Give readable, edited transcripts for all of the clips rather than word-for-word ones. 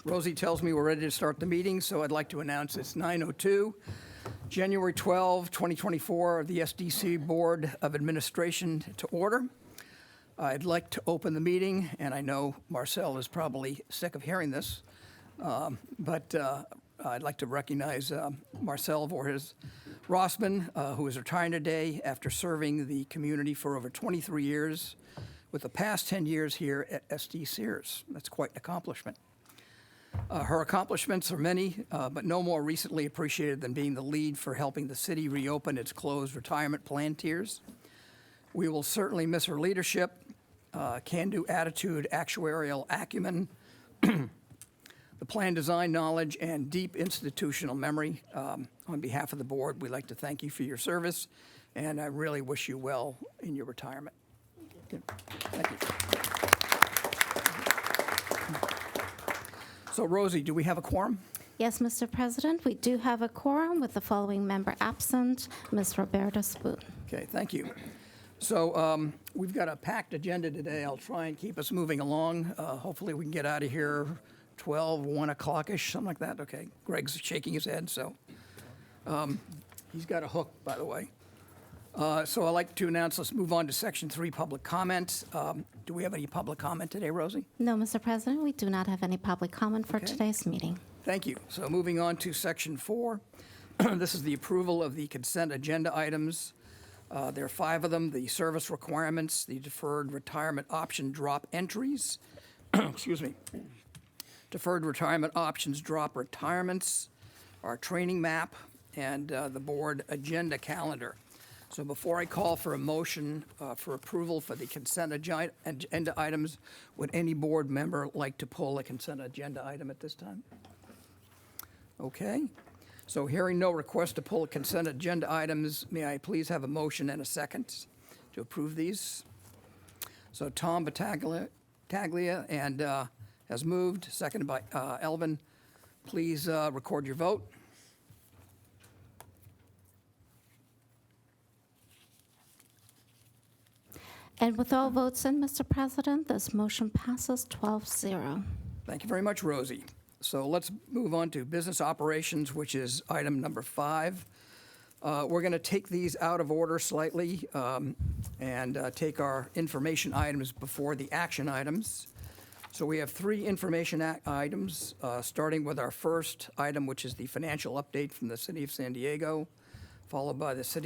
Rosie tells me we're ready to start the meeting, so I'd like to announce it's 9:02, January 12, 2024, the SDC Board of Administration to order. I'd like to open the meeting, and I know Marcel is probably sick of hearing this, but I'd like to recognize Marcel Voorhees Rossman, who is retiring today after serving the community for over 23 years, with the past 10 years here at SDCERS. That's quite an accomplishment. Her accomplishments are many, but no more recently appreciated than being the lead for helping the city reopen its closed retirement plan tiers. We will certainly miss her leadership, can-do attitude, actuarial acumen, the plan design knowledge, and deep institutional memory. On behalf of the board, we'd like to thank you for your service, and I really wish you well in your retirement. Thank you. So, Rosie, do we have a quorum? Yes, Mr. President, we do have a quorum with the following member absent, Ms. Roberta Spoon. Okay, thank you. So we've got a packed agenda today. I'll try and keep us moving along. Hopefully we can get out of here 12, 1 o'clock-ish, something like that. Okay, Greg's shaking his head, so he's got a hook, by the way. So I'd like to announce, let's move on to Section 3, public comment. Do we have any public comment today, Rosie? No, Mr. President, we do not have any public comment for today's meeting. Thank you. So moving on to Section 4, this is the approval of the consent agenda items. There are 5 of them: the service requirements, the deferred retirement option drop entries, excuse me, deferred retirement options drop retirements, our training map, and the board agenda calendar. So before I call for a motion for approval for the consent agenda items, would any board member like to pull a consent agenda item at this time? Okay. So hearing no request to pull consent agenda items, may I please have a motion and a second to approve these? So Tom Battaglia and has moved, seconded by Elvin. Please record your vote. And with all votes in, Mr. President, this motion passes 12-0. Thank you very much, Rosie. So let's move on to business operations, which is item number 5. We're going to take these out of order slightly and take our information items before the action items. So we have 3 information items, starting with our first item, which is the financial update from the City of San Diego, followed by the San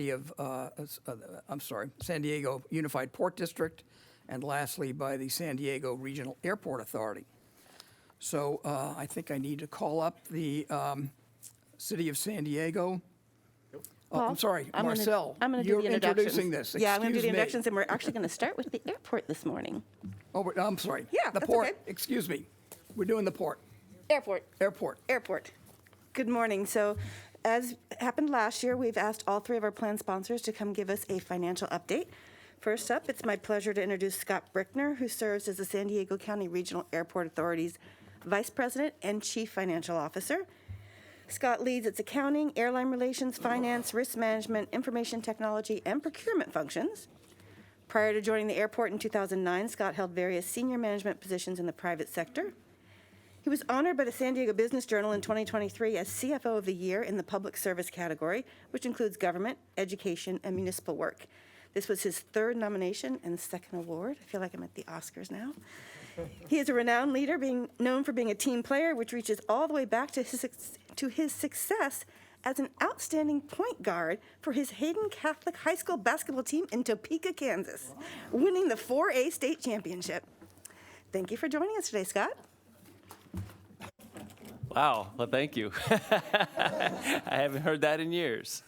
Diego Unified Port District, and lastly by the San Diego Regional Airport Authority. So I think I need to call up the City of San Diego. Oh, I'm sorry, Marcel. I'm going to do the introductions. You're introducing this. Yeah, I'm going to do the Excuse me. introductions, and we're actually going to start with the airport this morning. Oh, I'm sorry. Yeah, the that's port. okay. Excuse me. We're doing the port. Airport. Airport. Good morning. So, as happened last year, we've asked all 3 of our plan sponsors to come give us a financial update. First up, it's my pleasure to introduce Scott Brickner, who serves as the San Diego County Regional Airport Authority's Vice President and Chief Financial Officer. Scott leads its accounting, airline relations, finance, risk management, information technology, and procurement functions. Prior to joining the airport in 2009, Scott held various senior management positions in the private sector. He was honored by the San Diego Business Journal in 2023 as CFO of the Year in the Public Service category, which includes government, education, and municipal work. This was his 3rd nomination and 2nd award. I feel like I'm at the Oscars now. He is a renowned leader, being known for being a team player, which reaches all the way back to his success as an outstanding point guard for his Hayden Catholic High School basketball team in Topeka, Kansas, winning the 4A state championship. Thank you for joining us today, Scott. Wow, well, thank you. I haven't heard that in years.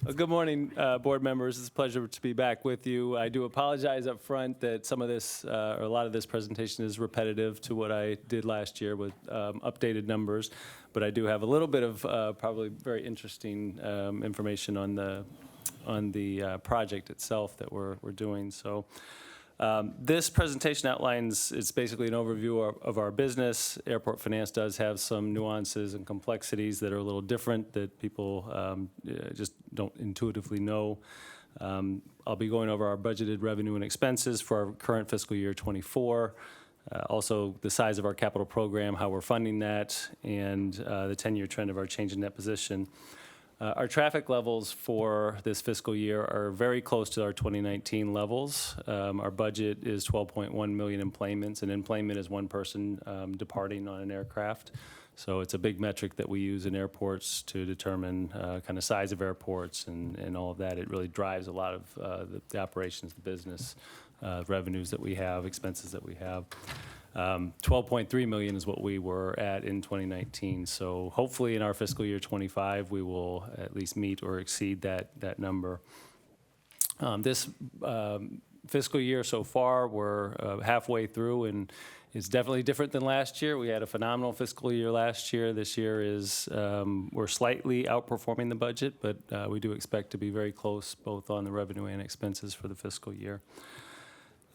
Well, good morning, board members. It's a pleasure to be back with you. I do apologize up front that some of this, or a lot of this presentation is repetitive to what I did last year with updated numbers, but I do have a little bit of probably very interesting information on the project itself that we're doing. So. This presentation outlines, it's basically an overview of our business. Airport finance does have some nuances and complexities that are a little different that people just don't intuitively know. I'll be going over our budgeted revenue and expenses for our current fiscal year 24. Also, the size of our capital program, how we're funding that, and the 10-year trend of our change in net position. Our traffic levels for this fiscal year are very close to our 2019 levels. Our budget is 12.1 million enplanements, and enplanement is one person departing on an aircraft. So it's a big metric that we use in airports to determine kind of size of airports and all of that. It really drives a lot of the operations, the business revenues that we have, expenses that we have. 12.3 million is what we were at in 2019. So hopefully in our fiscal year 25, we will at least meet or exceed that number. This fiscal year so far, we're halfway through, and it's definitely different than last year. We had a phenomenal fiscal year last year. This year is, we're slightly outperforming the budget, but we do expect to be very close both on the revenue and expenses for the fiscal year.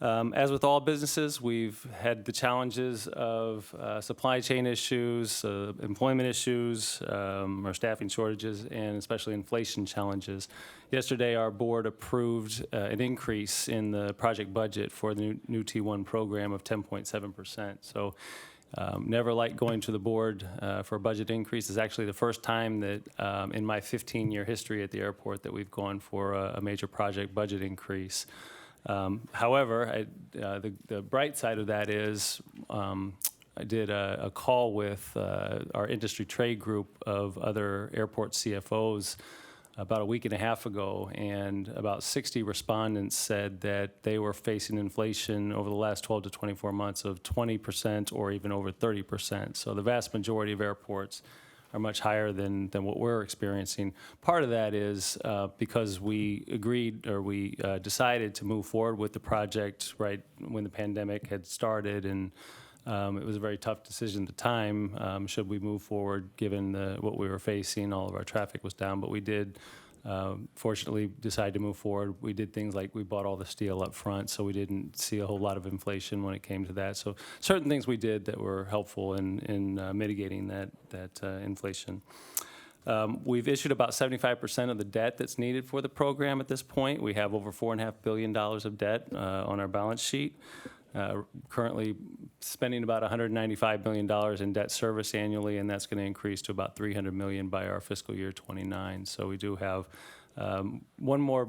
As with all businesses, we've had the challenges of supply chain issues, employment issues, our staffing shortages, and especially inflation challenges. Yesterday, our board approved an increase in the project budget for the new T1 program of 10.7%. So never like going to the board for a budget increase. It's actually the first time that in my 15-year history at the airport that we've gone for a major project budget increase. However, the bright side of that is I did a call with our industry trade group of other airport CFOs about a week and a half ago, and about 60 respondents said that they were facing inflation over the last 12 to 24 months of 20% or even over 30%. So the vast majority of airports are much higher than what we're experiencing. Part of that is because we agreed, or we decided to move forward with the project right when the pandemic had started, and it was a very tough decision at the time. Should we move forward given what we were facing? All of our traffic was down, but we did fortunately decide to move forward. We did things like we bought all the steel up front, so we didn't see a whole lot of inflation when it came to that. So certain things we did that were helpful in mitigating that inflation. We've issued about 75% of the debt that's needed for the program at this point. We have over $4.5 billion of debt on our balance sheet. Currently spending about $195 million in debt service annually, and that's going to increase to about $300 million by our fiscal year 29. So we do have one more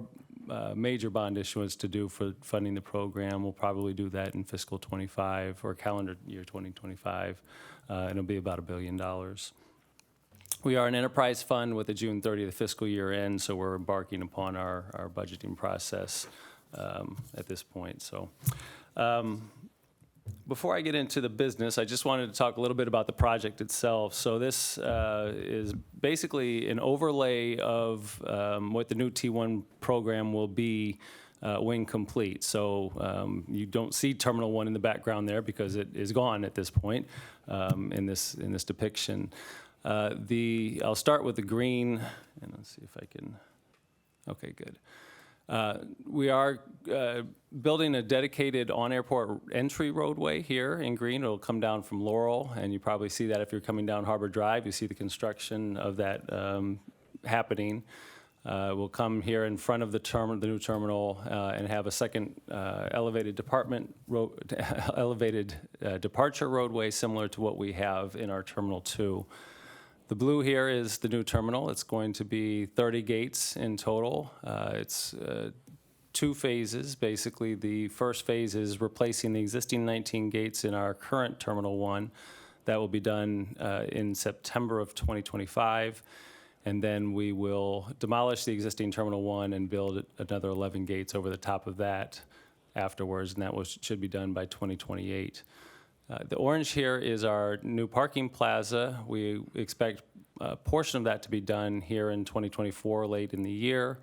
major bond issuance to do for funding the program. We'll probably do that in fiscal 25 or calendar year 2025, and it'll be about $1 billion. We are an enterprise fund with a June 30th fiscal year end, so we're embarking upon our budgeting process at this point. So. Before I get into the business, I just wanted to talk a little bit about the project itself. So this is basically an overlay of what the new T1 program will be when complete. So you don't see Terminal 1 in the background there because it is gone at this point in this depiction. I'll start with the green, and let's see if I can. Okay, good. We are building a dedicated on-airport entry roadway here in green. It'll come down from Laurel, and you probably see that if you're coming down Harbor Drive. You see the construction of that happening. We'll come here in front of the new terminal, and have a second elevated departure roadway similar to what we have in our Terminal 2. The blue here is the new terminal. It's going to be 30 gates in total. It's 2 phases. Basically, the first phase is replacing the existing 19 gates in our current Terminal 1. That will be done in September of 2025. And then we will demolish the existing Terminal 1 and build another 11 gates over the top of that afterwards, and that should be done by 2028. The orange here is our new parking plaza. We expect a portion of that to be done here in 2024, late in the year.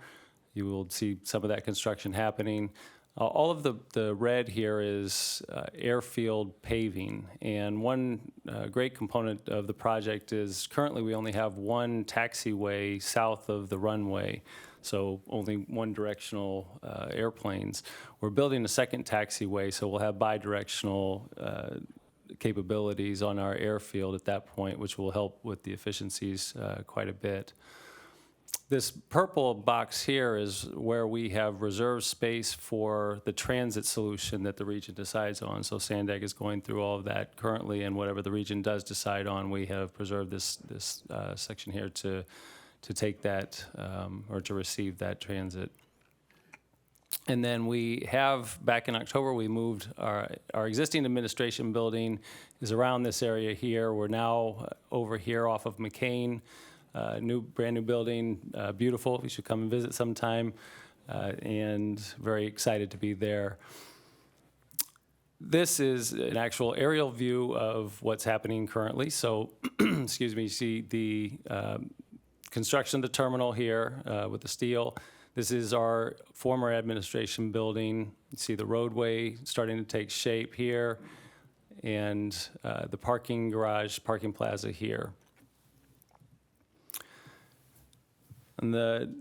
You will see some of that construction happening. All of the red here is airfield paving, and one great component of the project is currently we only have one taxiway south of the runway, so only one directional airplanes. We're building a second taxiway, so we'll have bi-directional capabilities on our airfield at that point, which will help with the efficiencies quite a bit. This purple box here is where we have reserved space for the transit solution that the region decides on. So Sandag is going through all of that currently, and whatever the region does decide on, we have preserved this section here to take that or to receive that transit. And then we have, back in October, we moved our existing administration building is around this area here. We're now over here off of McCain. Brand new building, beautiful. You should come and visit sometime, and very excited to be there. This is an actual aerial view of what's happening currently. So, excuse me, you see the construction of the terminal here with the steel. This is our former administration building. You see the roadway starting to take shape here, and the parking garage, parking plaza here. And the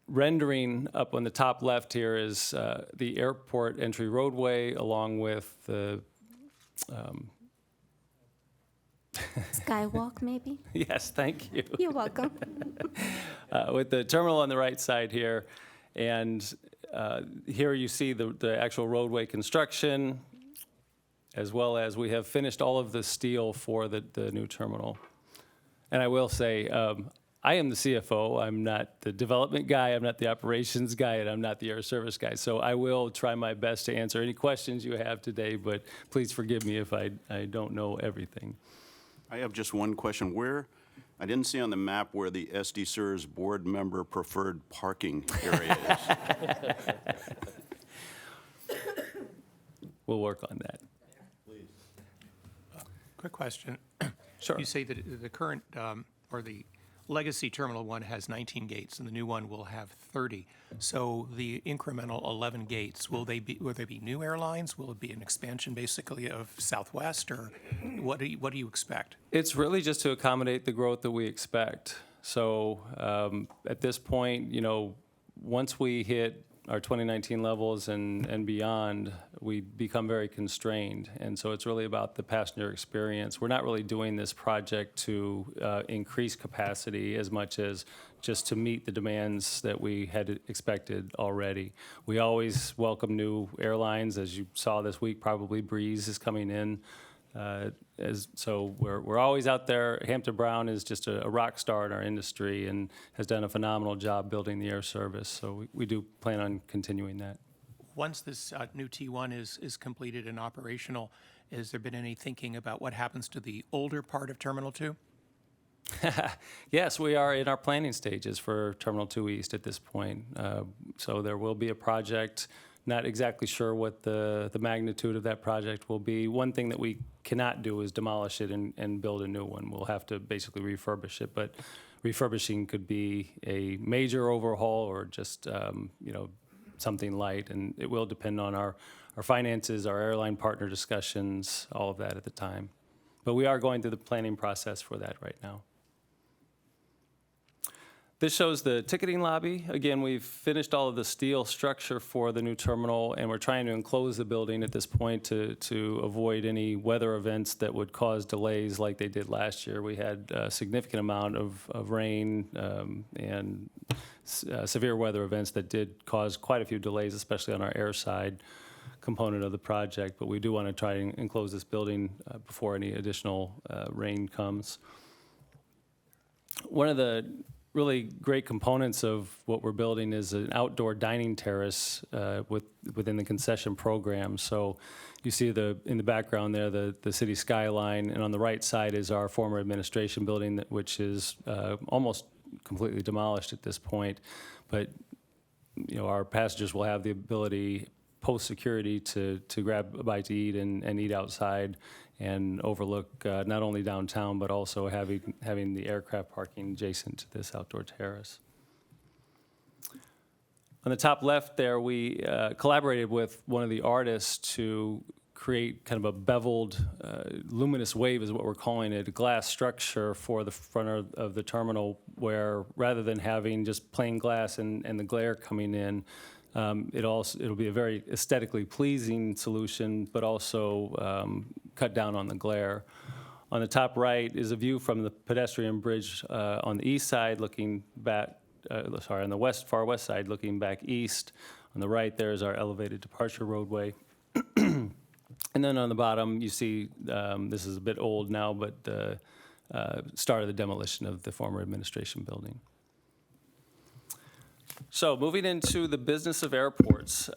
rendering up on the top left here is the airport entry roadway along with the, Skywalk, maybe? yes, thank you, You're welcome. with the terminal on the right side here. And here you see the actual roadway construction, as well as we have finished all of the steel for the new terminal. And I will say, I am the CFO. I'm not the development guy. I'm not the operations guy, and I'm not the air service guy. So I will try my best to answer any questions you have today, but please forgive me if I don't know everything. I have just one question. I didn't see on the map where the SDCERS board member preferred parking area is. We'll work on that. Quick question. Sure. You say that the current, or the legacy Terminal 1 has 19 gates, and the new one will have 30. So the incremental 11 gates, will they be new airlines? Will it be an expansion, basically, of Southwest, or what do you expect? It's really just to accommodate the growth that we expect. So at this point, once we hit our 2019 levels and beyond, we become very constrained. And so it's really about the passenger experience. We're not really doing this project to increase capacity as much as just to meet the demands that we had expected already. We always welcome new airlines. As you saw this week, probably Breeze is coming in. So we're always out there. Hampton Brown is just a rock star in our industry and has done a phenomenal job building the air service. So we do plan on continuing that. Once this new T1 is completed and operational, has there been any thinking about what happens to the older part of Terminal 2? Yes, we are in our planning stages for Terminal 2 East at this point. So there will be a project. Not exactly sure what the magnitude of that project will be. One thing that we cannot do is demolish it and build a new one. We'll have to basically refurbish it, but refurbishing could be a major overhaul or just something light, and it will depend on our finances, our airline partner discussions, all of that at the time. But we are going through the planning process for that right now. This shows the ticketing lobby. Again, we've finished all of the steel structure for the new terminal, and we're trying to enclose the building at this point to avoid any weather events that would cause delays like they did last year. We had a significant amount of rain and severe weather events that did cause quite a few delays, especially on our air side component of the project. But we do want to try and enclose this building before any additional rain comes. One of the really great components of what we're building is an outdoor dining terrace within the concession program. So you see in the background there the city skyline, and on the right side is our former administration building, which is almost completely demolished at this point. But our passengers will have the ability post-security to grab a bite to eat and eat outside and overlook not only downtown, but also having the aircraft parking adjacent to this outdoor terrace. On the top left there, we collaborated with one of the artists to create kind of a beveled luminous wave is what we're calling it, a glass structure for the front of the terminal, where rather than having just plain glass and the glare coming in, it'll be a very aesthetically pleasing solution, but also cut down on the glare. On the top right is a view from the pedestrian bridge on the east side, looking back on the far west side, looking back east. On the right, there is our elevated departure roadway. And then on the bottom, you see, this is a bit old now, but the start of the demolition of the former administration building. So moving into the business of airports.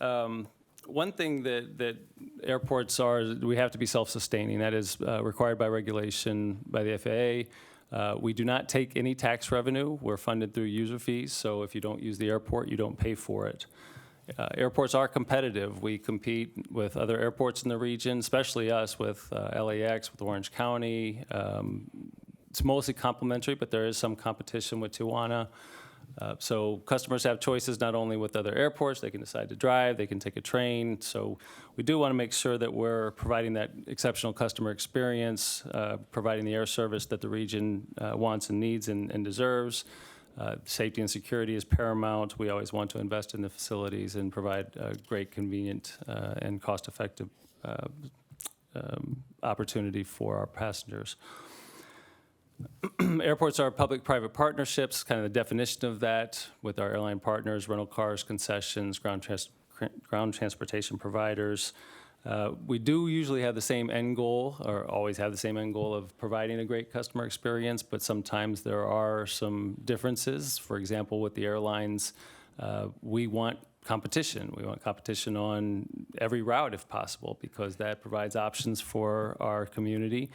One thing that airports are, we have to be self-sustaining. That is required by regulation by the FAA. We do not take any tax revenue. We're funded through user fees, so if you don't use the airport, you don't pay for it. Airports are competitive. We compete with other airports in the region, especially us with LAX, with Orange County. It's mostly complementary, but there is some competition with Tijuana. So customers have choices not only with other airports, they can decide to drive, they can take a train. So we do want to make sure that we're providing that exceptional customer experience, providing the air service that the region wants and needs and deserves. Safety and security is paramount. We always want to invest in the facilities and provide a great, convenient, and cost-effective opportunity for our passengers. Airports are public-private partnerships, kind of the definition of that, with our airline partners, rental cars, concessions, ground transportation providers. We do usually have the same end goal, or always have the same end goal of providing a great customer experience, but sometimes there are some differences. For example, with the airlines, we want competition. We want competition on every route if possible, because that provides options for our community.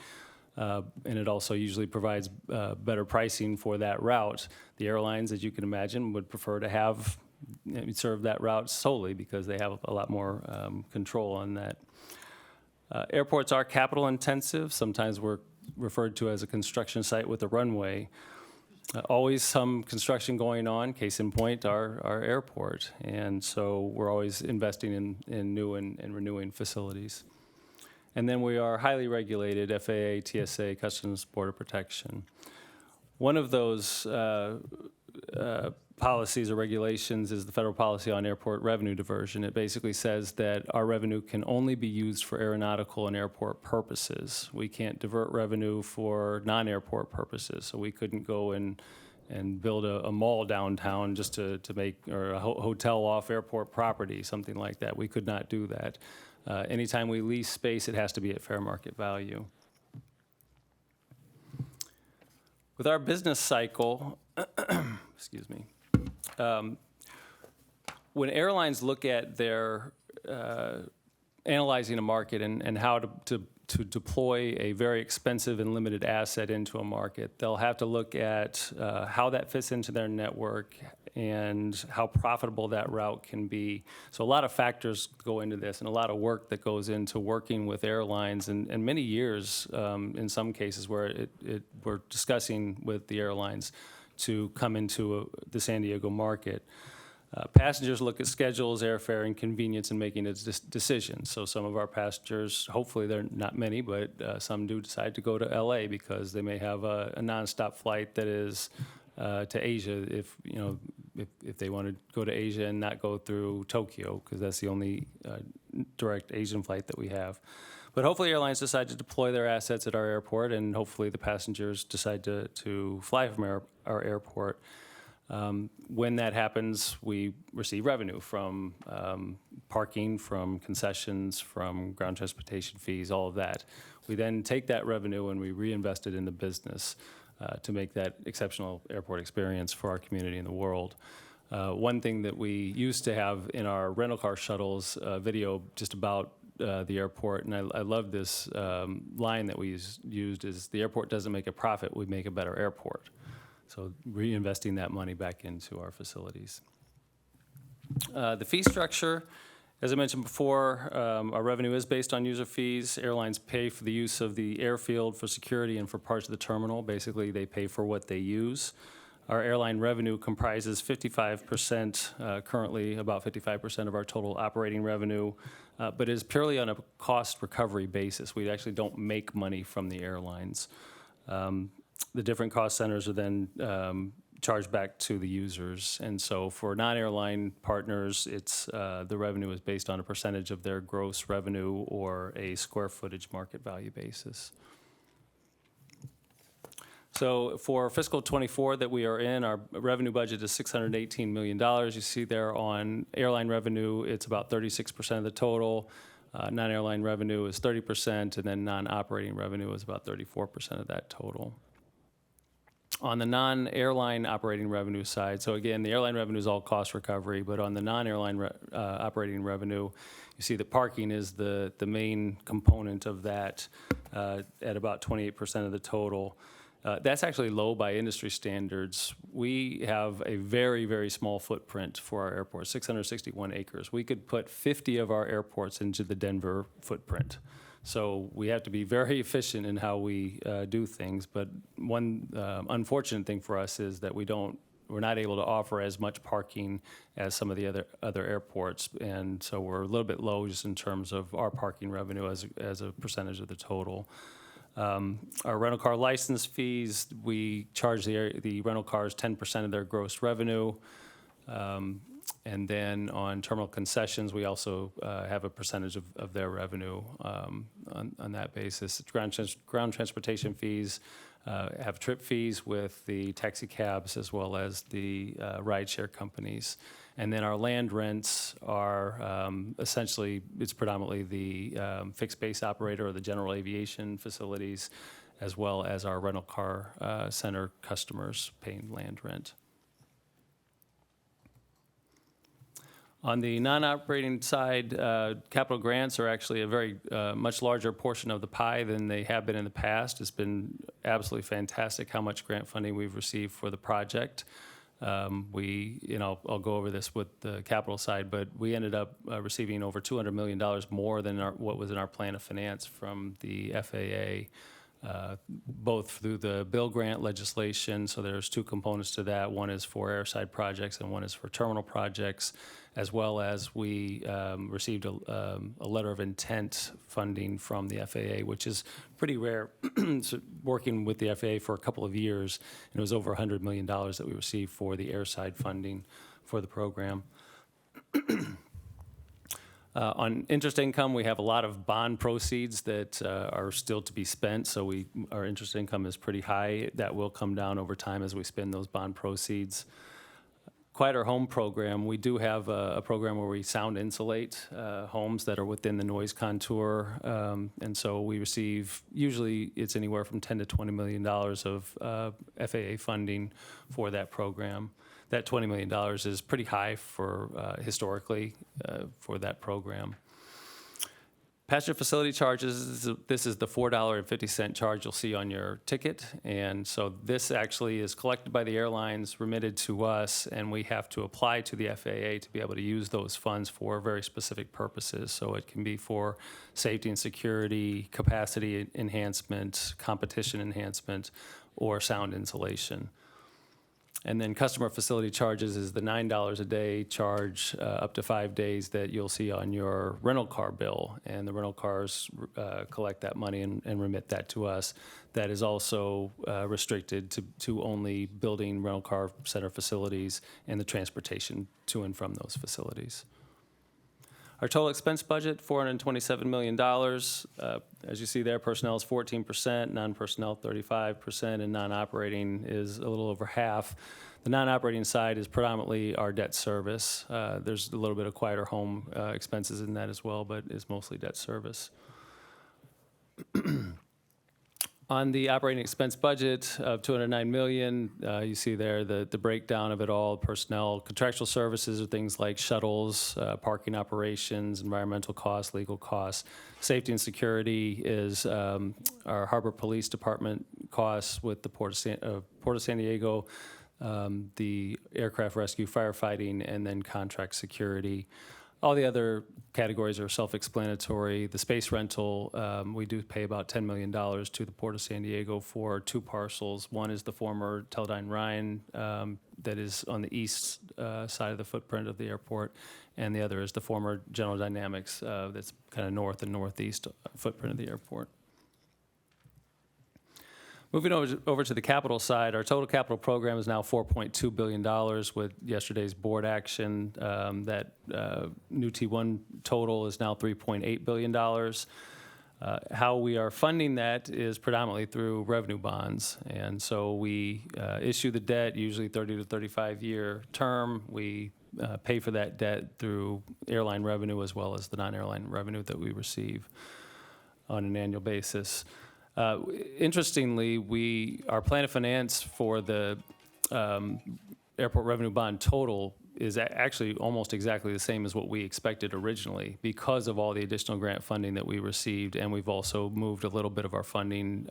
And it also usually provides better pricing for that route. The airlines, as you can imagine, would prefer to have serve that route solely because they have a lot more control on that. Airports are capital intensive. Sometimes we're referred to as a construction site with a runway. Always some construction going on, case in point, our airport. And so we're always investing in new and renewing facilities. And then we are highly regulated, FAA, TSA, Customs Border Protection. One of those policies or regulations is the federal policy on airport revenue diversion. It basically says that our revenue can only be used for aeronautical and airport purposes. We can't divert revenue for non-airport purposes. So we couldn't go and build a mall downtown just to make, or a hotel off airport property, something like that. We could not do that. Anytime we lease space, it has to be at fair market value. With our business cycle, excuse me, when airlines look at their analyzing a market and how to deploy a very expensive and limited asset into a market, they'll have to look at how that fits into their network and how profitable that route can be. So a lot of factors go into this, and a lot of work that goes into working with airlines, and many years in some cases where we're discussing with the airlines to come into the San Diego market. Passengers look at schedules, airfare, and convenience in making a decision. So some of our passengers, hopefully they're not many, but some do decide to go to LA because they may have a nonstop flight that is to Asia if they want to go to Asia and not go through Tokyo, because that's the only direct Asian flight that we have. But hopefully airlines decide to deploy their assets at our airport, and hopefully the passengers decide to fly from our airport. When that happens, we receive revenue from parking, from concessions, from ground transportation fees, all of that. We then take that revenue and we reinvest it in the business to make that exceptional airport experience for our community and the world. One thing that we used to have in our rental car shuttles video just about the airport, and I love this line that we used, is the airport doesn't make a profit, we make a better airport. So reinvesting that money back into our facilities. The fee structure, as I mentioned before, our revenue is based on user fees. Airlines pay for the use of the airfield for security and for parts of the terminal. Basically, they pay for what they use. Our airline revenue comprises 55%, currently about 55% of our total operating revenue, but is purely on a cost recovery basis. We actually don't make money from the airlines. The different cost centers are then charged back to the users. And so for non-airline partners, it's the revenue is based on a percentage of their gross revenue or a square footage market value basis. So for fiscal '24 that we are in, our revenue budget is $618 million. You see there on airline revenue, it's about 36% of the total. Non-airline revenue is 30%, and then non-operating revenue is about 34% of that total. On the non-airline operating revenue side, so again, the airline revenue is all cost recovery, but on the non-airline operating revenue, you see that parking is the main component of that at about 28% of the total. That's actually low by industry standards. We have a very, very small footprint for our airports, 661 acres. We could put 50 of our airports into the Denver footprint. So we have to be very efficient in how we do things. But one unfortunate thing for us is that we're not able to offer as much parking as some of the other airports. And so we're a little bit low just in terms of our parking revenue as a percentage of the total. Our rental car license fees, we charge the rental cars 10% of their gross revenue. And then on terminal concessions, we also have a percentage of their revenue on that basis. Ground transportation fees have trip fees with the taxi cabs as well as the rideshare companies. And then our land rents are essentially, it's predominantly the fixed base operator or the general aviation facilities, as well as our rental car center customers paying land rent. On the non-operating side, capital grants are actually a very much larger portion of the pie than they have been in the past. It's been absolutely fantastic how much grant funding we've received for the project. I'll go over this with the capital side, but we ended up receiving over $200 million more than what was in our plan of finance from the FAA. Both through the bill grant legislation, so there's two components to that. One is for airside projects and one is for terminal projects, as well as we received a letter of intent funding from the FAA, which is pretty rare. So working with the FAA for a couple of years, and it was over $100 million that we received for the airside funding for the program. On interest income, we have a lot of bond proceeds that are still to be spent, so our interest income is pretty high. That will come down over time as we spend those bond proceeds. Quieter Home Program, we do have a program where we sound insulate homes that are within the noise contour, and so we receive, usually it's anywhere from $10 to $20 million of FAA funding for that program. That $20 million is pretty high for historically for that program. Passenger facility charges, this is the $4.50 charge you'll see on your ticket. And so this actually is collected by the airlines, remitted to us, and we have to apply to the FAA to be able to use those funds for very specific purposes. So it can be for safety and security, capacity enhancement, competition enhancement, or sound insulation. And then customer facility charges is the $9 a day charge up to 5 days that you'll see on your rental car bill. And the rental cars collect that money and remit that to us. That is also restricted to only building rental car center facilities and the transportation to and from those facilities. Our total expense budget, $427 million. As you see there, personnel is 14%, non-personnel 35%, and non-operating is a little over half. The non-operating side is predominantly our debt service. There's a little bit of quieter home expenses in that as well, but it's mostly debt service. On the operating expense budget of $209 million, you see there the breakdown of it all. Personnel, contractual services are things like shuttles, parking operations, environmental costs, legal costs. Safety and security is our Harbor Police Department costs with the Port of San Diego, the aircraft rescue, firefighting, and then contract security. All the other categories are self-explanatory. The space rental, we do pay about $10 million to the Port of San Diego for two parcels. One is the former Teledyne Ryan that is on the east side of the footprint of the airport, and the other is the former General Dynamics that's kind of north and northeast footprint of the airport. Moving over to the capital side, our total capital program is now $4.2 billion with yesterday's board action. That new T1 total is now $3.8 billion. How we are funding that is predominantly through revenue bonds. And so we issue the debt, usually 30 to 35-year term. We pay for that debt through airline revenue as well as the non-airline revenue that we receive on an annual basis. Interestingly, our plan of finance for the airport revenue bond total is actually almost exactly the same as what we expected originally because of all the additional grant funding that we received, and we've also moved a little bit of our funding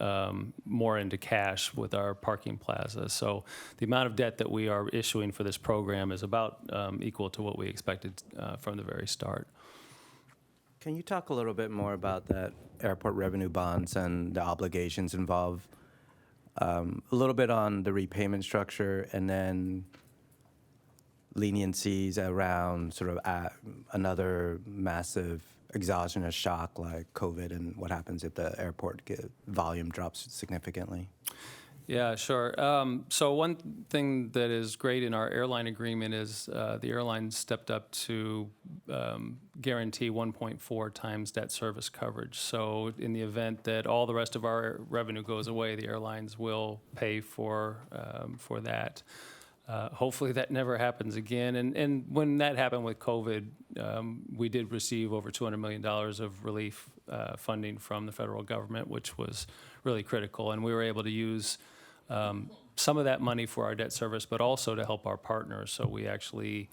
more into cash with our parking plaza. So the amount of debt that we are issuing for this program is about equal to what we expected from the very start. Can you talk a little bit more about that airport revenue bonds and the obligations involved? A little bit on the repayment structure, and then leniencies around sort of another massive exogenous shock like COVID, and what happens if the airport volume drops significantly? Yeah, sure. So one thing that is great in our airline agreement is the airline stepped up to guarantee 1.4 times debt service coverage. So in the event that all the rest of our revenue goes away, the airlines will pay for that. Hopefully that never happens again. And when that happened with COVID, we did receive over $200 million of relief funding from the federal government, which was really critical. And we were able to use some of that money for our debt service, but also to help our partners. So we actually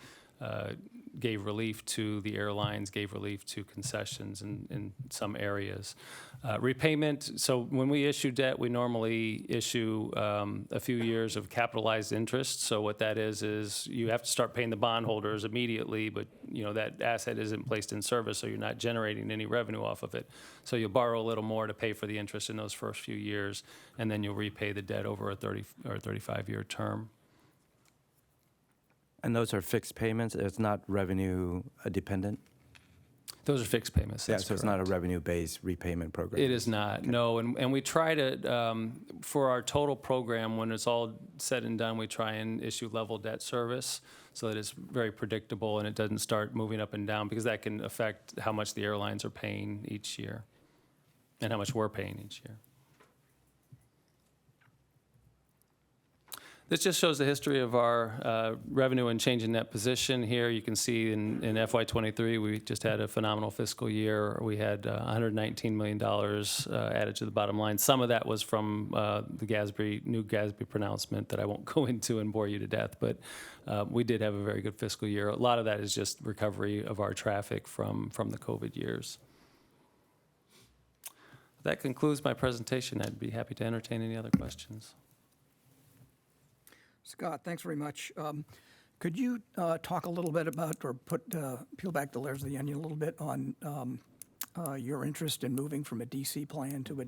gave relief to the airlines, gave relief to concessions in some areas. Repayment, so when we issue debt, we normally issue a few years of capitalized interest. So what that is you have to start paying the bondholders immediately, but that asset isn't placed in service, so you're not generating any revenue off of it. So you'll borrow a little more to pay for the interest in those first few years, and then you'll repay the debt over a 30 or 35-year term. And those are fixed payments? It's not revenue dependent? Those are fixed payments. Yeah, That's so it's not a correct. revenue-based repayment program? It is not, no. And we try to, for our total program, when it's all said and done, we try and issue level debt service so that it's very predictable and it doesn't start moving up and down, because that can affect how much the airlines are paying each year and how much we're paying each year. This just shows the history of our revenue and change in net position. Here you can see in FY23, we just had a phenomenal fiscal year. We had $119 million added to the bottom line. Some of that was from the new GASB pronouncement that I won't go into and bore you to death, but we did have a very good fiscal year. A lot of that is just recovery of our traffic from the COVID years. That concludes my presentation. I'd be happy to entertain any other questions. Scott, thanks very much. Could you talk a little bit about, or peel back the layers of the onion a little bit on your interest in moving from a DC plan to a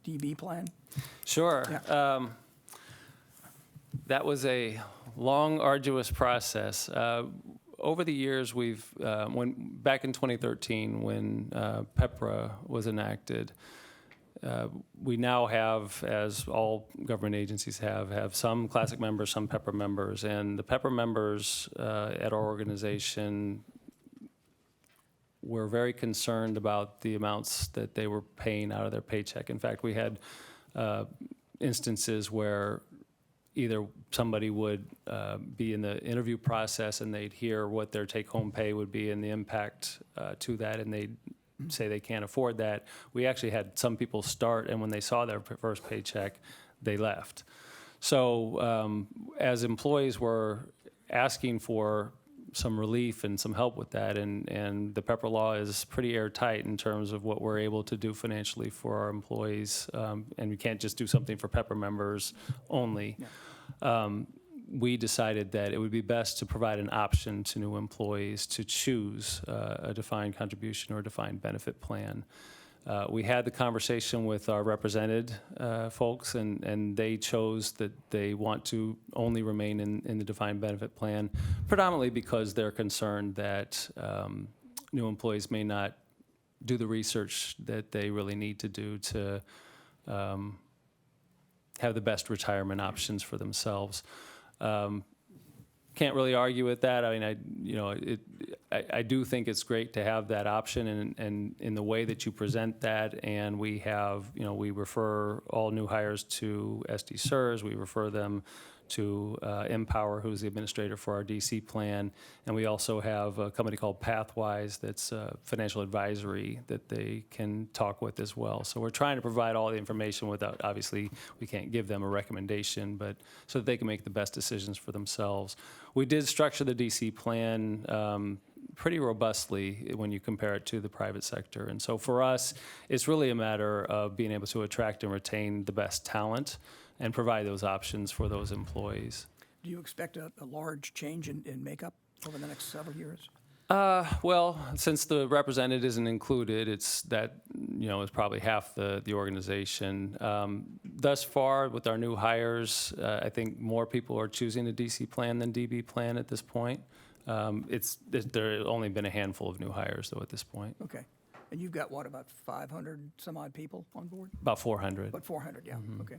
DB plan? Sure. Yeah. That was a long, arduous process. Over the years, back in 2013, when PEPRA was enacted, we now have, as all government agencies have some classic members, some PEPRA members, and the PEPRA members at our organization were very concerned about the amounts that they were paying out of their paycheck. In fact, we had instances where either somebody would be in the interview process and they'd hear what their take-home pay would be and the impact to that, and they'd say they can't afford that. We actually had some people start, and when they saw their first paycheck, they left. So as employees were asking for some relief and some help with that, and the PEPRA law is pretty airtight in terms of what we're able to do financially for our employees, and we can't just do something for PEPRA members only. Yeah. We decided that it would be best to provide an option to new employees to choose a defined contribution or a defined benefit plan. We had the conversation with our represented folks, and they chose that they want to only remain in the defined benefit plan, predominantly because they're concerned that new employees may not do the research that they really need to do to have the best retirement options for themselves. can't really argue with that. I mean, I do think it's great to have that option, and in the way that you present that, and we have, we refer all new hires to SDCERS, we refer them to Empower, who's the administrator for our DC plan, and we also have a company called Pathwise that's financial advisory that they can talk with as well. So we're trying to provide all the information without, obviously, we can't give them a recommendation, but so that they can make the best decisions for themselves. We did structure the DC plan pretty robustly when you compare it to the private sector. And so for us, it's really a matter of being able to attract and retain the best talent and provide those options for those employees. Do you expect a large change in makeup over the next several years? Well, since the representative isn't included, it's probably half the organization. Thus far, with our new hires, I think more people are choosing the DC plan than DB plan at this point. There have only been a handful of new hires, though, at this point. Okay. And you've got, what, about 500 some odd people on board? About 400. About 400, yeah, okay.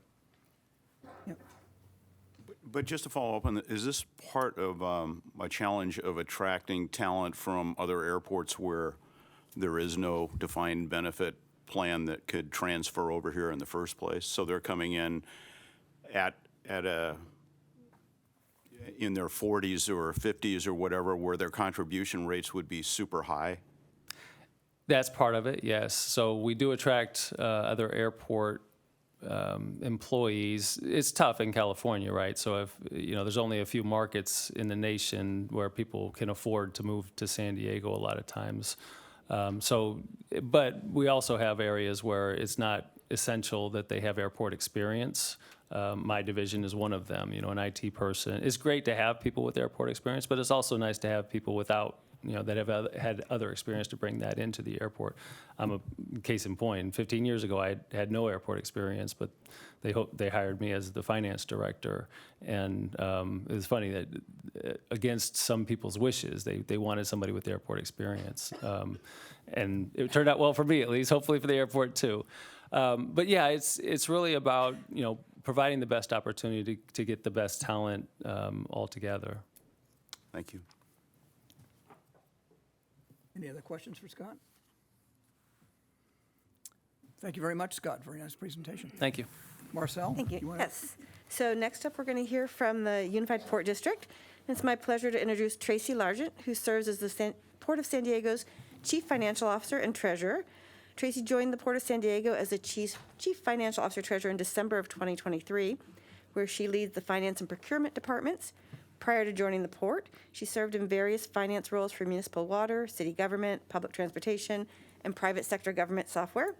Yep. But just to follow up on that, is this part of a challenge of attracting talent from other airports where there is no defined benefit plan that could transfer over here in the first place? So they're coming in in their 40s or 50s or whatever, where their contribution rates would be super high? That's part of it, yes. So we do attract other airport employees. It's tough in California, right? So if there's only a few markets in the nation where people can afford to move to San Diego a lot of times. But we also have areas where it's not essential that they have airport experience. My division is one of them. An IT person. It's great to have people with airport experience, but it's also nice to have people without, that have had other experience to bring that into the airport. I'm a case in point. 15 years ago, I had no airport experience, but they hired me as the finance director. And it was funny that against some people's wishes, they wanted somebody with airport experience. And it turned out well for me, at least, hopefully for the airport too. But yeah, it's really about, providing the best opportunity to get the best talent all together. Thank you. Any other questions for Scott? Thank you very much, Scott. Very nice presentation. Thank you. Marcel? Thank you. wanna- Yes. So next up, we're going to hear from the Unified Port District. It's my pleasure to introduce Tracy Largent, who serves as the Port of San Diego's Chief Financial Officer and Treasurer. Tracy joined the Port of San Diego as the Chief Financial Officer Treasurer in December of 2023, where she leads the finance and procurement departments. Prior to joining the Port, she served in various finance roles for municipal water, city government, public transportation, and private sector government software.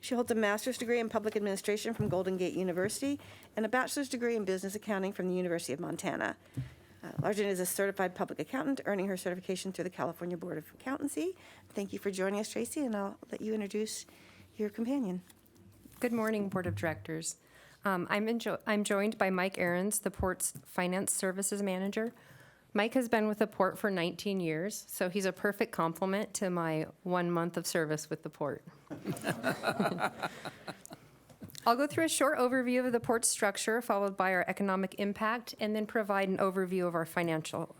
She holds a master's degree in public administration from Golden Gate University and a bachelor's degree in business accounting from the University of Montana. Largent is a certified public accountant, earning her certification through the California Board of Accountancy. Thank you for joining us, Tracy, and I'll let you introduce your companion. Good morning, Board of Directors. I'm joined by Mike Ahrens, the Port's Finance Services Manager. Mike has been with the Port for 19 years, so he's a perfect complement to my 1 month of service with the Port. I'll go through a short overview of the Port's structure, followed by our economic impact, and then provide an overview of our financial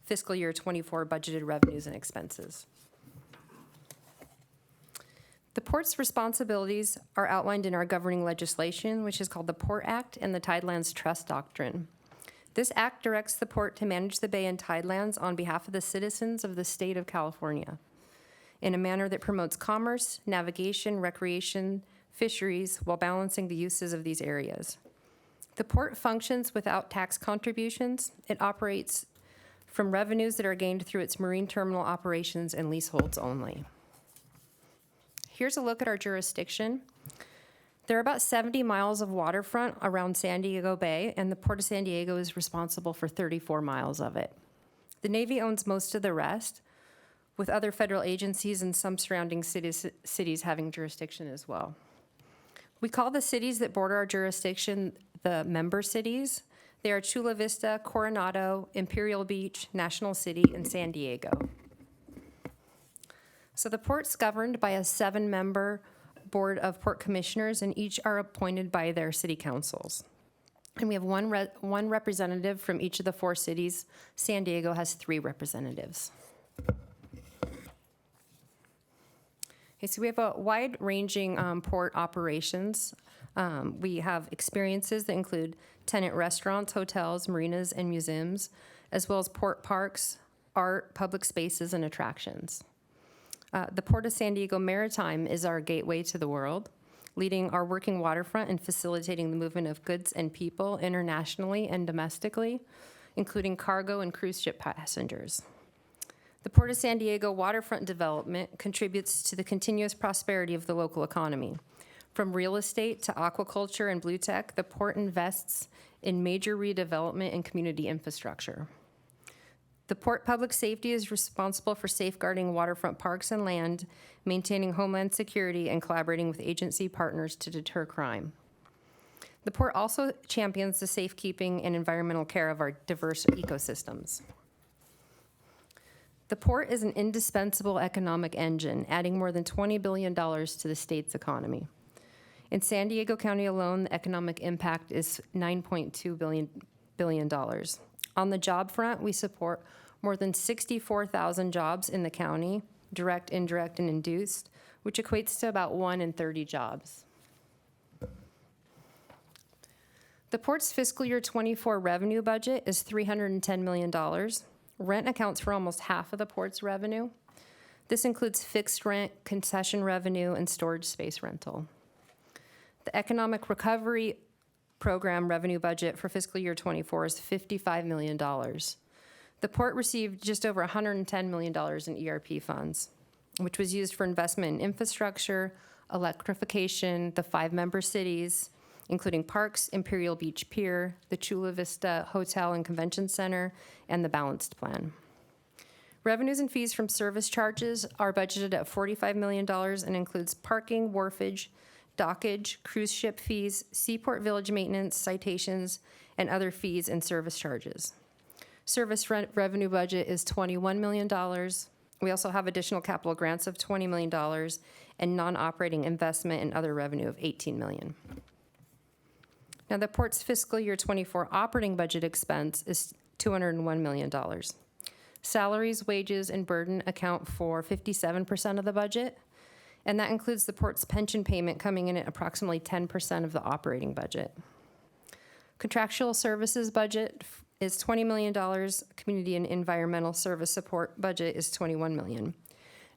fiscal year 24 budgeted revenues and expenses. The Port's responsibilities are outlined in our governing legislation, which is called the Port Act and the Tidelands Trust Doctrine. This act directs the Port to manage the bay and tidelands on behalf of the citizens of the state of California in a manner that promotes commerce, navigation, recreation, fisheries, while balancing the uses of these areas. The Port functions without tax contributions. It operates from revenues that are gained through its marine terminal operations and leaseholds only. Here's a look at our jurisdiction. There are about 70 miles of waterfront around San Diego Bay, and the Port of San Diego is responsible for 34 miles of it. The Navy owns most of the rest, with other federal agencies and some surrounding cities having jurisdiction as well. We call the cities that border our jurisdiction the member cities. They are Chula Vista, Coronado, Imperial Beach, National City, and San Diego. So the Port's governed by a 7-member board of port commissioners, and each are appointed by their city councils. And we have one representative from each of the 4 cities. San Diego has 3 representatives. Okay, so we have a wide-ranging port operations. We have experiences that include tenant restaurants, hotels, marinas, and museums, as well as port parks, art, public spaces, and attractions. The Port of San Diego Maritime is our gateway to the world, leading our working waterfront and facilitating the movement of goods and people internationally and domestically, including cargo and cruise ship passengers. The Port of San Diego waterfront development contributes to the continuous prosperity of the local economy. From real estate to aquaculture and blue tech, the port invests in major redevelopment and community infrastructure. The Port Public Safety is responsible for safeguarding waterfront parks and land, maintaining homeland security, and collaborating with agency partners to deter crime. The Port also champions the safekeeping and environmental care of our diverse ecosystems. The Port is an indispensable economic engine, adding more than $20 billion to the state's economy. In San Diego County alone, the economic impact is $9.2 billion. On the job front, we support more than 64,000 jobs in the county, direct, indirect, and induced, which equates to about 1 in 30 jobs. The Port's fiscal year 24 revenue budget is $310 million. Rent accounts for almost half of the Port's revenue. This includes fixed rent, concession revenue, and storage space rental. The Economic Recovery Program revenue budget for fiscal year 24 is $55 million. The Port received just over $110 million in ERP funds, which was used for investment in infrastructure, electrification, the 5 member cities, including parks, Imperial Beach Pier, the Chula Vista Hotel and Convention Center, and the Balanced Plan. Revenues and fees from service charges are budgeted at $45 million and includes parking, wharfage, dockage, cruise ship fees, seaport village maintenance, citations, and other fees and service charges. Service revenue budget is $21 million. We also have additional capital grants of $20 million and non-operating investment and other revenue of $18 million. Now, the Port's fiscal year 24 operating budget expense is $201 million. Salaries, wages, and burden account for 57% of the budget, and that includes the Port's pension payment coming in at approximately 10% of the operating budget. Contractual services budget is $20 million. Community and environmental service support budget is $21 million.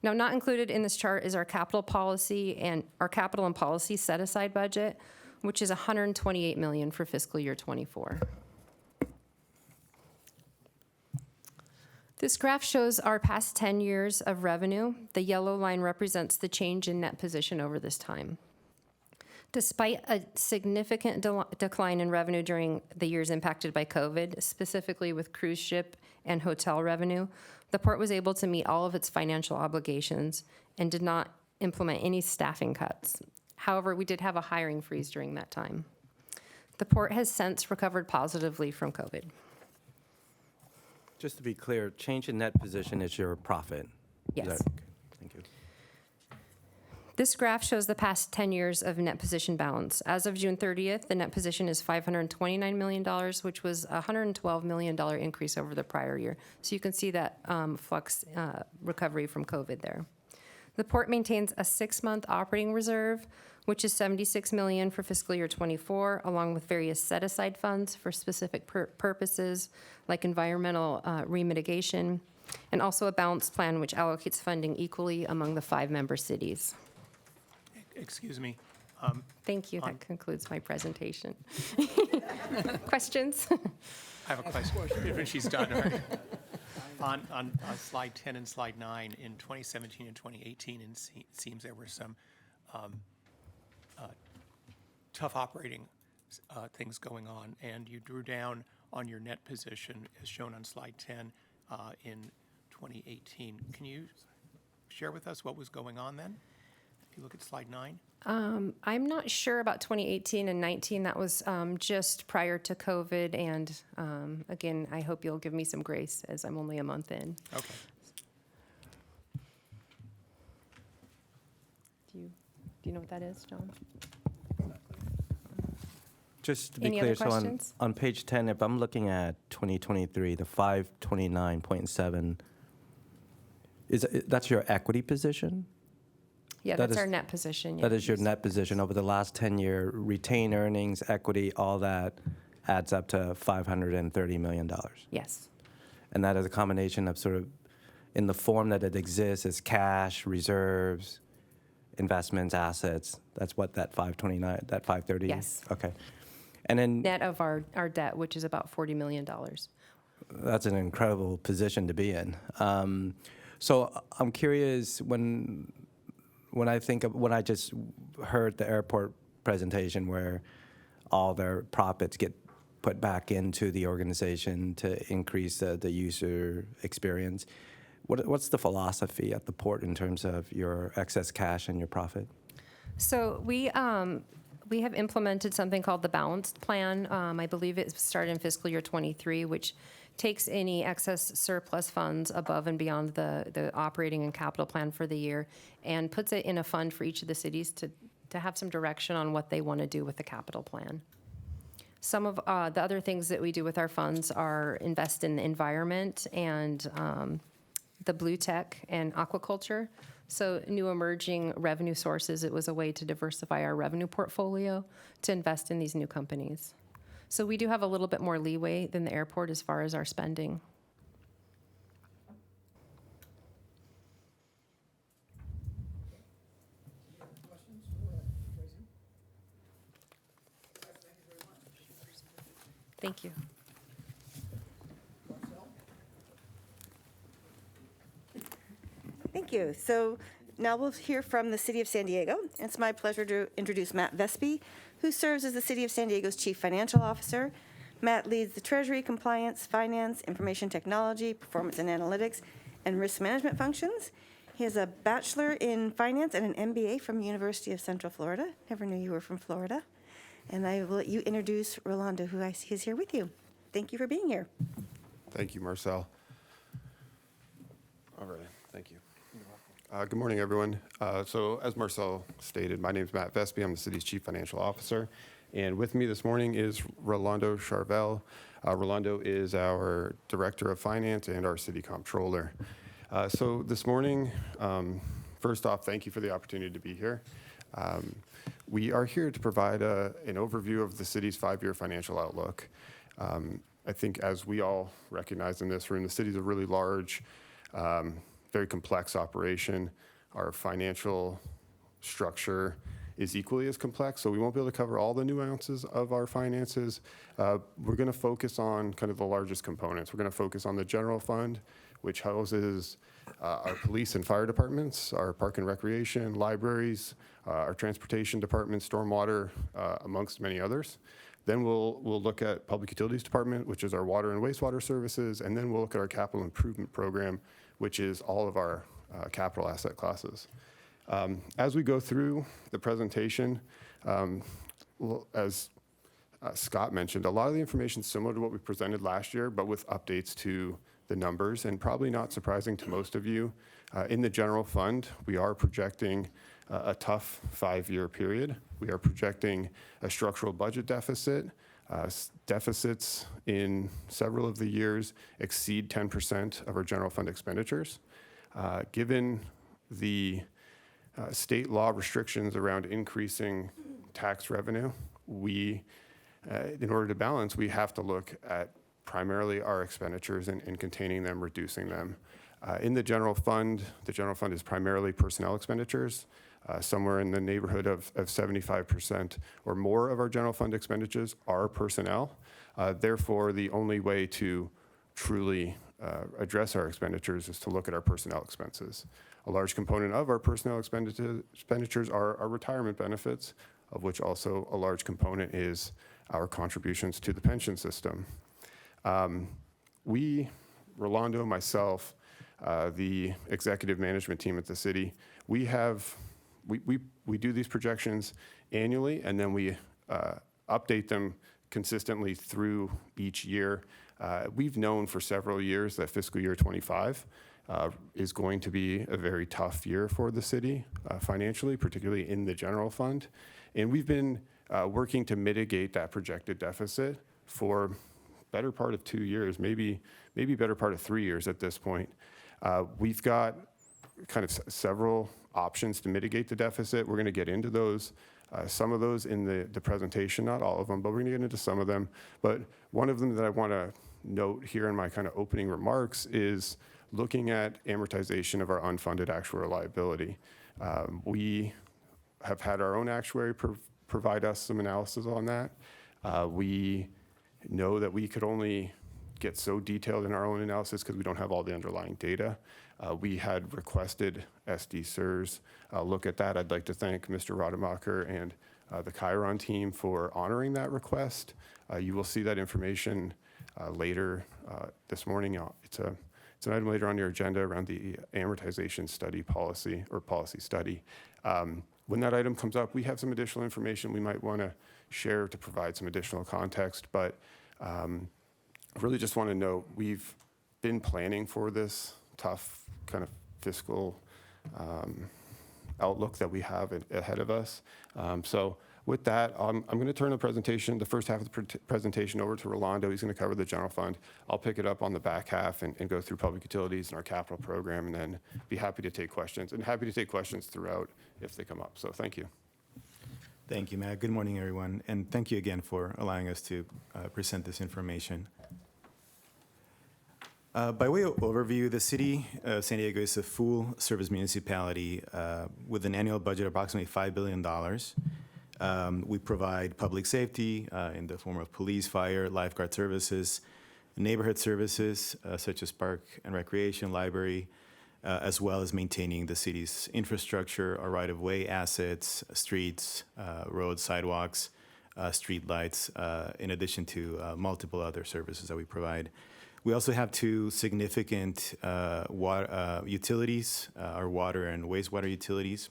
Now, not included in this chart is our capital policy and our capital and policy set-aside budget, which is $128 million for fiscal year 24. This graph shows our past 10 years of revenue. The yellow line represents the change in net position over this time. Despite a significant decline in revenue during the years impacted by COVID, specifically with cruise ship and hotel revenue, the Port was able to meet all of its financial obligations and did not implement any staffing cuts. However, we did have a hiring freeze during that time. The Port has since recovered positively from COVID. Just to be clear, change in net position is your profit? Yes. Is that, okay, thank you. This graph shows the past 10 years of net position balance. As of June 30th, the net position is $529 million, which was a $112 million increase over the prior year. So you can see that flux recovery from COVID there. The Port maintains a 6-month operating reserve, which is $76 million for fiscal year 24, along with various set-aside funds for specific purposes, like environmental remediation, and also a balanced plan which allocates funding equally among the 5 member cities. Excuse me. Thank you. That concludes my presentation. Questions? I have a question. When she's done. All right. On slide 10 and slide 9, in 2017 and 2018, it seems there were some tough operating things going on, and you drew down on your net position, as shown on slide 10, in 2018. Can you share with us what was going on then? If you look at slide 9. I'm not sure about 2018 and 19. That was just prior to COVID. And again, I hope you'll give me some grace as I'm only a month in. Okay. Do you know what that is, John? Just to be Any clear, other so questions? on page 10, if I'm looking at 2023, the 529.7, that's your equity position? Yeah, That that's is- our net position. That yeah. is your net position over the last 10-year, retained earnings, equity, all that adds up to $530 million. Yes. And that is a combination of sort of, in the form that it exists, is cash, reserves, investments, assets. That's what that 529, that 530 is? Yes. Okay. And then Net of our debt, which is about $40 million. that's an incredible position to be in. So I'm curious, when I just heard the airport presentation where all their profits get put back into the organization to increase the user experience, what's the philosophy at the port in terms of your excess cash and your profit? So we have implemented something called the balanced plan. I believe it started in fiscal year '23, which takes any excess surplus funds above and beyond the operating and capital plan for the year and puts it in a fund for each of the cities to have some direction on what they want to do with the capital plan. Some of the other things that we do with our funds are invest in the environment and the blue tech and aquaculture. So new emerging revenue sources, it was a way to diversify our revenue portfolio to invest in these new companies. So we do have a little bit more leeway than the airport as far as our spending. Thank you. Thank you. So now we'll hear from the City of San Diego. It's my pleasure to introduce Matt Vespi, who serves as the City of San Diego's Chief Financial Officer. Matt leads the Treasury, Compliance, Finance, Information Technology, Performance and Analytics, and Risk Management functions. He has a Bachelor in Finance and an MBA from University of Central Florida. Never knew you were from Florida. And I will let you introduce Rolando, who I see is here with you. Thank you for being here. Thank you, Marcel. All right, thank you. Good morning, everyone. So as Marcel stated, my name is Matt Vespi. I'm the city's Chief Financial Officer. And with me this morning is Rolando Charvel. Rolando is our Director of Finance and our City Comptroller. So this morning, first off, thank you for the opportunity to be here. We are here to provide an overview of the city's 5-year financial outlook. I think as we all recognize in this room, the city is a really large, very complex operation. Our financial structure is equally as complex, so we won't be able to cover all the nuances of our finances. We're going to focus on kind of the largest components. We're going to focus on the general fund, which houses our police and fire departments, our park and recreation, libraries, our transportation department, stormwater, amongst many others. Then we'll look at Public Utilities Department, which is our water and wastewater services, and then we'll look at our capital improvement program, which is all of our capital asset classes. As we go through the presentation, as Scott mentioned, a lot of the information is similar to what we presented last year, but with updates to the numbers, and probably not surprising to most of you. In the general fund, we are projecting a tough 5-year period. We are projecting a structural budget deficit. Deficits in several of the years exceed 10% of our general fund expenditures. Given the state law restrictions around increasing tax revenue, in order to balance, we have to look at primarily our expenditures and containing them, reducing them. In the general fund is primarily personnel expenditures. Somewhere in the neighborhood of 75% or more of our general fund expenditures are personnel. Therefore, the only way to truly address our expenditures is to look at our personnel expenses. A large component of our personnel expenditures are our retirement benefits, of which also a large component is our contributions to the pension system. Rolando, myself, the executive management team at the city, we do these projections annually, and then we update them consistently through each year. We've known for several years that fiscal year '25 is going to be a very tough year for the city financially, particularly in the general fund. And we've been working to mitigate that projected deficit for better part of 2 years, maybe better part of 3 years at this point. We've got kind of several options to mitigate the deficit. We're going to get into those. Some of those in the presentation, not all of them, but we're going to get into some of them. But one of them that I want to note here in my kind of opening remarks is looking at amortization of our unfunded actuarial liability. We have had our own actuary provide us some analysis on that. We know that we could only get so detailed in our own analysis because we don't have all the underlying data. We had requested SDCERS look at that. I'd like to thank Mr. Rademacher and the Chiron team for honoring that request. You will see that information later this morning. It's an item later on your agenda around the amortization study policy or policy study. When that item comes up, we have some additional information we might want to share to provide some additional context, but really just want to note we've been planning for this tough kind of fiscal outlook that we have ahead of us. So with that, I'm going to turn the first half of the presentation over to Rolando. He's going to cover the general fund. I'll pick it up on the back half and go through public utilities and our capital program, and then be happy to take questions, and happy to take questions throughout if they come up. So thank you. Thank you, Matt. Good morning, everyone. And thank you again for allowing us to present this information. By way of overview, the city of San Diego is a full-service municipality with an annual budget of approximately $5 billion. We provide public safety in the form of police, fire, lifeguard services, neighborhood services such as park and recreation, library, as well as maintaining the city's infrastructure, our right-of-way assets, streets, roads, sidewalks, street lights, in addition to multiple other services that we provide. We also have two significant utilities, our water and wastewater utilities,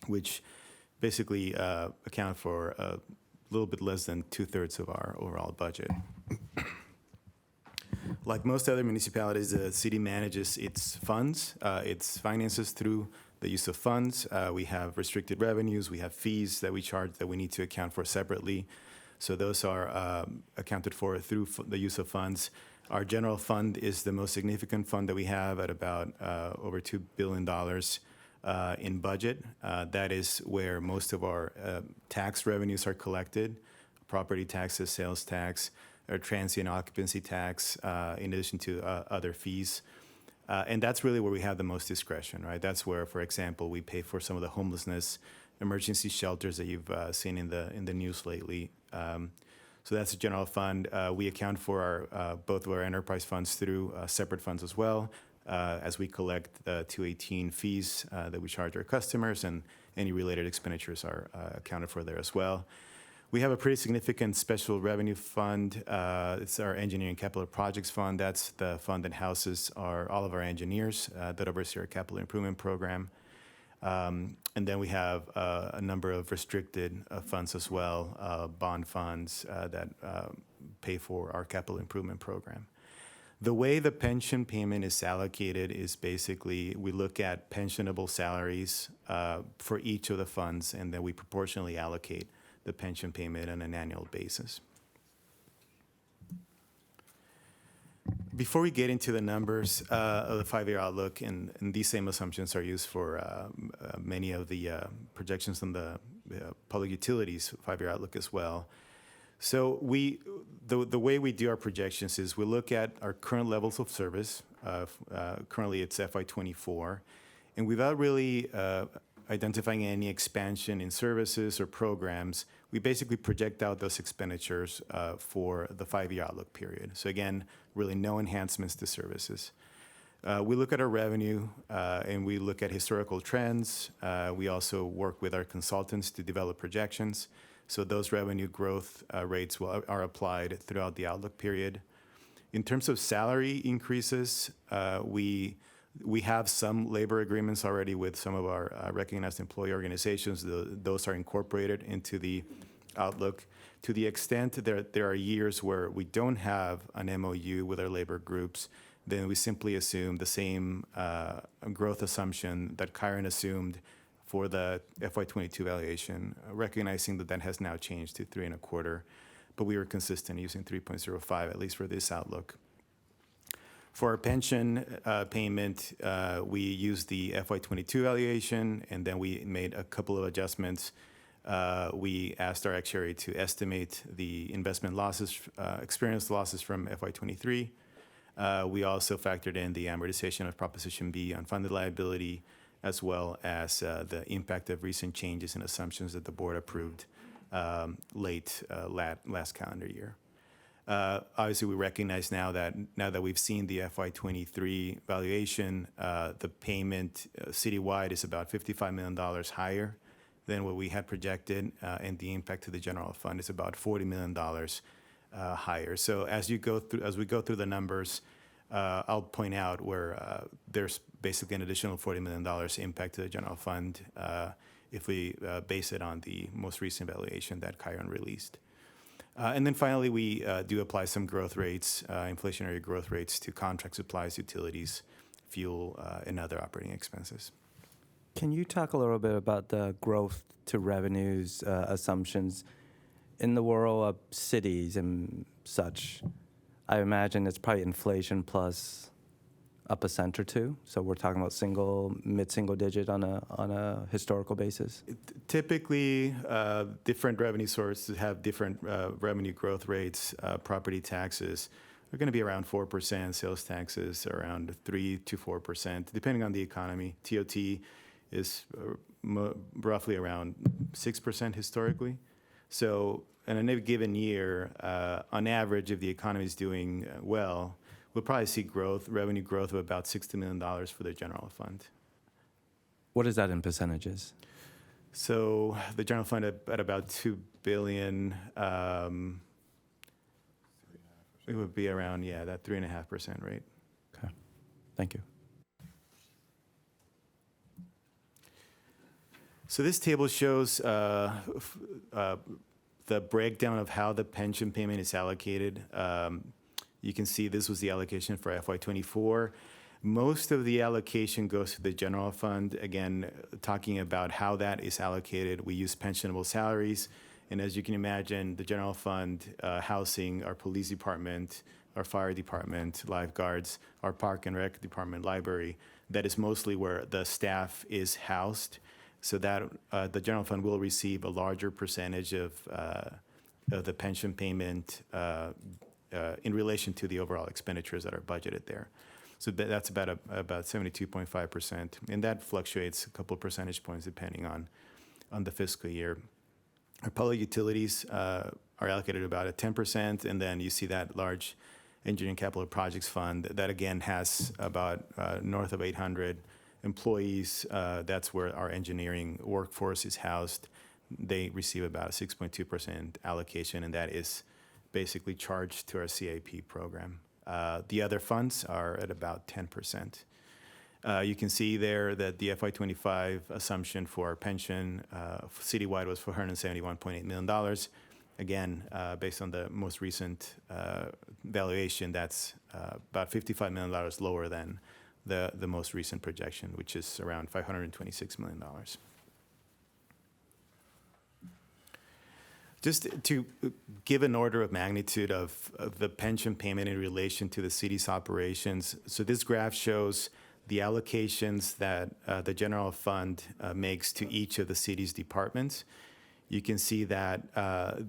which basically account for a little bit less than 2/3 of our overall budget. Like most other municipalities, the city manages its funds, its finances through the use of funds. We have restricted revenues, we have fees that we charge that we need to account for separately. So those are accounted for through the use of funds. Our general fund is the most significant fund that we have at about over $2 billion in budget. That is where most of our tax revenues are collected: property taxes, sales tax, or transient occupancy tax, in addition to other fees. And that's really where we have the most discretion, right? That's where, for example, we pay for some of the homelessness emergency shelters that you've seen in the news lately. So that's a general fund. We account for our both of our enterprise funds through separate funds as well, as we collect the 218 fees that we charge our customers, and any related expenditures are accounted for there as well. We have a pretty significant special revenue fund. It's our engineering capital projects fund. That's the fund that houses all of our engineers that oversee our capital improvement program. And then we have a number of restricted funds as well, bond funds that pay for our capital improvement program. The way the pension payment is allocated is basically we look at pensionable salaries for each of the funds, and then we proportionally allocate the pension payment on an annual basis. Before we get into the numbers of the 5-year outlook, and these same assumptions are used for many of the projections on the public utilities 5-year outlook as well. So the way we do our projections is we look at our current levels of service. Currently it's FY24, and without really identifying any expansion in services or programs, we basically project out those expenditures for the 5-year outlook period. So again, really no enhancements to services. We look at our revenue and we look at historical trends. We also work with our consultants to develop projections. So those revenue growth rates are applied throughout the outlook period. In terms of salary increases, we have some labor agreements already with some of our recognized employee organizations. Those are incorporated into the outlook. To the extent that there are years where we don't have an MOU with our labor groups, then we simply assume the same growth assumption that Chiron assumed for the FY22 valuation, recognizing that that has now changed to 3.25, but we were consistent using 3.05, at least for this outlook. For our pension payment, we used the FY22 valuation, and then we made a couple of adjustments. We asked our actuary to estimate the investment losses, experienced losses from FY23. We also factored in the amortization of Proposition B on funded liability, as well as the impact of recent changes in assumptions that the board approved last calendar year. Obviously, we recognize now that we've seen the FY23 valuation, the payment citywide is about $55 million higher than what we had projected, and the impact to the general fund is about $40 million higher. So as we go through the numbers, I'll point out where there's basically an additional $40 million impact to the general fund if we base it on the most recent valuation that Chiron released. And then finally, we do apply some growth rates, inflationary growth rates to contract supplies, utilities, fuel, and other operating expenses. Can you talk a little bit about the growth to revenues assumptions in the world of cities and such? I imagine it's probably inflation plus a % or two. So we're talking about mid-single digit on a historical basis. Typically, different revenue sources have different revenue growth rates. Property taxes are going to be around 4%. Sales taxes around 3 to 4%, depending on the economy. TOT is roughly around 6% historically. So in a given year, on average, if the economy is doing well, we'll probably see revenue growth of about $60 million for the general fund. What is that in percentages? So the general fund at about $2 billion, it would be around, that 3.5% rate. Okay, thank you. So this table shows the breakdown of how the pension payment is allocated. You can see this was the allocation for FY24. Most of the allocation goes to the general fund. Again, talking about how that is allocated, we use pensionable salaries. And as you can imagine, the general fund, housing, our police department, our fire department, lifeguards, our park and rec department, library, that is mostly where the staff is housed. So that the general fund will receive a larger percentage of the pension payment in relation to the overall expenditures that are budgeted there. So that's about 72.5%, and that fluctuates a couple of percentage points depending on the fiscal year. Our public utilities are allocated about at 10%, and then you see that large engineering capital projects fund that again has about north of 800 employees. That's where our engineering workforce is housed. They receive about a 6.2% allocation, and that is basically charged to our CIP program. The other funds are at about 10%. You can see there that the FY25 assumption for our pension citywide was $471.8 million. Again, based on the most recent valuation, that's about $55 million lower than the most recent projection, which is around $526 million. Just to give an order of magnitude of the pension payment in relation to the city's operations, so this graph shows the allocations that the general fund makes to each of the city's departments. You can see that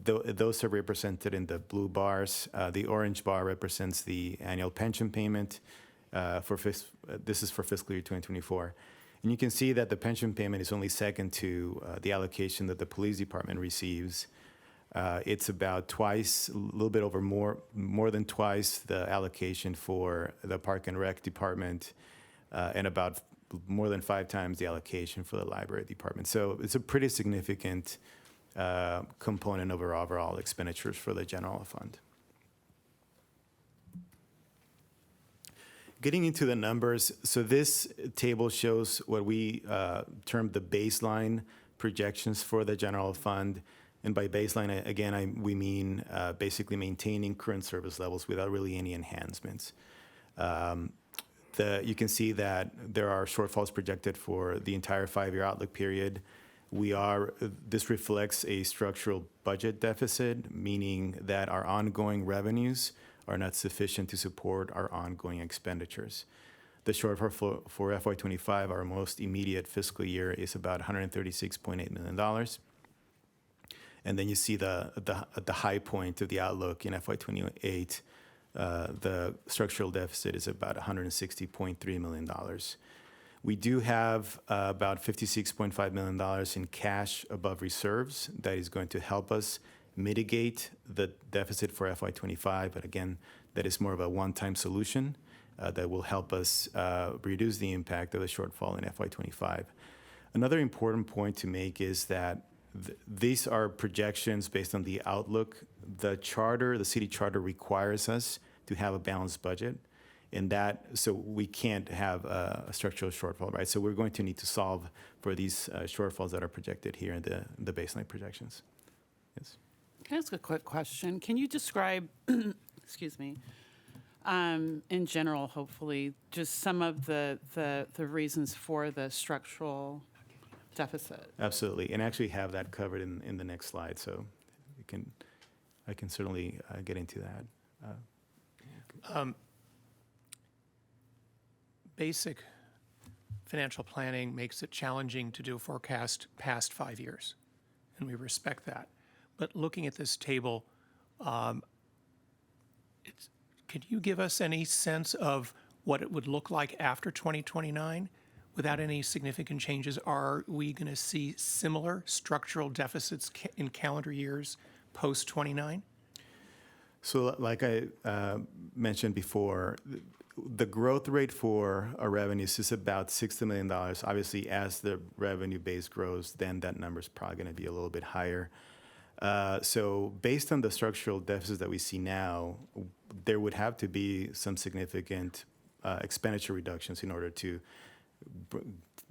those are represented in the blue bars. The orange bar represents the annual pension payment. This is for fiscal year 2024. And you can see that the pension payment is only second to the allocation that the police department receives. It's about twice, a little bit over more than twice the allocation for the Park and Rec department, and about more than 5 times the allocation for the library department. So it's a pretty significant component of our overall expenditures for the general fund. Getting into the numbers, so this table shows what we term the baseline projections for the general fund. And by baseline, again, we mean basically maintaining current service levels without really any enhancements. You can see that there are shortfalls projected for the entire 5-year outlook period. This reflects a structural budget deficit, meaning that our ongoing revenues are not sufficient to support our ongoing expenditures. The shortfall for FY25, our most immediate fiscal year, is about $136.8 million. And then you see the high point of the outlook in FY28. The structural deficit is about $160.3 million. We do have about $56.5 million in cash above reserves that is going to help us mitigate the deficit for FY25. But again, that is more of a one-time solution that will help us reduce the impact of the shortfall in FY25. Another important point to make is that these are projections based on the outlook. The city charter requires us to have a balanced budget, and so we can't have a structural shortfall, right? So we're going to need to solve for these shortfalls that are projected here in the baseline projections. Yes. Can I ask a quick question? Can you describe, excuse me, in general, hopefully, just some of the reasons for the structural deficit? Absolutely, and actually have that covered in the next slide, so I can certainly get into that. Basic financial planning makes it challenging to do a forecast past 5 years, and we respect that. But looking at this table, can you give us any sense of what it would look like after 2029? Without any significant changes, are we going to see similar structural deficits in calendar years post 29? So like I mentioned before, the growth rate for our revenues is about $60 million. Obviously, as the revenue base grows, then that number is probably going to be a little bit higher. So based on the structural deficits that we see now, there would have to be some significant expenditure reductions in order to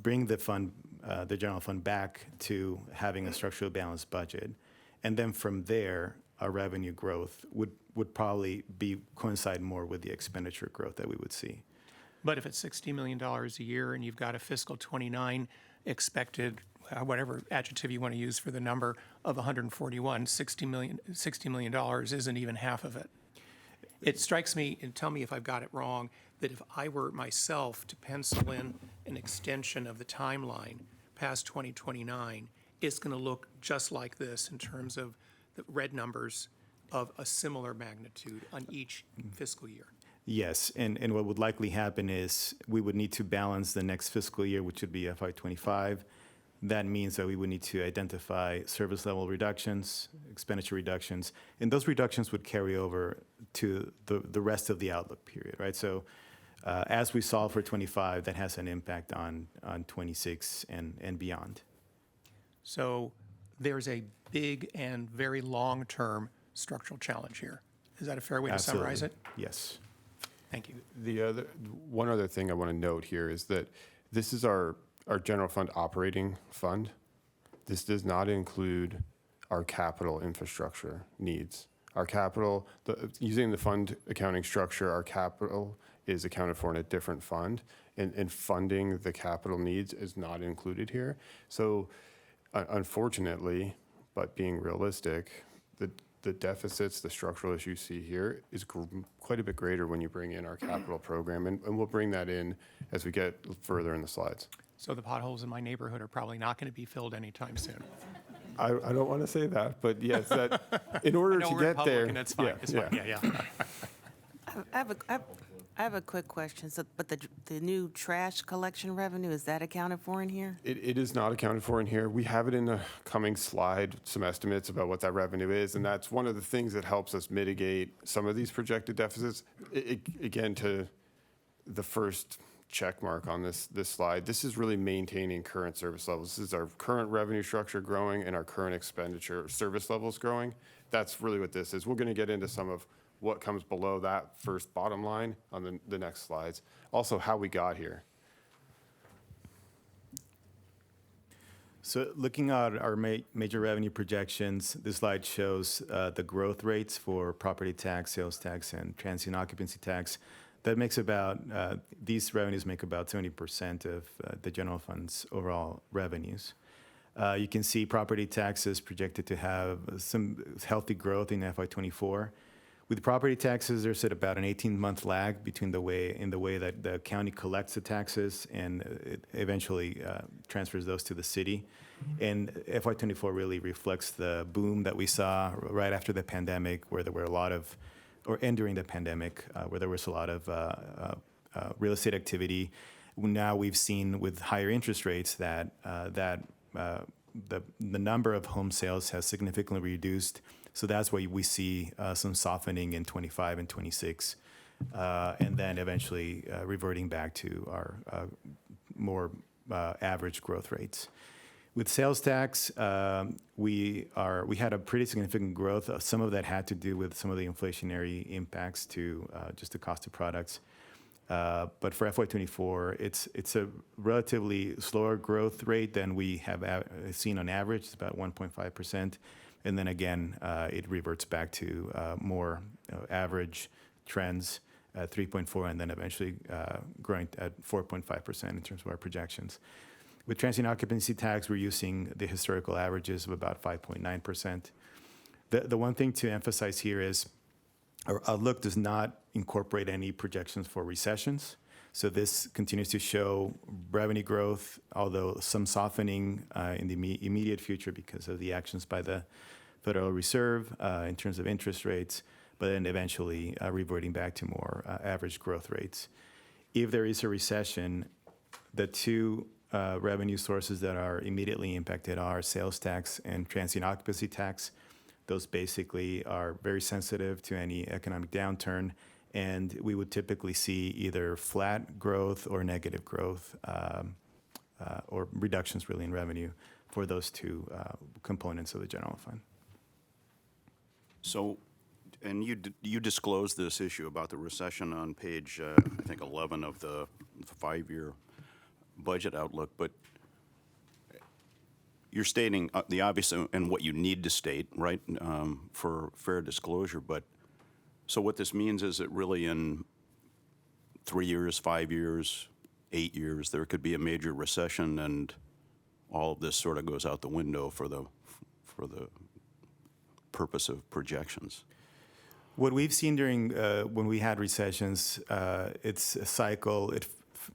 bring the general fund back to having a structurally balanced budget. And then from there, our revenue growth would probably coincide more with the expenditure growth that we would see. But if it's $60 million a year and you've got a fiscal 29 expected, whatever adjective you want to use for the number, of 141, $60 million isn't even half of it. It strikes me, and tell me if I've got it wrong, that if I were myself to pencil in an extension of the timeline past 2029, it's going to look just like this in terms of the red numbers of a similar magnitude on each fiscal year. Yes, and what would likely happen is we would need to balance the next fiscal year, which would be FY25. That means that we would need to identify service level reductions, expenditure reductions, and those reductions would carry over to the rest of the outlook period, right? So as we solve for 25, that has an impact on 26 and beyond. So there's a big and very long-term structural challenge here. Is that a fair way to summarize it? Yes. Thank you. One other thing I want to note here is that this is our general fund operating fund. This does not include our capital infrastructure needs. Our capital, using the fund accounting structure, our capital is accounted for in a different fund, and funding the capital needs is not included here. So unfortunately, but being realistic, the deficits, the structural issues you see here is quite a bit greater when you bring in our capital program, and we'll bring that in as we get further in the slides. So the potholes in my neighborhood are probably not going to be filled anytime soon. I don't want to say that, but yes, that in order to get there, and that's fine. Yeah. I have a quick question. So, but the new trash collection revenue, is that accounted for in here? It is not accounted for in here. We have it in a coming slide, some estimates about what that revenue is, and that's one of the things that helps us mitigate some of these projected deficits. Again, to the first check mark on this slide, this is really maintaining current service levels. This is our current revenue structure growing and our current expenditure service levels growing. That's really what this is. We're going to get into some of what comes below that first bottom line on the next slides. Also, how we got here. So looking at our major revenue projections, this slide shows the growth rates for property tax, sales tax, and transient occupancy tax. That makes about, these revenues make about 70% of the general fund's overall revenues. You can see property taxes projected to have some healthy growth in FY24. With property taxes, there's at about an 18-month lag between the way that the county collects the taxes and it eventually transfers those to the city. And FY24 really reflects the boom that we saw right after the pandemic, where there were a lot of, and during the pandemic, where there was a lot of real estate activity. Now we've seen with higher interest rates that the number of home sales has significantly reduced. So that's why we see some softening in 25 and 26, and then eventually reverting back to our more average growth rates. With sales tax, we had a pretty significant growth. Some of that had to do with some of the inflationary impacts to just the cost of products. But for FY24, it's a relatively slower growth rate than we have seen on average. It's about 1.5%. And then again, it reverts back to more average trends at 3.4, and then eventually growing at 4.5% in terms of our projections. With transient occupancy tax, we're using the historical averages of about 5.9%. The one thing to emphasize here is our outlook does not incorporate any projections for recessions. So this continues to show revenue growth, although some softening in the immediate future because of the actions by the Federal Reserve in terms of interest rates, but then eventually reverting back to more average growth rates. If there is a recession, the two revenue sources that are immediately impacted are sales tax and transient occupancy tax. Those basically are very sensitive to any economic downturn, and we would typically see either flat growth or negative growth or reductions really in revenue for those two components of the general fund. So, and you disclosed this issue about the recession on page, I think, 11 of the 5-year budget outlook, but you're stating the obvious and what you need to state, right, for fair disclosure. But so what this means is that really in 3 years, 5 years, 8 years, there could be a major recession, and all of this sort of goes out the window for the purpose of projections. What we've seen during when we had recessions, it's a cycle.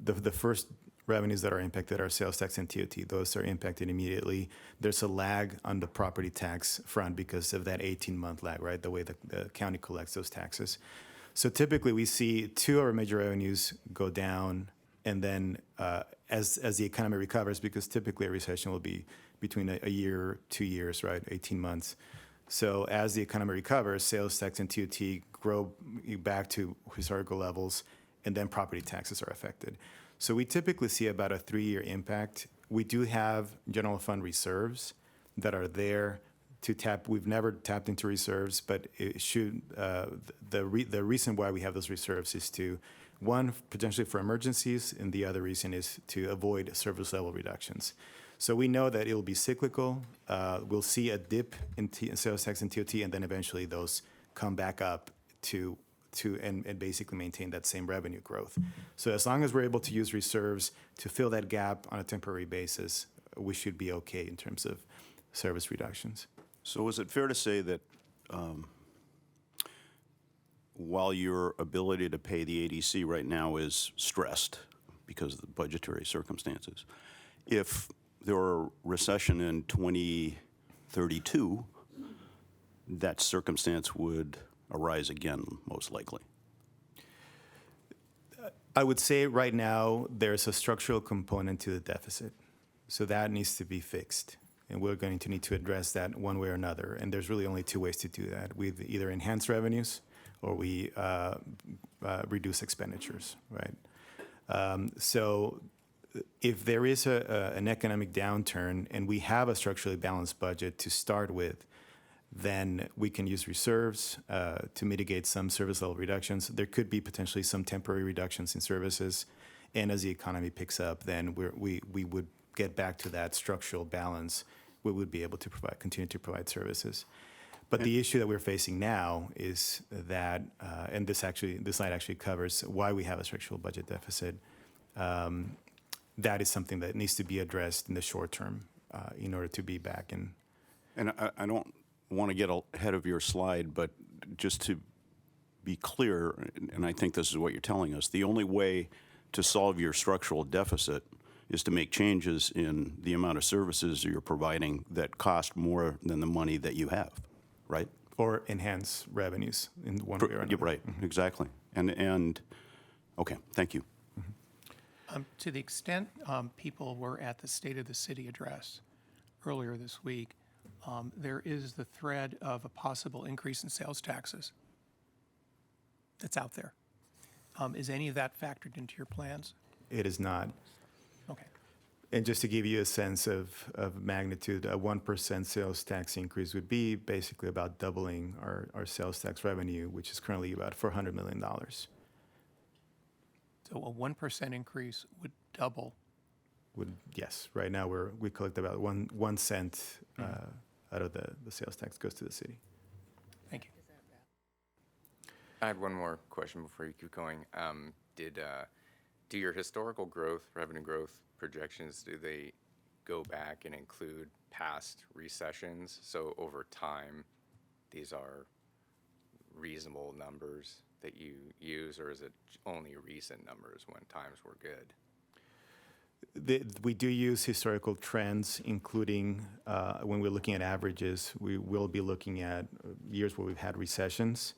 The first revenues that are impacted are sales tax and TOT. Those are impacted immediately. There's a lag on the property tax front because of that 18-month lag, right? The way the county collects those taxes. So typically we see two of our major revenues go down, and then as the economy recovers, because typically a recession will be between a year, 2 years, right? 18 months. So as the economy recovers, sales tax and TOT grow back to historical levels, and then property taxes are affected. So we typically see about a 3-year impact. We do have general fund reserves that are there to tap. We've never tapped into reserves, but it should. The reason why we have those reserves is to, one, potentially for emergencies, and the other reason is to avoid service level reductions. So we know that it'll be cyclical. We'll see a dip in sales tax and TOT, and then eventually those come back up to basically maintain that same revenue growth. So as long as we're able to use reserves to fill that gap on a temporary basis, we should be okay in terms of service reductions. So is it fair to say that while your ability to pay the ADC right now is stressed because of the budgetary circumstances, if there were a recession in 2032, that circumstance would arise again, most likely? I would say right now there's a structural component to the deficit. So that needs to be fixed. And we're going to need to address that one way or another. And there's really only two ways to do that. We either enhance revenues or we reduce expenditures, right? So if there is an economic downturn and we have a structurally balanced budget to start with, then we can use reserves to mitigate some service level reductions. There could be potentially some temporary reductions in services. And as the economy picks up, then we would get back to that structural balance. We would be able to continue to provide services. But the issue that we're facing now is that, and this slide actually covers why we have a structural budget deficit. That is something that needs to be addressed in the short term in order to be back in. And I don't want to get ahead of your slide, but just to be clear, and I think this is what you're telling us, the only way to solve your structural deficit is to make changes in the amount of services you're providing that cost more than the money that you have, right? Or enhance revenues in one way or another. Right, exactly. And okay, thank you. To the extent people were at the State of the City address earlier this week, there is the thread of a possible increase in sales taxes that's out there. Is any of that factored into your plans? It is not. Okay. And just to give you a sense of magnitude, a 1% sales tax increase would be basically about doubling our sales tax revenue, which is currently about $400 million. So a 1% increase would double. Yes, right now we collect about 1 cent out of the sales tax goes to the city. Thank you. I had one more question before you keep going. Do your historical revenue growth projections, do they go back and include past recessions? So over time, these are reasonable numbers that you use, or is it only recent numbers when times were good? We do use historical trends, including when we're looking at averages, we will be looking at years where we've had recessions.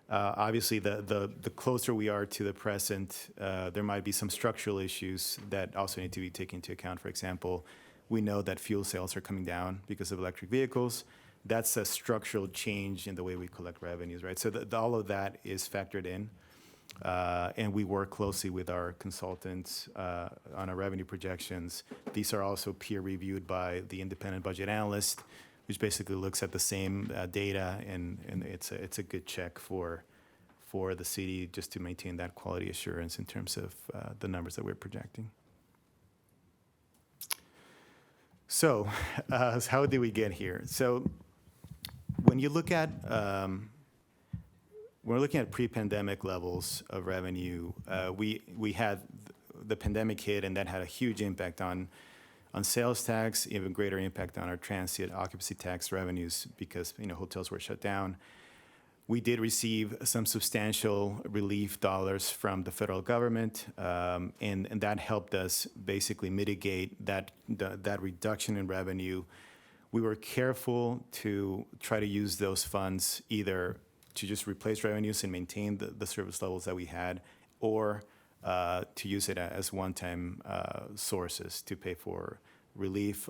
Obviously, the closer we are to the present, there might be some structural issues that also need to be taken into account. For example, we know that fuel sales are coming down because of electric vehicles. That's a structural change in the way we collect revenues, right? So all of that is factored in. And we work closely with our consultants on our revenue projections. These are also peer reviewed by the independent budget analyst, which basically looks at the same data, and it's a good check for the city just to maintain that quality assurance in terms of the numbers that we're projecting. So how did we get here? So when you look at we're looking at pre-pandemic levels of revenue. We had the pandemic hit, and that had a huge impact on sales tax, even greater impact on our transient occupancy tax revenues because hotels were shut down. We did receive some substantial relief dollars from the federal government, and that helped us basically mitigate that reduction in revenue. We were careful to try to use those funds either to just replace revenues and maintain the service levels that we had, or to use it as one-time sources to pay for relief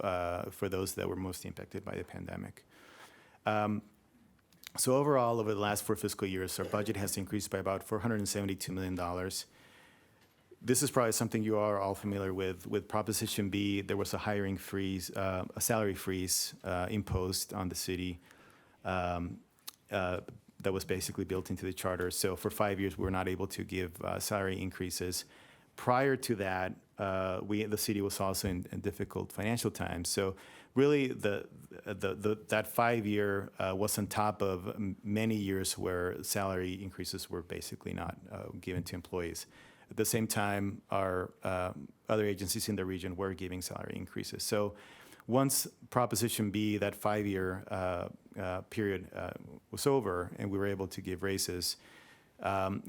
for those that were most impacted by the pandemic. So overall, over the last 4 fiscal years, our budget has increased by about $472 million. This is probably something you are all familiar with. With Proposition B, there was a hiring freeze, a salary freeze imposed on the city. That was basically built into the charter. So for 5 years, we were not able to give salary increases. Prior to that, the city was also in difficult financial times. So really, that 5 year was on top of many years where salary increases were basically not given to employees. At the same time, our other agencies in the region were giving salary increases. So once Proposition B, that 5 year period was over and we were able to give raises,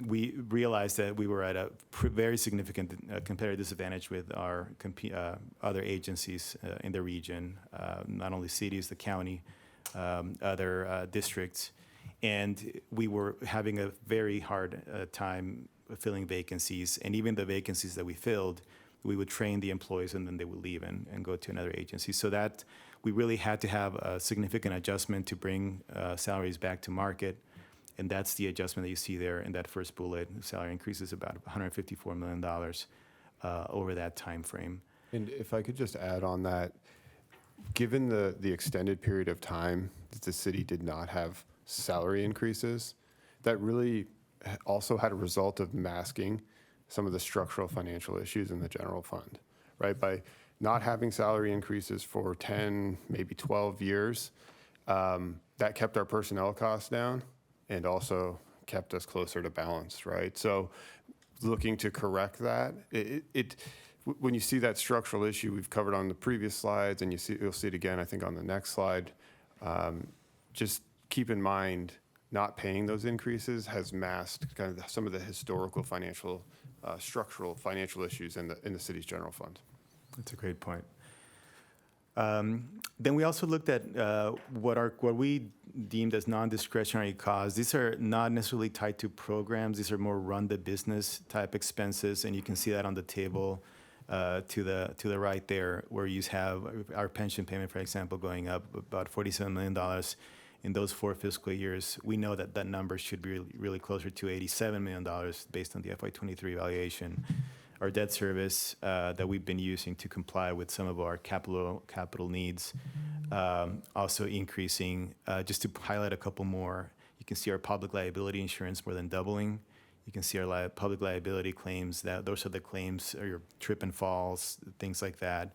we realized that we were at a very significant competitive disadvantage with our other agencies in the region, not only cities, the county, other districts. And we were having a very hard time filling vacancies. And even the vacancies that we filled, we would train the employees and then they would leave and go to another agency. So that we really had to have a significant adjustment to bring salaries back to market. And that's the adjustment that you see there in that first bullet. Salary increases about $154 million over that time frame. And if I could just add on that, given the extended period of time that the city did not have salary increases, that really also had a result of masking some of the structural financial issues in the general fund, right? By not having salary increases for 10, maybe 12 years, that kept our personnel costs down and also kept us closer to balance, right? So looking to correct that, when you see that structural issue we've covered on the previous slides, and you'll see it again, I think, on the next slide, just keep in mind not paying those increases has masked kind of some of the historical financial, structural financial issues in the city's general fund. That's a great point. Then we also looked at what we deemed as non-discretionary costs. These are not necessarily tied to programs. These are more run-the-business type expenses, and you can see that on the table to the right there, where you have our pension payment, for example, going up about $47 million in those 4 fiscal years. We know that that number should be really closer to $87 million based on the FY23 evaluation. Our debt service that we've been using to comply with some of our capital needs, also increasing. Just to highlight a couple more, you can see our public liability insurance more than doubling. You can see our public liability claims, those are the claims, or your trip and falls, things like that,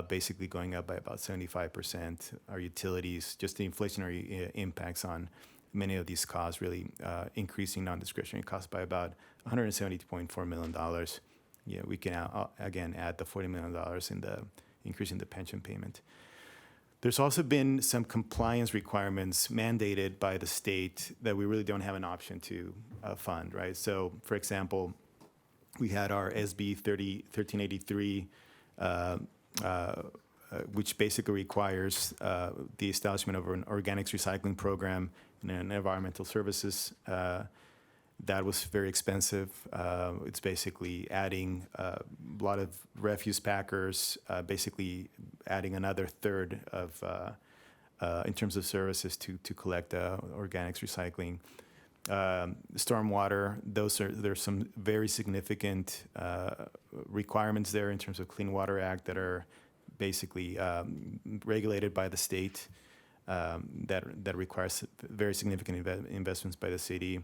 basically going up by about 75%. Our utilities, just the inflationary impacts on many of these costs, really increasing non-discretionary costs by about $170.4 million. Yeah, we can again add the $40 million in the increase in the pension payment. There's also been some compliance requirements mandated by the state that we really don't have an option to fund, right? So, for example, we had our SB 1383, which basically requires the establishment of an organics recycling program and an environmental services. That was very expensive. It's basically adding a lot of refuse packers, basically adding another third of, in terms of services to collect organics recycling. Stormwater, there's some very significant requirements there in terms of Clean Water Act that are basically regulated by the state, that requires very significant investments by the city.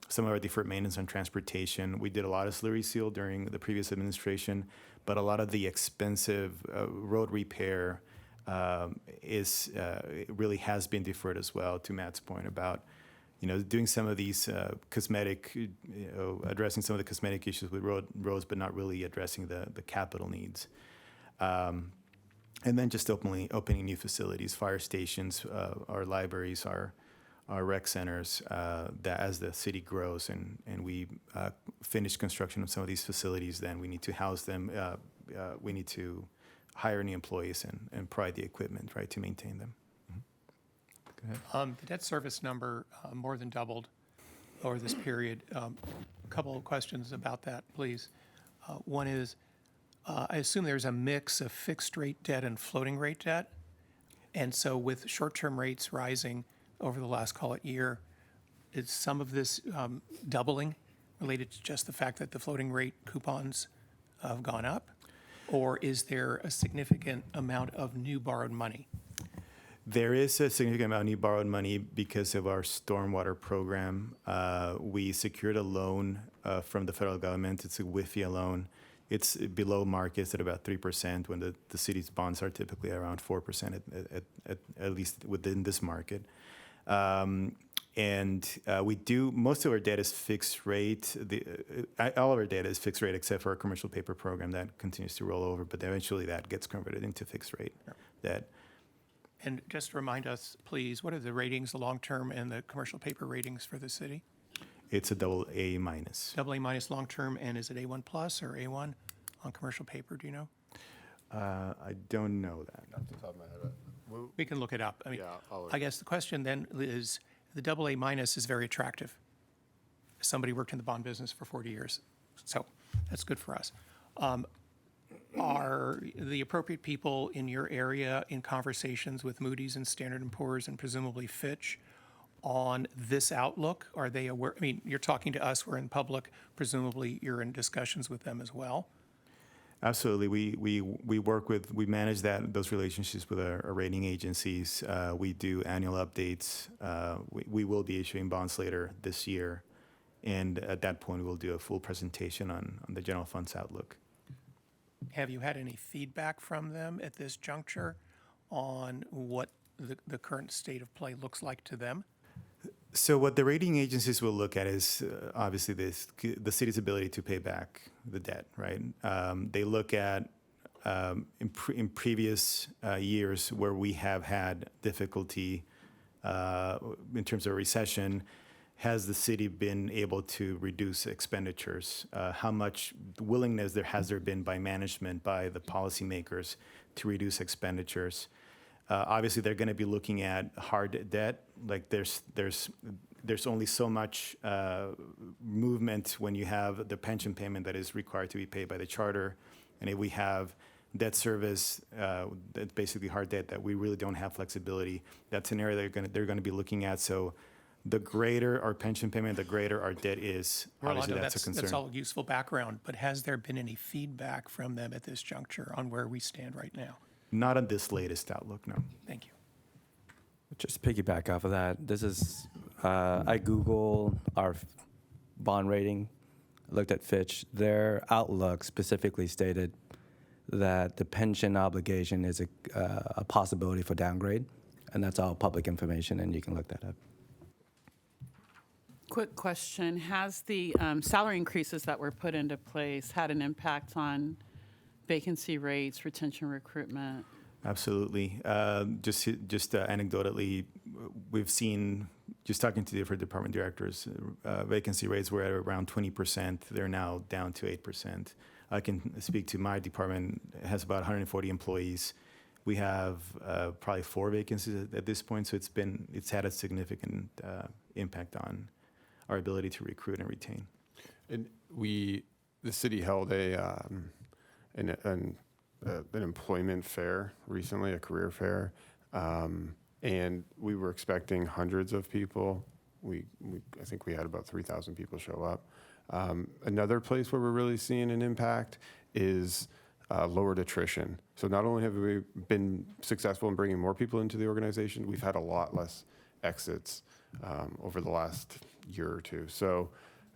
Some of our deferred maintenance on transportation. We did a lot of slurry seal during the previous administration, but a lot of the expensive road repair really has been deferred as well, to Matt's point about, doing some of these cosmetic, addressing some of the cosmetic issues with roads, but not really addressing the capital needs. And then just opening new facilities, fire stations, our libraries, our rec centers, that as the city grows and we finish construction of some of these facilities, then we need to house them. We need to hire new employees and provide the equipment, right, to maintain them. Go ahead. The debt service number more than doubled over this period. A couple of questions about that, please. One is, I assume there's a mix of fixed rate debt and floating rate debt. And so with short-term rates rising over the last, call it, year, is some of this doubling related to just the fact that the floating rate coupons have gone up? Or is there a significant amount of new borrowed money? There is a significant amount of new borrowed money because of our stormwater program. We secured a loan from the federal government. It's a WIFIA loan. It's below market. It's at about 3% when the city's bonds are typically around 4%, at least within this market. And we do, most of our debt is fixed rate. All of our debt is fixed rate except for our commercial paper program that continues to roll over, but eventually that gets converted into fixed rate debt. And just remind us, please, what are the ratings, the long-term and the commercial paper ratings for the city? It's a AA minus. AA minus long-term, and is it A1 plus or A1 on commercial paper, do you know? I don't know that. Off the top of my head. We can look it up. I mean, Yeah, I guess the question then is, the AA minus is very attractive. Somebody worked in the bond business for 40 years, so that's good for us. Are the appropriate people in your area in conversations with Moody's and Standard & Poor's and presumably Fitch on this outlook? Are they aware? I mean, you're talking to us, we're in public, presumably you're in discussions with them as well. Absolutely. We manage those relationships with our rating agencies. We do annual updates. We will be issuing bonds later this year, and at that point we'll do a full presentation on the general fund's outlook. Have you had any feedback from them at this juncture on what the current state of play looks like to them? So what the rating agencies will look at is obviously the city's ability to pay back the debt, right? They look at in previous years where we have had difficulty in terms of recession, has the city been able to reduce expenditures? How much willingness has there been by management, by the policymakers to reduce expenditures? Obviously, they're going to be looking at hard debt. Like there's only so much movement when you have the pension payment that is required to be paid by the charter, and if we have debt service, that's basically hard debt that we really don't have flexibility. That's an area they're going to be looking at. So, the greater our pension payment, the greater our debt is. Obviously, Rolando, that's a concern. that's all useful background, but has there been any feedback from them at this juncture on where we stand right now? Not on this latest outlook, no. Thank you. Just piggyback off of that, this is, I Googled our bond rating, looked at Fitch. Their outlook specifically stated that the pension obligation is a possibility for downgrade, and that's all public information, and you can look that up. Quick question. Has the salary increases that were put into place had an impact on vacancy rates, retention, recruitment? Absolutely. Just anecdotally, we've seen, just talking to different department directors, vacancy rates were at around 20%. They're now down to 8%. I can speak to my department. It has about 140 employees. We have probably 4 vacancies at this point, so it's had a significant impact on our ability to recruit and retain. And the city held an employment fair recently, a career fair, and we were expecting hundreds of people. I think we had about 3,000 people show up. Another place where we're really seeing an impact is lowered attrition. So not only have we been successful in bringing more people into the organization, we've had a lot less exits over the last year or two. So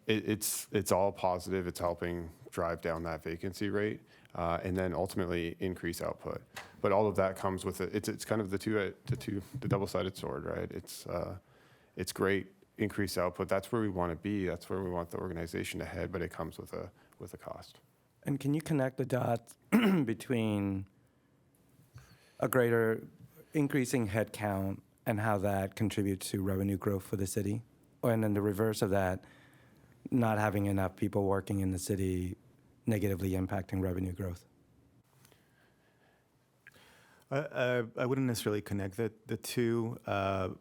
it's all positive. It's helping drive down that vacancy rate and then ultimately increase output. But all of that comes with it. It's kind of the double-sided sword, right? It's great. Increase output. That's where we want to be. That's where we want the organization to head. But it comes with a cost. And can you connect the dots between a greater increasing headcount and how that contributes to revenue growth for the city? And then the reverse of that, not having enough people working in the city negatively impacting revenue growth? I wouldn't necessarily connect the two. At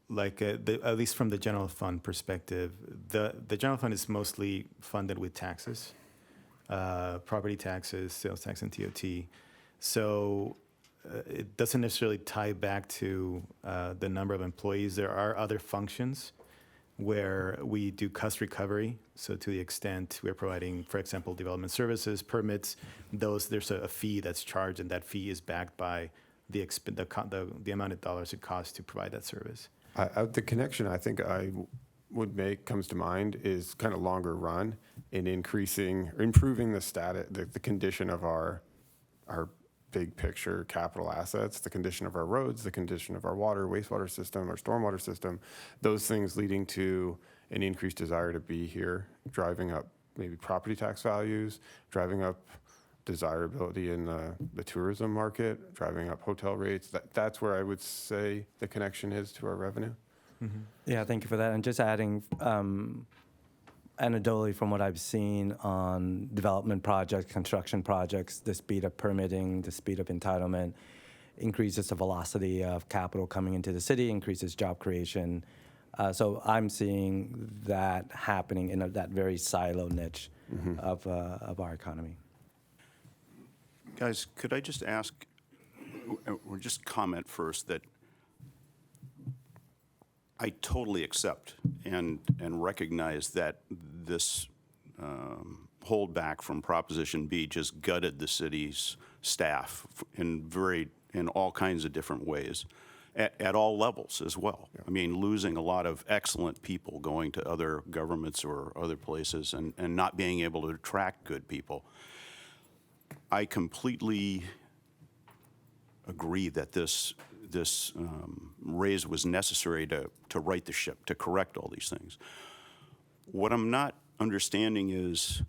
least from the general fund perspective, the general fund is mostly funded with taxes, property taxes, sales tax, and TOT. So it doesn't necessarily tie back to the number of employees. There are other functions where we do cost recovery. So to the extent we're providing, for example, development services, permits, there's a fee that's charged, and that fee is backed by the amount of dollars it costs to provide that service. The connection I think I would make comes to mind is kind of longer run in improving the condition of our big picture capital assets, the condition of our roads, the condition of our water, wastewater system, our stormwater system, those things leading to an increased desire to be here, driving up maybe property tax values, driving up desirability in the tourism market, driving up hotel rates. That's where I would say the connection is to our revenue. Mm-hmm. Yeah, thank you for that. And just adding, anecdotally from what I've seen on development projects, construction projects, the speed of permitting, the speed of entitlement increases the velocity of capital coming into the city, increases job creation. So I'm seeing that happening in that very silo niche of our economy. Guys, could I just ask, or just comment first, that I totally accept and recognize that this holdback from Proposition B just gutted the city's staff in all kinds of different ways, at all levels as well. Yeah. I mean, losing a lot of excellent people going to other governments or other places and not being able to attract good people. I completely agree that this this raise was necessary to right the ship, to correct all these things. What I'm not understanding is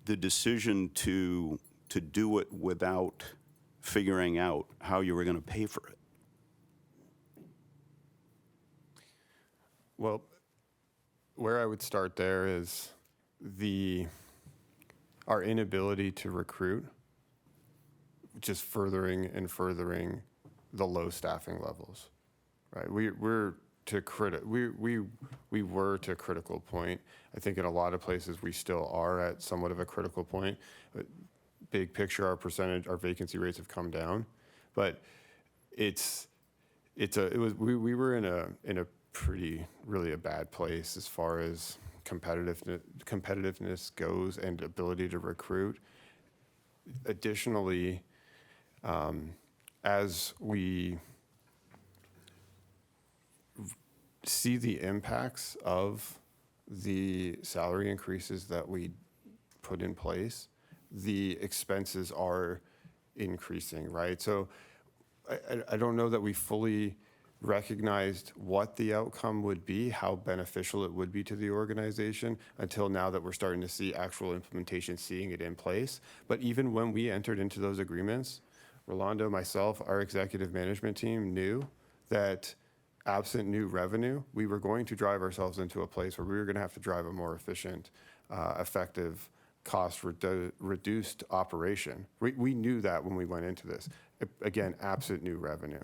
the decision to do it without figuring out how you were going to pay for it. Well, where I would start there is our inability to recruit, just furthering and furthering the low staffing levels, right? We were to a critical point. I think in a lot of places we still are at somewhat of a critical point. But big picture, our vacancy rates have come down, but we were in a pretty really a bad place as far as competitiveness goes and ability to recruit. Additionally, as we see the impacts of the salary increases that we put in place, the expenses are increasing, right? So I don't know that we fully recognized what the outcome would be, how beneficial it would be to the organization until now that we're starting to see actual implementation, seeing it in place. But even when we entered into those agreements, Rolando, myself, our executive management team knew that absent new revenue, we were going to drive ourselves into a place where we were going to have to drive a more efficient, effective, cost-reduced operation. We knew that when we went into this. Again, absent new revenue.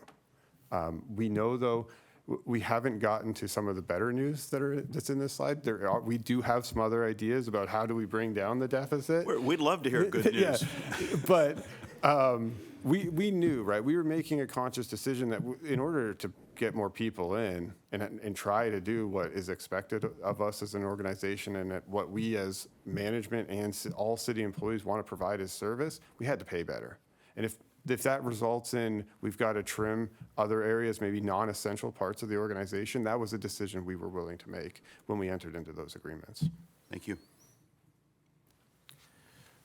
We know, though, we haven't gotten to some of the better news that's in this slide. We do have some other ideas about how do we bring down the deficit. We'd love to hear good news. But we knew, right? We were making a conscious decision that in order to get more people in and try to do what is expected of us as an organization and at what we as management and all city employees want to provide as service, we had to pay better. And if that results in we've got to trim other areas, maybe non-essential parts of the organization, that was a decision we were willing to make when we entered into those agreements. Thank you.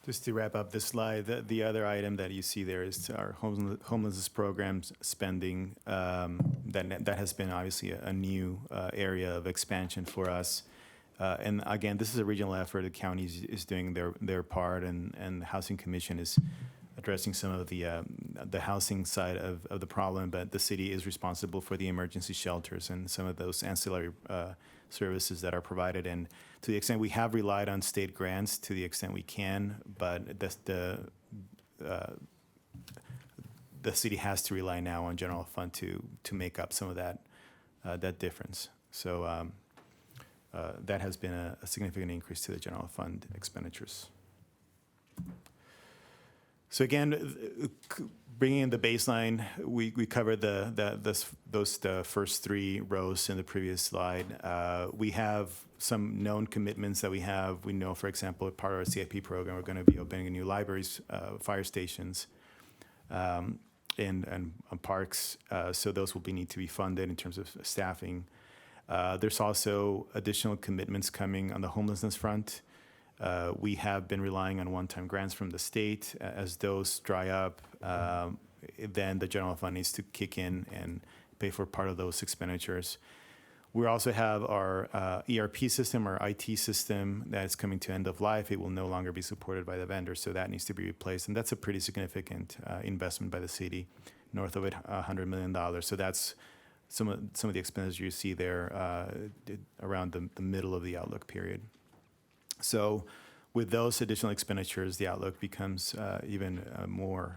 Just to wrap up this slide, the other item that you see there is our homelessness programs spending. That has been obviously a new area of expansion for us. And again, this is a regional effort. The county is doing their part, and the Housing Commission is addressing some of the housing side of the problem, but the city is responsible for the emergency shelters and some of those ancillary services that are provided. And to the extent we have relied on state grants to the extent we can, but the city has to rely now on general fund to make up some of that difference. So that has been a significant increase to the general fund expenditures. So again, bringing in the baseline, we covered those first three rows in the previous slide. We have some known commitments that we have. We know, for example, part of our CIP program, we're going to be opening new libraries, fire stations, and parks. So those will need to be funded in terms of staffing. There's also additional commitments coming on the homelessness front. We have been relying on one-time grants from the state. As those dry up, then the general fund needs to kick in and pay for part of those expenditures. We also have our ERP system, our IT system, that is coming to end of life. It will no longer be supported by the vendor, so that needs to be replaced. And that's a pretty significant investment by the city, north of $100 million. So that's some of the expenditures you see there around the middle of the outlook period. So with those additional expenditures, the outlook becomes even more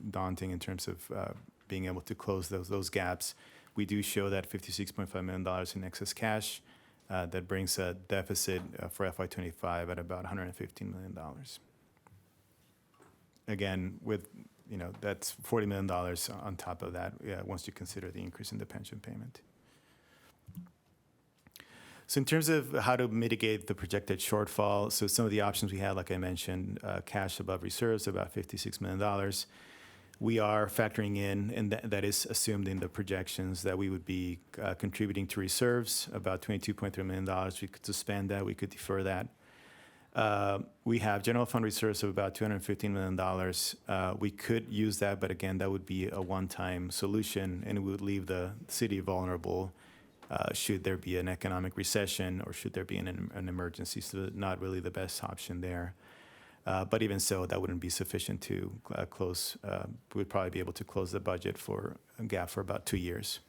daunting in terms of being able to close those gaps. We do show that $56.5 million in excess cash. That brings a deficit for FY25 at about $115 million. Again, with that's $40 million on top of that once you consider the increase in the pension payment. So in terms of how to mitigate the projected shortfall, so some of the options we had, like I mentioned, cash above reserves, about $56 million. We are factoring in, and that is assumed in the projections, that we would be contributing to reserves, about $22.3 million. We could suspend that, we could defer that. We have general fund reserves of about $215 million. We could use that, but again, that would be a one-time solution, and it would leave the city vulnerable should there be an economic recession or should there be an emergency. So not really the best option there. But even so, that wouldn't be sufficient to close. We would probably be able to close the budget for a gap for about 2 years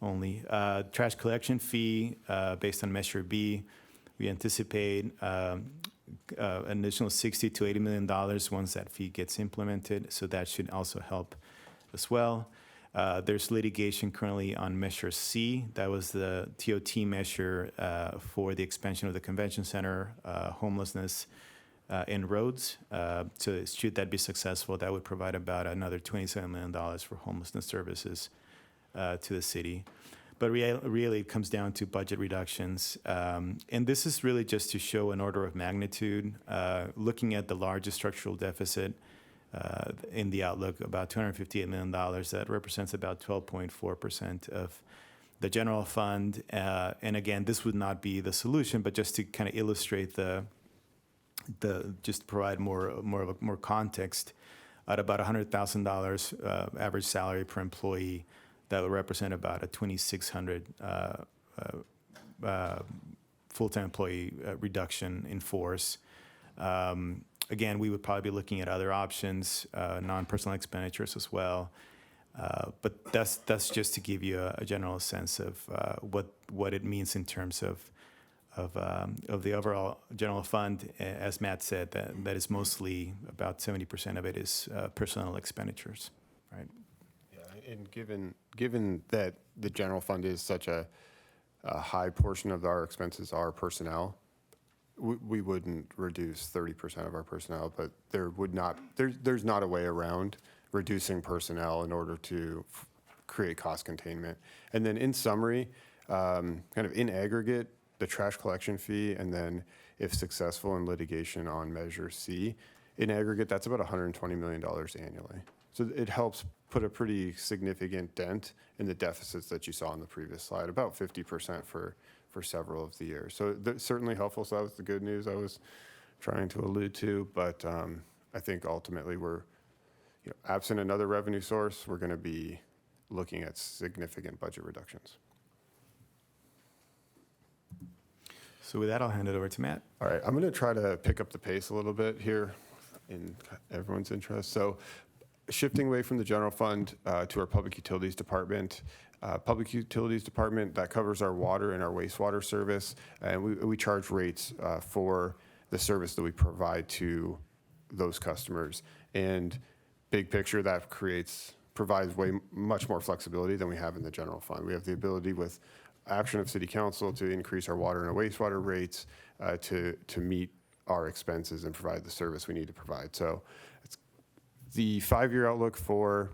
only. Trash collection fee based on Measure B, we anticipate an additional $60 to $80 million once that fee gets implemented. So that should also help as well. There's litigation currently on Measure C. That was the TOT measure for the expansion of the convention center, homelessness, in roads. So should that be successful, that would provide about another $27 million for homelessness services to the city. But really, it comes down to budget reductions. And this is really just to show an order of magnitude. Looking at the largest structural deficit in the outlook, about $258 million, that represents about 12.4% of the general fund. And again, this would not be the solution, but just to kind of illustrate just provide more context, at about $100,000 average salary per employee, that would represent about a 2,600 full-time employee reduction in force. Again, we would probably be looking at other options, non-personal expenditures as well. But that's just to give you a general sense of what it means in terms of the overall general fund. As Matt said, that is mostly about 70% of it is personnel expenditures, right? Yeah, and given that the general fund is such a high portion of our expenses are personnel, we wouldn't reduce 30% of our personnel, but there's not a way around reducing personnel in order to create cost containment. And then in summary, kind of in aggregate, the trash collection fee, and then if successful in litigation on Measure C, in aggregate, that's about $120 million annually. So it helps put a pretty significant dent in the deficits that you saw on the previous slide, about 50% for several of the years. So that's certainly helpful. So that was the good news I was trying to allude to. But I think ultimately we're, absent another revenue source, we're going to be looking at significant budget reductions. So with that, I'll hand it over to Matt. All right, I'm going to try to pick up the pace a little bit here in everyone's interest. So shifting away from the general fund to our public utilities department. Public utilities department, that covers our water and our wastewater service. And we charge rates for the service that we provide to those customers. And big picture, that provides much more flexibility than we have in the general fund. We have the ability with action of city council to increase our water and our wastewater rates to meet our expenses and provide the service we need to provide. So the 5-year outlook for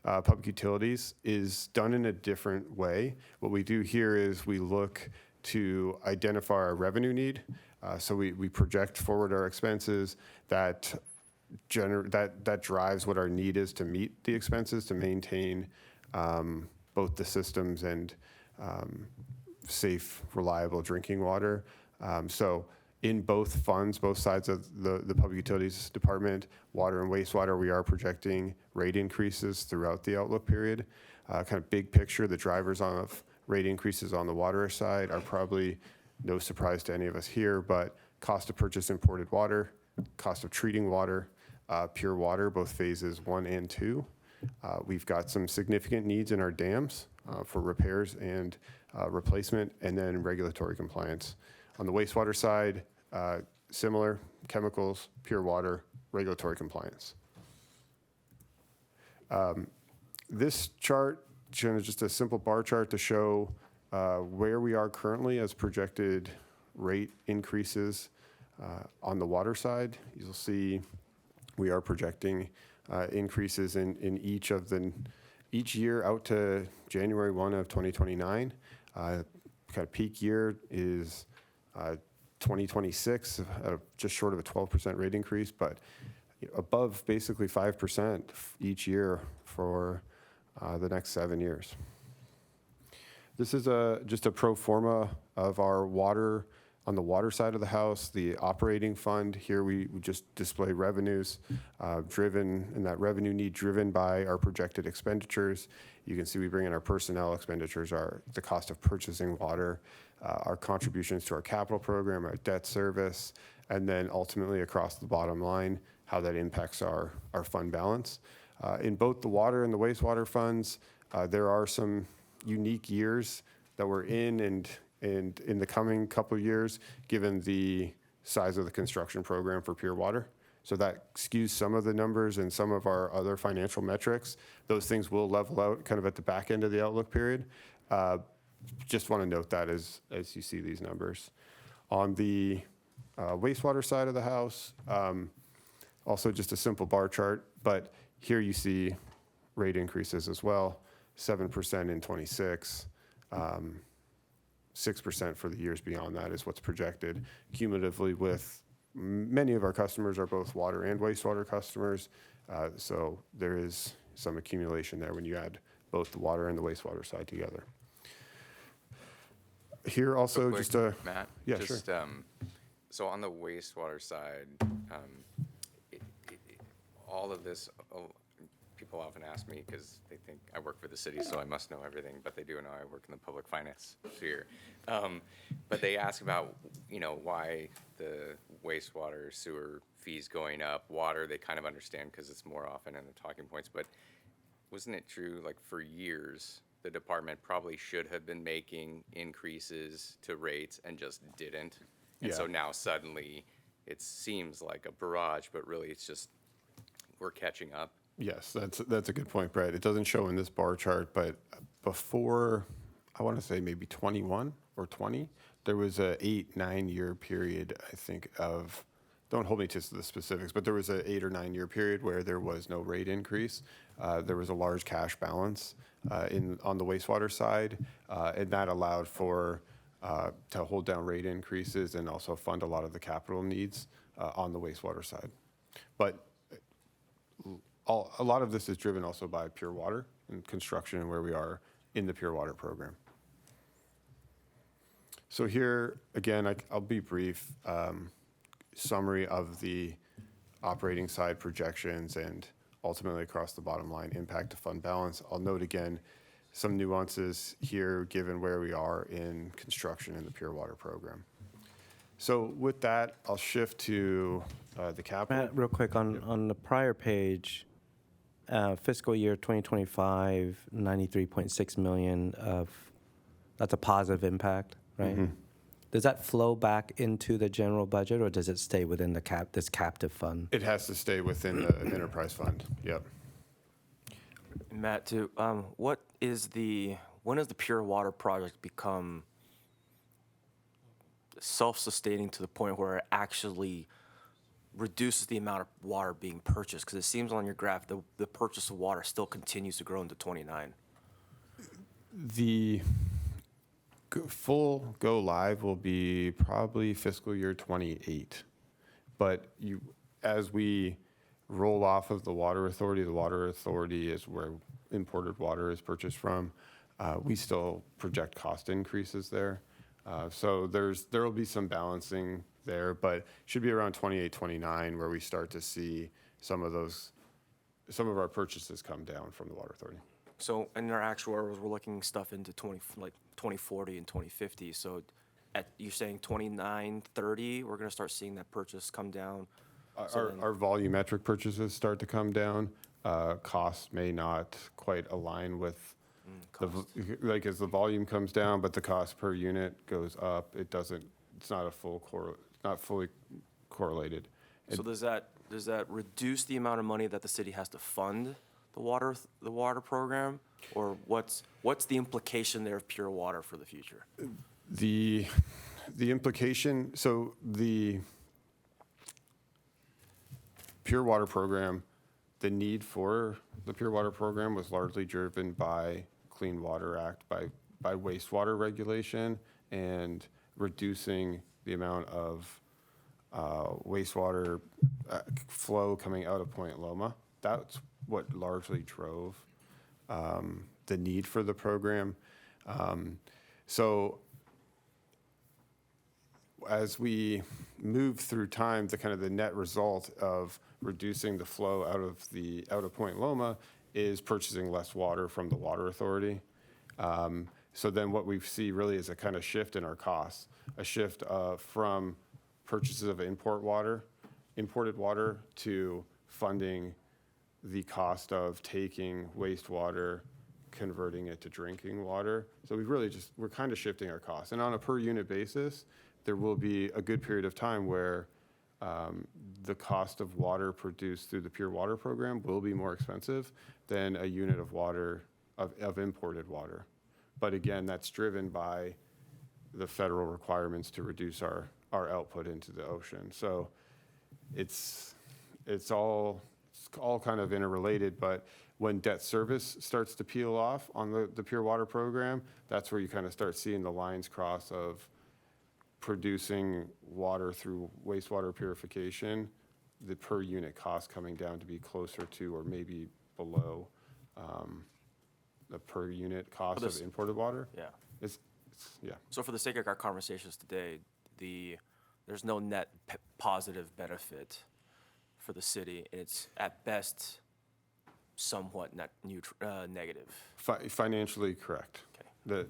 public utilities is done in a different way. What we do here is we look to identify our revenue need. So we project forward our expenses that drives what our need is to meet the expenses to maintain both the systems and safe, reliable drinking water. So in both funds, both sides of the public utilities department, water and wastewater, we are projecting rate increases throughout the outlook period. Kind of big picture, the drivers of rate increases on the water side are probably no surprise to any of us here, but cost to purchase imported water, cost of treating water, pure water, both phases 1 and 2. We've got some significant needs in our dams for repairs and replacement, and then regulatory compliance. On the wastewater side, similar chemicals, pure water, regulatory compliance. This chart, just a simple bar chart to show where we are currently as projected rate increases on the water side. You'll see we are projecting increases in each year out to January 1 of 2029. Kind of peak year is 2026, just short of a 12% rate increase, but above basically 5% each year for the next 7 years. This is just a pro forma of our water On the water side of the house, the operating fund, here we just display revenues driven, and that revenue need driven by our projected expenditures. You can see we bring in our personnel expenditures, the cost of purchasing water, our contributions to our capital program, our debt service, and then ultimately across the bottom line, how that impacts our fund balance. In both the water and the wastewater funds, there are some unique years that we're in and in the coming couple of years, given the size of the construction program for Pure Water. So that skews some of the numbers and some of our other financial metrics. Those things will level out kind of at the back end of the outlook period. Just want to note that as you see these numbers. On the wastewater side of the house, also just a simple bar chart, but here you see rate increases as well, 7% in '26. 6% for the years beyond that is what's projected. Cumulatively with many of our customers are both water and wastewater customers, so there is some accumulation there when you add both the water and the wastewater side together. Here also Quick, just a... Matt, Yeah, just, sure. So on the wastewater side, all of this, people often ask me, because they think I work for the city, so I must know everything, but they do know I work in the public finance sphere. But they ask about, why the wastewater sewer fees going up. Water, they kind of understand because it's more often in the talking points. But wasn't it true, like for years, the department probably should have been making increases to rates and just didn't? And so Yeah. now suddenly it seems like a barrage, but really it's just we're catching up. Yes, that's a good point, Brett. It doesn't show in this bar chart, but before, I want to say maybe 21 or 20, there was a 8-9 year period, I think, of, don't hold me to the specifics, but there was a 8 or 9 year period where there was no rate increase. There was a large cash balance on the wastewater side, and that allowed for to hold down rate increases and also fund a lot of the capital needs on the wastewater side. But a lot of this is driven also by Pure Water and construction and where we are in the Pure Water program. So here, again, I'll be brief. Summary of the operating side projections and ultimately across the bottom line impact to fund balance. I'll note again some nuances here given where we are in construction in the Pure Water program. So with that, I'll shift to the capital. Matt, real quick, on the prior page, fiscal year 2025, 93.6 million that's a positive impact, right? Mm-hmm. Does that flow back into the general budget, or does it stay within this captive fund? It has to stay within the enterprise fund, yep. Matt, too, when does the Pure Water project become self-sustaining to the point where it actually reduces the amount of water being purchased? Because it seems on your graph the purchase of water still continues to grow into 29. The full go live will be probably fiscal year 28. But as we roll off of the water authority is where imported water is purchased from. We still project cost increases there. So there will be some balancing there, but should be around 28, 29 where we start to see some of our purchases come down from the water authority. So in our actuaries, we're looking stuff into 2040 and 2050. So you're saying 29, 30, we're going to start seeing that purchase come down? Our volumetric purchases start to come down. Costs may not quite align with as the volume comes down, but the cost per unit goes up. It's not fully correlated. So does that reduce the amount of money that the city has to fund the water program, or what's the implication there of Pure Water for the future? The implication, so the Pure Water program, the need for the Pure Water program was largely driven by Clean Water Act, by wastewater regulation and reducing the amount of wastewater flow coming out of Point Loma. That's what largely drove the need for the program. So as we move through time, the kind of the net result of reducing the flow out of Point Loma is purchasing less water from the water authority. So then what we see really is a kind of shift in our costs, a shift from purchases of imported water to funding the cost of taking wastewater, converting it to drinking water. So we're kind of shifting our costs. And on a per unit basis, there will be a good period of time where the cost of water produced through the Pure Water program will be more expensive than a unit of water, of imported water. But again, that's driven by the federal requirements to reduce our output into the ocean. So it's all kind of interrelated, but when debt service starts to peel off on the Pure Water program, that's where you kind of start seeing the lines cross of producing water through wastewater purification, the per unit cost coming down to be closer to or maybe below the per unit cost of imported water. Yeah. Yeah. So for the sake of our conversations today, there's no net positive benefit for the city. It's at best somewhat negative. Financially correct. Okay.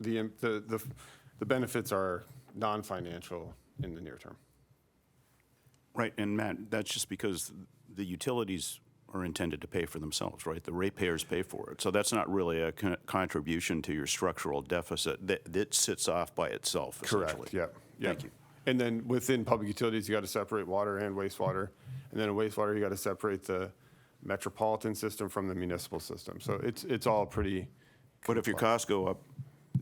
The benefits are non-financial in the near term. Right, and Matt, that's just because the utilities are intended to pay for themselves, right? The ratepayers pay for it. So that's not really a contribution to your structural deficit. That sits off by itself, essentially. Correct, yep. Thank you. And then within public utilities, you got to separate water and wastewater. And then in wastewater, you got to separate the metropolitan system from the municipal system. So it's all pretty But if your costs go up,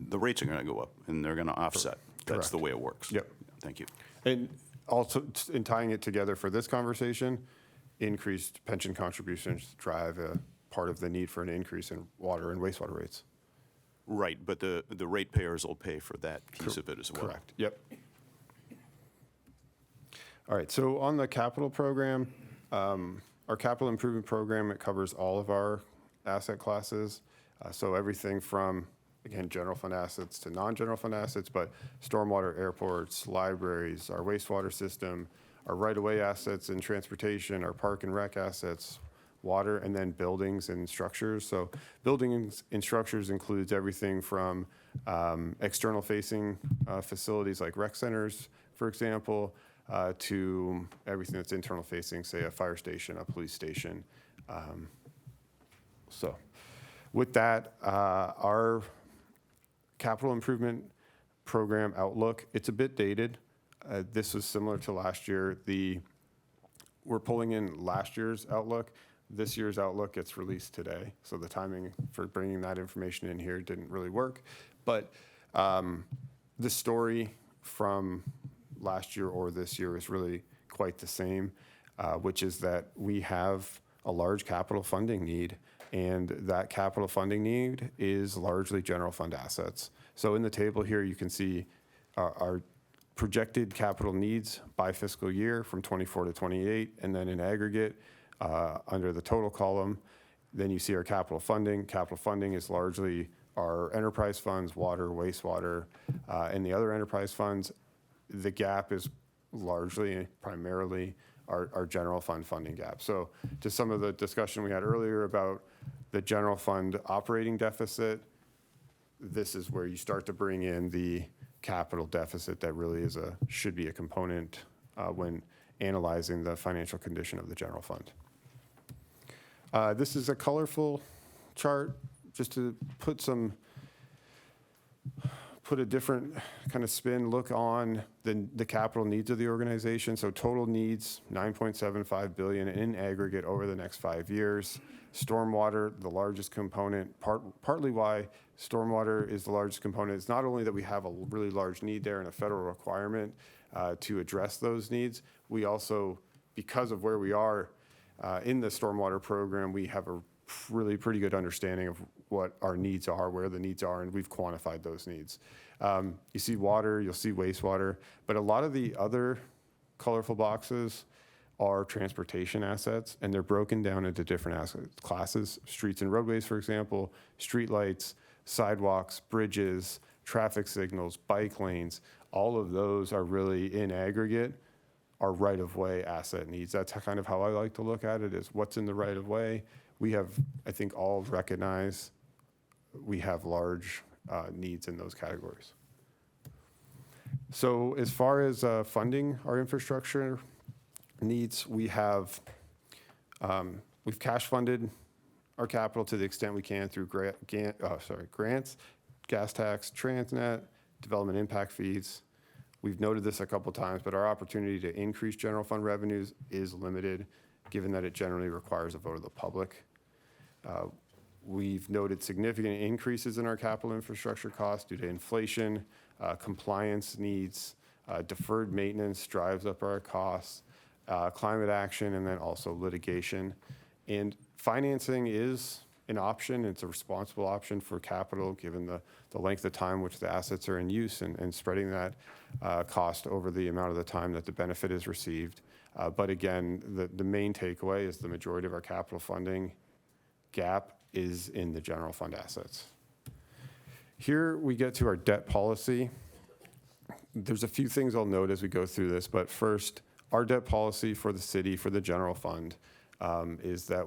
the rates are going to go up, and they're going to offset. That's the way it works. Yep. Thank you. And also, in tying it together for this conversation, increased pension contributions drive a part of the need for an increase in water and wastewater rates. Right, but the ratepayers will pay for that piece of it as well. Correct, yep. All right, so on the capital program, our capital improvement program, it covers all of our asset classes. So everything from, again, general fund assets to non-general fund assets, but stormwater, airports, libraries, our wastewater system, our right-of-way assets and transportation, our park and rec assets, water, and then buildings and structures. So buildings and structures includes everything from external facing facilities like rec centers, for example, to everything that's internal facing, say a fire station, a police station. So with that, our capital improvement program outlook, it's a bit dated. This was similar to last year. We're pulling in last year's outlook. This year's outlook gets released today. So the timing for bringing that information in here didn't really work. But the story from last year or this year is really quite the same, which is that we have a large capital funding need, and that capital funding need is largely general fund assets. So in the table here, you can see our projected capital needs by fiscal year from 24 to 28, and then in aggregate under the total column, then you see our capital funding. Capital funding is largely our enterprise funds, water, wastewater, and the other enterprise funds. The gap is largely, primarily, our general fund funding gap. So to some of the discussion we had earlier about the general fund operating deficit, this is where you start to bring in the capital deficit that really should be a component when analyzing the financial condition of the general fund. This is a colorful chart just to put a different kind of spin, look on the capital needs of the organization. So total needs, $9.75 billion in aggregate over the next 5 years. Stormwater, the largest component, partly why stormwater is the largest component. It's not only that we have a really large need there and a federal requirement to address those needs, we also, because of where we are in the stormwater program, we have a really pretty good understanding of what our needs are, where the needs are, and we've quantified those needs. You see water, you'll see wastewater, but a lot of the other colorful boxes are transportation assets, and they're broken down into different asset classes. Streets and roadways, for example, streetlights, sidewalks, bridges, traffic signals, bike lanes, all of those are really in aggregate are right-of-way asset needs. That's kind of how I like to look at it, is what's in the right-of-way. We have, I think, all recognize we have large needs in those categories. So as far as funding our infrastructure needs, we've cash funded our capital to the extent we can through grants, gas tax, Transnet, development impact fees. We've noted this a couple times, but our opportunity to increase general fund revenues is limited, given that it generally requires a vote of the public. We've noted significant increases in our capital infrastructure costs due to inflation, compliance needs, deferred maintenance drives up our costs, climate action, and then also litigation. And financing is an option. It's a responsible option for capital, given the length of time which the assets are in use and spreading that cost over the amount of the time that the benefit is received. But again, the main takeaway is the majority of our capital funding gap is in the general fund assets. Here we get to our debt policy. There's a few things I'll note as we go through this, but first, our debt policy for the city, for the general fund, is that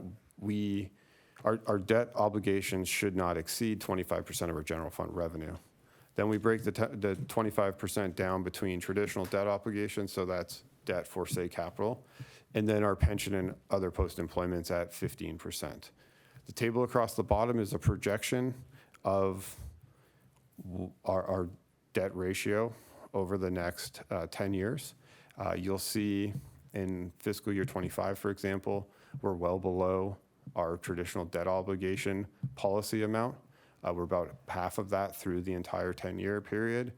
our debt obligations should not exceed 25% of our general fund revenue. Then we break the 25% down between traditional debt obligations, so that's debt for, say, capital, and then our pension and other post-employment's at 15%. The table across the bottom is a projection of our debt ratio over the next 10 years. You'll see in fiscal year 25, for example, we're well below our traditional debt obligation policy amount. We're about half of that through the entire 10-year period.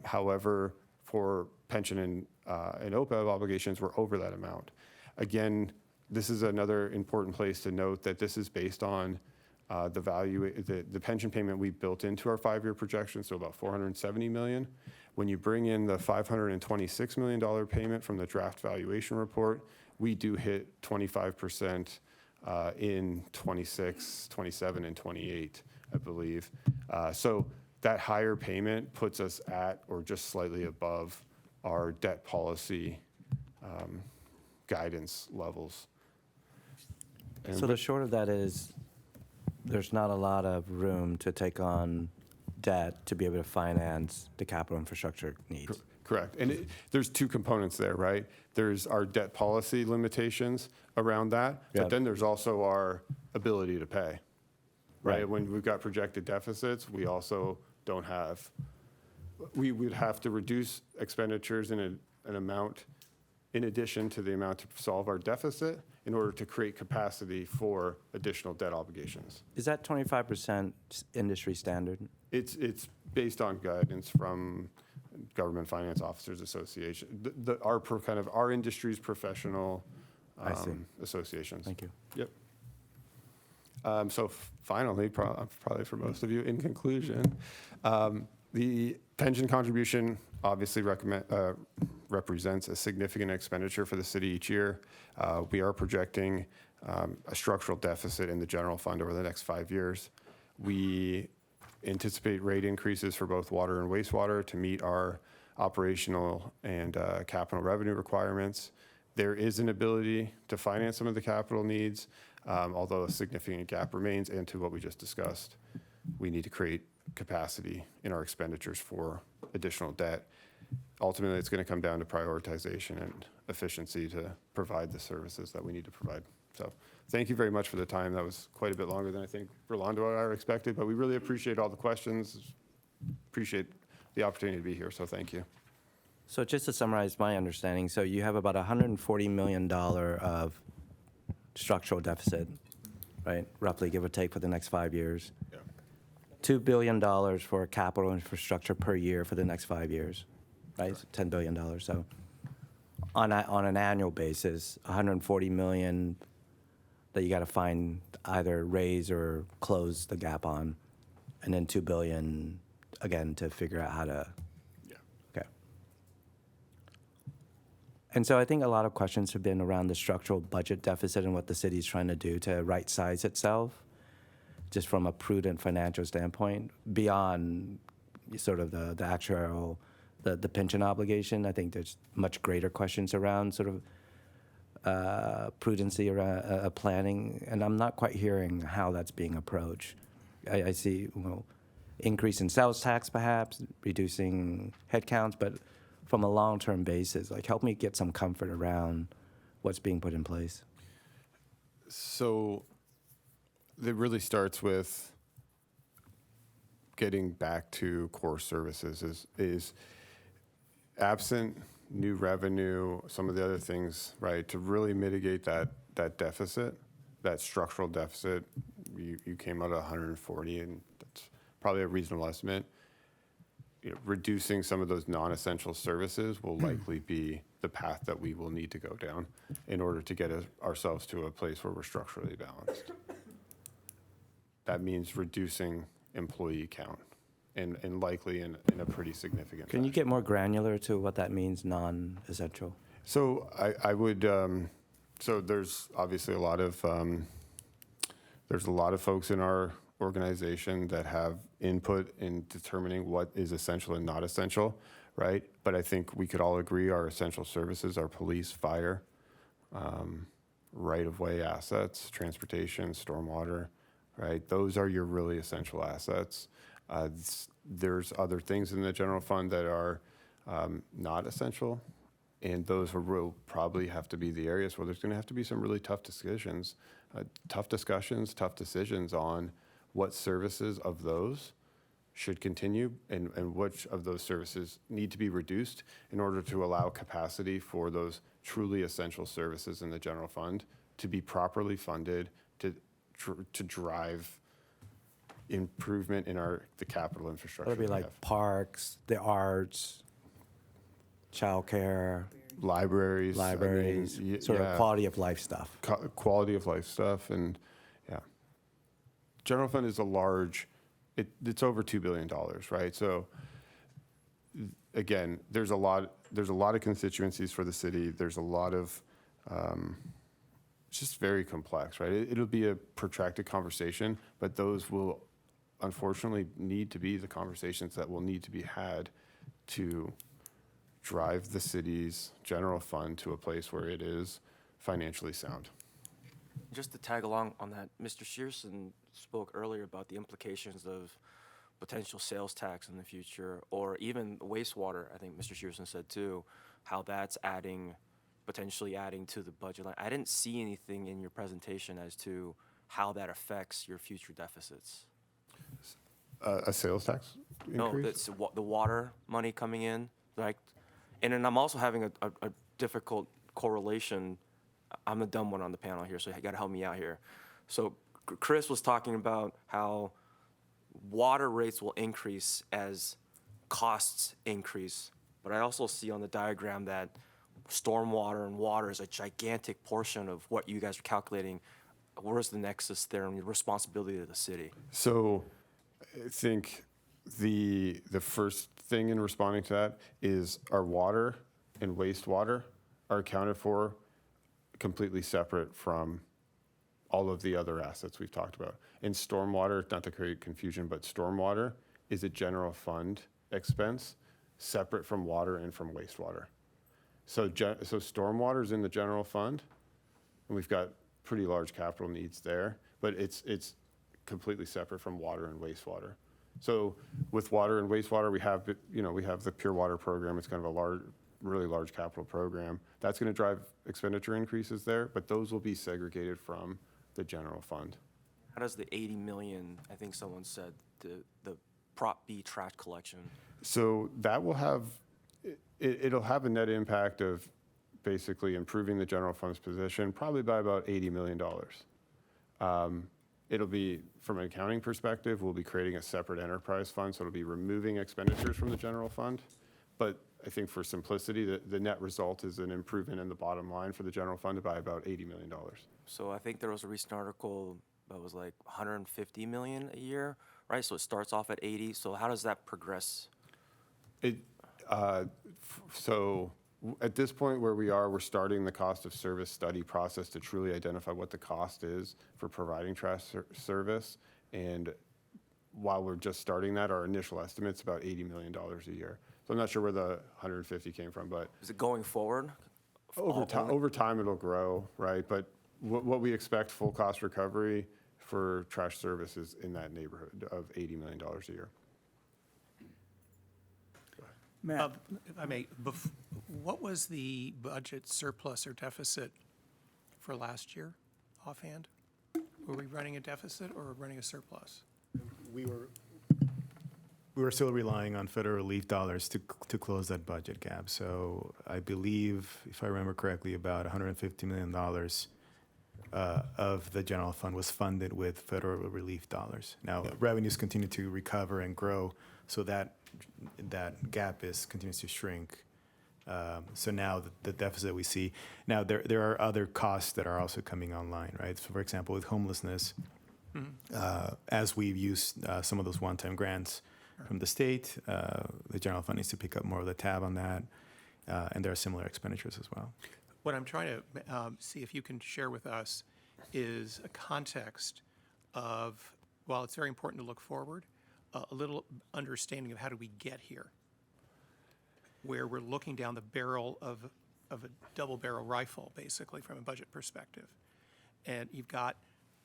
However, for pension and OPEB obligations, we're over that amount. Again, this is another important place to note that this is based on the pension payment we built into our 5-year projection, so about $470 million. When you bring in the $526 million payment from the draft valuation report, we do hit 25% in 26, 27, and 28, I believe. So that higher payment puts us at or just slightly above our debt policy guidance levels. And So the short of that is there's not a lot of room to take on debt to be able to finance the capital infrastructure needs. Correct. And there's two components there, right? There's our debt policy limitations around that, but then there's also our ability to pay, right? When we've got projected deficits, we also don't have, we would have to reduce expenditures in an amount in addition to the amount to solve our deficit in order to create capacity for additional debt obligations. Is that 25% industry standard? It's based on guidance from Government Finance Officers Association, our industry's professional associations. Thank you. Yep. So finally, probably for most of you, in conclusion, the pension contribution obviously represents a significant expenditure for the city each year. We are projecting a structural deficit in the general fund over the next 5 years. We anticipate rate increases for both water and wastewater to meet our operational and capital revenue requirements. There is an ability to finance some of the capital needs, although a significant gap remains, and to what we just discussed, we need to create capacity in our expenditures for additional debt. Ultimately, it's going to come down to prioritization and efficiency to provide the services that we need to provide. So thank you very much for the time. That was quite a bit longer than I think Rolando and I expected, but we really appreciate all the questions, appreciate the opportunity to be here, so thank you. So just to summarize my understanding, so you have about $140 million of structural deficit, right? Roughly, give or take, for the next 5 years. Yeah. $2 billion for capital infrastructure per year for the next 5 years, right? $10 billion. So on an annual basis, $140 million that you got to find either raise or close the gap on, and then $2 billion again to figure out how to. Yeah. Okay. And so I think a lot of questions have been around the structural budget deficit and what the city's trying to do to right size itself, just from a prudent financial standpoint, beyond sort of the actuarial the pension obligation. I think there's much greater questions around sort of prudency around planning, and I'm not quite hearing how that's being approached. I see, increase in sales tax perhaps, reducing headcounts, but from a long-term basis, like help me get some comfort around what's being put in place. So it really starts with getting back to core services is absent new revenue, some of the other things, right, to really mitigate that deficit, that structural deficit. You came out at 140, and that's probably a reasonable estimate. Reducing some of those non-essential services will likely be the path that we will need to go down in order to get ourselves to a place where we're structurally balanced. That means reducing employee count, and likely in a pretty significant Can you fashion. get more granular to what that means, non-essential? So I would, so there's obviously there's a lot of folks in our organization that have input in determining what is essential and not essential, right? But I think we could all agree our essential services are police, fire, right-of-way assets, transportation, stormwater, right? Those are your really essential assets. There's other things in the general fund that are not essential, and those will probably have to be the areas where there's going to have to be some really tough discussions, tough decisions on what services of those should continue and which of those services need to be reduced in order to allow capacity for those truly essential services in the general fund to be properly funded to drive improvement in the capital infrastructure. It'll be we like have. parks, the arts, childcare, Libraries. sort of quality of life stuff. Quality of life stuff, and yeah. General fund is it's over $2 billion, right? So again, there's a lot of constituencies for the city. There's a lot of, it's just very complex, right? It'll be a protracted conversation, but those will unfortunately need to be the conversations that will need to be had to drive the city's general fund to a place where it is financially sound. Just to tag along on that, Mr. Shearson spoke earlier about the implications of potential sales tax in the future, or even wastewater. I think Mr. Shearson said too, how that's potentially adding to the budget line. I didn't see anything in your presentation as to how that affects your future deficits. A sales tax increase? No, that's the water money coming in, like, and then I'm also having a difficult correlation. I'm the dumb one on the panel here, so you got to help me out here. So Chris was talking about how water rates will increase as costs increase, but I also see on the diagram that stormwater and water is a gigantic portion of what you guys are calculating. Where's the nexus there and the responsibility of the city? So I think the first thing in responding to that is our water and wastewater are accounted for completely separate from all of the other assets we've talked about. And stormwater, not to create confusion, but stormwater is a general fund expense separate from water and from wastewater. So stormwater is in the general fund, and we've got pretty large capital needs there, but it's completely separate from water and wastewater. So with water and wastewater, we have the Pure Water program. It's kind of a really large capital program. That's going to drive expenditure increases there, but those will be segregated from the general fund. How does the 80 million, I think someone said, the Prop B trash collection? So that will have, it'll have a net impact of basically improving the general fund's position, probably by about $80 million. It'll be, from an accounting perspective, we'll be creating a separate enterprise fund, so it'll be removing expenditures from the general fund. But I think for simplicity, the net result is an improvement in the bottom line for the general fund by about $80 million. So I think there was a recent article that was like 150 million a year, right? So it starts off at 80. So how does that progress? So at this point where we are, we're starting the cost of service study process to truly identify what the cost is for providing trash service. And while we're just starting that, our initial estimate's about $80 million a year. So I'm not sure where the 150 came from, but Is it going forward? over time it'll grow, right? But what we expect full cost recovery for trash services in that neighborhood of $80 million a year. Matt? If I may, what was the budget surplus or deficit for last year offhand? Were we running a deficit or running a surplus? We were still relying on federal relief dollars to close that budget gap. So I believe, if I remember correctly, about $150 million of the general fund was funded with federal relief dollars. Now, revenues continue to recover and grow, so that gap continues to shrink. So now the deficit we see, now there are other costs that are also coming online, right? So for example, with homelessness, as we've used some of those one-time grants from the state, the general fund needs to pick up more of the tab on that, and there are similar expenditures as well. What I'm trying to see if you can share with us is a context of, while it's very important to look forward, a little understanding of how do we get here, where we're looking down the barrel of a double barrel rifle, basically, from a budget perspective. And you've got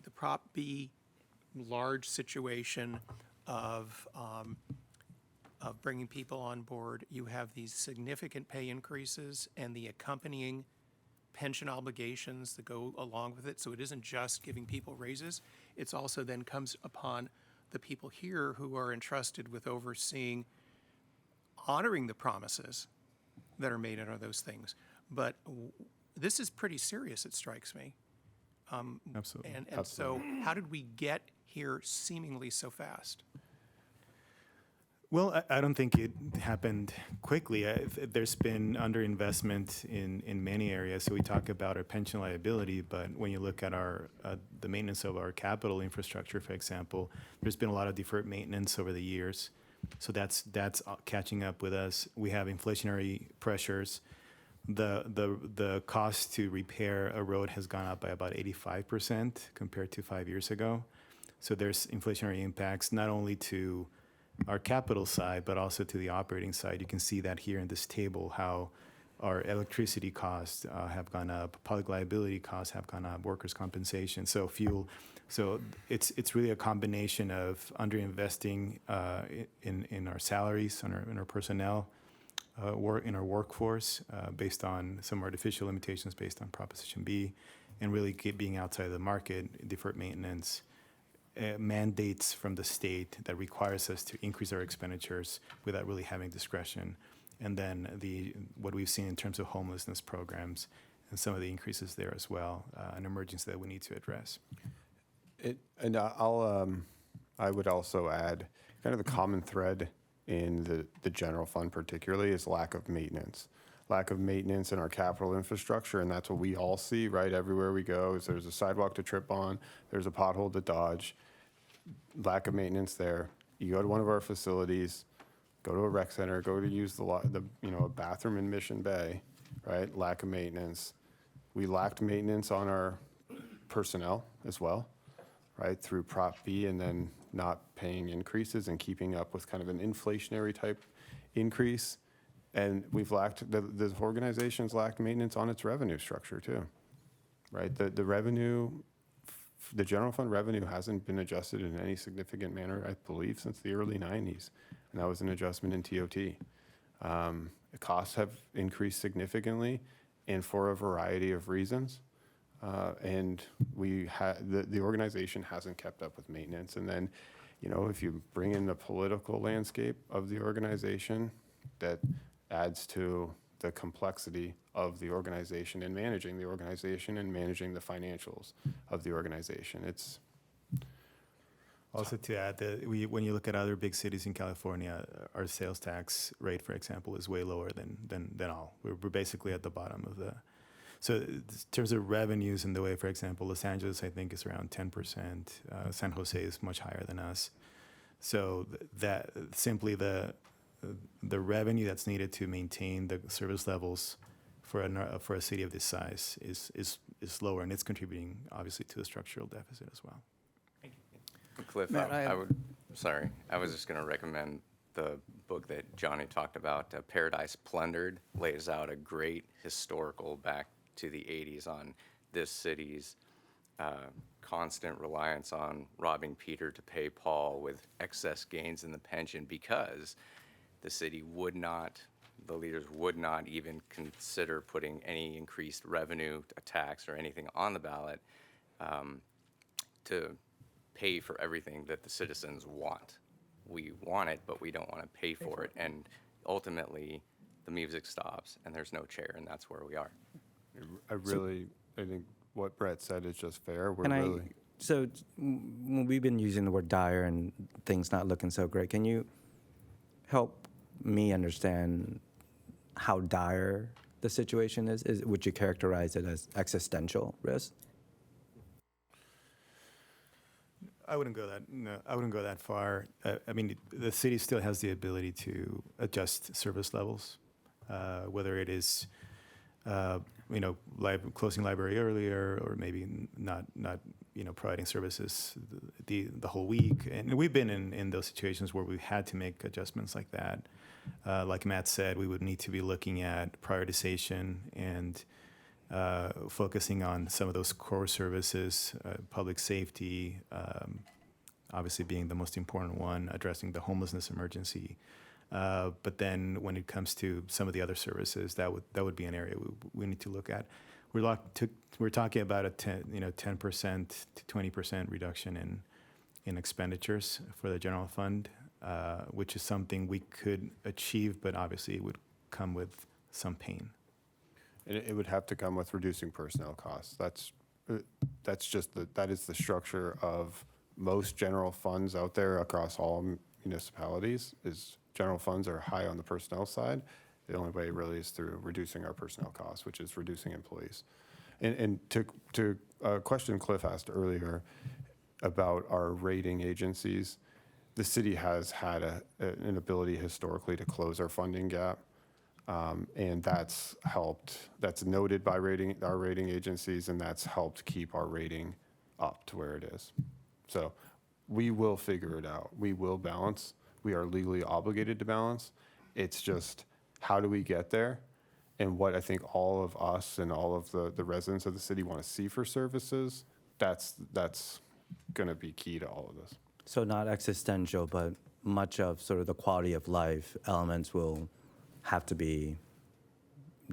the Prop B large situation of bringing people on board. You have these significant pay increases and the accompanying pension obligations that go along with it. So it isn't just giving people raises. It's also then comes upon the people here who are entrusted with overseeing, honoring the promises that are made under those things. But this is pretty serious, it strikes me. Absolutely. And so how did we get here seemingly so fast? Well, I don't think it happened quickly. There's been underinvestment in many areas. So we talk about our pension liability, but when you look at the maintenance of our capital infrastructure, for example, there's been a lot of deferred maintenance over the years. So that's catching up with us. We have inflationary pressures. The cost to repair a road has gone up by about 85% compared to 5 years ago. So there's inflationary impacts not only to our capital side, but also to the operating side. You can see that here in this table, how our electricity costs have gone up, public liability costs have gone up, workers' compensation, so fuel. So it's really a combination of underinvesting in our salaries, in our personnel, in our workforce, based on some artificial limitations based on Proposition B, and really being outside of the market, deferred maintenance, mandates from the state that requires us to increase our expenditures without really having discretion. And then what we've seen in terms of homelessness programs and some of the increases there as well, an emergency that we need to address. I would also add kind of the common thread in the general fund particularly is lack of maintenance. Lack of maintenance in our capital infrastructure, and that's what we all see, right? Everywhere we go, is there's a sidewalk to trip on, there's a pothole to dodge. Lack of maintenance there. You go to one of our facilities, go to a rec center, go to use a bathroom in Mission Bay, right? Lack of maintenance. We lacked maintenance on our personnel as well, right? Through Prop B, and then not paying increases and keeping up with kind of an inflationary type increase. And the organization's lacked maintenance on its revenue structure too, right? The revenue, the general fund revenue hasn't been adjusted in any significant manner, I believe, since the early 90s. And that was an adjustment in TOT. The costs have increased significantly and for a variety of reasons. And the organization hasn't kept up with maintenance. And then, if you bring in the political landscape of the organization, that adds to the complexity of the organization and managing the organization and managing the financials of the organization. It's Also to add that when you look at other big cities in California, our sales tax rate, for example, is way lower than all. We're basically at the bottom of the. So in terms of revenues and the way, for example, Los Angeles, I think, is around 10%. San Jose is much higher than us. So that simply the revenue that's needed to maintain the service levels for a city of this size is lower, and it's contributing obviously to the structural deficit as well. Cliff, Matt, I was just going to recommend the book that Johnny talked about, Paradise Plundered, lays out a great historical back to the 80s on this city's constant reliance on robbing Peter to pay Paul with excess gains in the pension because the city would not, the leaders would not even consider putting any increased revenue, a tax, or anything on the ballot to pay for everything that the citizens want. We want it, but we don't want to pay for it. And ultimately, the music stops and there's no chair, and that's where we are. I think what Brett said is just fair. So when we've been using the word dire and things not looking so great, can you help me understand how dire the situation is? Would you characterize it as existential risk? I wouldn't go that. No, I wouldn't go that far. I mean, the city still has the ability to adjust service levels, whether it is, closing library earlier, or maybe not, providing services the whole week. And we've been in those situations where we've had to make adjustments like that. Like Matt said, we would need to be looking at prioritization and focusing on some of those core services, public safety, obviously being the most important one, addressing the homelessness emergency. But then when it comes to some of the other services, that would be an area we need to look at. We're talking about a 10% to 20% reduction in expenditures for the general fund, which is something we could achieve, but obviously it would come with some pain. It would have to come with reducing personnel costs. That is the structure of most general funds out there across all municipalities. Is general funds are high on the personnel side. The only way really is through reducing our personnel costs, which is reducing employees. And to a question Cliff asked earlier about our rating agencies, the city has had an ability historically to close our funding gap. And that's helped, that's noted by our rating agencies, and that's helped keep our rating up to where it is. So we will figure it out. We will balance. We are legally obligated to balance. It's just, how do we get there? And what I think all of us and all of the residents of the city want to see for services, that's going to be key to all of this. So not existential, but much of sort of the quality of life elements will have to be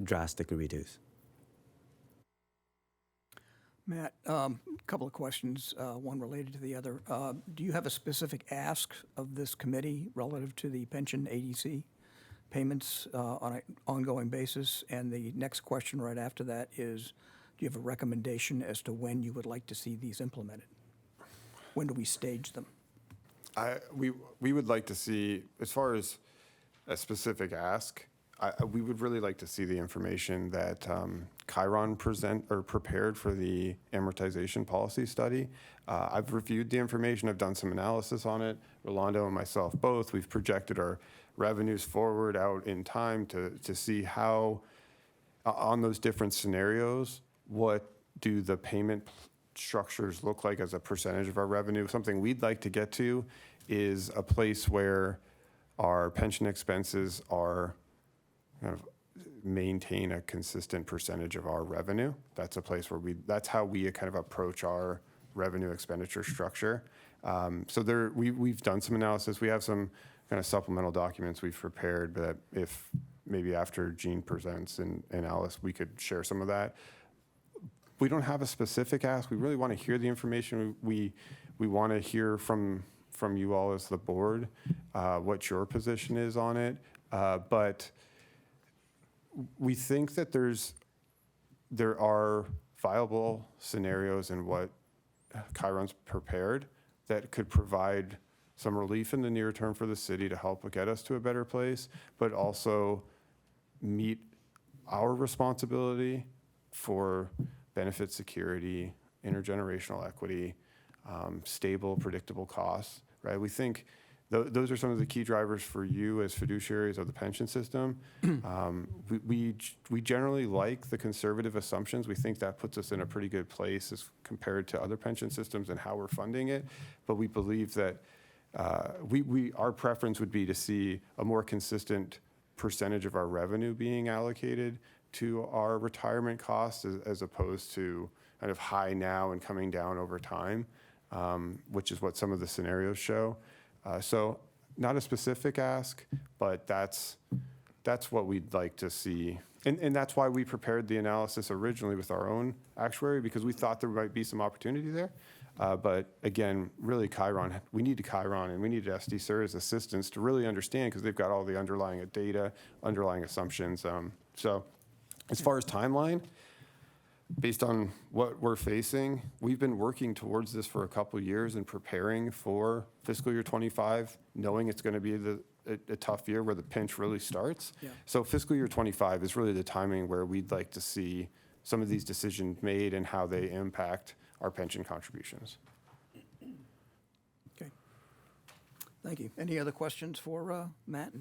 drastically reduced. Matt, a couple of questions, one related to the other. Do you have a specific ask of this committee relative to the pension ADC payments on an ongoing basis? And the next question right after that is, do you have a recommendation as to when you would like to see these implemented? When do we stage them? We would like to see, as far as a specific ask, we would really like to see the information that Chiron prepared for the amortization policy study. I've reviewed the information. I've done some analysis on it. Rolando and myself both. We've projected our revenues forward out in time to see how, on those different scenarios, what do the payment structures look like as a percentage of our revenue. Something we'd like to get to is a place where our pension expenses are kind of maintain a consistent percentage of our revenue. That's a place where that's how we kind of approach our revenue expenditure structure. So we've done some analysis. We have some kind of supplemental documents we've prepared, but if maybe after Jean presents and Alice, we could share some of that. We don't have a specific ask. We really want to hear the information. We want to hear from you all as the board what your position is on it. But we think that there are viable scenarios in what Chiron's prepared that could provide some relief in the near term for the city to help get us to a better place, but also meet our responsibility for benefit security, intergenerational equity, stable, predictable costs, right? We think those are some of the key drivers for you as fiduciaries of the pension system. We generally like the conservative assumptions. We think that puts us in a pretty good place as compared to other pension systems and how we're funding it. But we believe that our preference would be to see a more consistent percentage of our revenue being allocated to our retirement costs as opposed to kind of high now and coming down over time, which is what some of the scenarios show. So not a specific ask, but that's what we'd like to see. And that's why we prepared the analysis originally with our own actuary, because we thought there might be some opportunity there. But again, really we need Chiron and we need SDCERS assistance to really understand, because they've got all the underlying data, underlying assumptions. So as far as timeline, based on what we're facing, we've been working towards this for a couple years and preparing for fiscal year 25, knowing it's going to be a tough year where the pinch really starts. Yeah. So fiscal year 25 is really the timing where we'd like to see some of these decisions made and how they impact our pension contributions. Okay. Thank you. Any other questions for Matt?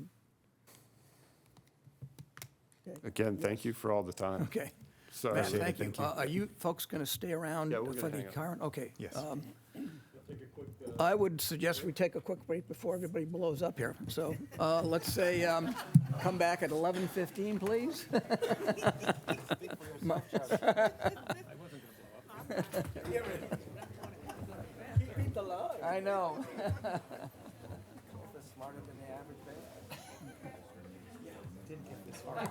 Again, thank you for all the time. Okay. Sorry. Matt, thank you. Are you folks going to stay around Yeah, we're gonna for the hang out. current? Okay. Yes. I would suggest we take a quick break before everybody blows up here. So let's say come back at 11:15, please. I know. Smarter than the average Didn't get this far.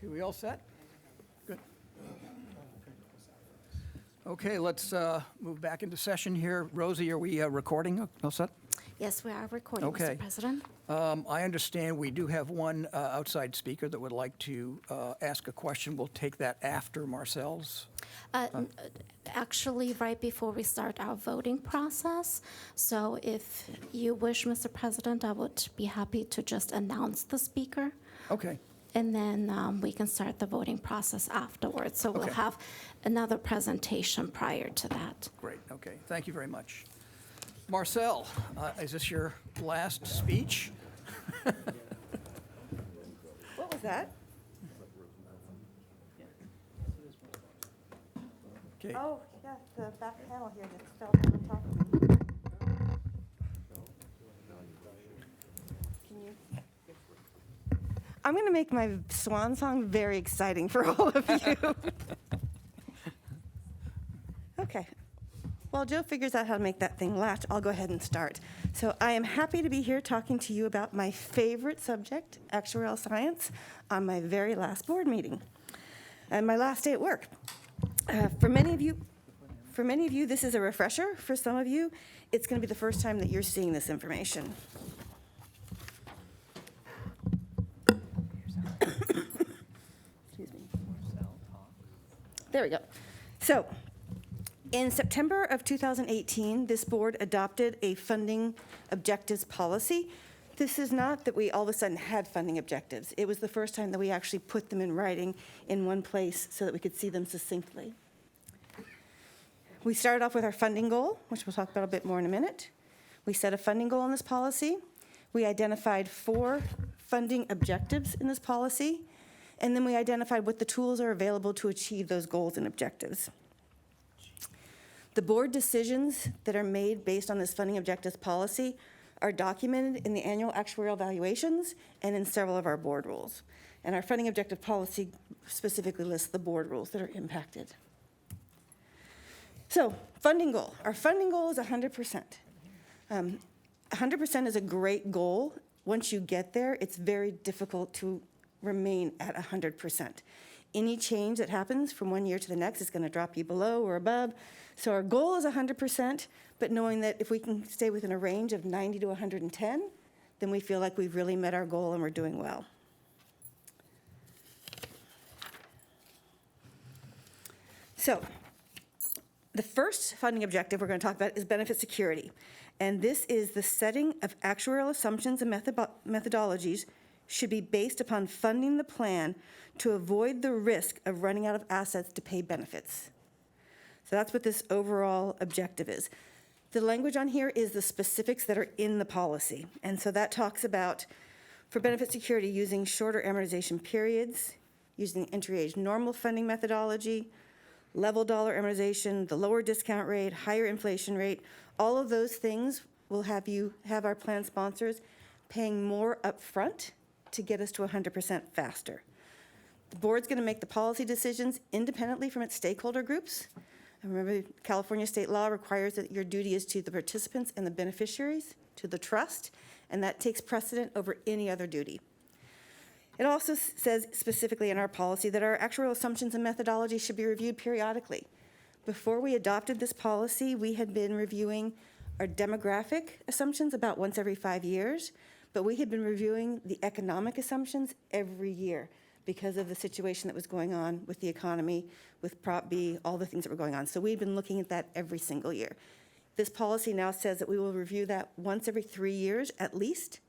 Okay, we all set? Good. Okay, let's move back into session here. Rosie, are we recording? All set? Yes, we are recording, Okay. Mr. President. I understand we do have one outside speaker that would like to ask a question. We'll take that after Marcel's. Actually, right before we start our voting process. So if you wish, Mr. President, I would be happy to just announce the speaker. Okay. And then we can start the voting process afterwards. So we'll Okay. have another presentation prior to that. Great, okay. Thank you very much. Marcel, is this your last speech? What was that? Okay. Oh, yeah, the back panel here just fell down on top of me. Can you? I'm going to make my swan song very exciting for all of you. Okay. While Joe figures out how to make that thing latch, I'll go ahead and start. So I am happy to be here talking to you about my favorite subject, actuarial science, on my very last board meeting and my last day at work. For many of you, this is a refresher. For some of you, it's going to be the first time that you're seeing this information. Excuse me. There we go. So, in September of 2018, this board adopted a funding objectives policy. This is not that we all of a sudden had funding objectives. It was the first time that we actually put them in writing in one place so that we could see them succinctly. We started off with our funding goal, which we'll talk about a bit more in a minute. We set a funding goal in this policy. We identified 4 funding objectives in this policy, and then we identified what the tools are available to achieve those goals and objectives. The board decisions that are made based on this funding objectives policy are documented in the annual actuarial evaluations and in several of our board rules. And our funding objective policy specifically lists the board rules that are impacted. So, funding goal. Our funding goal is 100%. 100% is a great goal. Once you get there, it's very difficult to remain at 100%. Any change that happens from one year to the next is going to drop you below or above. So our goal is 100%, but knowing that if we can stay within a range of 90 to 110, then we feel like we've really met our goal and we're doing well. So the first funding objective we're going to talk about is benefit security. And this is the setting of actuarial assumptions and methodologies should be based upon funding the plan to avoid the risk of running out of assets to pay benefits. So that's what this overall objective is. The language on here is the specifics that are in the policy. And so that talks about, for benefit security, using shorter amortization periods, using entry age normal funding methodology, level dollar amortization, the lower discount rate, higher inflation rate. All of those things will have our plan sponsors paying more upfront to get us to 100% faster. The board's going to make the policy decisions independently from its stakeholder groups. And remember, California state law requires that your duty is to the participants and the beneficiaries, to the trust, and that takes precedent over any other duty. It also says specifically in our policy that our actuarial assumptions and methodology should be reviewed periodically. Before we adopted this policy, we had been reviewing our demographic assumptions about once every 5 years, but we had been reviewing the economic assumptions every year because of the situation that was going on with the economy, with Prop B, all the things that were going on. So we've been looking at that every single year. This policy now says that we will review that once every 3 years at least.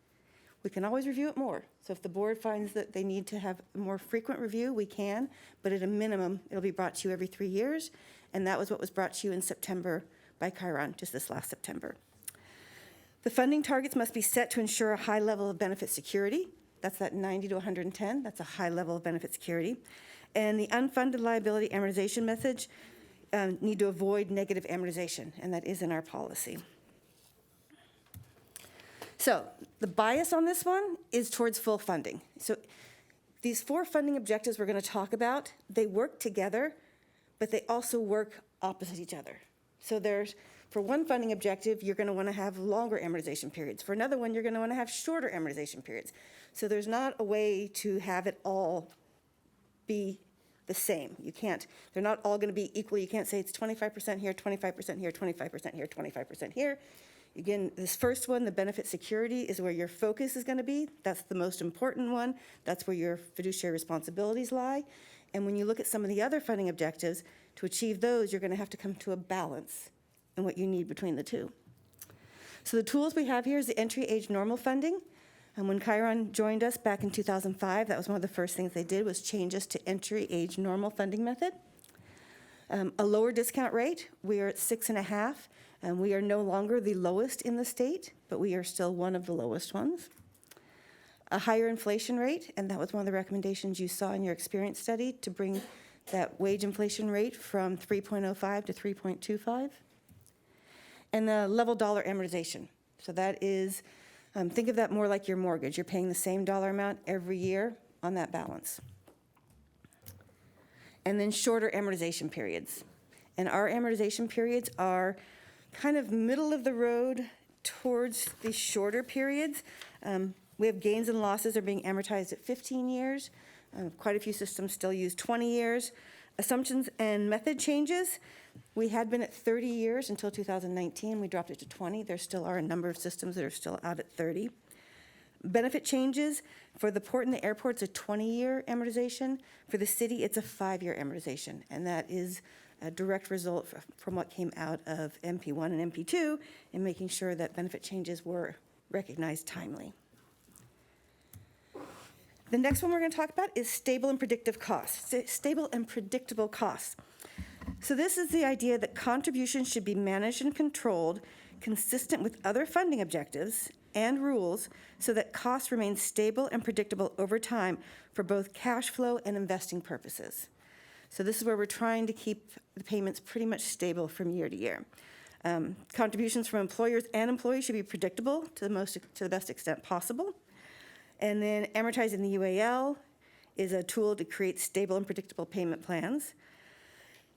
We can always review it more. So if the board finds that they need to have a more frequent review, we can, but at a minimum, it'll be brought to you every 3 years. And that was what was brought to you in September by Chiron, just this last September. The funding targets must be set to ensure a high level of benefit security. That's that 90 to 110. That's a high level of benefit security. And the unfunded liability amortization methods need to avoid negative amortization, and that is in our policy. So the bias on this one is towards full funding. So these 4 funding objectives we're going to talk about, they work together, but they also work opposite each other. So for one funding objective, you're going to want to have longer amortization periods. For another one, you're going to want to have shorter amortization periods. So there's not a way to have it all be the same. You can't, they're not all going to be equal. You can't say it's 25% here, 25% here, 25% here, 25% here. Again, this first one, the benefit security, is where your focus is going to be. That's the most important one. That's where your fiduciary responsibilities lie. And when you look at some of the other funding objectives, to achieve those, you're going to have to come to a balance in what you need between the two. So the tools we have here is the entry age normal funding. And when Chiron joined us back in 2005, that was one of the first things they did, was change us to entry age normal funding method. A lower discount rate, we are at 6.5, and we are no longer the lowest in the state, but we are still one of the lowest ones. A higher inflation rate, and that was one of the recommendations you saw in your experience study, to bring that wage inflation rate from 3.05 to 3.25. And the level dollar amortization. So that is, think of that more like your mortgage. You're paying the same dollar amount every year on that balance. And then shorter amortization periods. And our amortization periods are kind of middle of the road towards the shorter periods. We have gains and losses are being amortized at 15 years. Quite a few systems still use 20 years. Assumptions and method changes, we had been at 30 years until 2019. We dropped it to 20. There still are a number of systems that are still out at 30. Benefit changes, for the port and the airport, it's a 20-year amortization. For the city, it's a 5-year amortization. And that is a direct result from what came out of MP1 and MP2 in making sure that benefit changes were recognized timely. The next one we're going to talk about is stable and predictive costs. Stable and predictable costs. So this is the idea that contributions should be managed and controlled consistent with other funding objectives and rules so that costs remain stable and predictable over time for both cash flow and investing purposes. So this is where we're trying to keep the payments pretty much stable from year to year. Contributions from employers and employees should be predictable to the best extent possible. And then amortizing the UAL is a tool to create stable and predictable payment plans.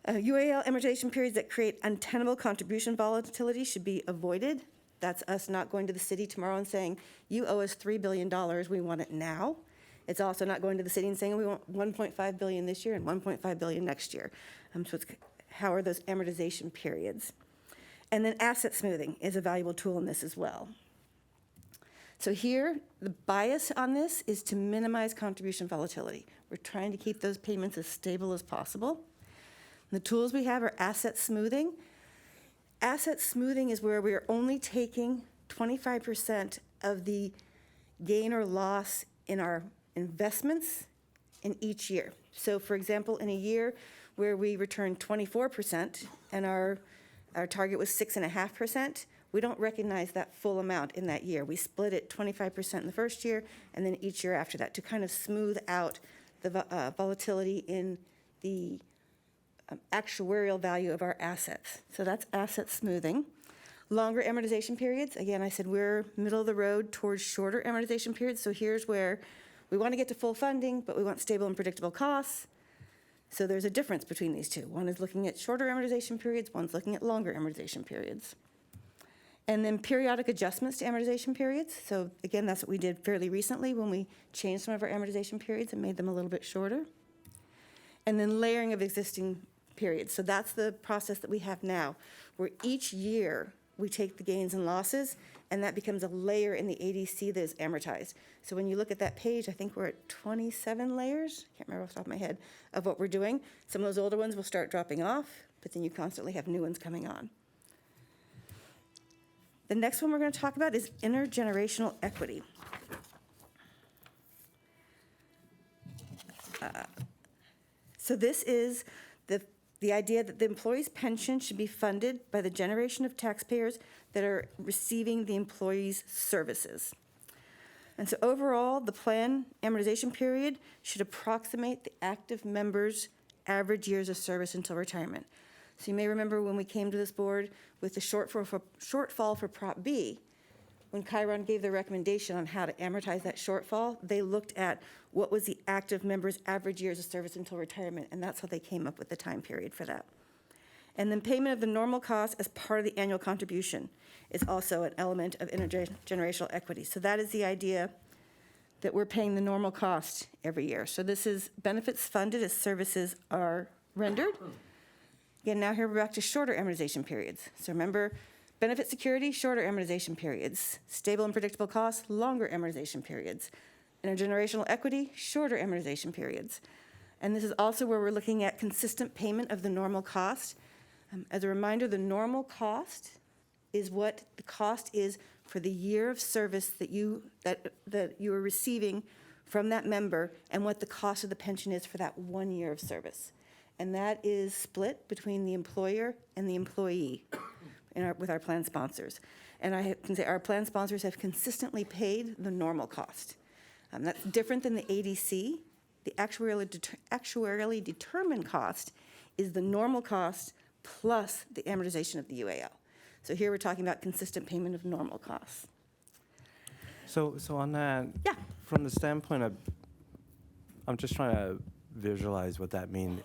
UAL amortization periods that create untenable contribution volatility should be avoided. That's us not going to the city tomorrow and saying, you owe us $3 billion, we want it now. It's also not going to the city and saying, we want $1.5 billion this year and $1.5 billion next year. So it's, how are those amortization periods? And then asset smoothing is a valuable tool in this as well. So here, the bias on this is to minimize contribution volatility. We're trying to keep those payments as stable as possible. The tools we have are asset smoothing. Asset smoothing is where we are only taking 25% of the gain or loss in our investments in each year. So for example, in a year where we returned 24% and our target was 6.5%, we don't recognize that full amount in that year. We split it 25% in the first year and then each year after that to kind of smooth out the volatility in the actuarial value of our assets. So that's asset smoothing. Longer amortization periods. Again, I said we're middle of the road towards shorter amortization periods. So here's where we want to get to full funding, but we want stable and predictable costs. So there's a difference between these two. One is looking at shorter amortization periods, one's looking at longer amortization periods. And then periodic adjustments to amortization periods. So again, that's what we did fairly recently when we changed some of our amortization periods and made them a little bit shorter. And then layering of existing periods. So that's the process that we have now, where each year we take the gains and losses, and that becomes a layer in the ADC that is amortized. So when you look at that page, I think we're at 27 layers, can't remember off the top of my head, of what we're doing. Some of those older ones will start dropping off, but then you constantly have new ones coming on. The next one we're going to talk about is intergenerational equity. So this is the idea that the employee's pension should be funded by the generation of taxpayers that are receiving the employee's services. And so overall, the plan amortization period should approximate the active member's average years of service until retirement. So you may remember when we came to this board with the shortfall for Prop B, when Chiron gave their recommendation on how to amortize that shortfall, they looked at what was the active member's average years of service until retirement, and that's how they came up with the time period for that. And then payment of the normal cost as part of the annual contribution is also an element of intergenerational equity. So that is the idea that we're paying the normal cost every year. So this is benefits funded as services are rendered. Again, now here we're back to shorter amortization periods. So remember, benefit security, shorter amortization periods. Stable and predictable costs, longer amortization periods. Intergenerational equity, shorter amortization periods. And this is also where we're looking at consistent payment of the normal cost. As a reminder, the normal cost is what the cost is for the year of service that you are receiving from that member, and what the cost of the pension is for that 1 year of service. And that is split between the employer and the employee with our plan sponsors. And I can say our plan sponsors have consistently paid the normal cost. That's different than the ADC. The actuarially determined cost is the normal cost plus the amortization of the UAL. So here we're talking about consistent payment of normal costs. So on that, Yeah. from the standpoint of, I'm just trying to visualize what that means.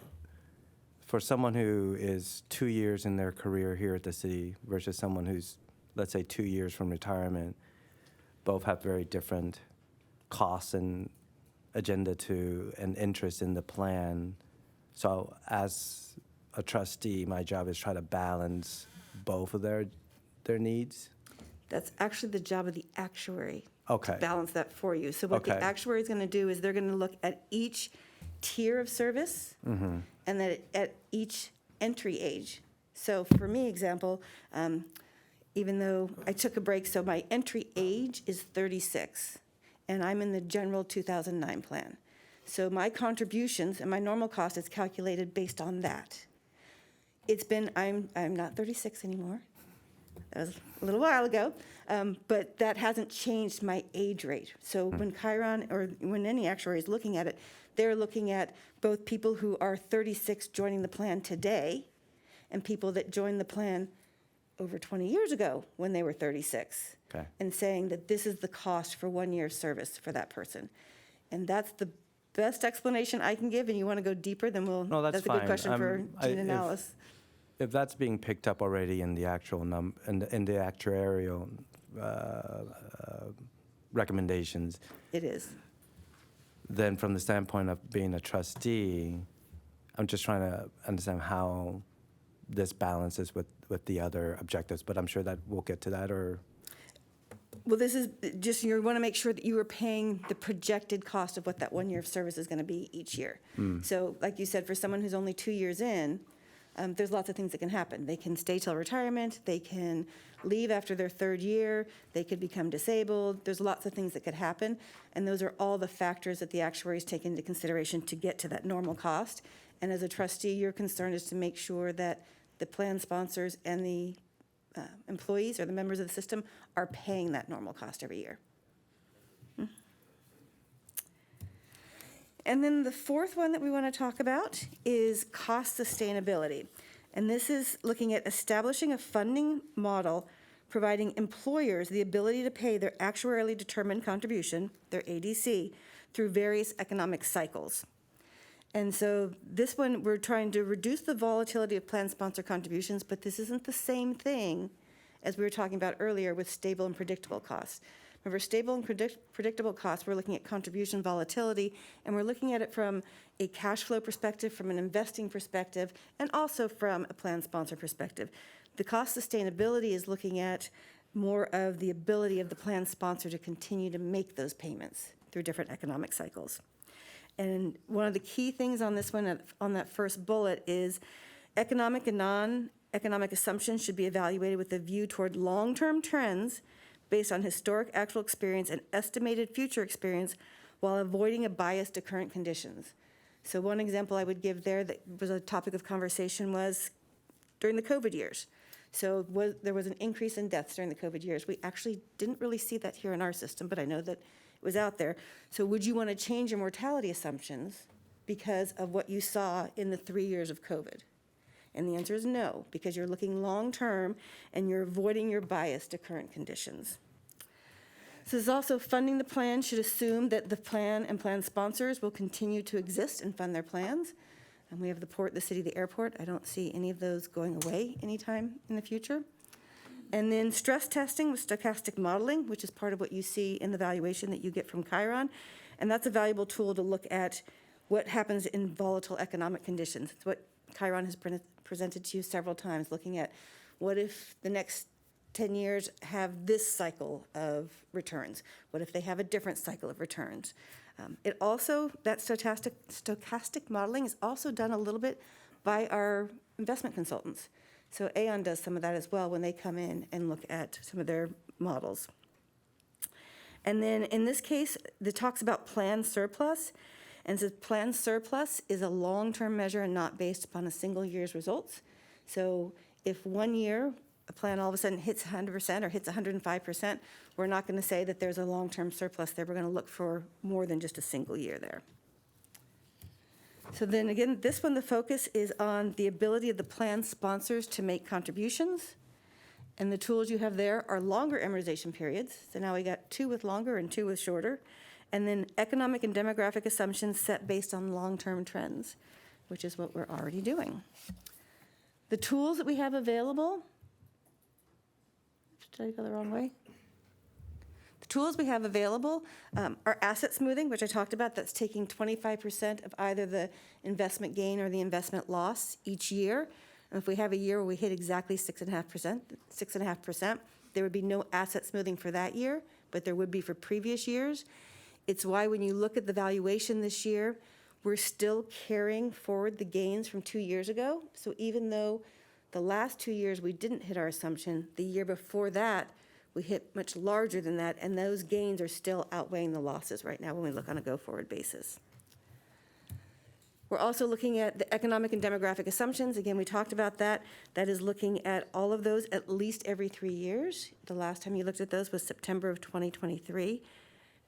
For someone who is 2 years in their career here at the city versus someone who's, let's say, 2 years from retirement, both have very different costs and agenda to and interest in the plan. So as a trustee, my job is try to balance both of their needs. That's actually the job of the actuary Okay. to balance that for you. So what the Okay. actuary is going to do is they're going to look at each tier of service Mm-hmm. and then at each entry age. So for me, example, even though I took a break, so my entry age is 36, and I'm in the general 2009 plan. So my contributions and my normal cost is calculated based on that. I'm not 36 anymore. That was a little while ago, but that hasn't changed my age rate. So when Chiron, or when any actuary is looking at it, they're looking at both people who are 36 joining the plan today and people that joined the plan over 20 years ago when they were 36. Okay. And saying that this is the cost for 1 year service for that person. And that's the best explanation I can give, and you want to go deeper, then No, that's a good fine. question for Gene and if- Alice. If that's being picked up already in the actual in the actuarial recommendations, It is. then from the standpoint of being a trustee, I'm just trying to understand how this balances with the other objectives, but I'm sure that we'll get to that, or, Well, this is just, you want to make sure that you are paying the projected cost of what that 1 year of service is going to be each year. So like you said, for someone who's only 2 years in, there's lots of things that can happen. They can stay till retirement, they can leave after their 3rd year, they could become disabled. There's lots of things that could happen, and those are all the factors that the actuaries take into consideration to get to that normal cost. And as a trustee, your concern is to make sure that the plan sponsors and the employees or the members of the system are paying that normal cost every year. And then the fourth one that we want to talk about is cost sustainability. And this is looking at establishing a funding model providing employers the ability to pay their actuarially determined contribution, their ADC, through various economic cycles. And so this one, we're trying to reduce the volatility of plan sponsor contributions, but this isn't the same thing as we were talking about earlier with stable and predictable costs. Remember, stable and predictable costs, we're looking at contribution volatility, and we're looking at it from a cash flow perspective, from an investing perspective, and also from a plan sponsor perspective. The cost sustainability is looking at more of the ability of the plan sponsor to continue to make those payments through different economic cycles. And one of the key things on this one, on that first bullet, is economic and non-economic assumptions should be evaluated with a view toward long-term trends based on historic actual experience and estimated future experience while avoiding a bias to current conditions. So one example I would give there that was a topic of conversation was during the COVID years. So there was an increase in deaths during the COVID years. We actually didn't really see that here in our system, but I know that it was out there. So would you want to change your mortality assumptions because of what you saw in the 3 years of COVID? And the answer is no, because you're looking long-term and you're avoiding your bias to current conditions. So there's also funding the plan should assume that the plan and plan sponsors will continue to exist and fund their plans. And we have the port, the city, the airport. I don't see any of those going away anytime in the future. And then stress testing with stochastic modeling, which is part of what you see in the valuation that you get from Chiron. And that's a valuable tool to look at what happens in volatile economic conditions. It's what Chiron has presented to you several times, looking at what if the next 10 years have this cycle of returns? What if they have a different cycle of returns? It also, that stochastic modeling is also done a little bit by our investment consultants. So Aon does some of that as well when they come in and look at some of their models. And then in this case, it talks about planned surplus, and says planned surplus is a long-term measure and not based upon a single year's results. So if one year a plan all of a sudden hits 100% or hits 105%, we're not going to say that there's a long-term surplus there. We're going to look for more than just a single year there. So then again, this one, the focus is on the ability of the plan sponsors to make contributions. And the tools you have there are longer amortization periods. So now we got 2 with longer and 2 with shorter. And then economic and demographic assumptions set based on long-term trends, which is what we're already doing. The tools that we have available, did I go the wrong way? The tools we have available are asset smoothing, which I talked about. That's taking 25% of either the investment gain or the investment loss each year. And if we have a year where we hit exactly 6.5%, there would be no asset smoothing for that year, but there would be for previous years. It's why when you look at the valuation this year, we're still carrying forward the gains from 2 years ago. So even though the last 2 years we didn't hit our assumption, the year before that, we hit much larger than that, and those gains are still outweighing the losses right now when we look on a go-forward basis. We're also looking at the economic and demographic assumptions. Again, we talked about that. That is looking at all of those at least every 3 years. The last time you looked at those was September of 2023.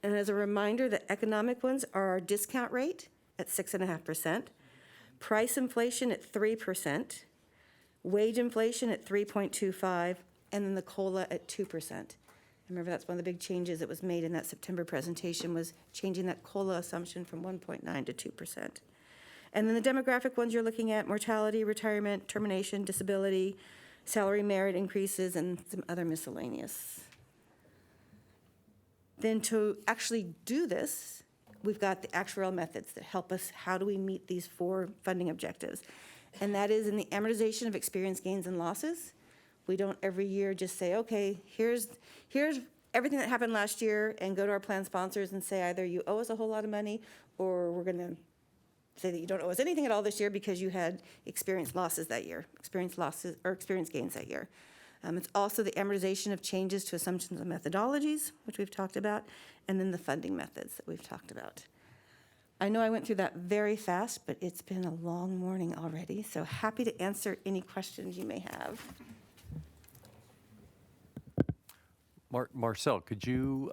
And as a reminder, the economic ones are our discount rate at 6.5%, price inflation at 3%, wage inflation at 3.25%, and then the COLA at 2%. Remember, that's one of the big changes that was made in that September presentation, was changing that COLA assumption from 1.9 to 2%. And then the demographic ones you're looking at: mortality, retirement, termination, disability, salary merit increases, and some other miscellaneous. Then to actually do this, we've got the actuarial methods that help us. How do we meet these 4 funding objectives? And that is in the amortization of experience gains and losses. We don't every year just say, okay, here's everything that happened last year, and go to our plan sponsors and say either you owe us a whole lot of money, or we're going to say that you don't owe us anything at all this year because you had experience losses that year, experience losses or experience gains that year. It's also the amortization of changes to assumptions and methodologies, which we've talked about, and then the funding methods that we've talked about. I know I went through that very fast, but it's been a long morning already, so happy to answer any questions you may have. Marcel, could you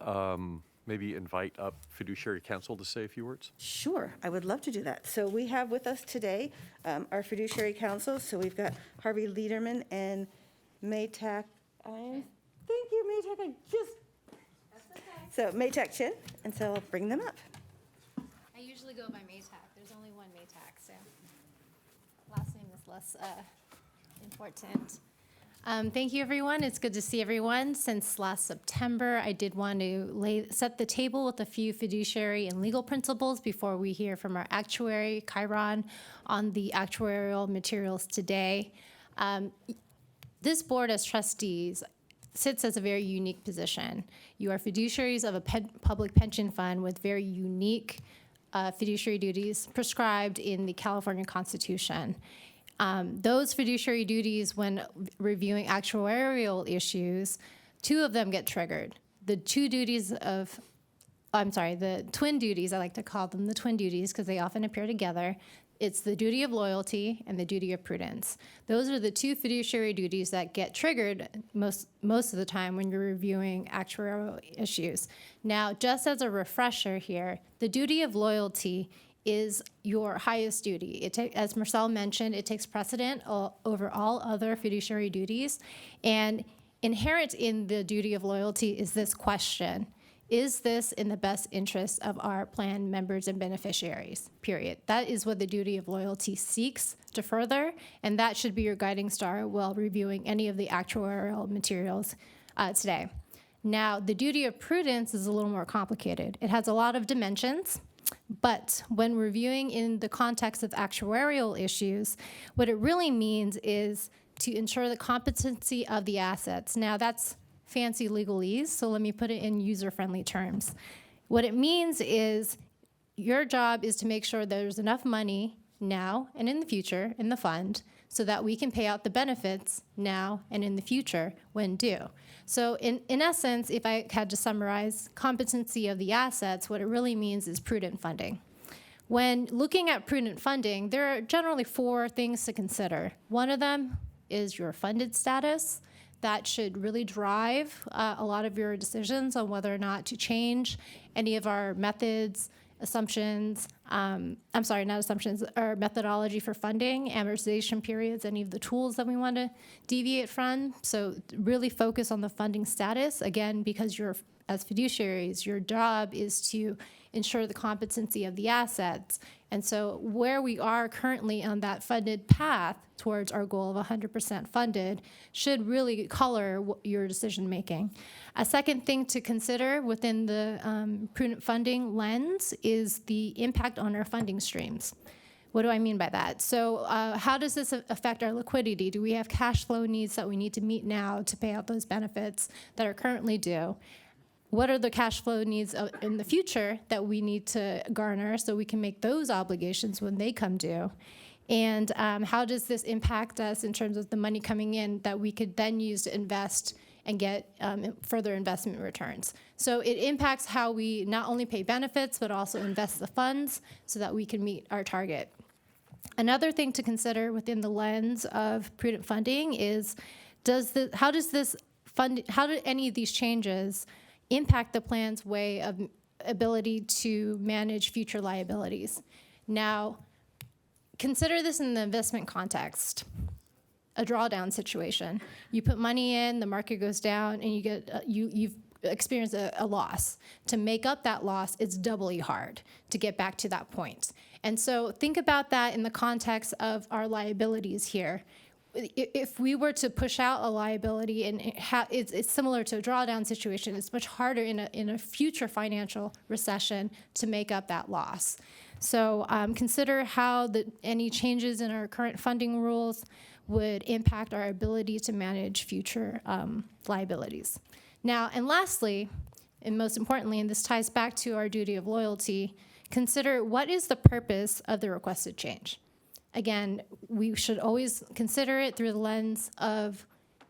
maybe invite up fiduciary counsel to say a few words? Sure, I would love to do that. So we have with us today our fiduciary counsel. So we've got Harvey Liederman and Maytak. Thank you, Maytak. That's okay. So Maytak Chin, and so I'll bring them up. I usually go by Maytak. There's only one Maytak, so last name is less important. Thank you, everyone. It's good to see everyone. Since last September, I did want to set the table with a few fiduciary and legal principles before we hear from our actuary, Chiron, on the actuarial materials today. This board as trustees sits as a very unique position. You are fiduciaries of a public pension fund with very unique fiduciary duties prescribed in the California Constitution. Those fiduciary duties, when reviewing actuarial issues, 2 of them get triggered. The twin duties, I like to call them the twin duties because they often appear together. It's the duty of loyalty and the duty of prudence. Those are the 2 fiduciary duties that get triggered most of the time when you're reviewing actuarial issues. Now, just as a refresher here, the duty of loyalty is your highest duty. As Marcel mentioned, it takes precedent over all other fiduciary duties. And inherent in the duty of loyalty is this question: is this in the best interest of our plan members and beneficiaries, period. That is what the duty of loyalty seeks to further, and that should be your guiding star while reviewing any of the actuarial materials today. Now, the duty of prudence is a little more complicated. It has a lot of dimensions, but when reviewing in the context of actuarial issues, what it really means is to ensure the competency of the assets. Now, that's fancy legalese, so let me put it in user-friendly terms. What it means is your job is to make sure there's enough money now and in the future in the fund so that we can pay out the benefits now and in the future when due. So in essence, if I had to summarize competency of the assets, what it really means is prudent funding. When looking at prudent funding, there are generally 4 things to consider. One of them is your funded status. That should really drive a lot of your decisions on whether or not to change any of our methods, assumptions, not assumptions, our methodology for funding, amortization periods, any of the tools that we want to deviate from. So really focus on the funding status, again, because as fiduciaries, your job is to ensure the competency of the assets. And so where we are currently on that funded path towards our goal of 100% funded should really color your decision making. A second thing to consider within the prudent funding lens is the impact on our funding streams. What do I mean by that? So how does this affect our liquidity? Do we have cash flow needs that we need to meet now to pay out those benefits that are currently due? What are the cash flow needs in the future that we need to garner so we can make those obligations when they come due? And how does this impact us in terms of the money coming in that we could then use to invest and get further investment returns? So it impacts how we not only pay benefits, but also invest the funds so that we can meet our target. Another thing to consider within the lens of prudent funding is how do any of these changes impact the plan's way of ability to manage future liabilities? Now, consider this in the investment context, a drawdown situation. You put money in, the market goes down, and you've experienced a loss. To make up that loss, it's doubly hard to get back to that point. And so think about that in the context of our liabilities here. If we were to push out a liability, and it's similar to a drawdown situation, it's much harder in a future financial recession to make up that loss. So consider how any changes in our current funding rules would impact our ability to manage future liabilities. Now, and lastly, and most importantly, and this ties back to our duty of loyalty, consider what is the purpose of the requested change. Again, we should always consider it through the lens of,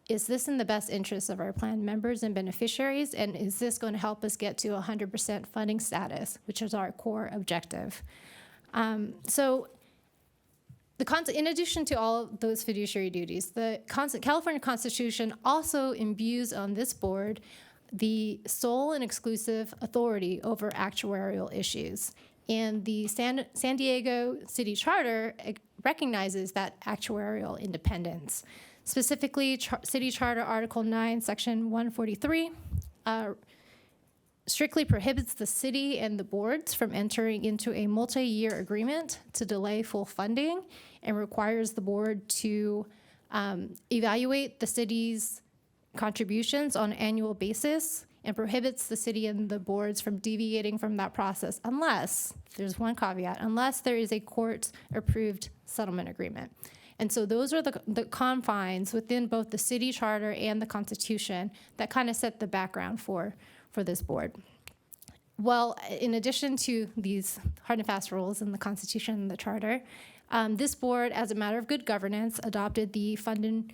is this in the best interest of our plan members and beneficiaries, and is this going to help us get to 100% funding status, which is our core objective? So in addition to all of those fiduciary duties, the California Constitution also imbues on this board the sole and exclusive authority over actuarial issues. And the San Diego City Charter recognizes that actuarial independence. Specifically, City Charter Article 9, Section 143, strictly prohibits the city and the boards from entering into a multi-year agreement to delay full funding and requires the board to evaluate the city's contributions on an annual basis and prohibits the city and the boards from deviating from that process unless, there's one caveat, unless there is a court-approved settlement agreement. And so those are the confines within both the city charter and the Constitution that kind of set the background for this board. Well, in addition to these hard and fast rules in the Constitution and the charter, this board, as a matter of good governance, adopted the funding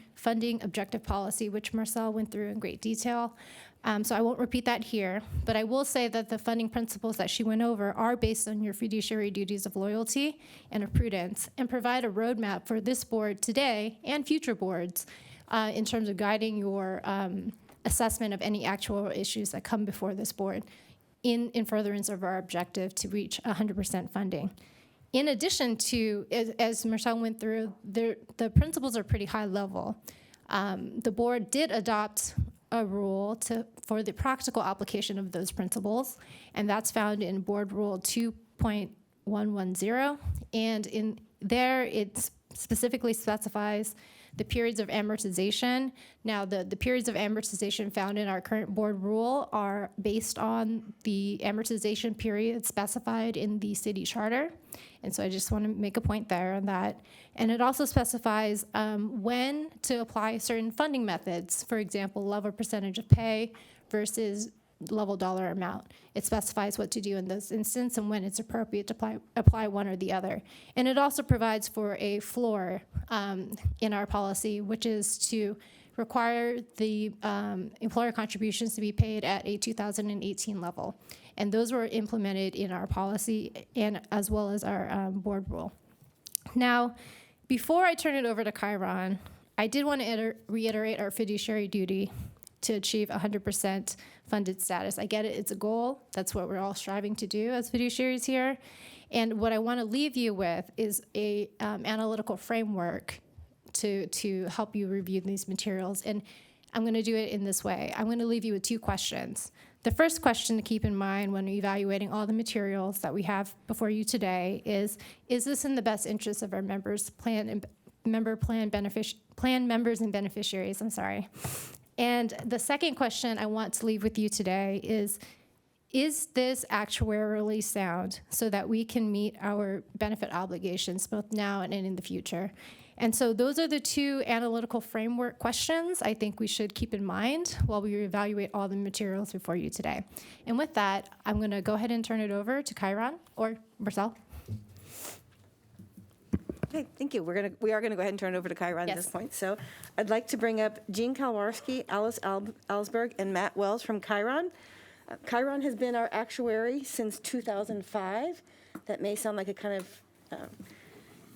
objective policy, which Marcel went through in great detail. So I won't repeat that here, but I will say that the funding principles that she went over are based on your fiduciary duties of loyalty and of prudence and provide a roadmap for this board today and future boards in terms of guiding your assessment of any actual issues that come before this board in furtherance of our objective to reach 100% funding. In addition to, as Marcel went through, the principles are pretty high level. The board did adopt a rule for the practical application of those principles, and that's found in Board Rule 2.110. And in there, it specifically specifies the periods of amortization. Now, the periods of amortization found in our current board rule are based on the amortization period specified in the city charter. And so I just want to make a point there on that. And it also specifies when to apply certain funding methods, for example, level percentage of pay versus level dollar amount. It specifies what to do in those instances and when it's appropriate to apply one or the other. And it also provides for a floor in our policy, which is to require the employer contributions to be paid at a 2018 level. And those were implemented in our policy and as well as our board rule. Now, before I turn it over to Chiron, I did want to reiterate our fiduciary duty to achieve 100% funded status. I get it, it's a goal. That's what we're all striving to do as fiduciaries here. And what I want to leave you with is a analytical framework to help you review these materials. And I'm going to do it in this way. I'm going to leave you with 2 questions. The first question to keep in mind when evaluating all the materials that we have before you today is this in the best interest of our members, plan members and beneficiaries, I'm sorry. And the second question I want to leave with you today is this actuarially sound so that we can meet our benefit obligations both now and in the future? And so those are the 2 analytical framework questions I think we should keep in mind while we evaluate all the materials before you today. And with that, I'm going to go ahead and turn it over to Chiron or Marcel. Okay, thank you. We are gonna go ahead and turn it over to Chiron at Yes. this point. So I'd like to bring up Jean Kalwarski, Alice Alsberg, and Matt Wells from Chiron. Chiron has been our actuary since 2005. That may sound like a kind of,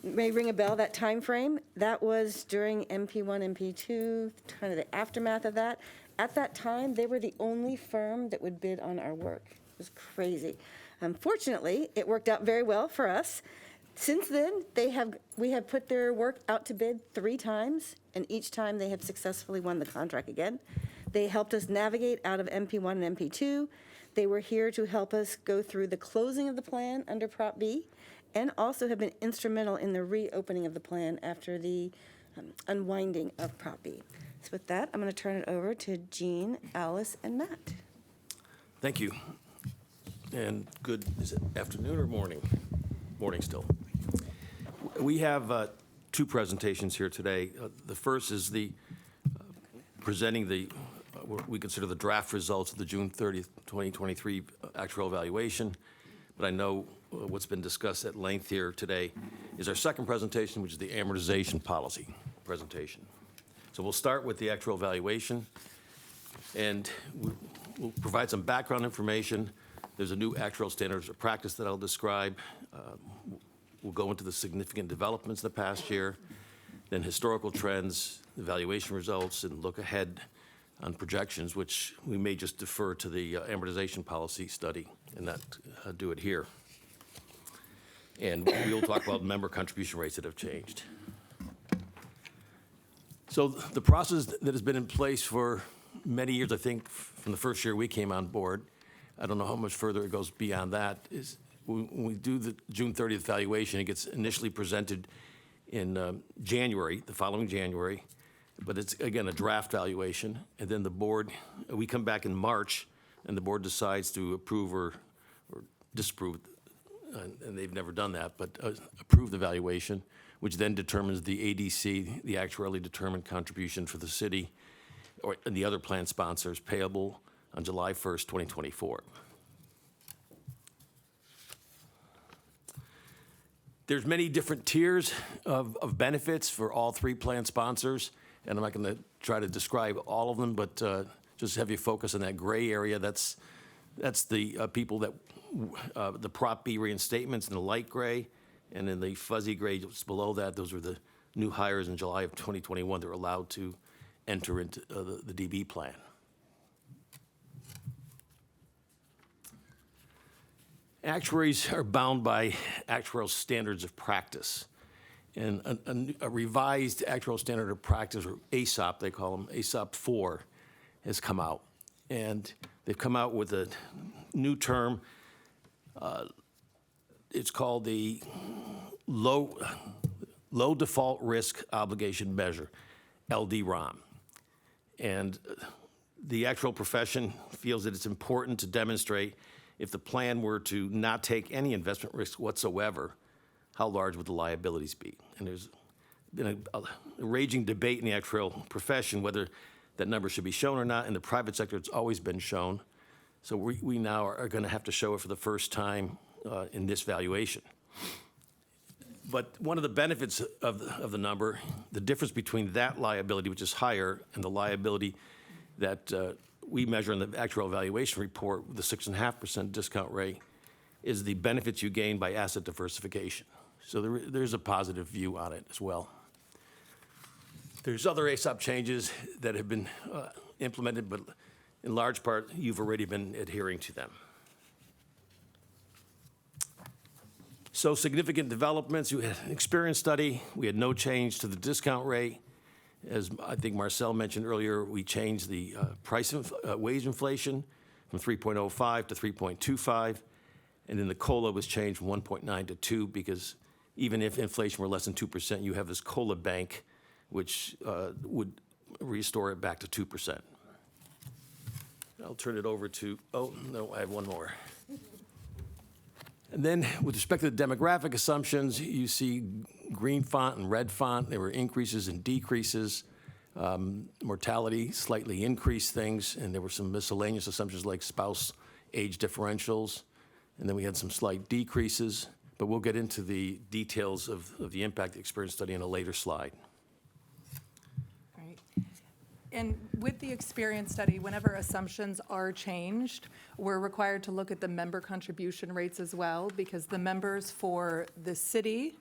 may ring a bell, that time frame. That was during MP1, MP2, kind of the aftermath of that. At that time, they were the only firm that would bid on our work. It was crazy. Fortunately, it worked out very well for us. Since then, we have put their work out to bid 3 times, and each time they have successfully won the contract again. They helped us navigate out of MP1 and MP2. They were here to help us go through the closing of the plan under Prop B, and also have been instrumental in the reopening of the plan after the unwinding of Prop B. So with that, I'm going to turn it over to Jean, Alice, and Matt. Thank you. And good, is it afternoon or morning? Morning still. We have 2 presentations here today. The first is presenting what we consider the draft results of the June 30th, 2023 actuarial evaluation. But I know what's been discussed at length here today is our second presentation, which is the amortization policy presentation. So we'll start with the actuarial evaluation, and we'll provide some background information. There's a new actuarial standards of practice that I'll describe. We'll go into the significant developments in the past year, then historical trends, evaluation results, and look ahead on projections, which we may just defer to the amortization policy study and not do it here. And we'll talk about member contribution rates that have changed. So the process that has been in place for many years, I think from the first year we came on board, I don't know how much further it goes beyond that, is when we do the June 30th valuation, it gets initially presented in January, the following January, but it's, again, a draft valuation. And then the board, we come back in March, and the board decides to approve or disapprove, and they've never done that, but approve the valuation, which then determines the ADC, the actuarially determined contribution for the city, and the other plan sponsors payable on July 1st, 2024. There's many different tiers of benefits for all 3 plan sponsors, and I'm not going to try to describe all of them, but just have you focus on that gray area. That's the people that, the Prop B reinstatements in the light gray, and in the fuzzy gray just below that, those are the new hires in July of 2021 that are allowed to enter into the DB plan. Actuaries are bound by actuarial standards of practice. And a revised actuarial standard of practice, or ASOP, they call them, ASOP 4, has come out. And they've come out with a new term. It's called the low default risk obligation measure, LDROM. And the actual profession feels that it's important to demonstrate if the plan were to not take any investment risk whatsoever, how large would the liabilities be? And there's been a raging debate in the actuarial profession whether that number should be shown or not. In the private sector, it's always been shown. So we now are going to have to show it for the first time in this valuation. But one of the benefits of the number, the difference between that liability, which is higher, and the liability that we measure in the actual valuation report with the 6.5% discount rate, is the benefits you gain by asset diversification. So there's a positive view on it as well. There's other ASOP changes that have been implemented, but in large part, you've already been adhering to them. So significant developments, we had an experience study, we had no change to the discount rate. As I think Marcel mentioned earlier, we changed the wage inflation from 3.05 to 3.25, and then the COLA was changed from 1.9 to 2, because even if inflation were less than 2%, you have this COLA bank, which would restore it back to 2%. I'll turn it over to, oh, no, I have one more. And then with respect to the demographic assumptions, you see green font and red font. There were increases and decreases. Mortality slightly increased things, and there were some miscellaneous assumptions like spouse age differentials. And then we had some slight decreases, but we'll get into the details of the impact experience study in a later slide. And with the experience study, whenever assumptions are changed, we're required to look at the member contribution rates as well, because the members for the city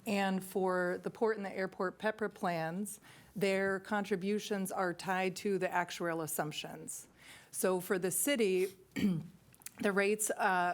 and for the port and the airport PEPRA plans, their contributions are tied to the actuarial assumptions. So for the city, the rates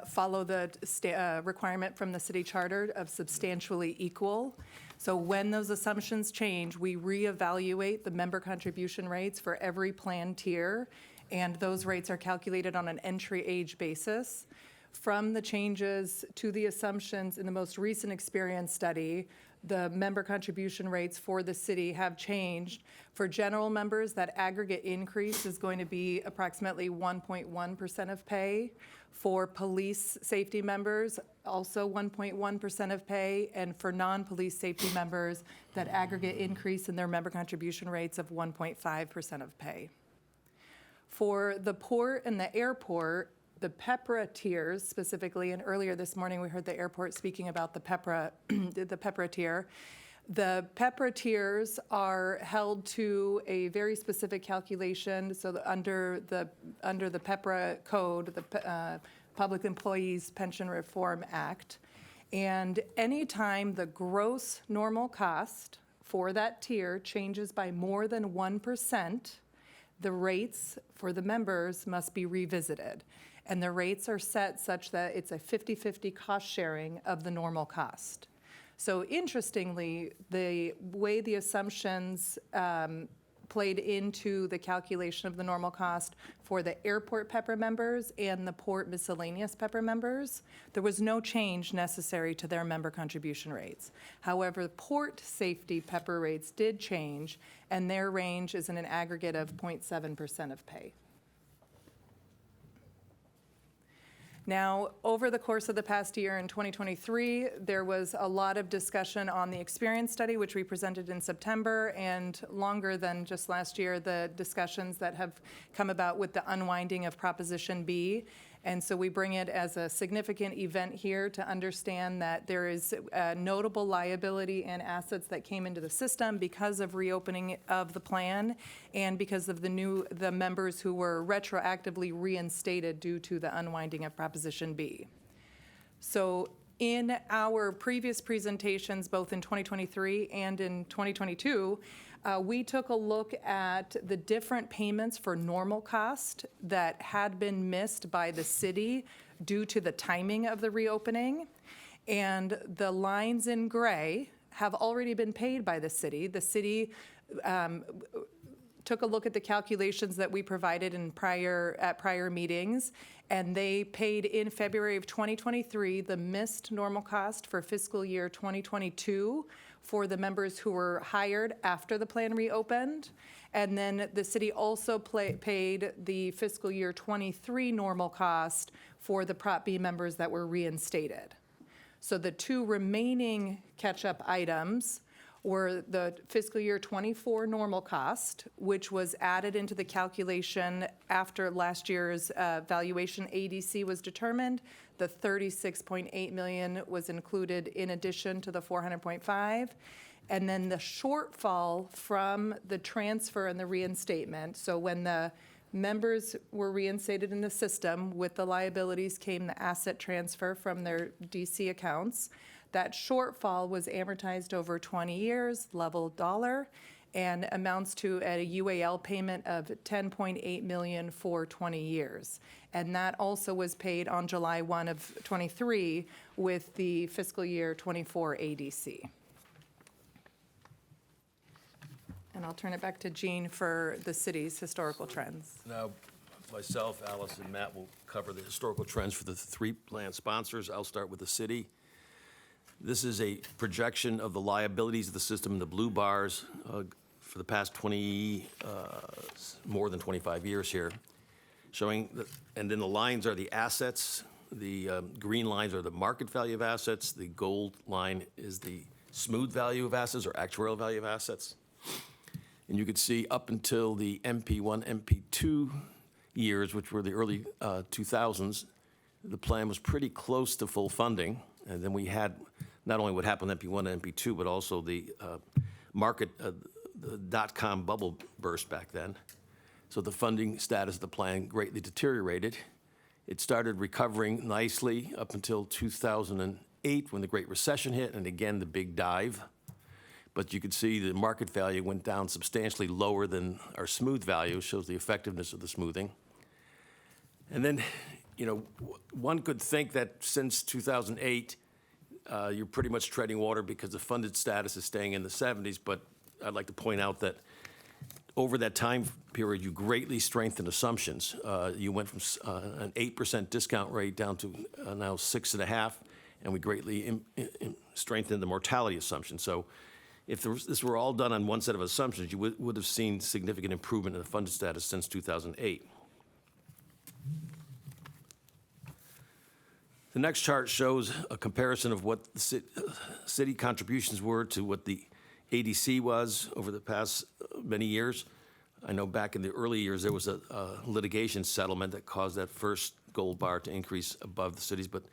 follow the requirement from the city charter of substantially equal. So when those assumptions change, we reevaluate the member contribution rates for every plan tier, and those rates are calculated on an entry age basis. From the changes to the assumptions in the most recent experience study, the member contribution rates for the city have changed. For general members, that aggregate increase is going to be approximately 1.1% of pay. For police safety members, also 1.1% of pay. And for non-police safety members, that aggregate increase in their member contribution rates of 1.5% of pay. For the port and the airport, the PEPRA tiers specifically, and earlier this morning we heard the airport speaking about the PEPRA, the PEPRA tier. The PEPRA tiers are held to a very specific calculation. So under the PEPRA code, the Public Employees Pension Reform Act, and anytime the gross normal cost for that tier changes by more than 1%, the rates for the members must be revisited. And the rates are set such that it's a 50-50 cost sharing of the normal cost. So interestingly, the way the assumptions played into the calculation of the normal cost for the airport PEPRA members and the port miscellaneous PEPRA members, there was no change necessary to their member contribution rates. However, port safety PEPRA rates did change, and their range is in an aggregate of 0.7% of pay. Now, over the course of the past year in 2023, there was a lot of discussion on the experience study, which we presented in September, and longer than just last year, the discussions that have come about with the unwinding of Proposition B. And so we bring it as a significant event here to understand that there is notable liability and assets that came into the system because of reopening of the plan and because of the members who were retroactively reinstated due to the unwinding of Proposition B. So in our previous presentations, both in 2023 and in 2022, we took a look at the different payments for normal cost that had been missed by the city due to the timing of the reopening. And the lines in gray have already been paid by the city. The city took a look at the calculations that we provided at prior meetings, and they paid in February of 2023 the missed normal cost for fiscal year 2022 for the members who were hired after the plan reopened. And then the city also paid the fiscal year 23 normal cost for the Prop B members that were reinstated. So the two remaining catch-up items were the fiscal year 24 normal cost, which was added into the calculation after last year's valuation ADC was determined. The 36.8 million was included in addition to the 400.5. And then the shortfall from the transfer and the reinstatement, so when the members were reinstated in the system, with the liabilities came the asset transfer from their DC accounts. That shortfall was amortized over 20 years, level dollar, and amounts to a UAL payment of $10.8 million for 20 years. And that also was paid on July 1 of 23 with the fiscal year 24 ADC. And I'll turn it back to Jean for the city's historical trends. Now, myself, Alice, and Matt will cover the historical trends for the three plan sponsors. I'll start with the city. This is a projection of the liabilities of the system in the blue bars for the past more than 25 years here, showing that, and then the lines are the assets. The green lines are the market value of assets. The gold line is the smooth value of assets or actuarial value of assets. And you could see up until the MP1, MP2 years, which were the early 2000s, the plan was pretty close to full funding. And then we had not only what happened in MP1 and MP2, but also the market, the dot-com bubble burst back then. So the funding status of the plan greatly deteriorated. It started recovering nicely up until 2008 when the Great Recession hit, and again, the big dive. But you could see the market value went down substantially lower than our smooth value, shows the effectiveness of the smoothing. And then, you know, one could think that since 2008, you're pretty much treading water because the funded status is staying in the 70s, but I'd like to point out that over that time period, you greatly strengthened assumptions. You went from an 8% discount rate down to now 6.5%, and we greatly strengthened the mortality assumption. So if this were all done on one set of assumptions, you would have seen significant improvement in the funded status since 2008. The next chart shows a comparison of what the city contributions were to what the ADC was over the past many years. I know back in the early years there was a litigation settlement that caused that first gold bar to increase above the cities, but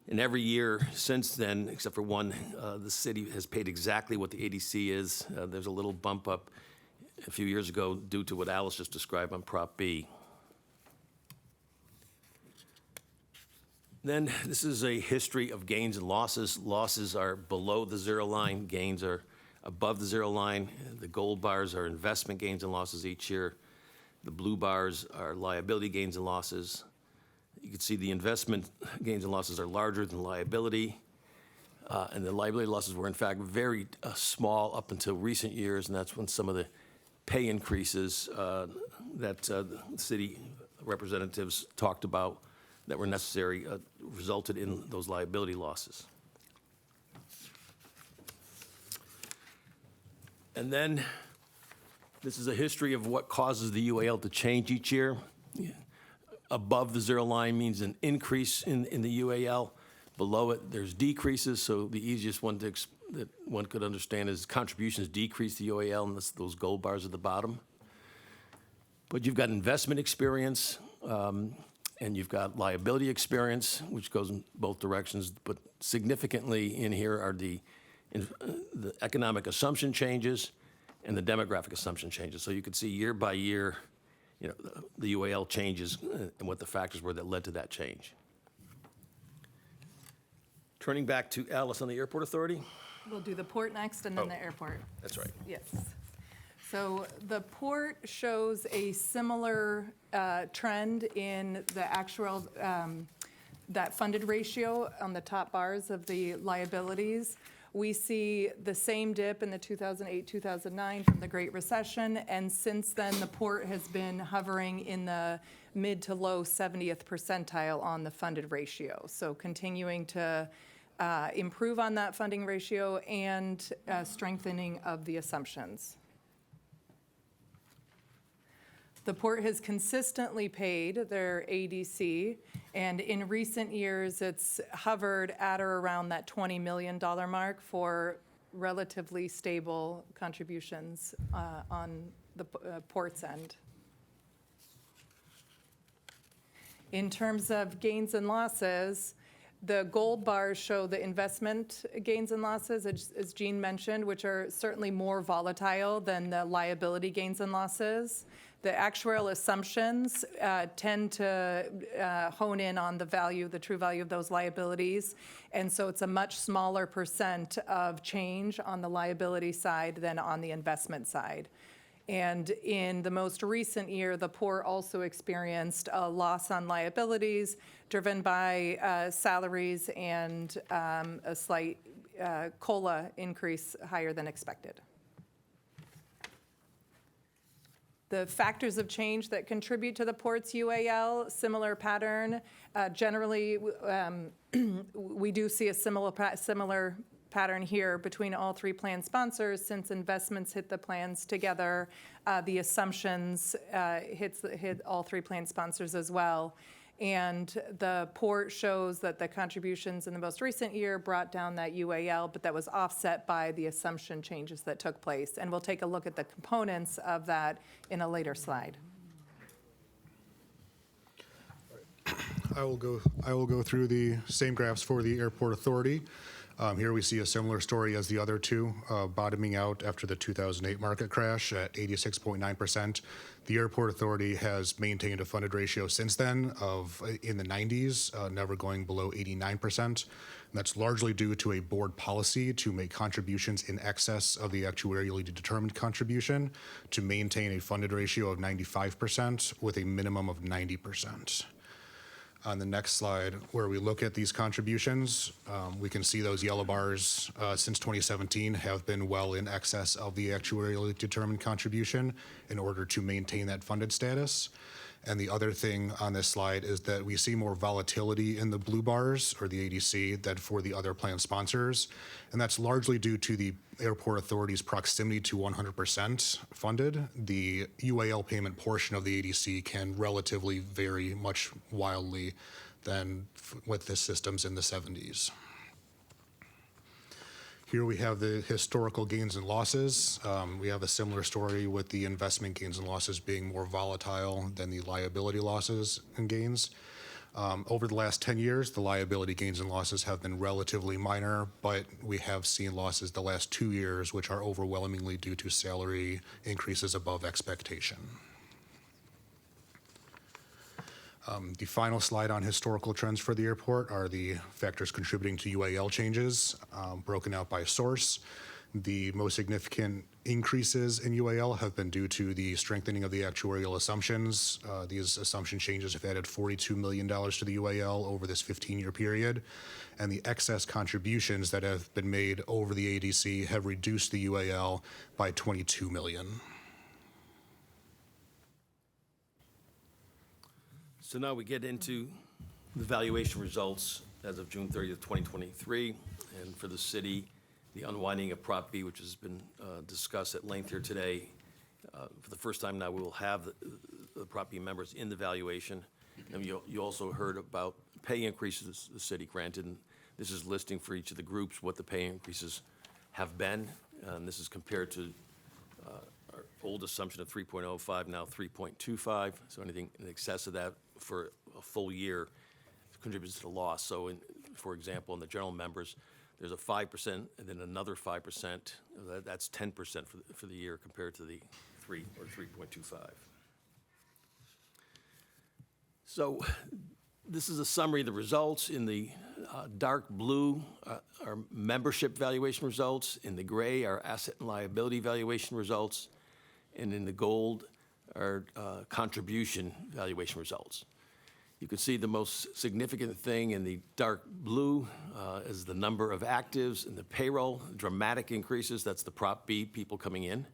in every year since then, except for one, the city has paid exactly what the ADC is. There's a little bump up a few years ago due to what Alice just described on Prop B. Then this is a history of gains and losses. Losses are below the zero line. Gains are above the zero line. The gold bars are investment gains and losses each year. The blue bars are liability gains and losses. You can see the investment gains and losses are larger than liability. And the liability losses were, in fact, very small up until recent years, and that's when some of the pay increases that city representatives talked about that were necessary resulted in those liability losses. And then this is a history of what causes the UAL to change each year. Above the zero line means an increase in the UAL. Below it, there's decreases, so the easiest one that one could understand is contributions decrease the UAL, and those gold bars at the bottom. But you've got investment experience, and you've got liability experience, which goes in both directions, but significantly in here are the economic assumption changes and the demographic assumption changes. So you can see year by year, you know, the UAL changes and what the factors were that led to that change. Turning back to Alice on the Airport Authority. We'll do the port next and then the airport. That's right. Yes. So the port shows a similar trend in the actual, that funded ratio on the top bars of the liabilities, We see the same dip in the 2008-2009 from the Great Recession, and since then, the port has been hovering in the mid to low 70th percentile on the funded ratio. So continuing to improve on that funding ratio and strengthening of the assumptions. The port has consistently paid their ADC, and in recent years, it's hovered at or around that $20 million mark for relatively stable contributions on the port's end. In terms of gains and losses, the gold bars show the investment gains and losses, as Jean mentioned, which are certainly more volatile than the liability gains and losses. The actuarial assumptions tend to hone in on the value, the true value of those liabilities. And so it's a much smaller percent of change on the liability side than on the investment side. And in the most recent year, the port also experienced a loss on liabilities driven by salaries and a slight COLA increase higher than expected. The factors of change that contribute to the port's UAL, similar pattern. Generally, we do see a similar pattern here between all three plan sponsors. Since investments hit the plans together, the assumptions hit all three plan sponsors as well. And the port shows that the contributions in the most recent year brought down that UAL, but that was offset by the assumption changes that took place. And we'll take a look at the components of that in a later slide. I will go through the same graphs for the Airport Authority. Here we see a similar story as the other two, bottoming out after the 2008 market crash at 86.9%. The Airport Authority has maintained a funded ratio since then of in the 90s, never going below 89%. And that's largely due to a board policy to make contributions in excess of the actuarially determined contribution to maintain a funded ratio of 95% with a minimum of 90%. On the next slide, where we look at these contributions, we can see those yellow bars since 2017 have been well in excess of the actuarially determined contribution in order to maintain that funded status. And the other thing on this slide is that we see more volatility in the blue bars, or the ADC, than for the other plan sponsors. And that's largely due to the Airport Authority's proximity to 100% funded. The UAL payment portion of the ADC can relatively vary much wildly than with the systems in the 70s. Here we have the historical gains and losses. We have a similar story with the investment gains and losses being more volatile than the liability losses and gains. Over the last 10 years, the liability gains and losses have been relatively minor, but we have seen losses the last 2 years, which are overwhelmingly due to salary increases above expectation. The final slide on historical trends for the airport are the factors contributing to UAL changes, broken out by source. The most significant increases in UAL have been due to the strengthening of the actuarial assumptions. These assumption changes have added $42 million to the UAL over this 15-year period, and the excess contributions that have been made over the ADC have reduced the UAL by $22 million. So now we get into the valuation results as of June 30th, 2023. And for the city, the unwinding of Prop B, which has been discussed at length here today. For the first time now, we will have the Prop B members in the valuation. And you also heard about pay increases the city granted. And this is listing for each of the groups what the pay increases have been. And this is compared to our old assumption of 3.05, now 3.25. So anything in excess of that for a full year contributes to the loss. So, for example, in the general members, there's a 5% and then another 5%. That's 10% for the year compared to the 3 or 3.25. So this is a summary of the results. In the dark blue are membership valuation results. In the gray are asset and liability valuation results. And in the gold are contribution valuation results. You can see the most significant thing in the dark blue is the number of actives and the payroll, dramatic increases. That's the Prop B people coming in.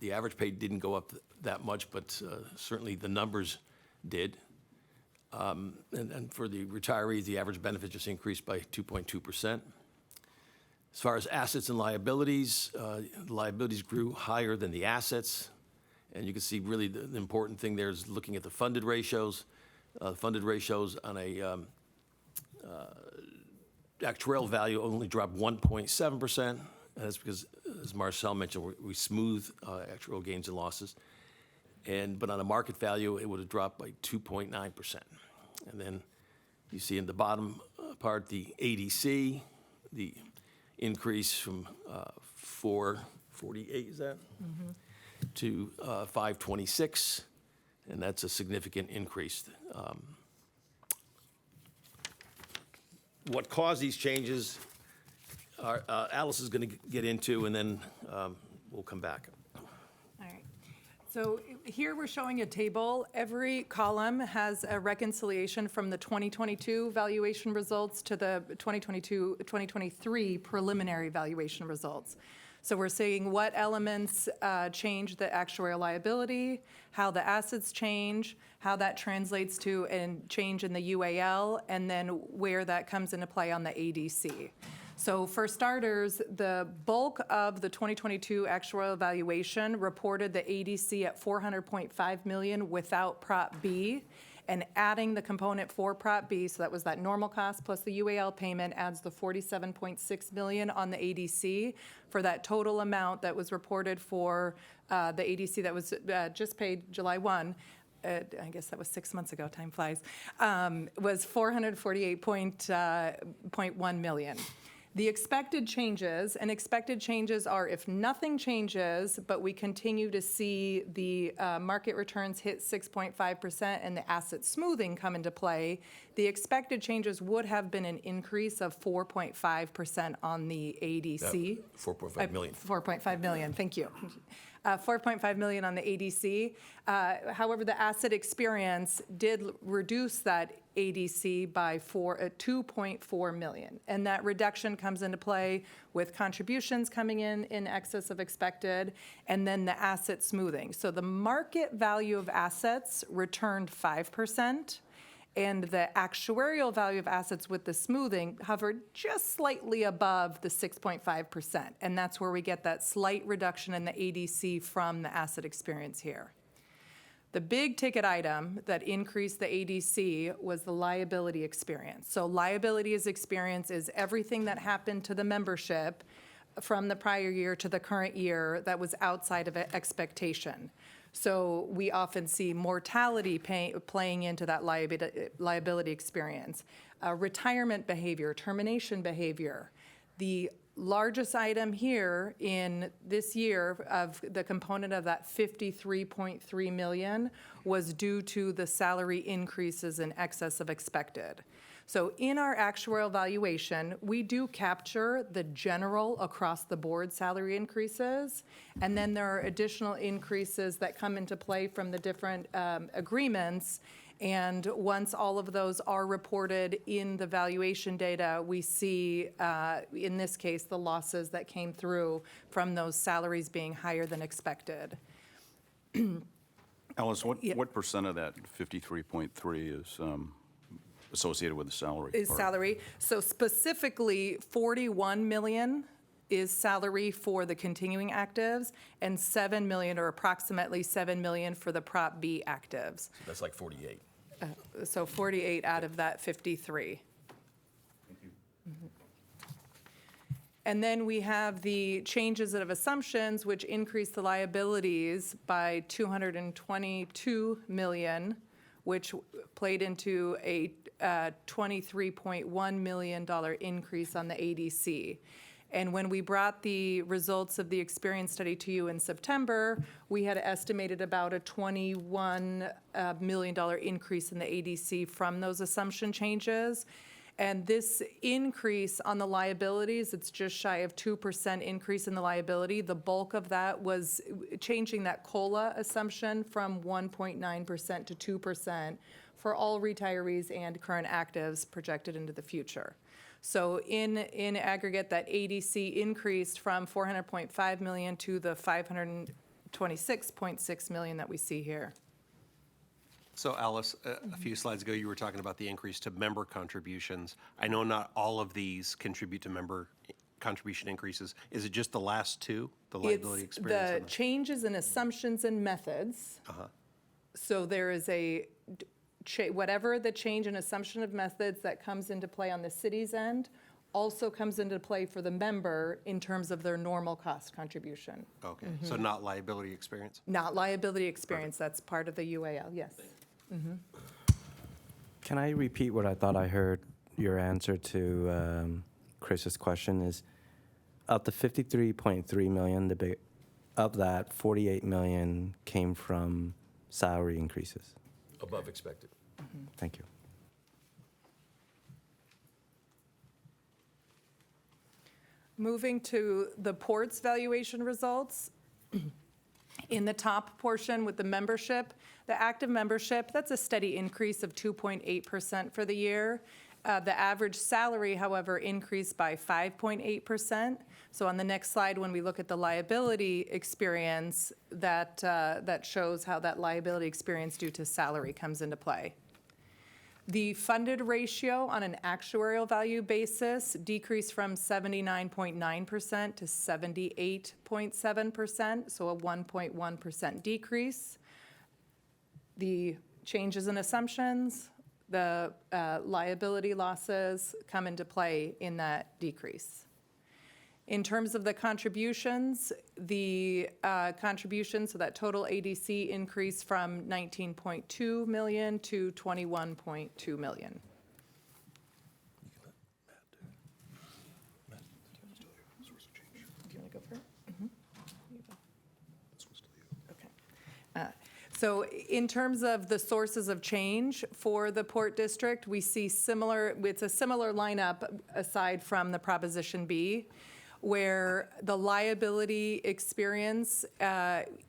The average pay didn't go up that much, but certainly the numbers did. And for the retirees, the average benefit just increased by 2.2%. As far as assets and liabilities, the liabilities grew higher than the assets. And you can see really the important thing there is looking at the funded ratios. Funded ratios on a actuarial value only dropped 1.7%. And that's because, as Marcel mentioned, we smooth actuarial gains and losses. But on a market value, it would have dropped by 2.9%. And then you see in the bottom part the ADC, the increase from 448, is that? Mm-hmm. To 526, and that's a significant increase. What caused these changes, Alice is going to get into, and then we'll come back. All right. So here we're showing a table. Every column has a reconciliation from the 2022 valuation results to the 2023 preliminary valuation results. So we're seeing what elements change the actuarial liability, how the assets change, how that translates to a change in the UAL, and then where that comes into play on the ADC. So for starters, the bulk of the 2022 actuarial evaluation reported the ADC at $400.5 million without Prop B, and adding the component for Prop B, so that was that normal cost plus the UAL payment, adds the $47.6 million on the ADC for that total amount that was reported for the ADC that was just paid July 1. I guess that was 6 months ago, time flies, was $448.1 million. The expected changes are if nothing changes, but we continue to see the market returns hit 6.5% and the asset smoothing come into play, the expected changes would have been an increase of 4.5% on the ADC. 4.5 million. 4.5 million, thank you. 4.5 million on the ADC. However, the asset experience did reduce that ADC by 2.4 million. And that reduction comes into play with contributions coming in excess of expected, and then the asset smoothing. So the market value of assets returned 5%, and the actuarial value of assets with the smoothing hovered just slightly above the 6.5%. And that's where we get that slight reduction in the ADC from the asset experience here. The big ticket item that increased the ADC was the liability experience. So liability experience is everything that happened to the membership from the prior year to the current year that was outside of expectation. So we often see mortality playing into that liability experience, retirement behavior, termination behavior. The largest item here in this year of the component of that 53.3 million was due to the salary increases in excess of expected. So in our actuarial valuation, we do capture the general across the board salary increases, and then there are additional increases that come into play from the different agreements. And once all of those are reported in the valuation data, we see, in this case, the losses that came through from those salaries being higher than expected. Alice, what percent of that 53.3 is associated with the salary? Is salary. So specifically, 41 million is salary for the continuing actives, and 7 million, or approximately 7 million, for the Prop B actives. That's like 48. So 48 out of that 53. Thank you. Mm-hmm. And then we have the changes of assumptions, which increase the liabilities by 222 million, which played into a $23.1 million increase on the ADC. And when we brought the results of the experience study to you in September, we had estimated about a $21 million increase in the ADC from those assumption changes. And this increase on the liabilities, it's just shy of 2% increase in the liability. The bulk of that was changing that COLA assumption from 1.9% to 2% for all retirees and current actives projected into the future. So in aggregate, that ADC increased from 400.5 million to the 526.6 million that we see here. So Alice, a few slides ago, you were talking about the increase to member contributions. I know not all of these contribute to member contribution increases. Is it just the last two, the liability It's experience? the changes in assumptions and methods. So there is whatever the change in assumption of methods that comes into play on the city's end also comes into play for the member in terms of their normal cost contribution. Okay, so not liability experience? Not liability experience, that's part of the UAL, yes. Can I repeat what I thought I heard your answer to Chris's question is, of the 53.3 million, of that, 48 million came from salary increases. Above expected. Thank you. Moving to the port's valuation results. In the top portion with the membership, the active membership, that's a steady increase of 2.8% for the year. The average salary, however, increased by 5.8%. So on the next slide, when we look at the liability experience, that shows how that liability experience due to salary comes into play. The funded ratio on an actuarial value basis decreased from 79.9% to 78.7%, so a 1.1% decrease. The changes in assumptions, the liability losses come into play in that decrease. In terms of the contributions, so that total ADC increased from 19.2 million to 21.2 million. Do you want to go first? Okay. So in terms of the sources of change for the Port District, we see it's a similar lineup aside from the Proposition B, where the liability experience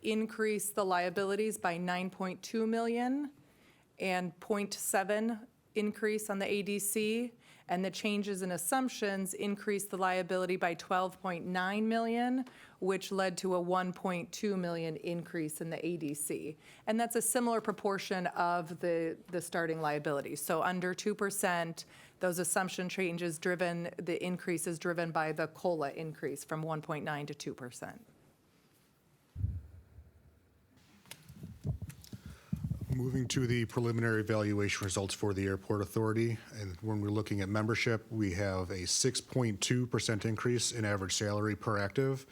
increased the liabilities by 9.2 million and 0.7 increase on the ADC, and the changes in assumptions increased the liability by 12.9 million, which led to a 1.2 million increase in the ADC. And that's a similar proportion of the starting liability. So under 2%, those assumption changes the increase is driven by the COLA increase from 1.9 to 2%. Moving to the preliminary valuation results for the Airport Authority, and when we're looking at membership, we have a 6.2% increase in average salary per active,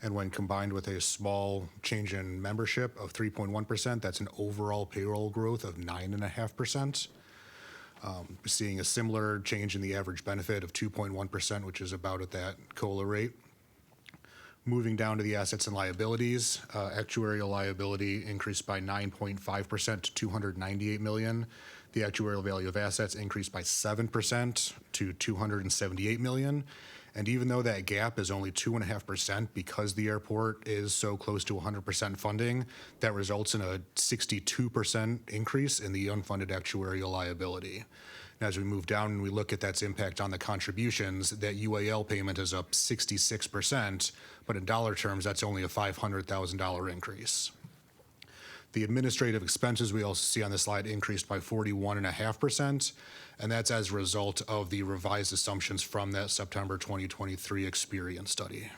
and when combined with a small change in membership of 3.1%, that's an overall payroll growth of 9.5%. Seeing a similar change in the average benefit of 2.1%, which is about at that COLA rate. Moving down to the assets and liabilities, actuarial liability increased by 9.5% to 298 million. The actuarial value of assets increased by 7% to 278 million. And even though that gap is only 2.5% because the airport is so close to 100% funding, that results in a 62% increase in the unfunded actuarial liability. And as we move down and we look at that's impact on the contributions, that UAL payment is up 66%, but in dollar terms, that's only a $500,000 increase. The administrative expenses we also see on the slide increased by 41.5%, and that's as a result of the revised assumptions from that September 2023 experience study.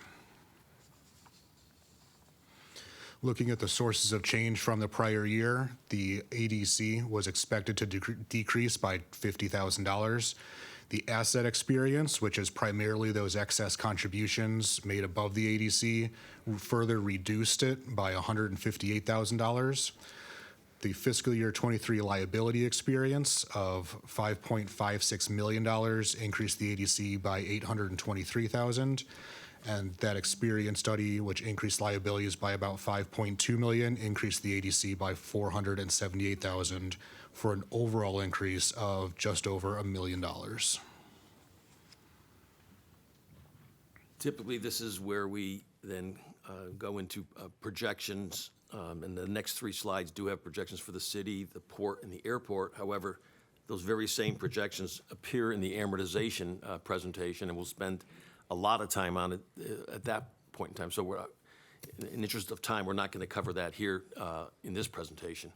Looking at the sources of change from the prior year, the ADC was expected to decrease by $50,000. The asset experience, which is primarily those excess contributions made above the ADC, further reduced it by $158,000. The fiscal year 23 liability experience of $5.56 million increased the ADC by $823,000. And that experience study, which increased liabilities by about $5.2 million, increased the ADC by $478,000 for an overall increase of just over $1 million. typically, this is where we then go into projections, and the next three slides do have projections for the city, the port, and the airport. However, those very same projections appear in the amortization presentation, and we'll spend a lot of time on it at that point in time. So we're, in the interest of time, we're not going to cover that here in this presentation.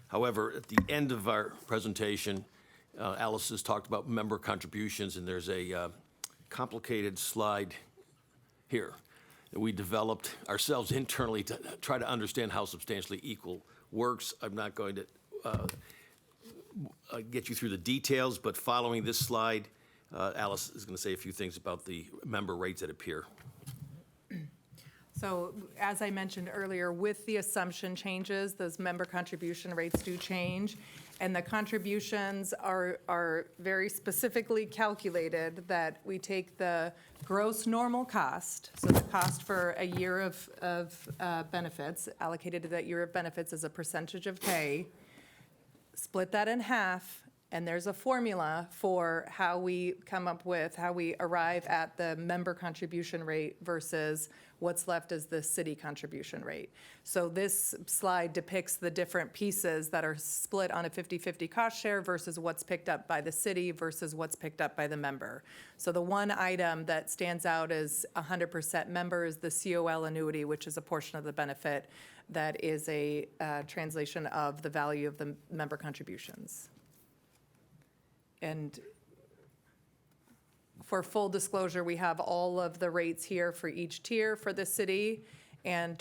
However, at the end of our presentation, Alice has talked about member contributions, and there's a complicated slide here that we developed ourselves internally to try to understand how substantially equal works. I'm not going to get you through the details, but following this slide, Alice is going to say a few things about the member rates that appear. So as I mentioned earlier, with the assumption changes, those member contribution rates do change. And the contributions are very specifically calculated that we take the gross normal cost, so the cost for a year of benefits, allocated to that year of benefits as a percentage of pay, split that in half, and there's a formula for how we come up with, how we arrive at the member contribution rate versus what's left as the city contribution rate. So this slide depicts the different pieces that are split on a 50-50 cost share versus what's picked up by the city versus what's picked up by the member. So the one item that stands out as 100% member is the COL annuity, which is a portion of the benefit that is a translation of the value of the member contributions. And for full disclosure, we have all of the rates here for each tier for the city. And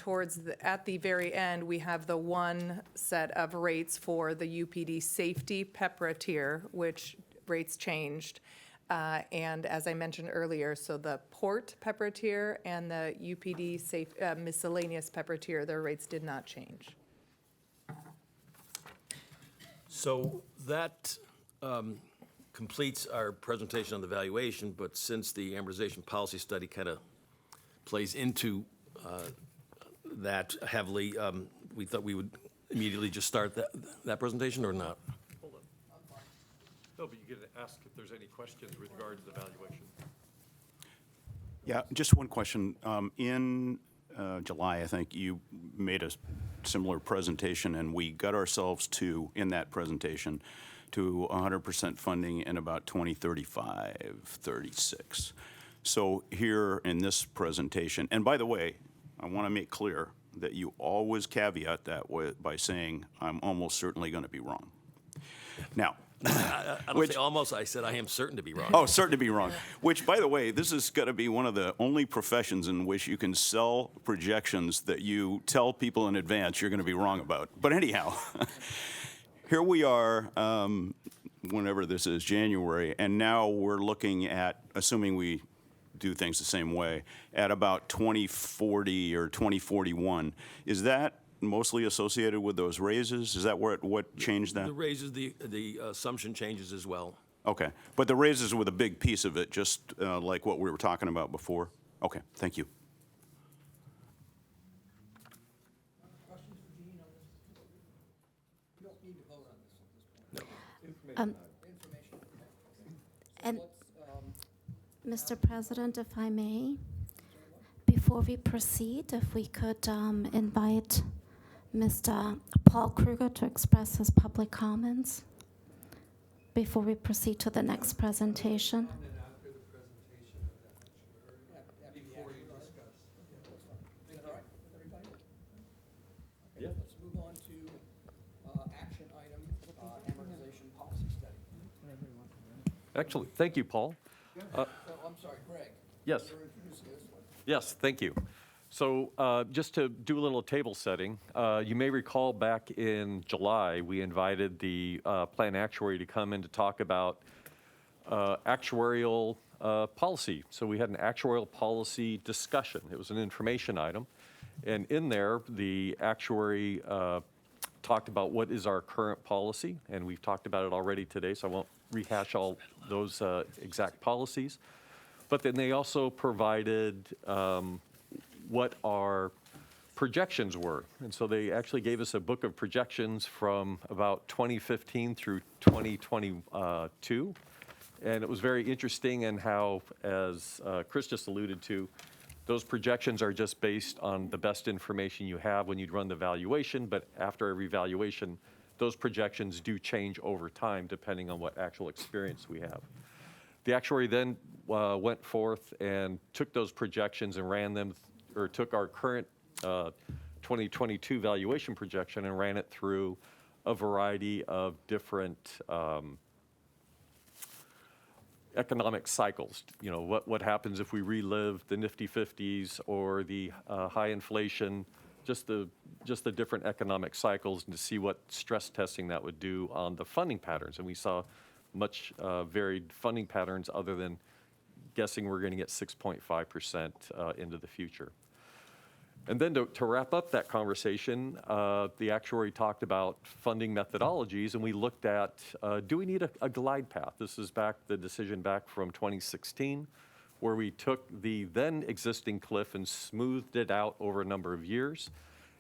at the very end, we have the one set of rates for the UPD safety PEPRA tier, which rates changed. And as I mentioned earlier, so the port PEPRA tier and the UPD safe miscellaneous PEPRA tier, their rates did not change. So that completes our presentation on the valuation, but since the amortization policy study kind of plays into that heavily, we thought we would immediately just start that presentation or not? Hold on. No, but you get to ask if there's any questions with regard to the valuation. Yeah, just one question. In July, I think you made a similar presentation, and we got ourselves to, in that presentation, to 100% funding in about 2035, 36. So here in this presentation, and by the way, I want to make clear that you always caveat that by saying, I'm almost certainly going to be wrong. Now, I don't say almost, I said I am certain to be wrong. Oh, certain to be wrong. Which, by the way, this is going to be one of the only professions in which you can sell projections that you tell people in advance you're going to be wrong about. But anyhow, here we are, whenever this is, January, and now we're looking at, assuming we do things the same way, at about 2040 or 2041. Is that mostly associated with those raises? Is that what changed that? The raises, the assumption changes as well. Okay, but the raises were the big piece of it, just like what we were talking about before? Okay, thank you. And Mr. President, if I may, before we proceed, if we could invite Mr. Paul Kruger to express his public comments before we proceed to the next presentation. Yeah. Let's move on to action item, amortization policy study. Actually, thank you, Paul. I'm sorry, Greg. Yes. You're introducing this one. Yes, thank you. So just to do a little table setting, you may recall back in July, we invited the plan actuary to come in to talk about actuarial policy. So we had an actuarial policy discussion. It was an information item. And in there, the actuary talked about what is our current policy, and we've talked about it already today, so I won't rehash all those exact policies. But then they also provided what our projections were. And so they actually gave us a book of projections from about 2015 through 2022. And it was very interesting in how, as Chris just alluded to, Those projections are just based on the best information you have when you'd run the valuation, but after every valuation, those projections do change over time depending on what actual experience we have. The actuary then went forth and took those projections and ran them, or took our current 2022 valuation projection and ran it through a variety of different economic cycles. You know, what happens if we relive the nifty 50s or the high inflation, just the different economic cycles, and to see what stress testing that would do on the funding patterns. And we saw much varied funding patterns other than guessing we're going to get 6.5% into the future. And then to wrap up that conversation, the actuary talked about funding methodologies, and we looked at, do we need a glide path? This is the decision back from 2016, where we took the then existing cliff and smoothed it out over a number of years.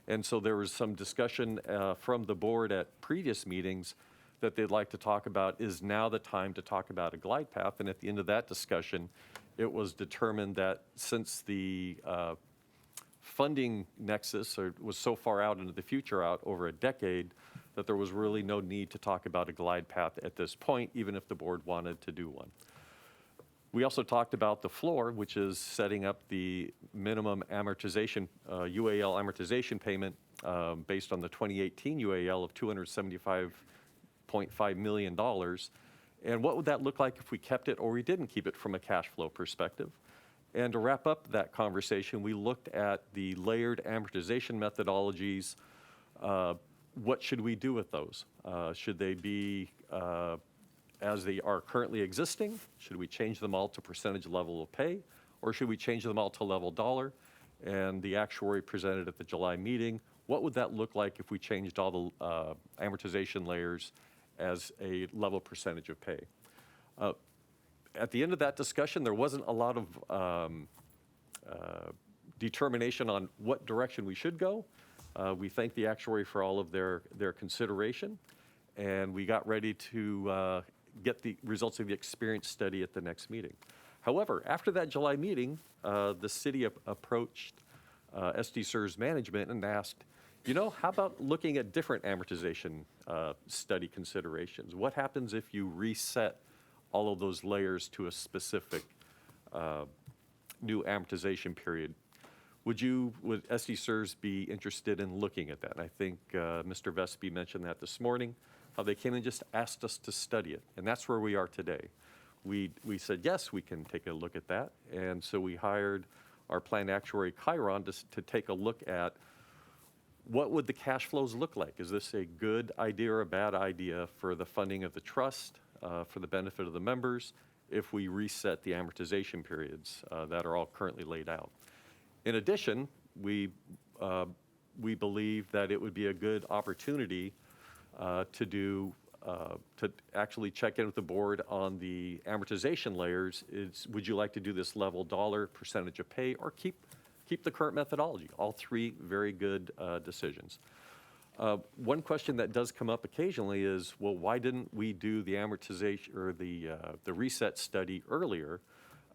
And so there was some discussion from the board at previous meetings that they'd like to talk about, is now the time to talk about a glide path? And at the end of that discussion, it was determined that since the funding nexus was so far out into the future, out over a decade, that there was really no need to talk about a glide path at this point, even if the board wanted to do one. We also talked about the floor, which is setting up the minimum amortization, UAL amortization payment based on the 2018 UAL of $275.5 million. And what would that look like if we kept it or we didn't keep it from a cash flow perspective? And to wrap up that conversation, we looked at the layered amortization methodologies. What should we do with those? Should they be as they are currently existing? Should we change them all to percentage level of pay? Or should we change them all to level dollar? And the actuary presented at the July meeting, what would that look like if we changed all the amortization layers as a level percentage of pay? At the end of that discussion, there wasn't a lot of determination on what direction we should go. We thank the actuary for all of their consideration, and we got ready to get the results of the experience study at the next meeting. However, after that July meeting, the city approached SDCERS management and asked, you know, how about looking at different amortization study considerations? What happens if you reset all of those layers to a specific new amortization period? Would SDCERS be interested in looking at that? And I think Mr. Vespi mentioned that this morning, how they came and just asked us to study it. And that's where we are today. We said, yes, we can take a look at that. And so we hired our planned actuary, Chiron, to take a look at what would the cash flows look like? Is this a good idea or a bad idea for the funding of the trust, for the benefit of the members, if we reset the amortization periods that are all currently laid out? In addition, we believe that it would be a good opportunity to actually check in with the board on the amortization layers. Would you like to do this level dollar, percentage of pay, or keep the current methodology? All three very good decisions. One question that does come up occasionally is, well, why didn't we do the amortization or the reset study earlier?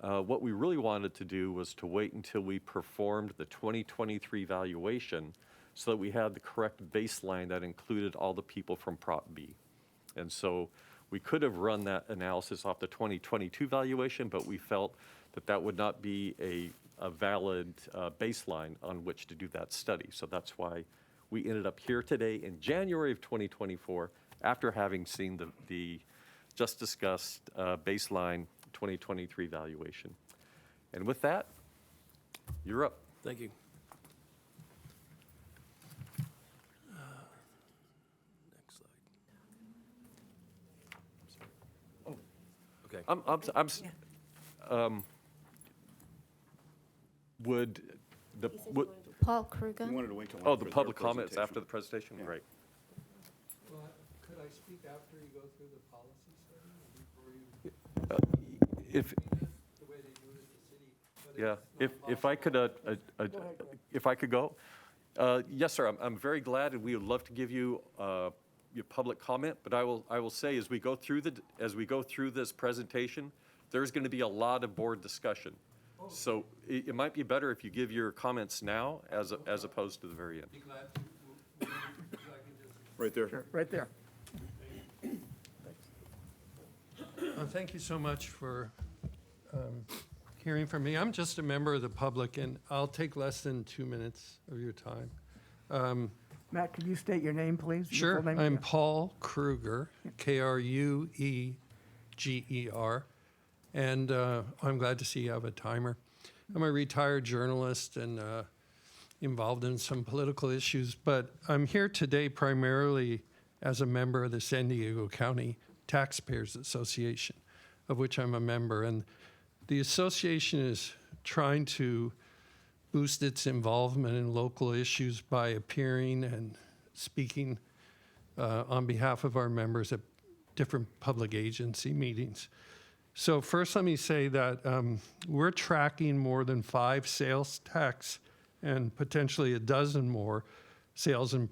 What we really wanted to do was to wait until we performed the 2023 valuation so that we had the correct baseline that included all the people from Prop B. And so we could have run that analysis off the 2022 valuation, but we felt that that would not be a valid baseline on which to do that study. So that's why we ended up here today in January of 2024 after having seen the just discussed baseline 2023 valuation. And with that, you're up. Thank you. Next slide. Okay. Paul Kruger. You wanted to wait till Oh, after the their public comments presentation. after the presentation? Yeah. Great. Well, could I speak after you go through the policy study before you? If The way they do it at the city. but Yeah, it's not if I could go. Yes, sir, I'm very glad, and we would love to give you your public comment, but I will say, as we go through this presentation, there's going to be a lot of board discussion. So it might be better if you give your comments now as opposed to the very end. Be glad to. Would you like to just Right there. Sure, right there. Thank you so much for hearing from me. I'm just a member of the public, and I'll take less than 2 minutes of your time. Matt, could you state your name, please? Your Sure. full name? I'm Yeah. Paul Kruger, Krueger, and I'm glad to see you have a timer. I'm a retired journalist and involved in some political issues, but I'm here today primarily as a member of the San Diego County Taxpayers Association, of which I'm a member. And the association is trying to boost its involvement in local issues by appearing and speaking on behalf of our members at different public agency meetings. So first, let me say that we're tracking more than 5 sales tax and potentially a dozen more sales and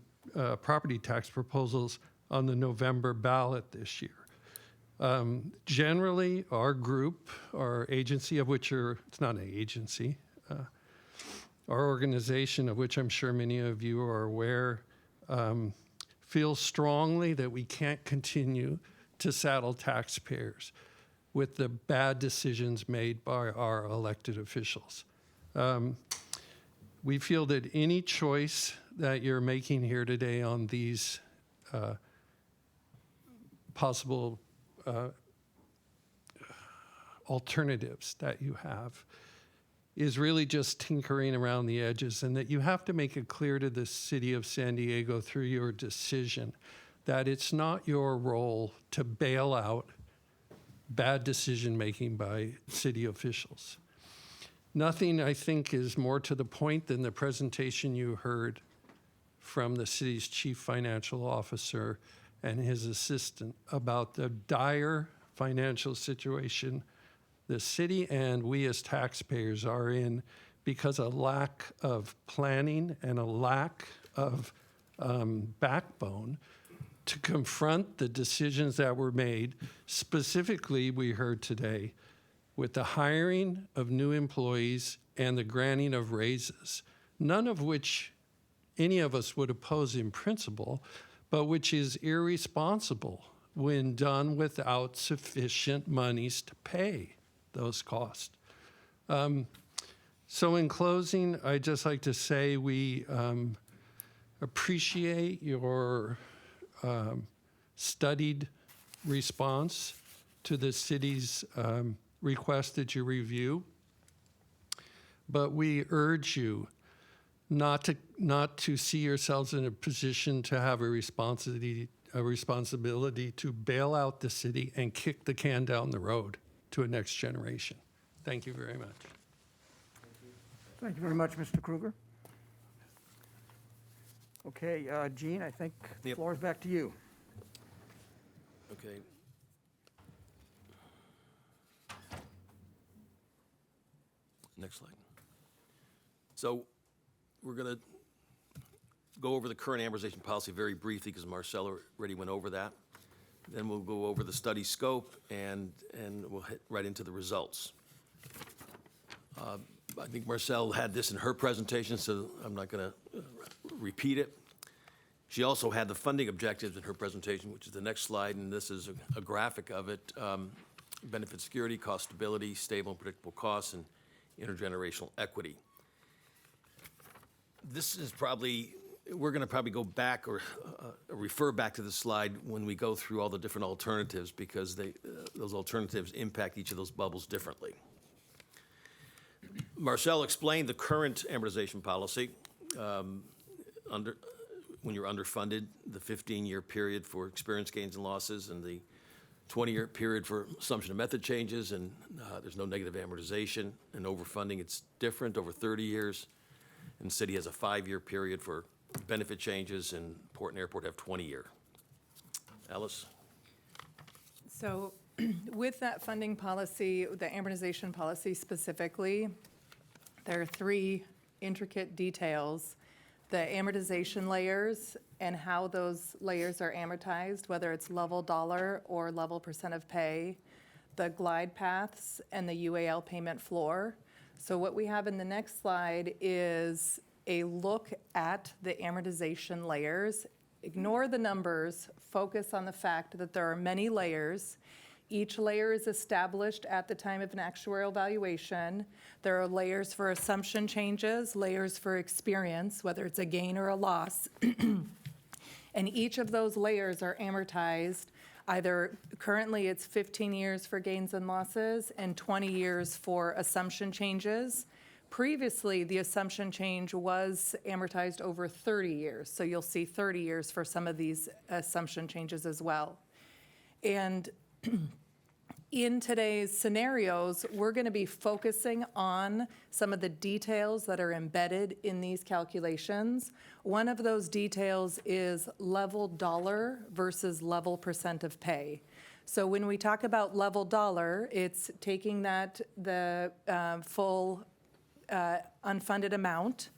property tax proposals on the November ballot this year. Generally, our group, our agency, of which it's not an agency, our organization, of which I'm sure many of you are aware, feels strongly that we can't continue to saddle taxpayers with the bad decisions made by our elected officials. We feel that any choice that you're making here today on these possible alternatives that you have is really just tinkering around the edges, and that you have to make it clear to the city of San Diego through your decision that it's not your role to bail out bad decision-making by city officials. Nothing, I think, is more to the point than the presentation you heard from the city's chief financial officer and his assistant about the dire financial situation the city and we as taxpayers are in because of lack of planning and a lack of backbone to confront the decisions that were made. Specifically, we heard today, with the hiring of new employees and the granting of raises, none of which any of us would oppose in principle, but which is irresponsible when done without sufficient monies to pay those costs. So in closing, I'd just like to say we appreciate your studied response to the city's request that you review, but we urge you not to see yourselves in a position to have a responsibility to bail out the city and kick the can down the road to a next generation. Thank you very much. Thank you very much, Mr. Kruger. Okay, Gene, I think the floor is back to you. Okay. Next slide. So we're going to go over the current amortization policy very briefly because Marcel already went over that. Then we'll go over the study scope and we'll hit right into the results. I think Marcel had this in her presentation, so I'm not going to repeat it. She also had the funding objectives in her presentation, which is the next slide, and this is a graphic of it. Benefit security, cost stability, stable and predictable costs, and intergenerational equity. This is probably, we're going to probably go back or refer back to the slide when we go through all the different alternatives because those alternatives impact each of those bubbles differently. Marcel explained the current amortization policy. When you're underfunded, the 15-year period for experience gains and losses and the 20-year period for assumption of method changes, and there's no negative amortization. And overfunding, it's different over 30 years. And the city has a 5-year period for benefit changes, and Port and Airport have 20-year. Alice? So with that funding policy, the amortization policy specifically, there are 3 intricate details: the amortization layers and how those layers are amortized, whether it's level dollar or level percent of pay, the glide paths, and the UAL payment floor. So what we have in the next slide is a look at the amortization layers. Ignore the numbers, focus on the fact that there are many layers. Each layer is established at the time of an actuarial valuation. There are layers for assumption changes, layers for experience, whether it's a gain or a loss. And each of those layers are amortized. Either currently it's 15 years for gains and losses and 20 years for assumption changes. Previously, the assumption change was amortized over 30 years. So you'll see 30 years for some of these assumption changes as well. And in today's scenarios, we're going to be focusing on some of the details that are embedded in these calculations. One of those details is level dollar versus level percent of pay. So when we talk about level dollar, it's taking the full unfunded amount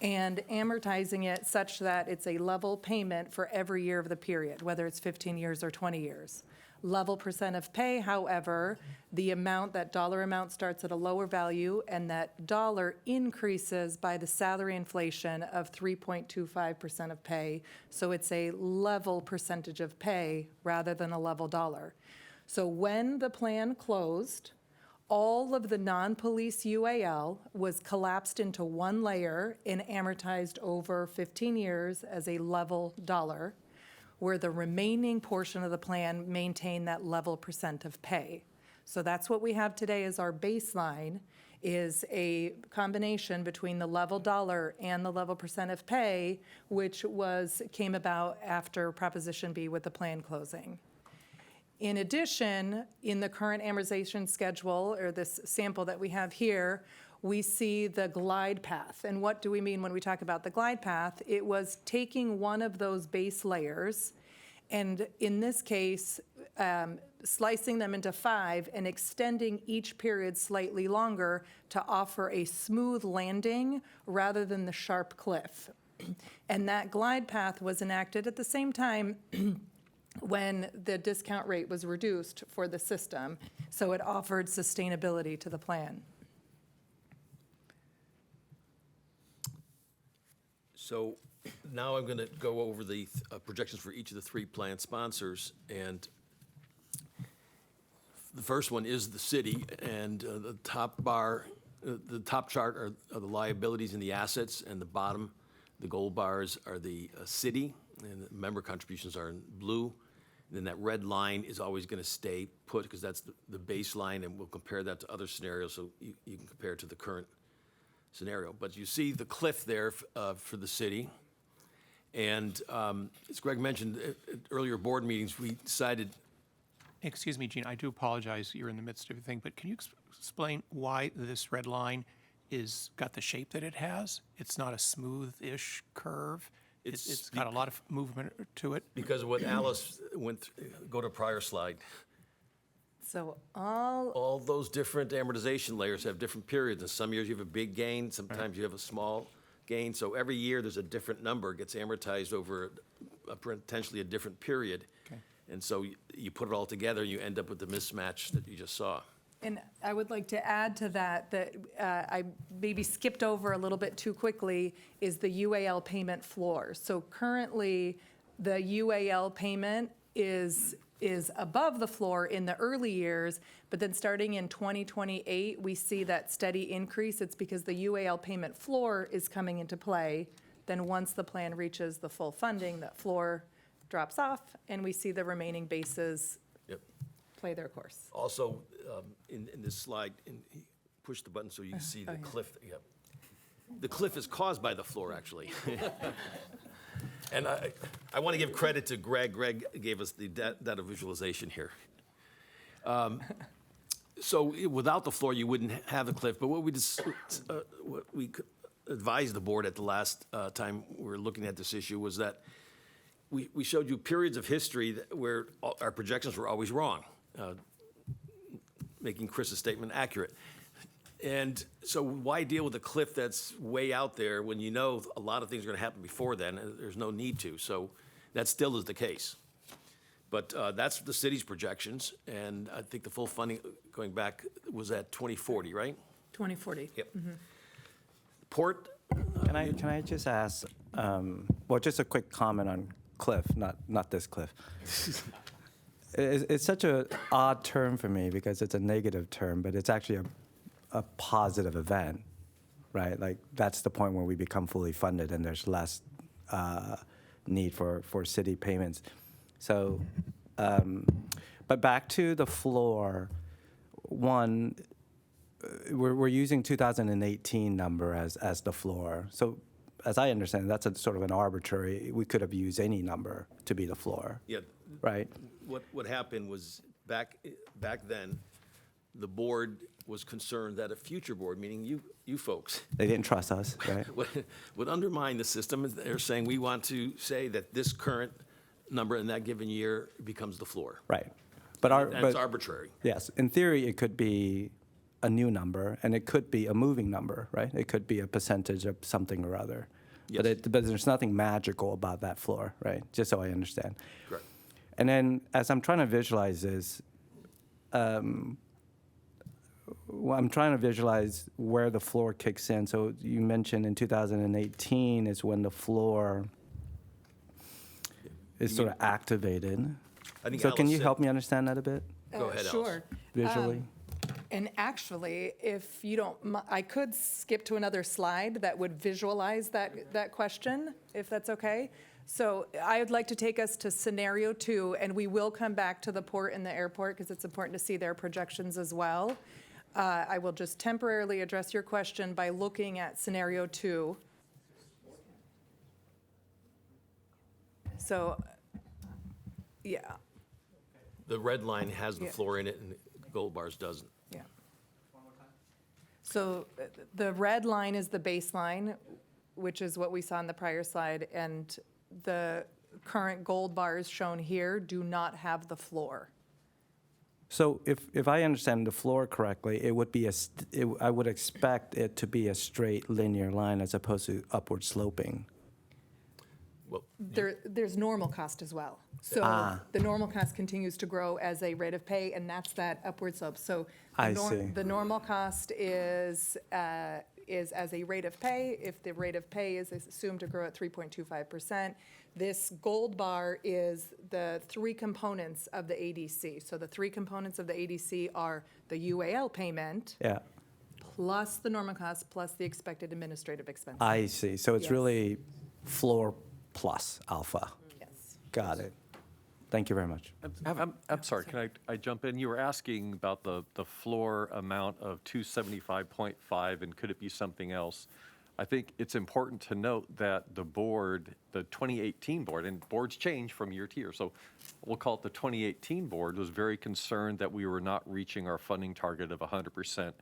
and amortizing it such that it's a level payment for every year of the period, whether it's 15 years or 20 years. Level percent of pay, however, the amount, that dollar amount starts at a lower value, and that dollar increases by the salary inflation of 3.25% of pay. So it's a level percentage of pay rather than a level dollar. So when the plan closed, all of the non-police UAL was collapsed into one layer and amortized over 15 years as a level dollar, where the remaining portion of the plan maintained that level percent of pay. So that's what we have today as our baseline, is a combination between the level dollar and the level percent of pay, which came about after Proposition B with the plan closing. In addition, in the current amortization schedule, or this sample that we have here, we see the glide path. And what do we mean when we talk about the glide path? It was taking one of those base layers, and in this case, slicing them into 5 and extending each period slightly longer to offer a smooth landing rather than the sharp cliff. And that glide path was enacted at the same time when the discount rate was reduced for the system, so it offered sustainability to the plan. So now I'm going to go over the projections for each of the 3 plan sponsors. And the first one is the city, and the top bar, the top chart are the liabilities and the assets, and the bottom, the gold bars, are the city, and the member contributions are in blue. And then that red line is always going to stay put because that's the baseline, and we'll compare that to other scenarios so you can compare it to the current scenario. But you see the cliff there for the city. And as Greg mentioned at earlier board meetings, we decided. Excuse me, Gene, I do apologize. You're in the midst of everything, but can you explain why this red line got the shape that it has? It's not a smooth-ish curve. It's got a lot of movement to it. Because of what Alice went through. Go to prior slide. So all those different amortization layers have different periods. And some years you have a big gain, sometimes you have a small gain. So every year there's a different number, gets amortized over potentially a different period. Okay. And so you put it all together, you end up with the mismatch that you just saw. And I would like to add to that I maybe skipped over a little bit too quickly, is the UAL payment floor. So currently, the UAL payment is above the floor in the early years, but then starting in 2028, we see that steady increase. It's because the UAL payment floor is coming into play. Then once the plan reaches the full funding, that floor drops off, and we see the remaining bases play their course. Also, in this slide, push the button so you can see the cliff. Yeah. The cliff is caused by the floor, actually. And I want to give credit to Greg. Greg gave us the data visualization here. So without the floor, you wouldn't have the cliff. But what we advised the board at the last time we were looking at this issue was that we showed you periods of history where our projections were always wrong, making Chris's statement accurate. And so why deal with a cliff that's way out there when you know a lot of things are going to happen before then, and there's no need to. So that still is the case. But that's the city's projections, and I think the full funding going back was at 2040, right? 2040. Yep. Port, Can I just ask, well, just a quick comment on cliff, not this cliff. It's such an odd term for me because it's a negative term, but it's actually a positive event, right? Like, that's the point where we become fully funded and there's less need for city payments. So, but back to the floor, one, we're using 2018 number as the floor. So as I understand, that's a sort of an arbitrary, we could have used any number to be the floor, yeah, right? what happened was back then, the board was concerned that a future board, meaning you folks, They didn't trust us, right? would undermine the system. They're saying, we want to say that this current number in that given year becomes the floor. Right. But That's arbitrary. Yes, in theory, it could be a new number, and it could be a moving number, right? It could be a percentage of something or other. Yes. But there's nothing magical about that floor, right? Just so I understand. Correct. And then as I'm trying to visualize this, well, I'm trying to visualize where the floor kicks in. So you mentioned in 2018 is when the floor is sort of activated. I think So can Alice you said- help me understand that a bit Go ahead, Alice. Sure. visually? And actually, if you don't, I could skip to another slide that would visualize that question, if that's okay. So I would like to take us to scenario 2, and we will come back to the port and the airport because it's important to see their projections as well. I will just temporarily address your question by looking at scenario 2. So, yeah. The red line has the Yeah. floor in it, and the gold bars doesn't. Yeah. So the red line is the baseline, which is what we saw in the prior slide, and the current gold bars shown here do not have the floor. So if I understand the floor correctly, it would be I would expect it to be a straight linear line as opposed to upward sloping. Well, There's normal cost as well. So the normal cost continues to grow as a rate of pay, and that's that upward slope. So I see. the normal cost is as a rate of pay. If the rate of pay is assumed to grow at 3.25%, this gold bar is the three components of the ADC. So the three components of the ADC are the UAL payment, Yeah, plus the normal cost, plus the expected administrative expenses. I see. So it's Yes. really floor plus alpha. Yes. Got it. Thank you very much. I'm sorry, can I jump in? You were asking about the floor amount of 275.5, and could it be something else? I think it's important to note that the board, the 2018 board, and boards change from year to year, so we'll call it the 2018 board, was very concerned that we were not reaching our funding target of 100%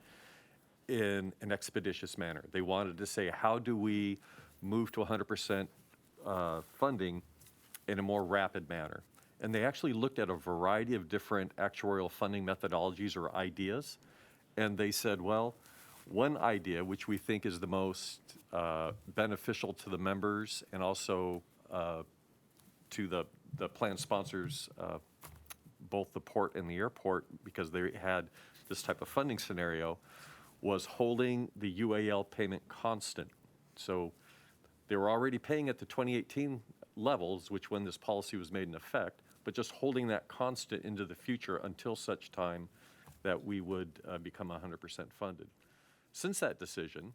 in an expeditious manner. They wanted to say, how do we move to 100% funding in a more rapid manner? And they actually looked at a variety of different actuarial funding methodologies or ideas, and they said, well, one idea, which we think is the most beneficial to the members and also to the plan sponsors, both the port and the airport, because they had this type of funding scenario, was holding the UAL payment constant. So they were already paying at the 2018 levels, which when this policy was made in effect, but just holding that constant into the future until such time that we would become 100% funded. Since that decision,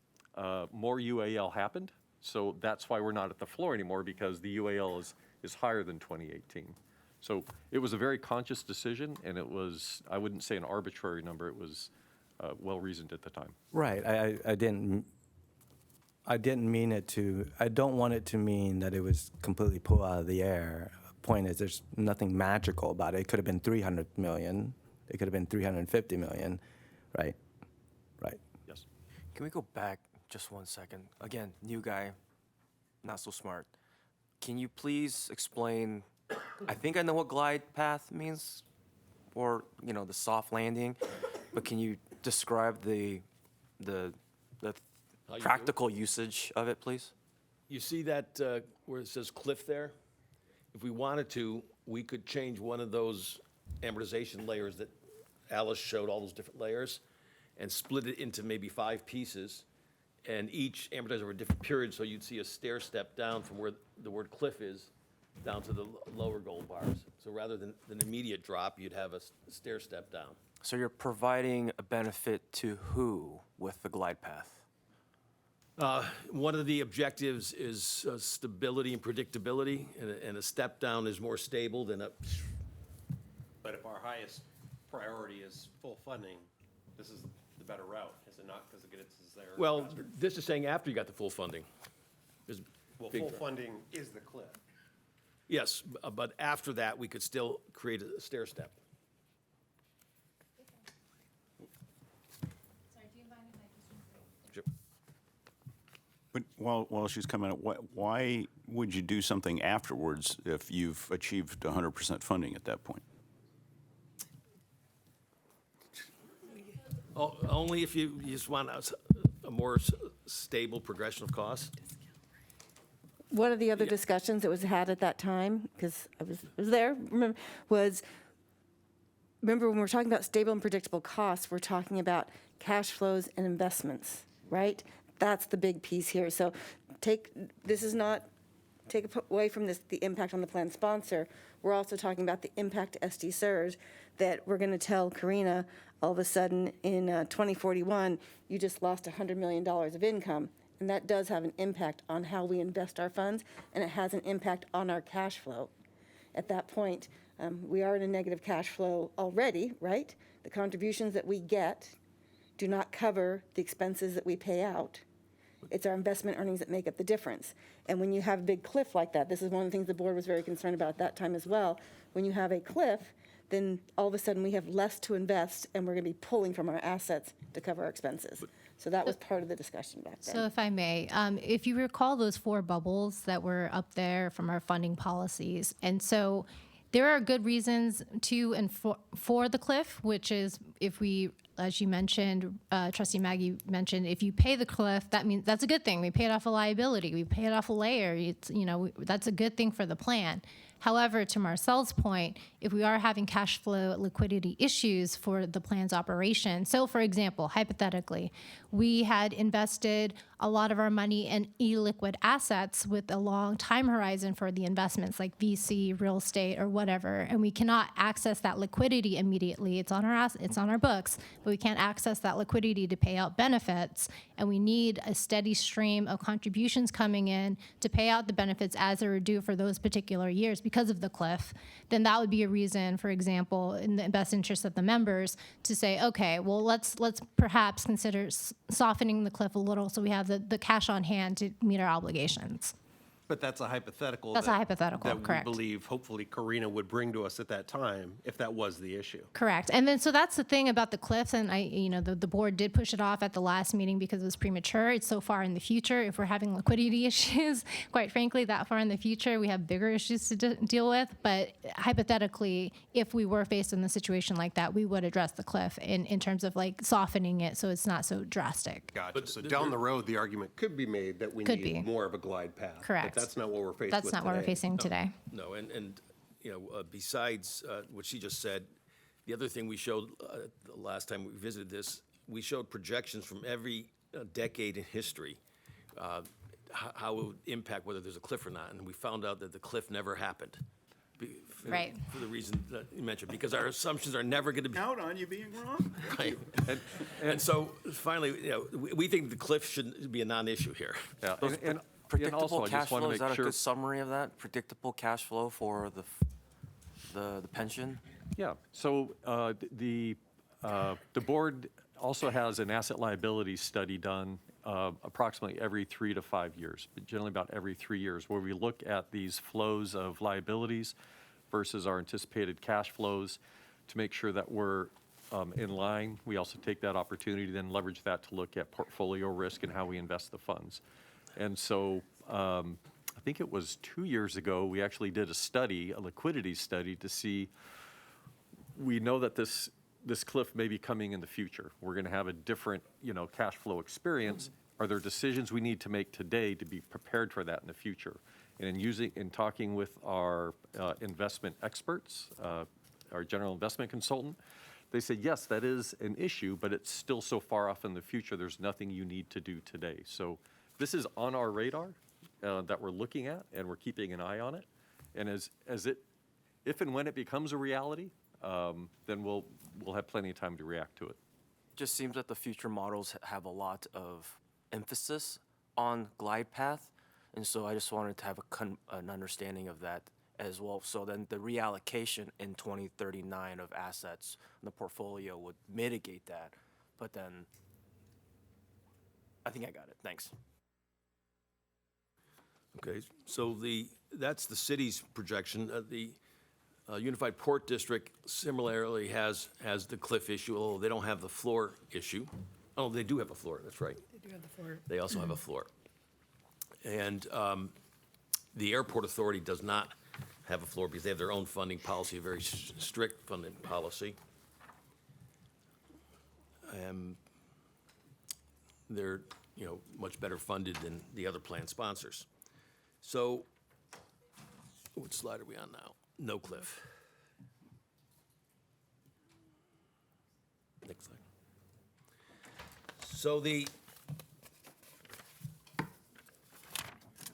more UAL happened, so that's why we're not at the floor anymore, because the UAL is higher than 2018. So it was a very conscious decision, and it was, I wouldn't say an arbitrary number, it was well-reasoned at the time. Right. I didn't mean it to, I don't want it to mean that it was completely pulled out of the air. Point is, there's nothing magical about it. It could have been 300 million. It could have been 350 million, right? Right. Yes. Can we go back just 1 second? Again, new guy, not so smart. Can you please explain, I think I know what glide path means, or, the soft landing, but can you describe the How you do it? practical usage of it, please? You see that where it says cliff there? If we wanted to, we could change one of those amortization layers that Alice showed, all those different layers, and split it into maybe 5 pieces, and each amortized over a different period, so you'd see a stair step down from where the word cliff is down to the lower gold bars. So rather than an immediate drop, you'd have a stair step down. So you're providing a benefit to who with the glide path? One of the objectives is stability and predictability, and a step down is more stable than a. But if our highest priority is full funding, this is the better route, is it not? Because it gets us there. Well, faster. this is saying after you got the full funding. There's Well, big full drop. funding is the cliff. Yes, but after that, we could still create a stair step. Sorry, do you mind if I just? Sure. But while she's coming up, why would you do something afterwards if you've achieved 100% funding at that point? Only if you just want a more stable progression of costs. One of the other discussions that was had at that time, because I was there, remember when we're talking about stable and predictable costs, we're talking about cash flows and investments, right? That's the big piece here. So take away from this the impact on the plan sponsor. We're also talking about the impact to SDCERS that we're going to tell Karina all of a sudden in 2041, you just lost $100 million of income. And that does have an impact on how we invest our funds, and it has an impact on our cash flow. At that point, we are in a negative cash flow already, right? The contributions that we get do not cover the expenses that we pay out. It's our investment earnings that make up the difference. And when you have a big cliff like that, this is one of the things the board was very concerned about at that time as well. When you have a cliff, then all of a sudden we have less to invest, and we're going to be pulling from our assets to cover our expenses. So that was part of the discussion back then. So if I may, if you recall those 4 bubbles that were up there from our funding policies, and so there are good reasons to and for the cliff, which is if we, as you mentioned, Trustee Maggie mentioned, if you pay the cliff, that means that's a good thing. We paid off a liability. We paid off a layer. It's, that's a good thing for the plan. However, to Marcel's point, if we are having cash flow liquidity issues for the plan's operation, so for example, hypothetically, we had invested a lot of our money in illiquid assets with a long time horizon for the investments like VC, real estate, or whatever, and we cannot access that liquidity immediately. It's on our books, but we can't access that liquidity to pay out benefits, and we need a steady stream of contributions coming in to pay out the benefits as they were due for those particular years because of the cliff. Then that would be a reason, for example, in the best interest of the members, to say, okay, well, let's perhaps consider softening the cliff a little so we have the cash on hand to meet our obligations. But that's a hypothetical. That's a hypothetical, that correct. we believe, hopefully, Karina would bring to us at that time if that was the issue. Correct. And then, so that's the thing about the cliffs, and the board did push it off at the last meeting because it was premature. It's so far in the future. If we're having liquidity issues, quite frankly, that far in the future, we have bigger issues to deal with. But hypothetically, if we were faced in a situation like that, we would address the cliff in terms of like softening it so it's not so drastic. Gotcha. So down the road, the argument could be made that we Could need be. more of a glide path. Correct. But that's not what we're faced with That's not what we're today. facing today. No, and besides what she just said, the other thing we showed the last time we visited this, we showed projections from every decade in history, how it would impact whether there's a cliff or not, and we found out that the cliff never happened. Right. For the reason that you mentioned, because our assumptions are never going to be. Count on you being wrong. Right. And so finally, we think the cliff should be a non-issue here. Yeah, and Predictable also, I cash just want flow, to is make that a sure. good summary of that? Predictable cash flow for the pension? Yeah, so the board also has an asset liability study done approximately every 3 to 5 years, but generally about every 3 years, where we look at these flows of liabilities versus our anticipated cash flows to make sure that we're in line. We also take that opportunity to then leverage that to look at portfolio risk and how we invest the funds. And so I think it was 2 years ago, we actually did a study, a liquidity study, to see, we know that this cliff may be coming in the future. We're going to have a different, cash flow experience. Are there decisions we need to make today to be prepared for that in the future? And in talking with our investment experts, our general investment consultant, they say, yes, that is an issue, but it's still so far off in the future, there's nothing you need to do today. So this is on our radar that we're looking at, and we're keeping an eye on it. And if and when it becomes a reality, then we'll have plenty of time to react to it. Just seems that the future models have a lot of emphasis on glide path, and so I just wanted to have an understanding of that as well. So then the reallocation in 2039 of assets in the portfolio would mitigate that. But then I think I got it. Thanks. Okay, so that's the city's projection. The Unified Port District similarly has the cliff issue, although they don't have the floor issue. Oh, they do have a floor, that's right. They do have the floor. They also have a floor. And the Airport Authority does not have a floor because they have their own funding policy, a very strict funding policy. They're, much better funded than the other plan sponsors. So, what slide are we on now? No cliff. Next slide. So the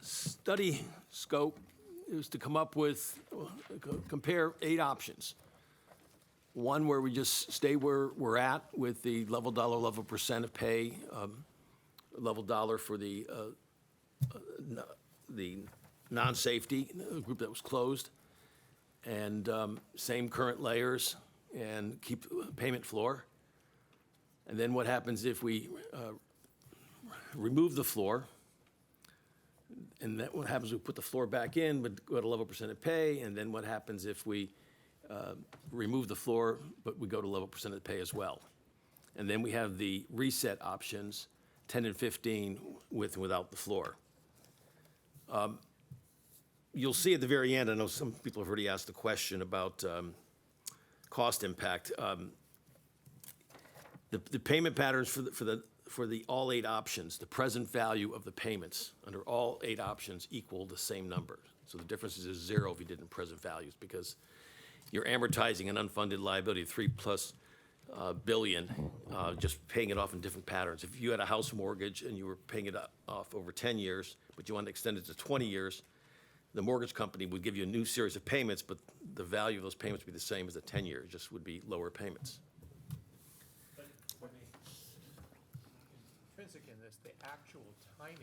study scope is to come up with, compare 8 options. One where we just stay where we're at with the level dollar, level percent of pay, level dollar for the non-safety group that was closed, and same current layers, and keep payment floor. And then what happens if we remove the floor? And that what happens, we put the floor back in, but go to level percent of pay. And then what happens if we remove the floor, but we go to level percent of pay as well? And then we have the reset options, 10 and 15, with and without the floor. You'll see at the very end, I know some people have already asked the question about cost impact. The payment patterns for the all 8 options, the present value of the payments under all 8 options equal the same number. So the difference is 0 if you did in present values, because you're amortizing an unfunded liability of $3+ billion, just paying it off in different patterns. If you had a house mortgage and you were paying it off over 10 years, but you wanted to extend it to 20 years, the mortgage company would give you a new series of payments, but the value of those payments would be the same as the 10 years, just would be lower payments. Intrinsic in this, the actual timing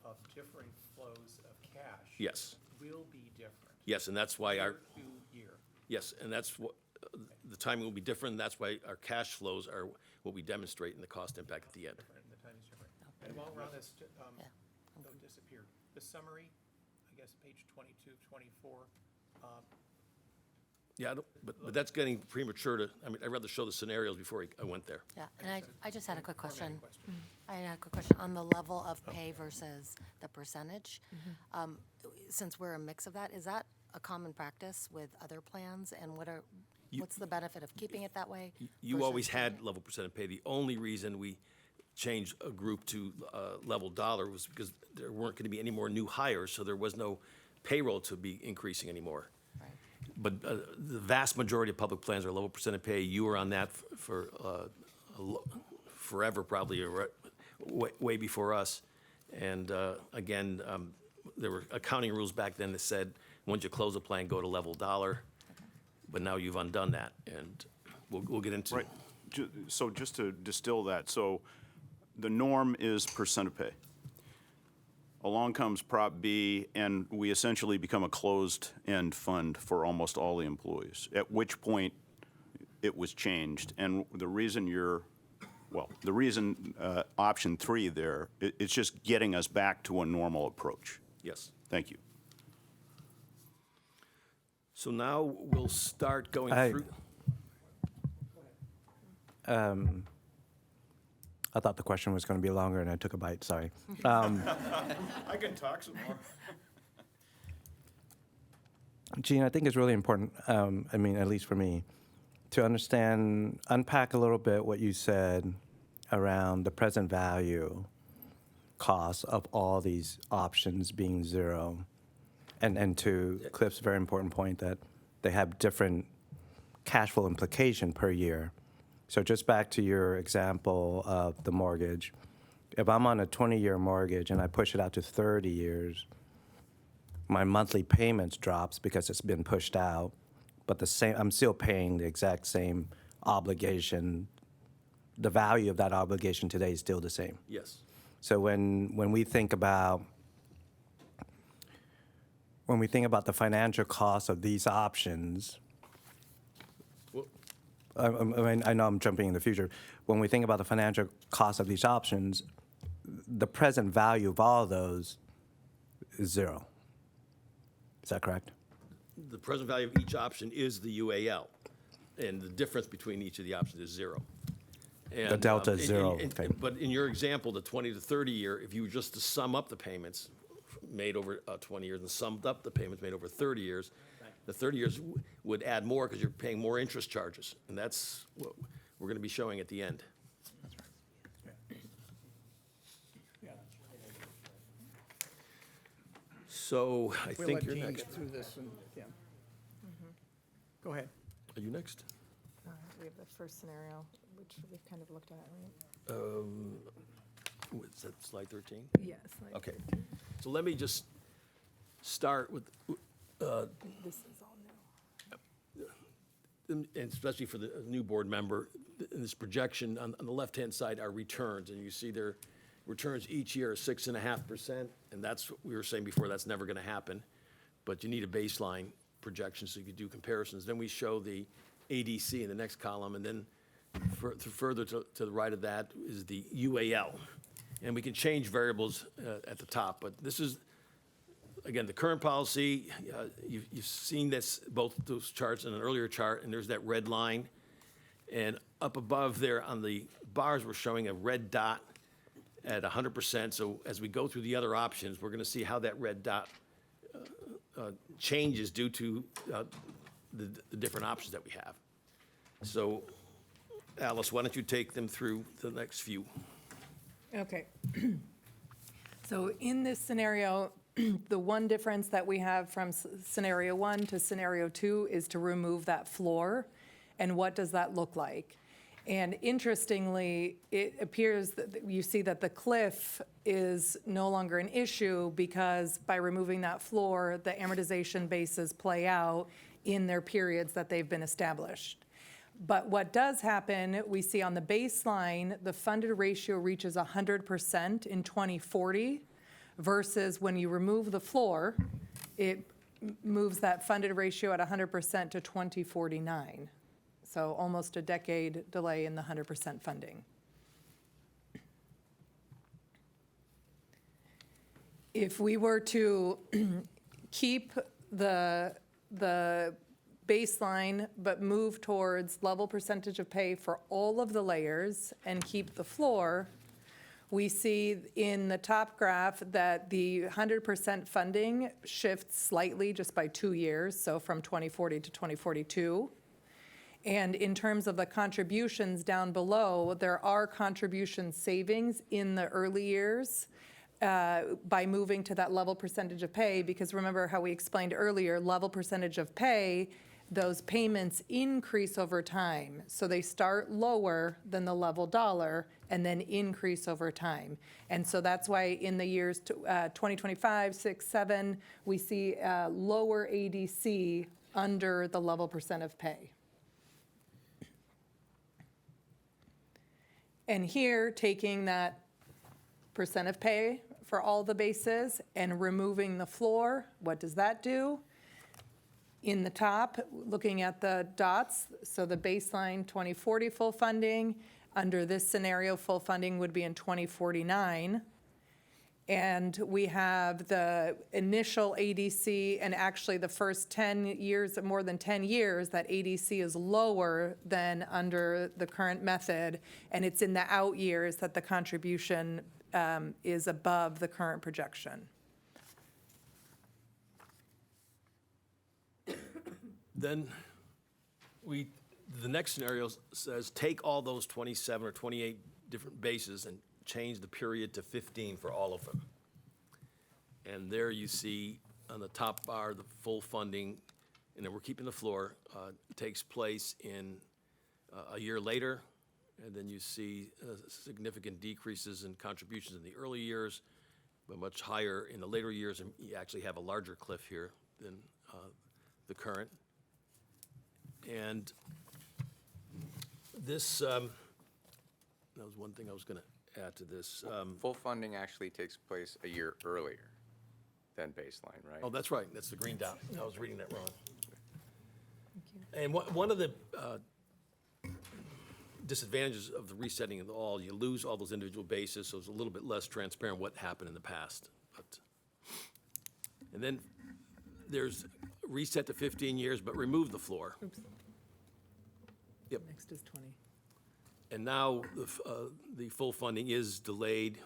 of different flows of cash. Yes. Will be different. Yes, and that's why our. Year. Yes, and that's what, the timing will be different, and that's why our cash flows are what we demonstrate in the cost impact at the end. And the timing's different. And while we're on this, don't disappear. The summary, I guess, page 22, 24. Yeah, but that's getting premature to, I'd rather show the scenarios before I went there. Yeah, and I just had a quick question. I had a quick question on the level of pay versus the percentage. Since we're a mix of that, is that a common practice with other plans? And what's the benefit of keeping it that way? You always had level percent of pay. The only reason we changed a group to level dollar was because there weren't going to be any more new hires, so there was no payroll to be increasing anymore. But the vast majority of public plans are level percent of pay. You were on that for forever, probably, or way before us. And again, there were accounting rules back then that said, once you close a plan, go to level dollar. But now you've undone that, and we'll get into. Right. So just to distill that, so the norm is percent of pay. Along comes Prop B, and we essentially become a closed-end fund for almost all the employees, at which point it was changed. And the reason option 3 there, it's just getting us back to a normal approach. Yes. Thank you. So now we'll start going through. I thought the question was going to be longer, and I took a bite. Sorry. I can talk some more. Gene, I think it's really important, at least for me, to unpack a little bit what you said around the present value cost of all these options being 0. And to Cliff's very important point that they have different cash flow implication per year. So just back to your example of the mortgage, if I'm on a 20-year mortgage and I push it out to 30 years, my monthly payments drops because it's been pushed out, but I'm still paying the exact same obligation. The value of that obligation today is still the same. Yes. So when we think about the financial cost of these options, I mean, I know I'm jumping in the future. When we think about the financial cost of these options, the present value of all of those is zero. Is that correct? The present value of each option is the UAL, and the difference between each of the options is zero. And, The delta is zero, okay. But in your example, the 20 to 30 year, if you were just to sum up the payments made over 20 years and summed up the payments made over 30 years, the 30 years would add more because you're paying more interest charges. And that's what we're going to be showing at the end. So I We'll think let you're Jean next. get through this and, yeah. Go ahead. Are you next? We have the first scenario, which we've kind of looked at, right? Is that slide 13? Yeah, slide Okay. So let me just start with, This is all new. and especially for the new board member, in this projection, on the left-hand side are returns, and you see their returns each year are 6.5%, and that's what we were saying before, that's never gonna happen. But you need a baseline projection so you can do comparisons. Then we show the ADC in the next column, and then further to the right of that is the UAL. And we can change variables at the top, but this is, again, the current policy. You've seen this, both those charts in an earlier chart, and there's that red line. And up above there on the bars, we're showing a red dot at 100%. So as we go through the other options, we're going to see how that red dot changes due to the different options that we have. So, Alice, why don't you take them through the next few? Okay. So in this scenario, the one difference that we have from scenario 1 to scenario 2 is to remove that floor. And what does that look like? And interestingly, it appears that you see that the cliff is no longer an issue because by removing that floor, the amortization bases play out in their periods that they've been established. But what does happen, we see on the baseline, the funded ratio reaches 100% in 2040 versus when you remove the floor, it moves that funded ratio at 100% to 2049. So almost a decade delay in the 100% funding. If we were to keep the baseline but move towards level percentage of pay for all of the layers and keep the floor, we see in the top graph that the 100% funding shifts slightly just by 2 years, so from 2040 to 2042. And in terms of the contributions down below, there are contribution savings in the early years by moving to that level percentage of pay, because remember how we explained earlier, level percentage of pay, those payments increase over time. So they start lower than the level dollar and then increase over time. And so that's why in the years 2025, 6, 7, we see lower ADC under the level percent of pay. And here, taking that percent of pay for all the bases and removing the floor, what does that do? In the top, looking at the dots, so the baseline 2040 full funding, under this scenario, full funding would be in 2049. And we have the initial ADC, and actually the first 10 years, more than 10 years, that ADC is lower than under the current method, and it's in the out years that the contribution is above the current projection. Then the next scenario says take all those 27 or 28 different bases and change the period to 15 for all of them. And there you see on the top bar the full funding and then we're keeping the floor, takes place in a year later, and then you see significant decreases in contributions in the early years, but much higher in the later years, and you actually have a larger cliff here than the current. And this, that was one thing I was going to add to this. Full funding actually takes place a year earlier than baseline, right? Oh, that's right, that's the green dot. I was reading that wrong. And one of the disadvantages of the resetting of all, you lose all those individual bases, so it's a little bit less transparent what happened in the past. And then there's reset to 15 years, but remove the floor. Oops. Yep. Next is 20. And now the full funding is delayed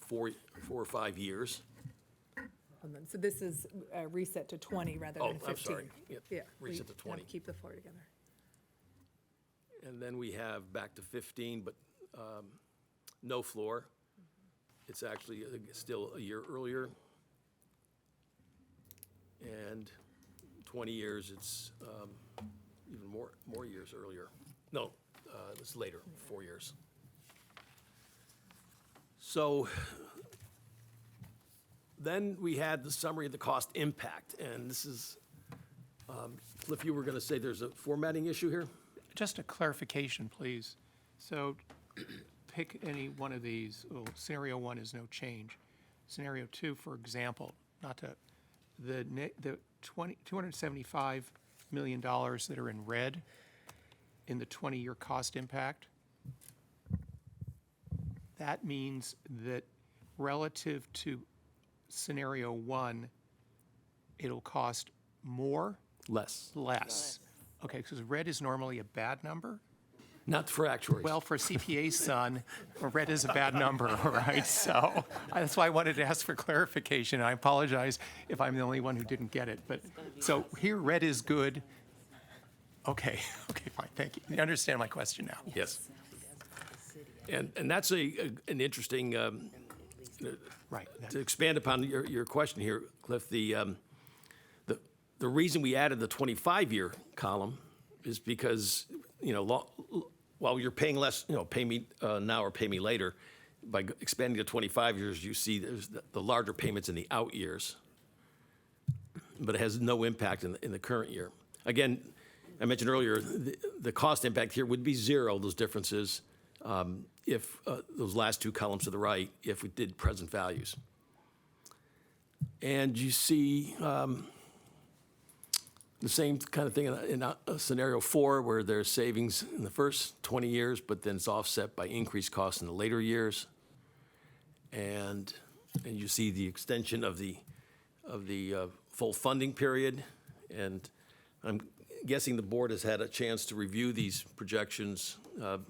4 or 5 years. And then, so this is reset to 20 rather than 15. I'm sorry. Yep. Yeah. Reset to we have 20. Keep the floor together. And then we have back to 15, but no floor. It's actually still a year earlier. And 20 years, it's even more years earlier. No, it's later, 4 years. So then we had the summary of the cost impact, and this is, Cliff, you were going to say there's a formatting issue here? Just a clarification, please. So pick any one of these. Well, scenario 1 is no change. Scenario 2, for example, the $275 million that are in red in the 20-year cost impact, that means that relative to scenario 1, it'll cost more? Less. Less. Okay, because red is normally a bad number? Not for actuaries. Well, for CPA's son, red is a bad number, right? So that's why I wanted to ask for clarification. I apologize if I'm the only one who didn't get it. But so here, red is good. Okay, fine, thank you. You understand my question now? Yes. And that's an interesting, right. To expand upon your question here, Cliff, the reason we added the 25-year column is because, while you're paying less, pay me now or pay me later, by expanding to 25 years, you see there's the larger payments in the out years, but it has no impact in the current year. Again, I mentioned earlier, the cost impact here would be zero, those differences, if those last two columns to the right, if we did present values. And you see the same kind of thing in scenario 4, where there's savings in the first 20 years, but then it's offset by increased costs in the later years. And you see the extension of the full funding period. And I'm guessing the board has had a chance to review these projections, so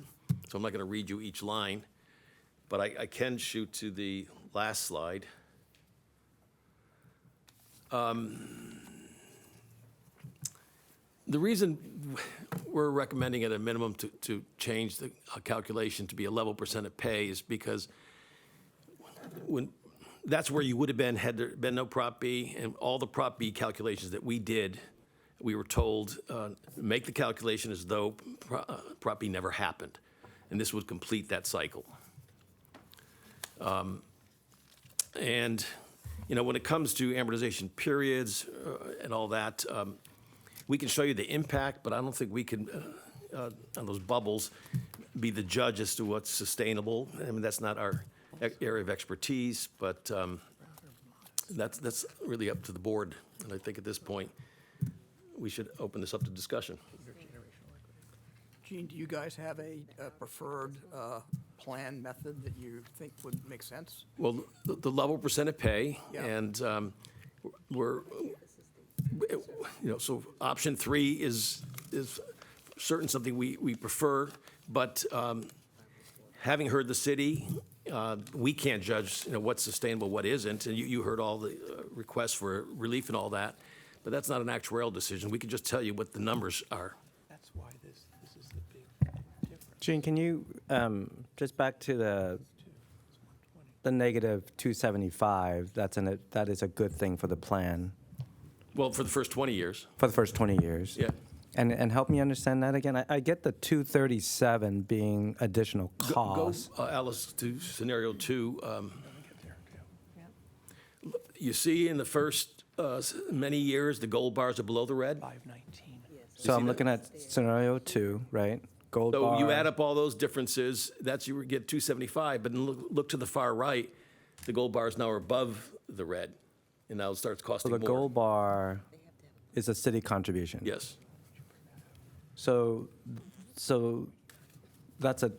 I'm not going to read you each line, but I can shoot to the last slide. The reason we're recommending at a minimum to change the calculation to be a level percent of pay is because that's where you would have been had there been no Prop B, and all the Prop B calculations that we did, we were told, make the calculation as though Prop B never happened, and this would complete that cycle. And when it comes to amortization periods and all that, we can show you the impact, but I don't think we can, on those bubbles, be the judge as to what's sustainable. I mean, that's not our area of expertise, but that's really up to the board. And I think at this point, we should open this up to discussion. Gene, do you guys have a preferred plan method that you think would make sense? Well, the level percent of pay, Yeah. and so option 3 is certain something we prefer, but having heard the city, we can't judge what's sustainable, what isn't, and you heard all the requests for relief and all that, but that's not an actuarial decision. We can just tell you what the numbers are. That's why this is the big difference. Gene, can you, just back to the negative 275, that is a good thing for the plan. Well, for the first 20 years. For the first 20 years. Yeah. And help me understand that again. I get the 237 being additional Go, cost. Alice, to scenario 2. You see in the first many years, the gold bars are below the red. 519. So I'm looking at scenario 2, right? Gold So bar. you add up all those differences, that's you get 275. But then look to the far right, the gold bars now are above the red, and now it starts So costing the more. gold bar is a city contribution. Yes. So that's a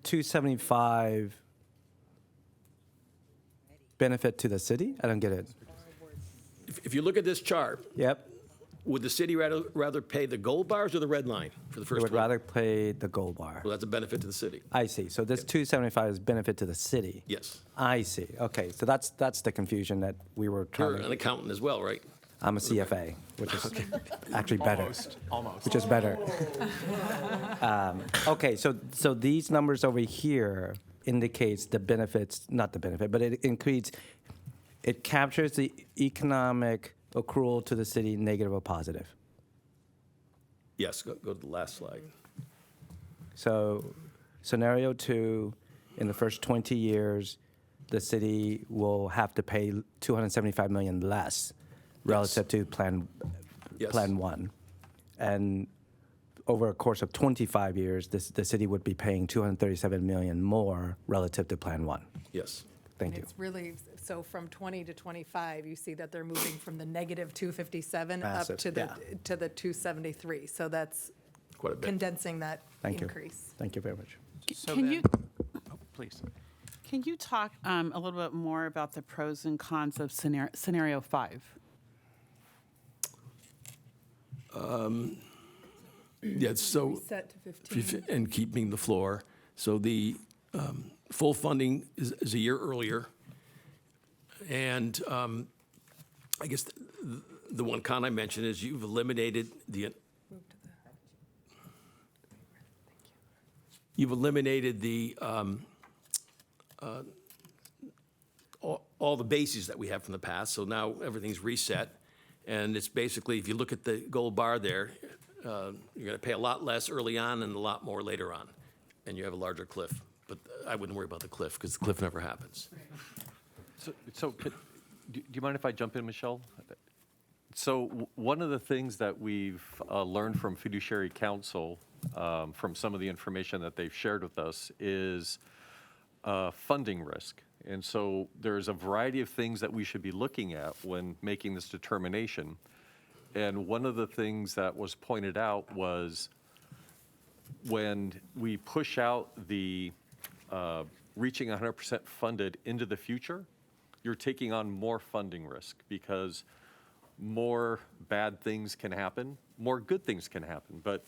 275 benefit to the city? I don't get it. If you look at this chart, Yep. would the city rather pay the gold bars or the red line for the They first would 20? rather pay the gold bar. Well, that's a benefit to the city. I see. So this 275 is benefit to the city. Yes. I see. Okay. So that's the confusion that we were trying You're to. an accountant as well, right? I'm a CFA, which is actually better. Almost. Which is better. Okay, so these numbers over here indicates the benefits, not the benefit, but it captures the economic accrual to the city, negative or positive. Yes, go to the last slide. So scenario 2, in the first 20 years, the city will have to pay $275 million less relative to Plan Yes. Plan 1. And over a course of 25 years, the city would be paying $237 million more relative to Plan 1. Yes. Thank And you. it's really, so from 20 to 25, you see that they're moving from the negative 257 Massive, up to the 273. So that's Quite a bit. condensing that Thank you. increase. Thank you very much. So Can then- you, Oh, please. can you talk a little bit more about the pros and cons of scenario 5? Yeah, so. Reset to 15. And keeping the floor. So the full funding is a year earlier. And I guess the one con I mentioned is you've eliminated the all the bases that we have from the past. So now everything's reset. And it's basically, if you look at the gold bar there, you're going to pay a lot less early on and a lot more later on. And you have a larger cliff. But I wouldn't worry about the cliff because the cliff never happens. Do you mind if I jump in, Michelle? So one of the things that we've learned from Fiduciary Council, from some of the information that they've shared with us, is funding risk. And so there's a variety of things that we should be looking at when making this determination. And one of the things that was pointed out was when we push out the reaching 100% funded into the future, you're taking on more funding risk because more bad things can happen, more good things can happen, but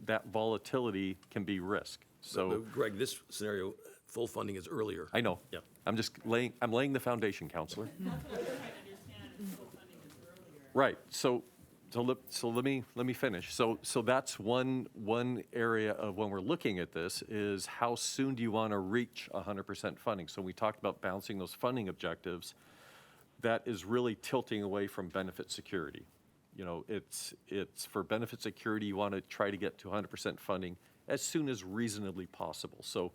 that volatility can be risk. So Greg, this scenario, full funding is earlier. I know. Yeah. I'm laying the foundation, Counselor. Right. So let me finish. So that's one area of when we're looking at this is how soon do you want to reach 100% funding? So we talked about balancing those funding objectives. That is really tilting away from benefit security. You know, it's for benefit security, you want to try to get to 100% funding as soon as reasonably possible. So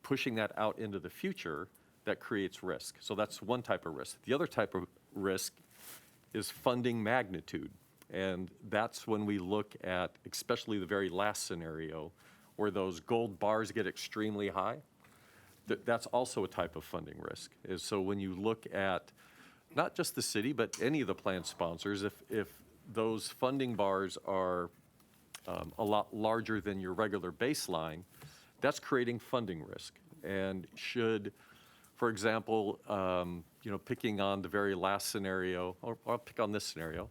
pushing that out into the future, that creates risk. So that's one type of risk. The other type of risk is funding magnitude. And that's when we look at, especially the very last scenario, where those gold bars get extremely high. That's also a type of funding risk. So when you look at not just the city, but any of the plan sponsors, if those funding bars are a lot larger than your regular baseline, that's creating funding risk. And should, for example, picking on the very last scenario, or I'll pick on this scenario.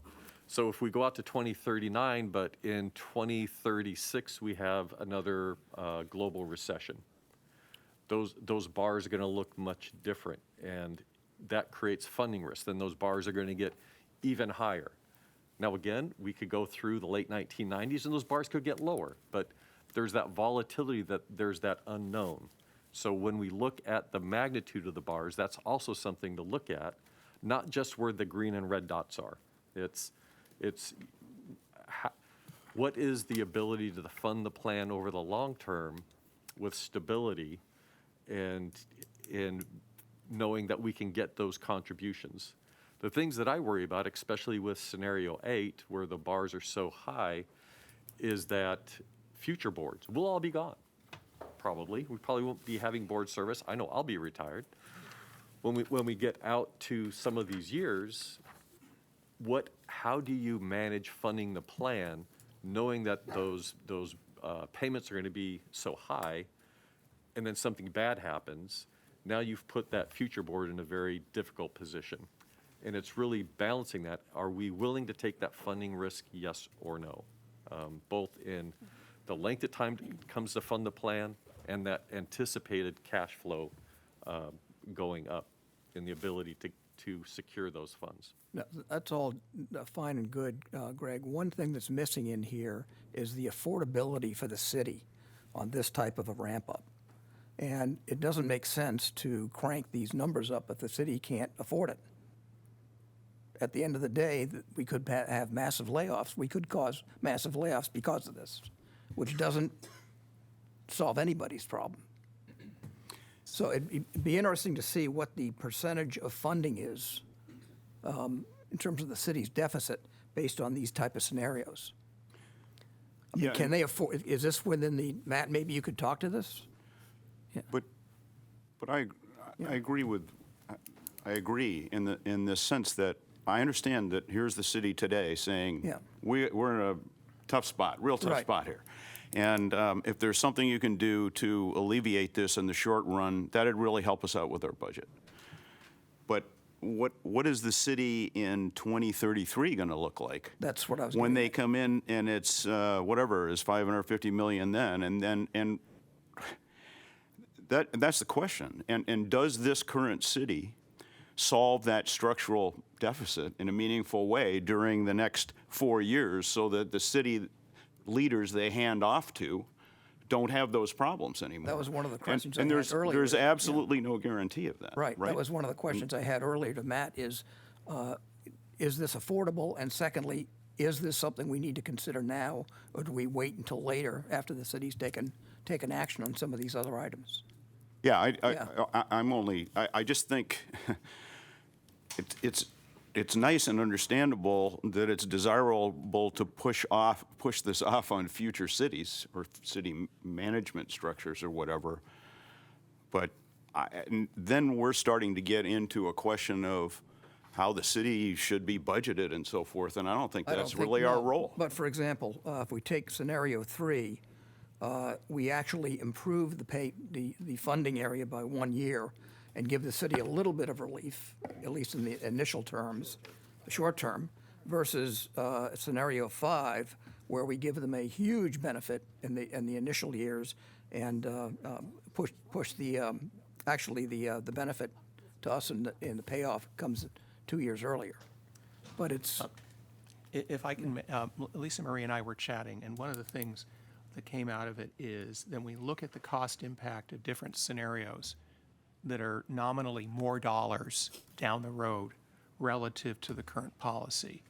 So if we go out to 2039, but in 2036 we have another global recession, those bars are going to look much different, and that creates funding risk. Then those bars are going to get even higher. Now again, we could go through the late 1990s and those bars could get lower, but there's that volatility, that there's that unknown. So when we look at the magnitude of the bars, that's also something to look at, not just where the green and red dots are. It's what is the ability to fund the plan over the long term with stability and knowing that we can get those contributions. The things that I worry about, especially with scenario 8, where the bars are so high, is that future boards will all be gone, probably. We probably won't be having board service. I know I'll be retired. When we get out to some of these years, how do you manage funding the plan, knowing that those payments are going to be so high, and then something bad happens? Now you've put that future board in a very difficult position. And it's really balancing that. Are we willing to take that funding risk, yes or no? Both in the length of time it comes to fund the plan and that anticipated cash flow going up and the ability to secure those funds. No, that's all fine and good, Greg. One thing that's missing in here is the affordability for the city on this type of a ramp-up. And it doesn't make sense to crank these numbers up if the city can't afford it. At the end of the day, we could have massive layoffs. We could cause massive layoffs because of this, which doesn't solve anybody's problem. So it'd be interesting to see what the percentage of funding is in terms of the city's deficit based on these type of scenarios. I mean, can they afford, is this within the, Matt, maybe you could talk to this? Yeah. But I agree in the sense that I understand that here's the city today saying, we're in a tough spot, real tough spot here. And if there's something you can do to alleviate this in the short run, that'd really help us out with our budget. But what is the city in 2033 going to look like? That's what I was when they come in and it's whatever is 550 million then, and that's the question. And does this current city solve that structural deficit in a meaningful way during the next 4 years so that the city leaders they hand off to don't have those problems anymore? That was one of the questions I had earlier. There's absolutely no guarantee of that. Right. That was one of the questions I had earlier to Matt is this affordable? And secondly, is this something we need to consider now, or do we wait until later after the city's taken action on some of these other items? Yeah, I just think it's nice and understandable that it's desirable to push this off on future cities or city management structures or whatever. But then we're starting to get into a question of how the city should be budgeted and so forth, and I don't think that's really our role. But for example, if we take scenario 3, we actually improve the funding area by 1 year and give the city a little bit of relief, at least in the initial terms, the short term, versus scenario 5, where we give them a huge benefit in the initial years and push the benefit to us and the payoff comes 2 years earlier. But it's If I can, Lisa Marie and I were chatting, and one of the things that came out of it is that we look at the cost impact of different scenarios that are nominally more dollars down the road relative to the current policy.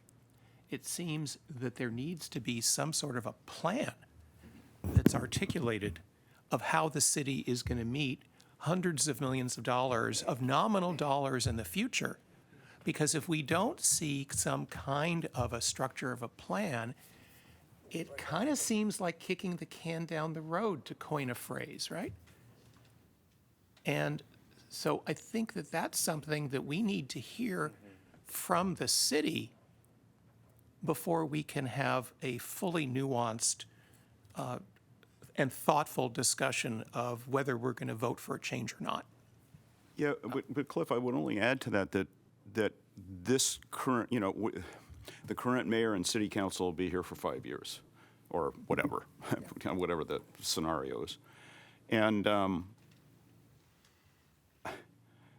It seems that there needs to be some sort of a plan that's articulated of how the city is going to meet hundreds of millions of dollars of nominal dollars in the future. Because if we don't see some kind of a structure of a plan, it kind of seems like kicking the can down the road, to coin a phrase, right? And so I think that that's something that we need to hear from the city before we can have a fully nuanced and thoughtful discussion of whether we're going to vote for a change or not. Yeah, but Cliff, I would only add to that this current, the current mayor and city council will be here for 5 years, or whatever, whatever the scenario is. And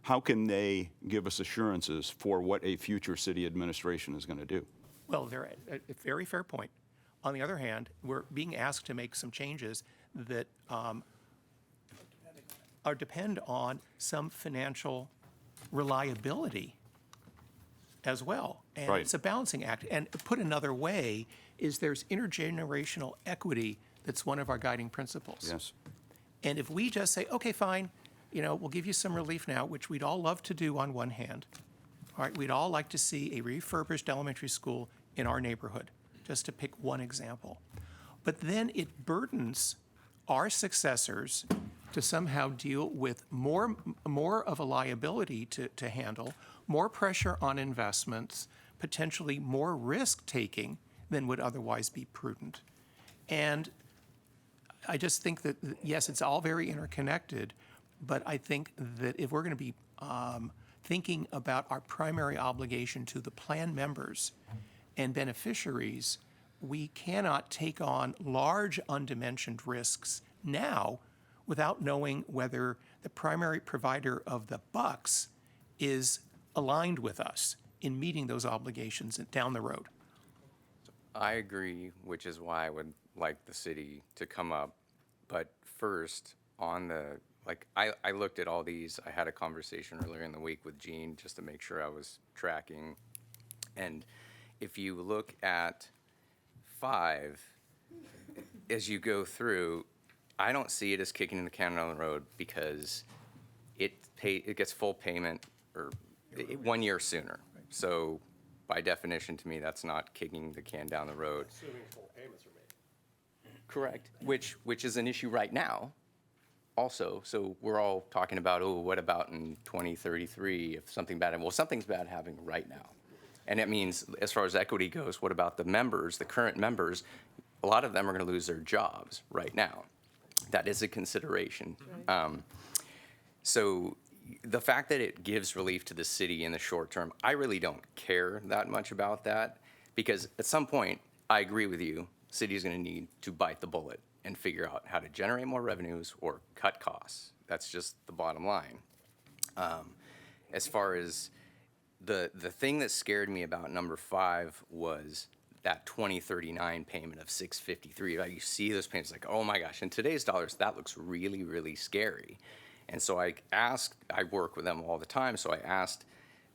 how can they give us assurances for what a future city administration is going to do? Well, they're a very fair point. On the other hand, we're being asked to make some changes that depend on some financial reliability as well. And Right. it's a balancing act. And put another way is there's intergenerational equity that's one of our guiding principles. Yes. And if we just say, okay, fine, we'll give you some relief now, which we'd all love to do on one hand. All right, we'd all like to see a refurbished elementary school in our neighborhood, just to pick one example. But then it burdens our successors to somehow deal with more of a liability to handle, more pressure on investments, potentially more risk-taking than would otherwise be prudent. And I just think that, yes, it's all very interconnected, but I think that if we're going to be thinking about our primary obligation to the plan members and beneficiaries, we cannot take on large undimensioned risks now without knowing whether the primary provider of the bucks is aligned with us in meeting those obligations down the road. I agree, which is why I would like the city to come up. But first, on the, I looked at all these. I had a conversation earlier in the week with Gene just to make sure I was tracking. And if you look at 5, as you go through, I don't see it as kicking the can down the road because it gets full payment or 1 year sooner. So by definition, to me, that's not kicking the can down the road. Assuming full payments are made. Correct, which is an issue right now also. So we're all talking about, oh, what about in 2033 if something bad happens? Well, something's bad happening right now. And it means, as far as equity goes, what about the members, the current members? A lot of them are going to lose their jobs right now. That is a consideration. So the fact that it gives relief to the city in the short term, I really don't care that much about that, because at some point, I agree with you, the city is going to need to bite the bullet and figure out how to generate more revenues or cut costs. That's just the bottom line. As far as the thing that scared me about number 5 was that 2039 payment of $653. Like, you see those payments like, oh my gosh, in today's dollars, that looks really, really scary. And so I work with them all the time, so I asked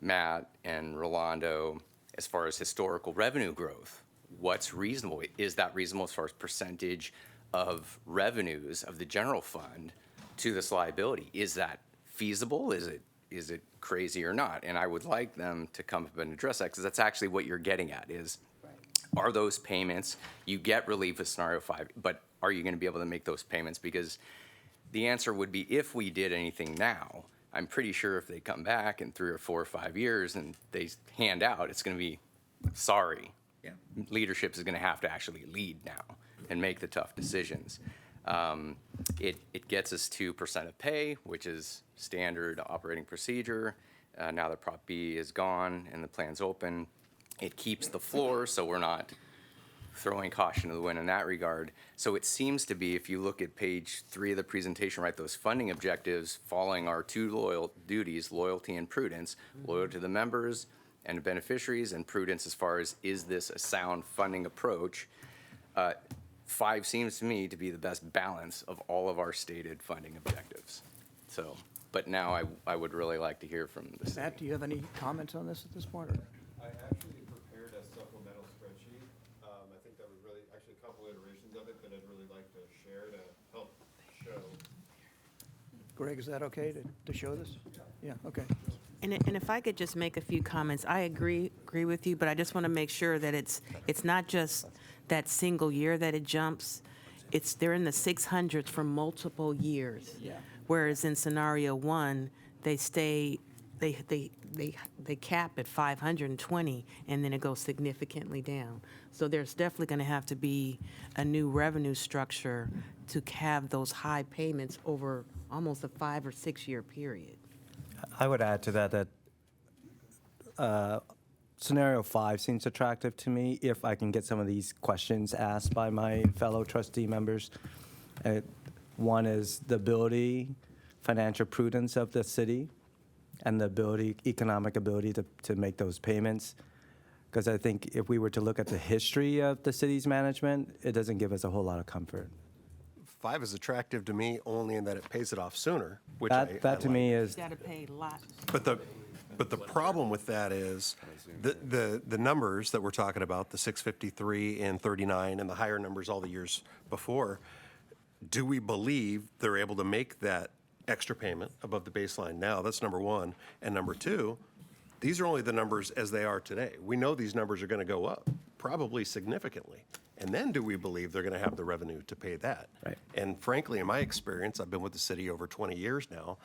Matt and Rolando, as far as historical revenue growth, what's reasonable? Is that reasonable as far as percentage of revenues of the general fund to this liability? Is that feasible? Is it crazy or not? And I would like them to come up and address that, because that's actually what you're getting at is, are those payments, you get relief with scenario 5, but are you going to be able to make those payments? Because the answer would be, if we did anything now, I'm pretty sure if they come back in 3 or 4 or 5 years and they hand out, it's going to be, sorry. Yeah. Leadership is going to have to actually lead now and make the tough decisions. It gets us to % of pay, which is standard operating procedure. Now that Prop B is gone and the plan's open, it keeps the floor, so we're not throwing caution to the wind in that regard. So it seems to be, if you look at page 3 of the presentation, right, those funding objectives following our 2 duties, loyalty and prudence, loyal to the members and beneficiaries, and prudence as far as, is this a sound funding approach? 5 seems to me to be the best balance of all of our stated funding objectives. So, but now I would really like to hear from the city. Matt, do you have any comments on this at this point? Or? I actually prepared a supplemental spreadsheet. I think that was really, actually a couple iterations of it that I'd really like to share to help show. Greg, is that okay to show this? Yeah, okay. And if I could just make a few comments, I agree with you, but I just want to make sure that it's not just that single year that it jumps. They're in the 600s for multiple years. Yeah. Whereas in scenario 1, they cap at 520, and then it goes significantly down. So there's definitely going to have to be a new revenue structure to have those high payments over almost a 5 or 6 year period. I would add to that scenario 5 seems attractive to me if I can get some of these questions asked by my fellow trustee members. One is the ability, financial prudence of the city, and the ability, economic ability to make those payments. Because I think if we were to look at the history of the city's management, it doesn't give us a whole lot of comfort. 5 is attractive to me only in that it pays it off sooner, which That to me is, You got to pay lots. But But the problem with that is the numbers that we're talking about, the 653 and 39 and the higher numbers all the years before, do we believe they're able to make that extra payment above the baseline now? That's number one. And number two, these are only the numbers as they are today. We know these numbers are going to go up, probably significantly. And then do we believe they're going to have the revenue to pay that? Right. And frankly, in my experience, I've been with the city over 20 years now,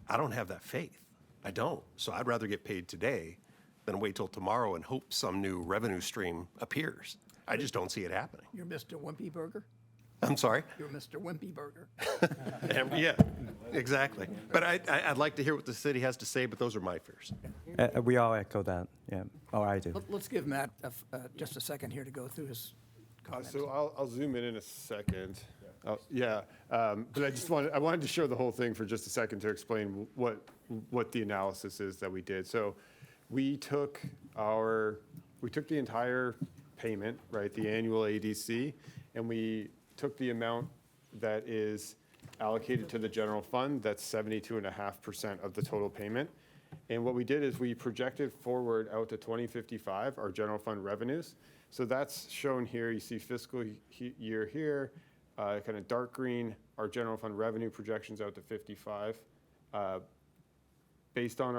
I don't have that faith. I don't. So I'd rather get paid today than wait till tomorrow and hope some new revenue stream appears. I just don't see it happening. You're Mr. Wimpy Burger? I'm sorry? You're Mr. Wimpy Burger. Yeah, exactly. But I'd like to hear what the city has to say, but those are my fears. We all echo that, yeah. Oh, I do. Let's give Matt just a second here to go through his comments. So I'll zoom in a second. Yeah, but I wanted to show the whole thing for just a second to explain what the analysis is that we did. So we took the entire payment, right, the annual ADC, and we took the amount that is allocated to the general fund, that's 72.5% of the total payment. And what we did is we projected forward out to 2055 our general fund revenues. So that's shown here. You see fiscal year here, kind of dark green, our general fund revenue projections out to 55. They're based on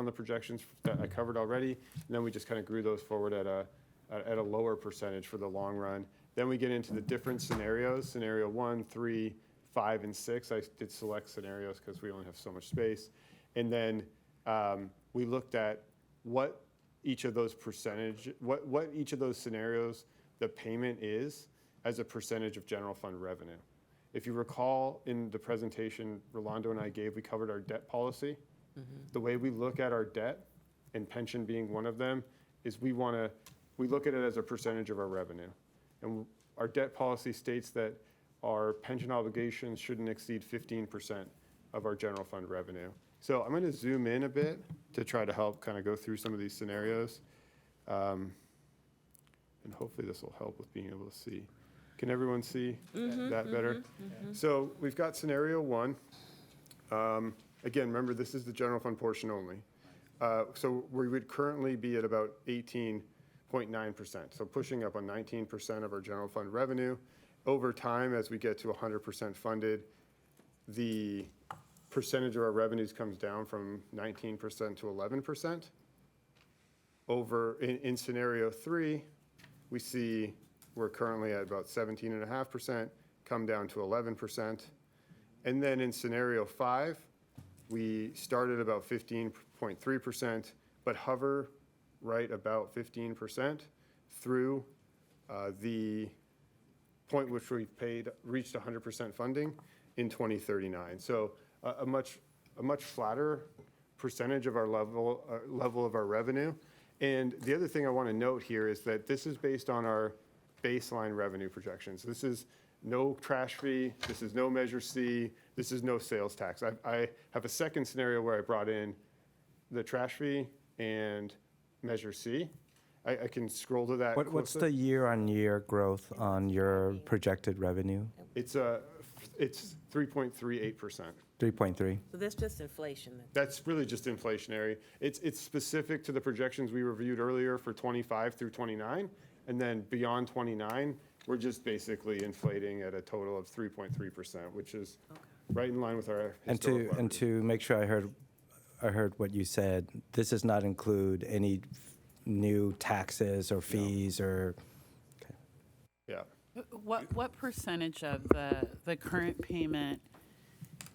the projections that I covered already. And then we just kind of grew those forward at a lower percentage for the long run. Then we get into the different scenarios, scenario 1, 3, 5, and 6. I did select scenarios because we only have so much space. And then we looked at what each of those scenarios the payment is as a percentage of general fund revenue. If you recall in the presentation Rolando and I gave, we covered our debt policy. The way we look at our debt, and pension being one of them, is we look at it as a percentage of our revenue. And our debt policy states that our pension obligations shouldn't exceed 15% of our general fund revenue. So I'm going to zoom in a bit to try to help kind of go through some of these scenarios. And hopefully this will help with being able to see. Can everyone see that better? So we've got scenario 1. Again, remember, this is the general fund portion only. So we would currently be at about 18.9%, so pushing up on 19% of our general fund revenue. Over time, as we get to 100% funded, the percentage of our revenues comes down from 19% to 11%. In scenario 3, we see we're currently at about 17.5%, come down to 11%. And then in scenario 5, we started about 15.3%, but hover right about 15% through the point which we reached 100% funding in 2039. So a much flatter percentage of our level of our revenue. And the other thing I want to note here is that this is based on our baseline revenue projections. This is no trash fee, this is no Measure C, this is no sales tax. I have a second scenario where I brought in the trash fee and Measure C. I can scroll to that. What's the year-on-year growth on your projected revenue? It's 3.38%. 3.3. So that's just inflation then? That's really just inflationary. It's specific to the projections we reviewed earlier for 25 through 29, and then beyond 29, we're just basically inflating at a total of 3.3%, which is right in line with our historical And to make sure I heard what you said, this does not include any new taxes or fees or. Okay. Yeah. What percentage of the current payment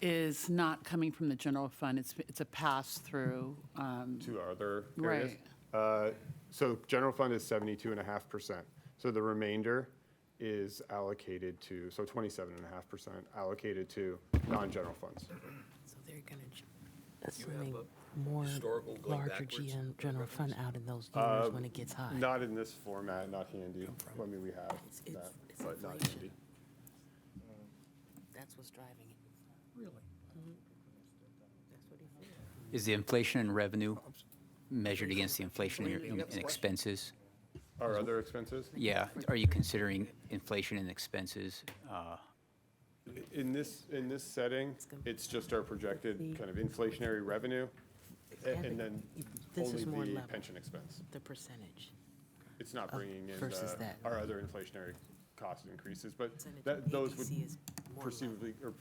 is not coming from the general fund? It's a pass-through. To other areas? Right. So general fund is 72.5%. So the remainder is allocated to, so 27.5% allocated to non-general funds. So they're going to, assuming more larger general fund out in those years when it gets high. Not in this format, not handy. I mean, we have that, but not handy. That's what's driving it. Really? That's what he said. Is the inflation in revenue measured against the inflation in expenses? Our other expenses? Yeah. Are you considering inflation in expenses? In this setting, it's just our projected kind of inflationary revenue And then This is more only the level. pension expense. The percentage. It's not bringing in versus that. our other inflationary cost increases, but Percentage that, of those would ADC is more perceivably, or,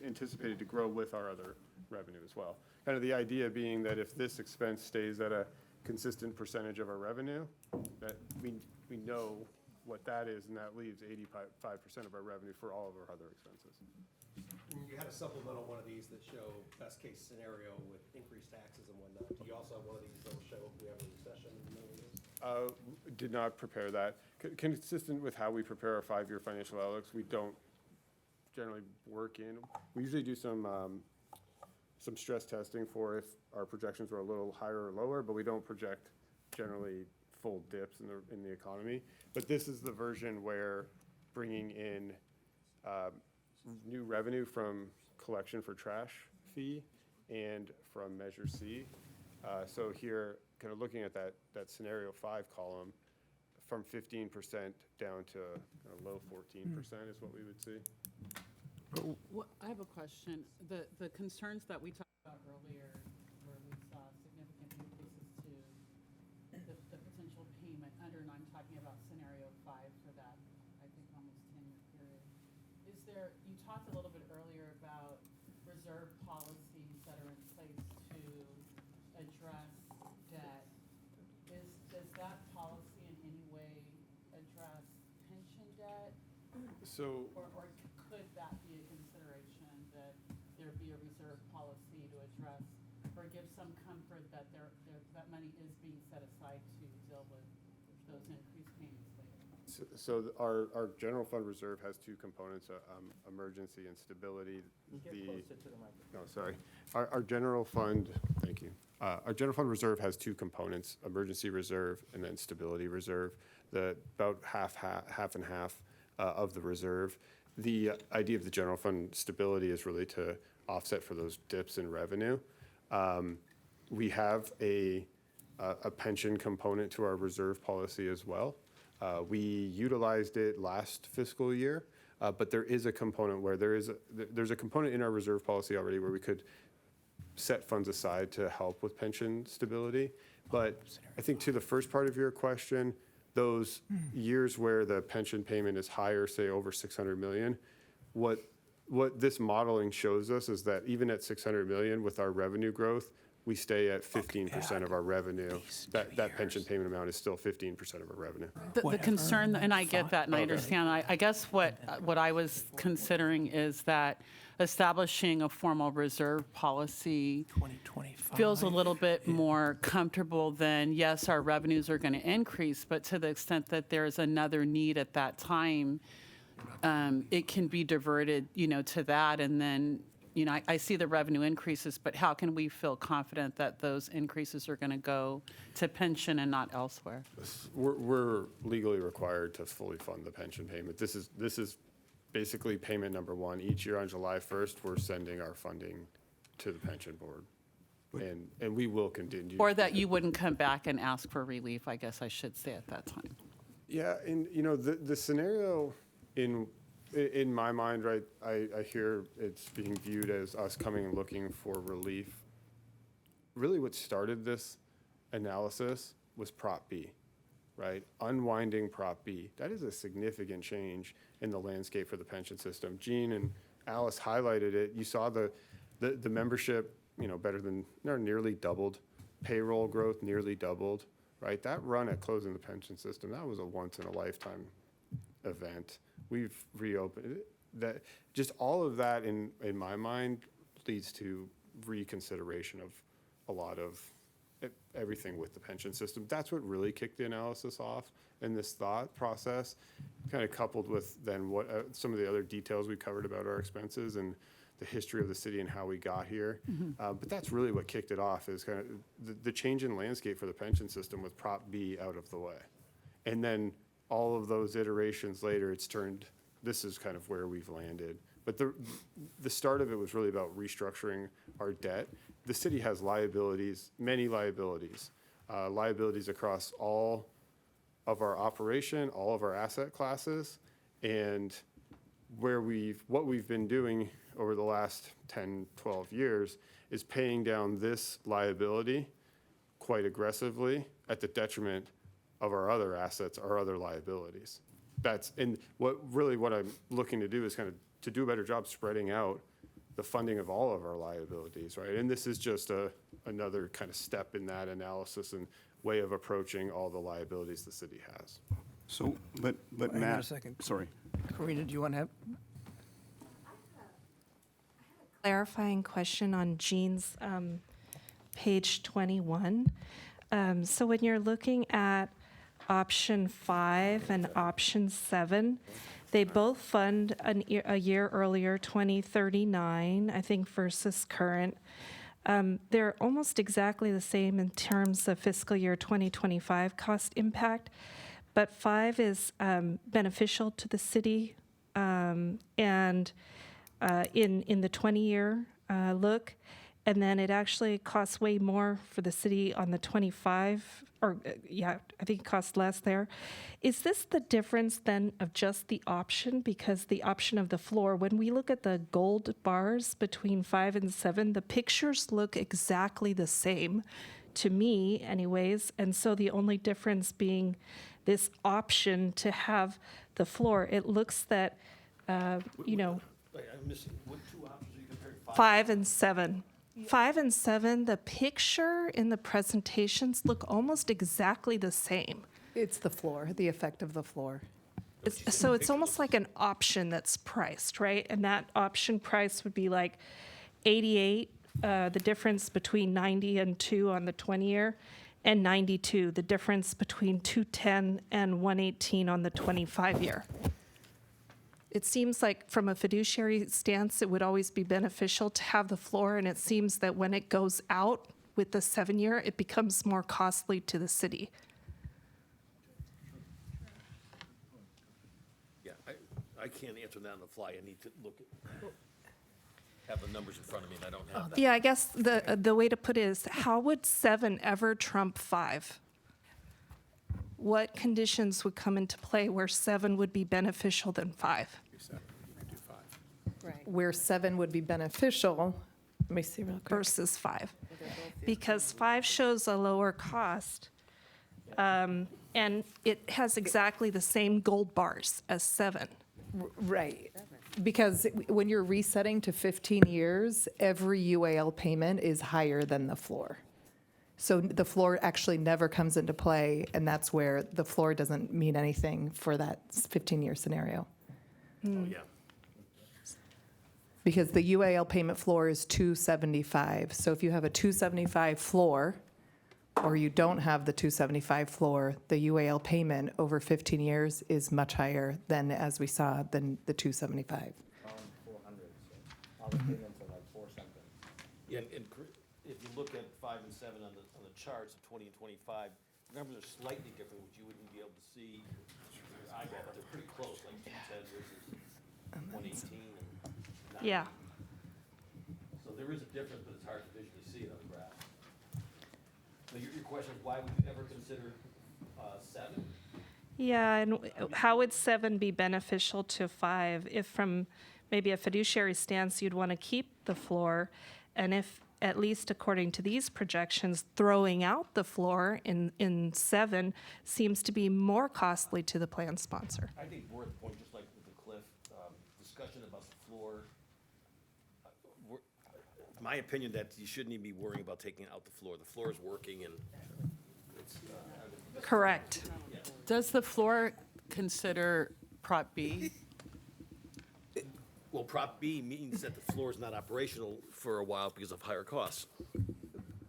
anticipated to grow with our other revenue as well. Kind of the idea being that if this expense stays at a consistent percentage of our revenue, that we know what that is, and that leaves 85% of our revenue for all of our other expenses. You had a supplemental one of these that show best case scenario with increased taxes and whatnot. Do you also have one of these that will show if we have a recession in the middle of this? Did not prepare that. Consistent with how we prepare our five-year financial outlooks, we don't generally work in. We usually do some stress testing for if our projections were a little higher or lower, but we don't project generally full dips in the economy. But this is the version where bringing in new revenue from collection for trash fee and from Measure C. So here, kind of looking at that scenario 5 column, from 15% down to low 14% is what we would see. I have a question. The concerns that we talked about earlier, where we saw significant increases to the potential payment under, and I'm talking about scenario 5 for that, I think, almost 10-year period. You talked a little bit earlier about reserve policies that are in place to address debt. Does that policy in any way address pension debt? So, Or could that be a consideration, that there be a reserve policy to address, or give some comfort that that money is being set aside to deal with those increased payments later? so our general fund reserve has two components, emergency and stability. No, sorry. Our general fund, thank you. Our general fund reserve has two components, emergency reserve and then stability reserve, about half and half of the reserve. The idea of the general fund stability is really to offset for those dips in revenue. We have a pension component to our reserve policy as well. We utilized it last fiscal year, but there is a component where there's a component in our reserve policy already where we could set funds aside to help with pension stability. But I think to the first part of your question, those years where the pension payment is higher, say over 600 million, what this modeling shows us is that even at 600 million with our revenue growth, we stay at 15% of our revenue. That pension payment amount is still 15% of our revenue. The concern, and I get that, and I understand, I guess what I was considering is that establishing a formal reserve policy feels a little bit more comfortable than, yes, our revenues are going to increase, but to the extent that there's another need at that time, it can be diverted, to that, and then, I see the revenue increases, but how can we feel confident that those increases are going to go to pension and not elsewhere? We're legally required to fully fund the pension payment. This is basically payment number one. Each year on July 1st, we're sending our funding to the pension board. And we will continue. Or that you wouldn't come back and ask for relief, I guess I should say at that time. Yeah, and the scenario in my mind, right, I hear it's being viewed as us coming and looking for relief. Really what started this analysis was Prop B, right? Unwinding Prop B. That is a significant change in the landscape for the pension system. Jean and Alice highlighted it. You saw the membership, nearly doubled. Payroll growth nearly doubled, right? That run at closing the pension system, that was a once in a lifetime event. We've reopened it. That just all of that in my mind leads to reconsideration of a lot of everything with the pension system. That's what really kicked the analysis off and this thought process, kind of coupled with then what some of the other details we covered about our expenses and the history of the city and how we got here. But that's really what kicked it off, is kind of the change in landscape for the pension system with Prop B out of the way. And then all of those iterations later, this is kind of where we've landed. But the start of it was really about restructuring our debt. The city has liabilities, many liabilities, liabilities across all of our operation, all of our asset classes. And what we've been doing over the last 10, 12 years is paying down this liability quite aggressively at the detriment of our other assets, our other liabilities. And what I'm looking to do is kind of to do a better job spreading out the funding of all of our liabilities, right? And this is just another kind of step in that analysis and way of approaching all the liabilities the city has. So, but Hang on a Matt, second. sorry. Karina, do you want to have? Clarifying question on Jean's page 21. So when you're looking at option 5 and option 7, they both fund a year earlier, 2039, I think, versus current. They're almost exactly the same in terms of fiscal year 2025 cost impact, but 5 is beneficial to the city and in the 20-year look, and then it actually costs way more for the city on the 25, or I think it costs less there. Is this the difference then of just the option? Because the option of the floor, when we look at the gold bars between 5 and 7, the pictures look exactly the same, to me anyways, and so the only difference being this option to have the floor. It looks that, I'm missing, what two options are you comparing? 5 and 7. 5 and 7, the picture in the presentations look almost exactly the same. It's the floor, the effect of the floor. So it's almost like an option that's priced, right? And that option price would be like 88, the difference between 90 and 2 on the 20-year, and 92, the difference between 210 and 118 on the 25-year. It seems like from a fiduciary stance, it would always be beneficial to have the floor, and it seems that when it goes out with the 7-year, it becomes more costly to the city. Yeah, I can't answer that on the fly. I need to have the numbers in front of me, and I don't have that. Yeah, I guess the way to put it is, how would 7 ever trump 5? What conditions would come into play where 7 would be beneficial than 5? Where 7 would be beneficial, let me see real quick. Versus 5. Because 5 shows a lower cost, and it has exactly the same gold bars as 7. Right, because when you're resetting to 15 years, every UAL payment is higher than the floor. So the floor actually never comes into play, and that's where the floor doesn't mean anything for that 15-year scenario. Oh, yeah. Because the UAL payment floor is 275. So if you have a 275 floor, or you don't have the 275 floor, the UAL payment over 15 years is much higher than, as we saw, than the 275. All the payments are like 4 something. Yeah, and if you look at 5 and 7 on the charts of 20 and 25, the numbers are slightly different, which you wouldn't be able to see with your eyeball, but they're pretty close, like 210 versus 118 and 90. Yeah. So there is a difference, but it's hard to visually see it on the graph. So your question is, why would you ever consider 7? Yeah, and how would 7 be beneficial to 5? If from maybe a fiduciary stance, you'd want to keep the floor, and if, at least according to these projections, throwing out the floor in 7 seems to be more costly to the plan sponsor. I think we're at the point, just like with the cliff, discussion about the floor. My opinion that you shouldn't even be worrying about taking out the floor. The floor is working and it's. Correct. Does the floor consider Prop B? Well, Prop B means that the floor is not operational for a while because of higher costs.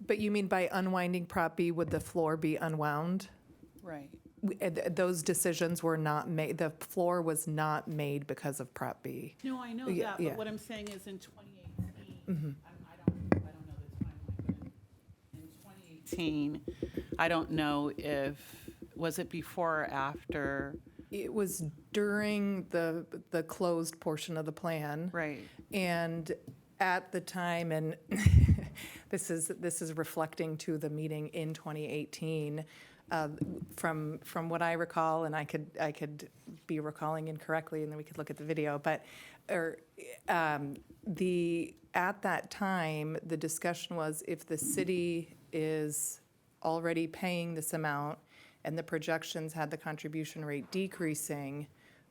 But you mean by unwinding Prop B, would the floor be unwound? Right. Those decisions were not made, the floor was not made because of Prop B. No, I know Yeah, that, yeah. but what I'm saying is in 2018, Mhm. I don't know the timeline, but in 2018, I don't know if, was it before or after? It was during the closed portion of the plan. Right. And at the time, and this is reflecting to the meeting in 2018, From what I recall, and I could be recalling incorrectly, and then we could look at the video, but at that time, the discussion was if the city is already paying this amount and the projections had the contribution rate decreasing,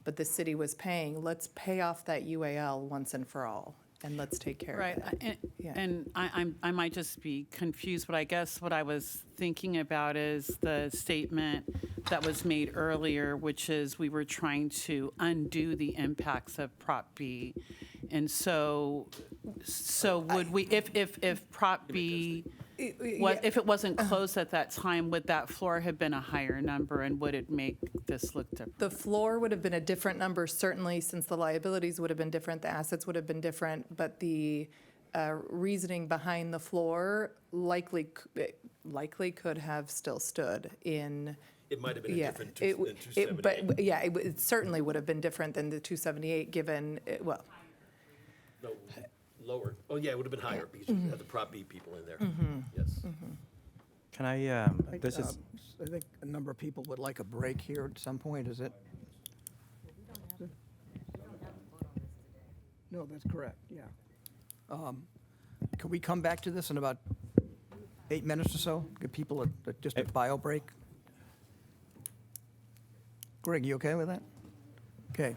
but the city was paying, let's pay off that UAL once and for all, and let's take care of it. Right, Yeah. and I might just be confused, but I guess what I was thinking about is the statement that was made earlier, which is we were trying to undo the impacts of Prop B. And so would we, if Prop B, if it wasn't closed at that time, would that floor have been a higher number, and would it make this look different? The floor would have been a different number, certainly, since the liabilities would have been different, the assets would have been different, but the reasoning behind the floor likely could have still stood in. It might have been Yeah, different than 278. But yeah, it certainly would have been different than the 278, given, well, No, lower. Oh, yeah, it would have been higher because you had the Prop B people in there. Yes. Can I, this is, I think a number of people would like a break here at some point, is it? No, that's correct, yeah. Can we come back to this in about 8 minutes or so? Give people just a bio break? Greg, you okay with that? Okay.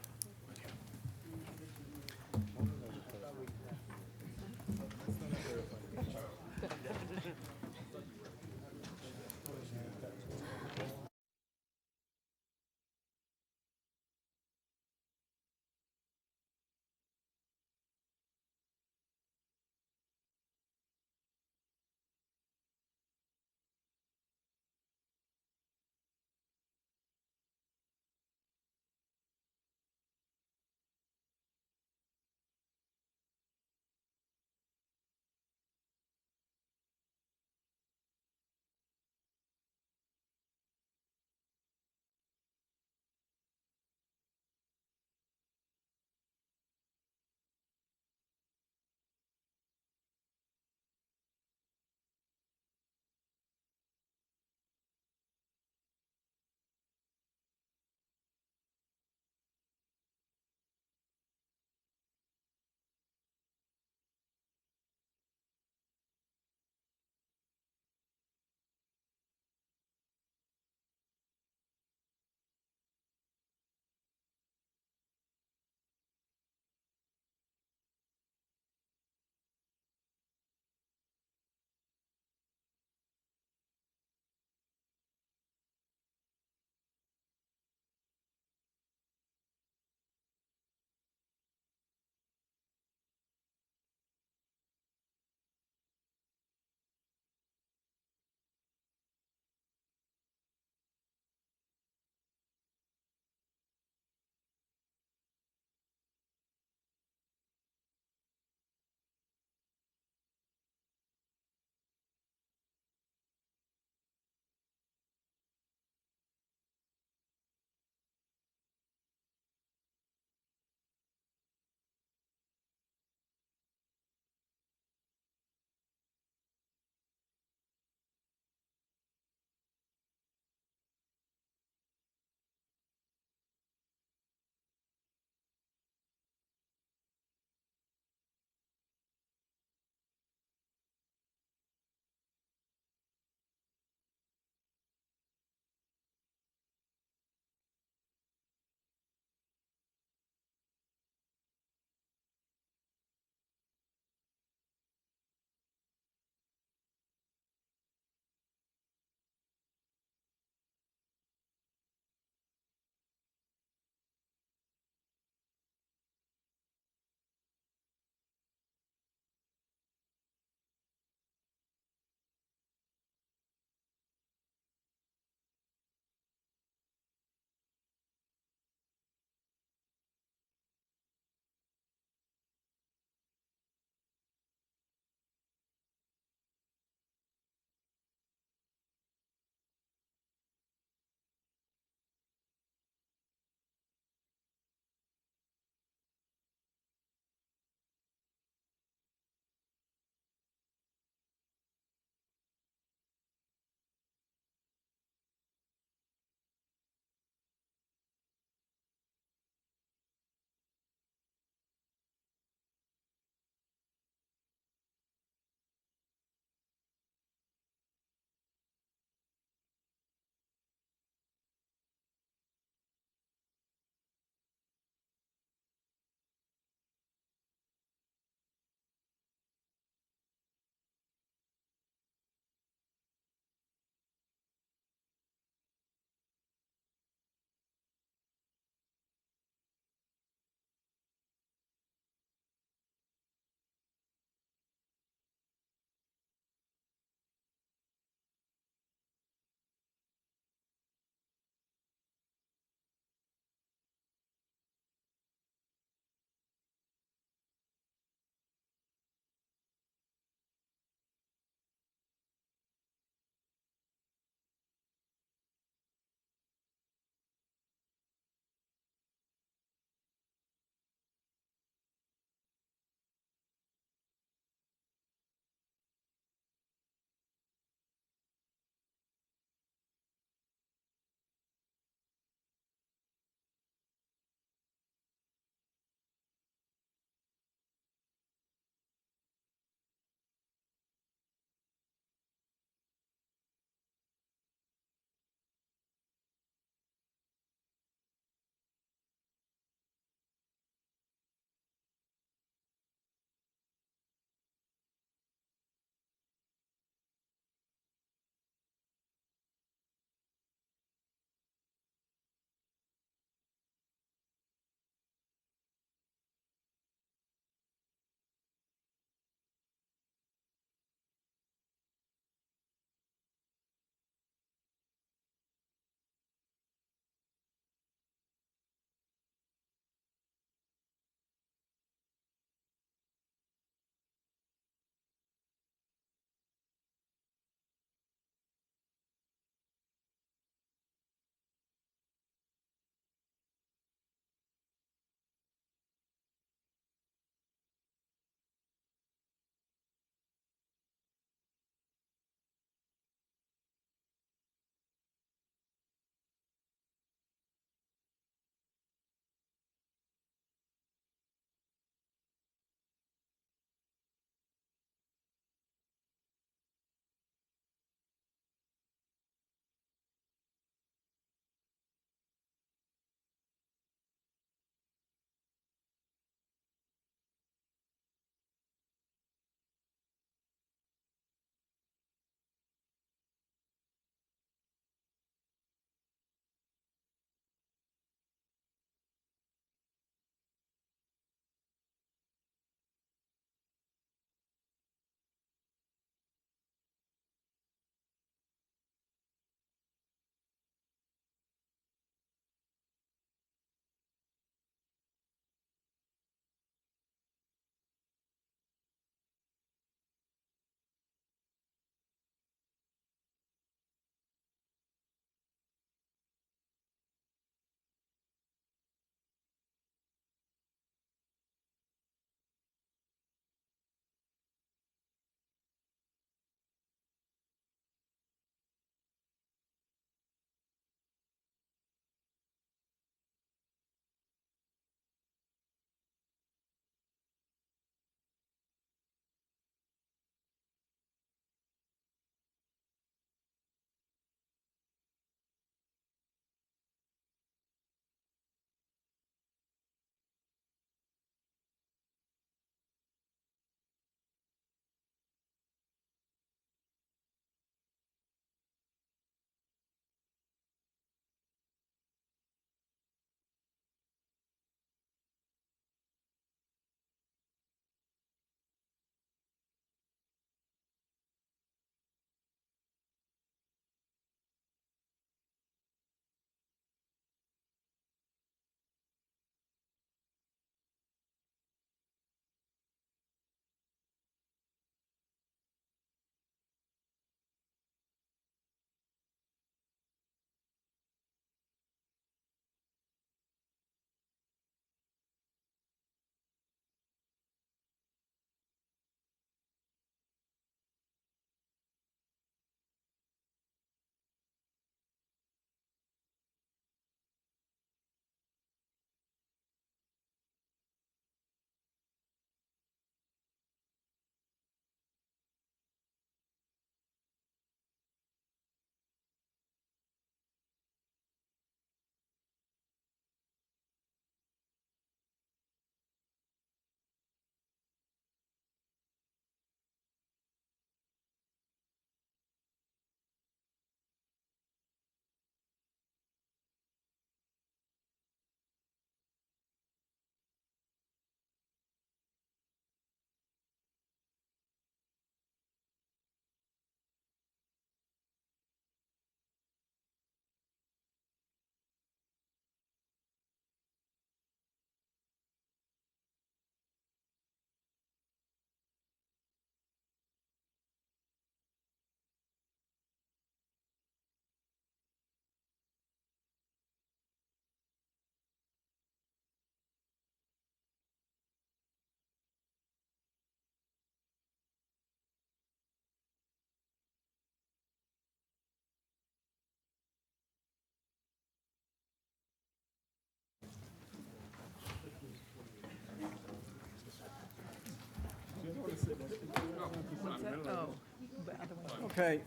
Okay,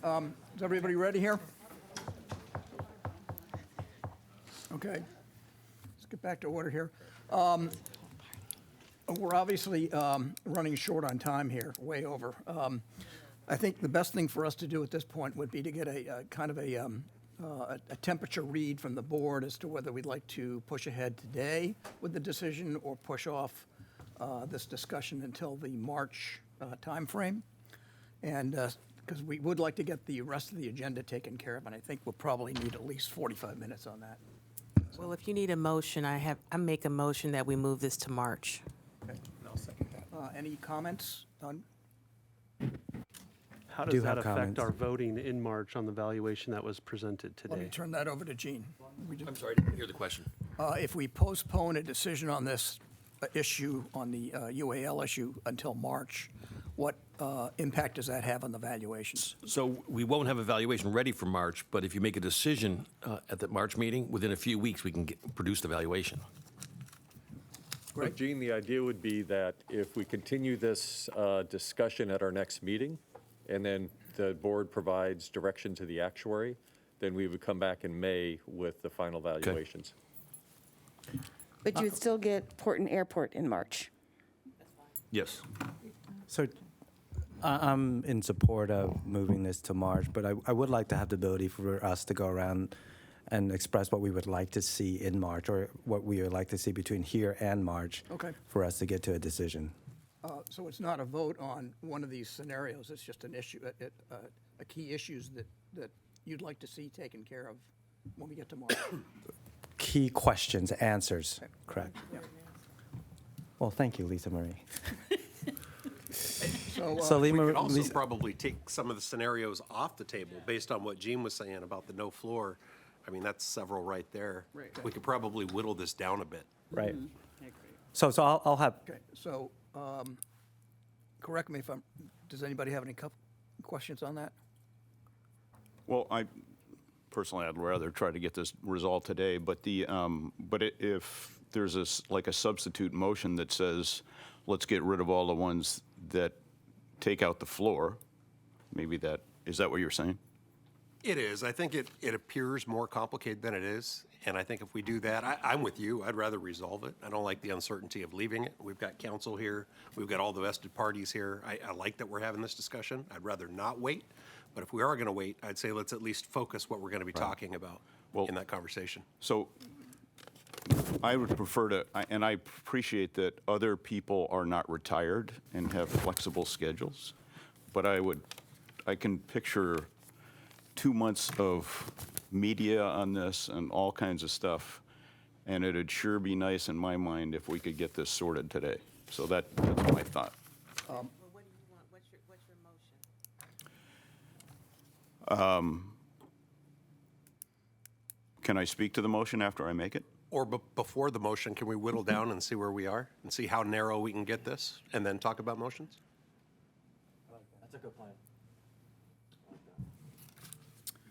is everybody ready here? Okay, let's get back to order here. We're obviously running short on time here, way over. I think the best thing for us to do at this point would be to get a kind of a temperature read from the board as to whether we'd like to push ahead today with the decision or push off this discussion until the March timeframe. And because we would like to get the rest of the agenda taken care of, and I think we'll probably need at least 45 minutes on that. Well, if you need a motion, I make a motion that we move this to March. Okay, and I'll second that. Any comments on? How Do does that have affect comments. our voting in March on the valuation that was presented Let me today? turn that over to Gene. I'm sorry, I didn't hear the question. If we postpone a decision on this issue, on the UAL issue until March, what impact does that have on the valuations? So we won't have a valuation ready for March, but if you make a decision at the March meeting, within a few weeks, we can produce the valuation. So, Gene, the idea would be that if we continue this discussion at our next meeting, and then the board provides direction to the actuary, then we would come back in May with the final valuations. But you would still get Port and Airport in March. Yes. So I'm in support of moving this to March, but I would like to have the ability for us to go around and express what we would like to see in March, or what we would like to see between here and March. Okay. For us to get to a decision. So it's not a vote on one of these scenarios, it's just an issue, a key issues that you'd like to see taken care of when we get to March. Key questions, answers, correct. Yeah. Well, thank you, Lisa Marie. So, So We Lima, could also Lisa, probably take some of the scenarios off the table based on what Gene was saying about the no floor. I mean, that's several right there. Right. We could probably whittle this down a bit. right. So I'll have, Okay, so, correct me if I'm, does anybody have any questions on that? Well, personally, I'd rather try to get this resolved today, but if there's like a substitute motion that says, let's get rid of all the ones that take out the floor, maybe is that what you're saying? It is. I think it appears more complicated than it is. And I think if we do that, I'm with you. I'd rather resolve it. I don't like the uncertainty of leaving it. We've got council here. We've got all the vested parties here. I like that we're having this discussion. I'd rather not wait. But if we are going to wait, I'd say let's at least focus what we're going to be talking about in that conversation. So I would prefer to, and I appreciate that other people are not retired and have flexible schedules, but I can picture 2 months of media on this and all kinds of stuff, and it'd sure be nice in my mind if we could get this sorted today. So that's my thought. Well, what do you want? What's your motion? Can I speak to the motion after I make it? Or before the motion, can we whittle down and see where we are and see how narrow we can get this and then talk about motions? That's a good plan.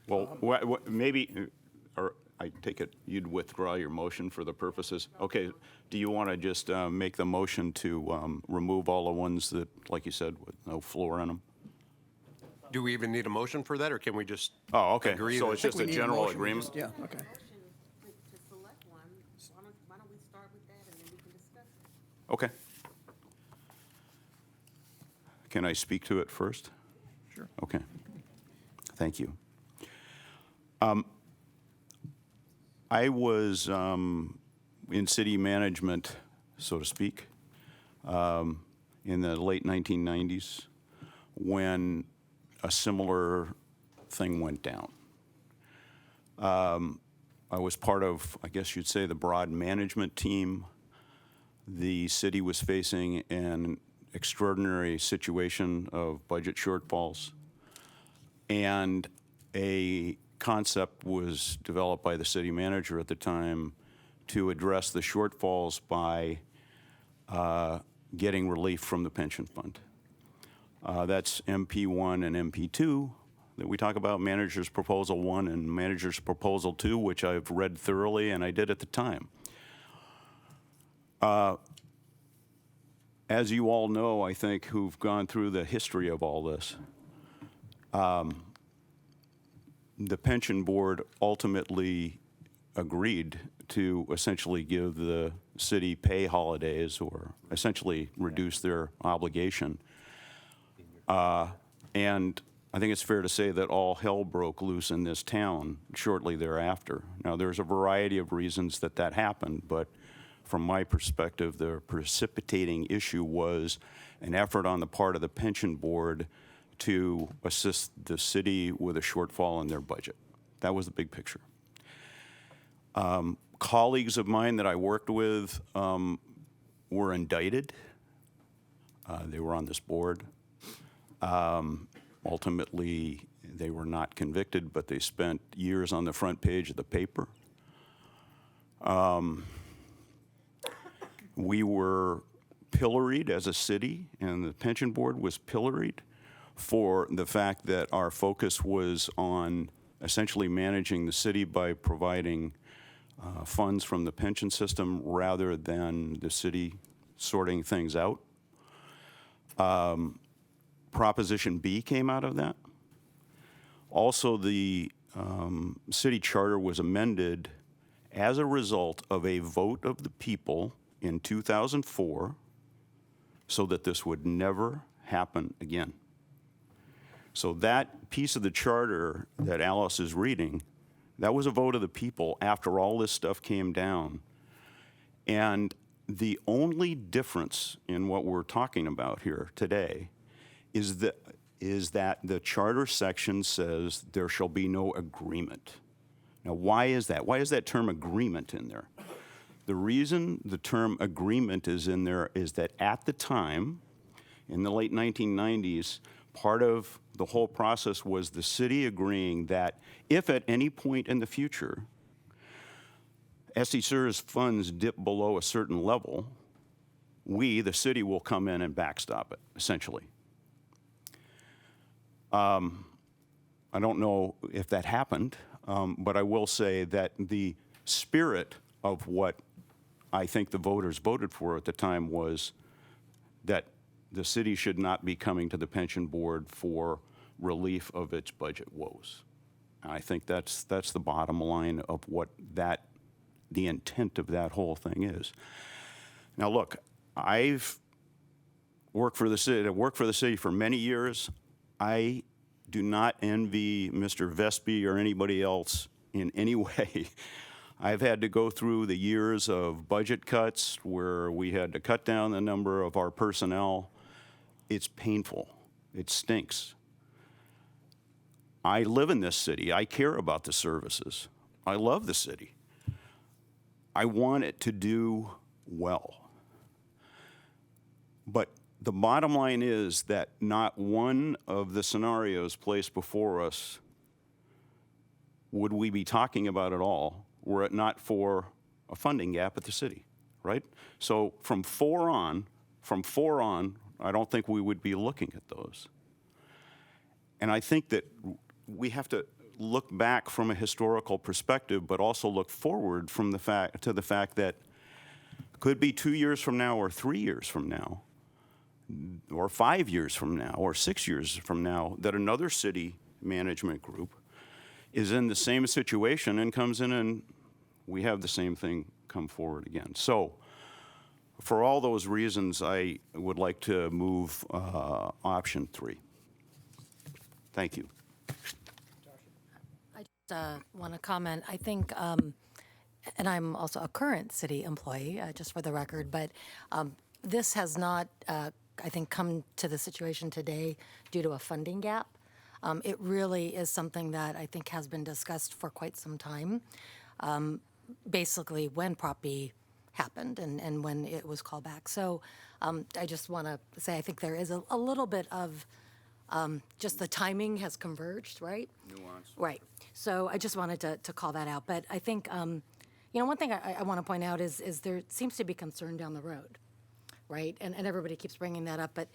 Well, maybe, or I take it you'd withdraw your motion for the purposes? Okay, do you want to just make the motion to remove all the ones that, like you said, with no floor in them? Do we even need a motion for that, or can we just Oh, okay, agree so that- it's just a general agreement? Yeah, okay. To select one, why don't we start with that and then we can discuss it? Okay. Can I speak to it first? Sure. Okay. Thank you. I was in city management, so to speak, in the late 1990s when a similar thing went down. I was part of, I guess you'd say, the broad management team. The city was facing an extraordinary situation of budget shortfalls, and a concept was developed by the city manager at the time to address the shortfalls by getting relief from the pension fund. That's MP1 and MP2 that we talk about, Manager's Proposal 1 and Manager's Proposal 2, which I've read thoroughly, and I did at the time. As you all know, I think, who've gone through the history of all this, the pension board ultimately agreed to essentially give the city pay holidays or essentially reduce their obligation. And I think it's fair to say that all hell broke loose in this town shortly thereafter. Now, there's a variety of reasons that that happened, but from my perspective, the precipitating issue was an effort on the part of the pension board to assist the city with a shortfall in their budget. That was the big picture. Colleagues of mine that I worked with were indicted. They were on this board. Ultimately, they were not convicted, but they spent years on the front page of the paper. We were pilloried as a city, and the pension board was pilloried for the fact that our focus was on essentially managing the city by providing funds from the pension system rather than the city sorting things out. Proposition B came out of that. Also, the city charter was amended as a result of a vote of the people in 2004 so that this would never happen again. So that piece of the charter that Alice is reading, that was a vote of the people after all this stuff came down. And the only difference in what we're talking about here today is that the charter section says there shall be no agreement. Now, why is that? Why is that term agreement in there? The reason the term agreement is in there is that at the time, in the late 1990s, part of the whole process was the city agreeing that if at any point in the future SDCERS funds dip below a certain level, we, the city, will come in and backstop it, essentially. I don't know if that happened, but I will say that the spirit of what I think the voters voted for at the time was that the city should not be coming to the pension board for relief of its budget woes. And I think that's the bottom line of what the intent of that whole thing is. Now, look, I've worked for the city for many years. I do not envy Mr. Vespi or anybody else in any way. I've had to go through the years of budget cuts where we had to cut down the number of our personnel. It's painful. It stinks. I live in this city. I care about the services. I love the city. I want it to do well. But the bottom line is that not one of the scenarios placed before us would we be talking about at all were it not for a funding gap at the city, right? So from four on, I don't think we would be looking at those. And I think that we have to look back from a historical perspective, but also look forward from the fact that could be 2 years from now or 3 years from now, or 5 years from now, or 6 years from now, that another city management group is in the same situation and comes in and we have the same thing come forward again. So for all those reasons, I would like to move option 3. Thank you. I just want to comment. I think, and I'm also a current city employee, just for the record, but this has not, I think, come to the situation today due to a funding gap. It really is something that I think has been discussed for quite some time, basically when Prop B happened and when it was called back. So I just want to say I think there is a little bit of just the timing has converged, right? Nuance. Right. So I just wanted to call that out. But I think, one thing I want to point out is there seems to be concern down the road, right? And everybody keeps bringing that up. But,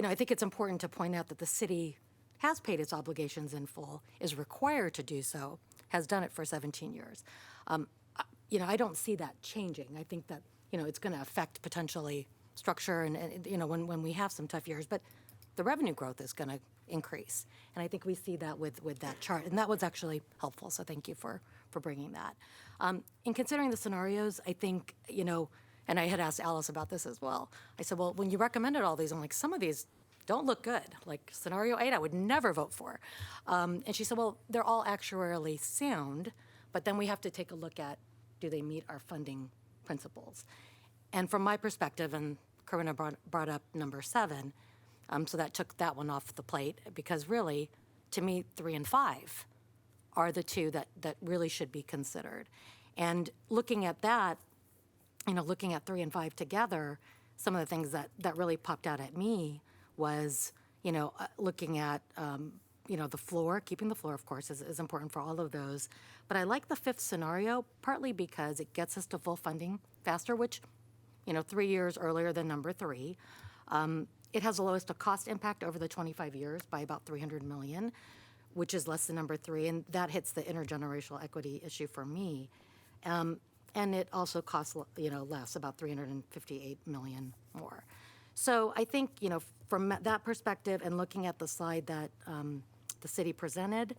I think it's important to point out that the city has paid its obligations in full, is required to do so, has done it for 17 years. I don't see that changing. I think that, it's going to affect potentially structure and when we have some tough years. But the revenue growth is going to increase. And I think we see that with that chart. And that was actually helpful. So thank you for bringing that. In considering the scenarios, I think, and I had asked Alice about this as well. I said, well, when you recommended all these, I'm like, some of these don't look good. Like scenario 8, I would never vote for. And she said, well, they're all actuarially sound, but then we have to take a look at, do they meet our funding principles? And from my perspective, and Corinna brought up number 7, so that took that one off the plate, because really, to me, 3 and 5 are the two that really should be considered. And looking at that, looking at 3 and 5 together, some of the things that really popped out at me was, looking at, the floor. Keeping the floor, of course, is important for all of those. But I like the 5th scenario, partly because it gets us to full funding faster, which, 3 years earlier than number 3. It has the lowest cost impact over the 25 years by about $300 million, which is less than number 3, and that hits the intergenerational equity issue for me. And it also costs, less, about $358 million more. So I think, from that perspective and looking at the slide that the city presented,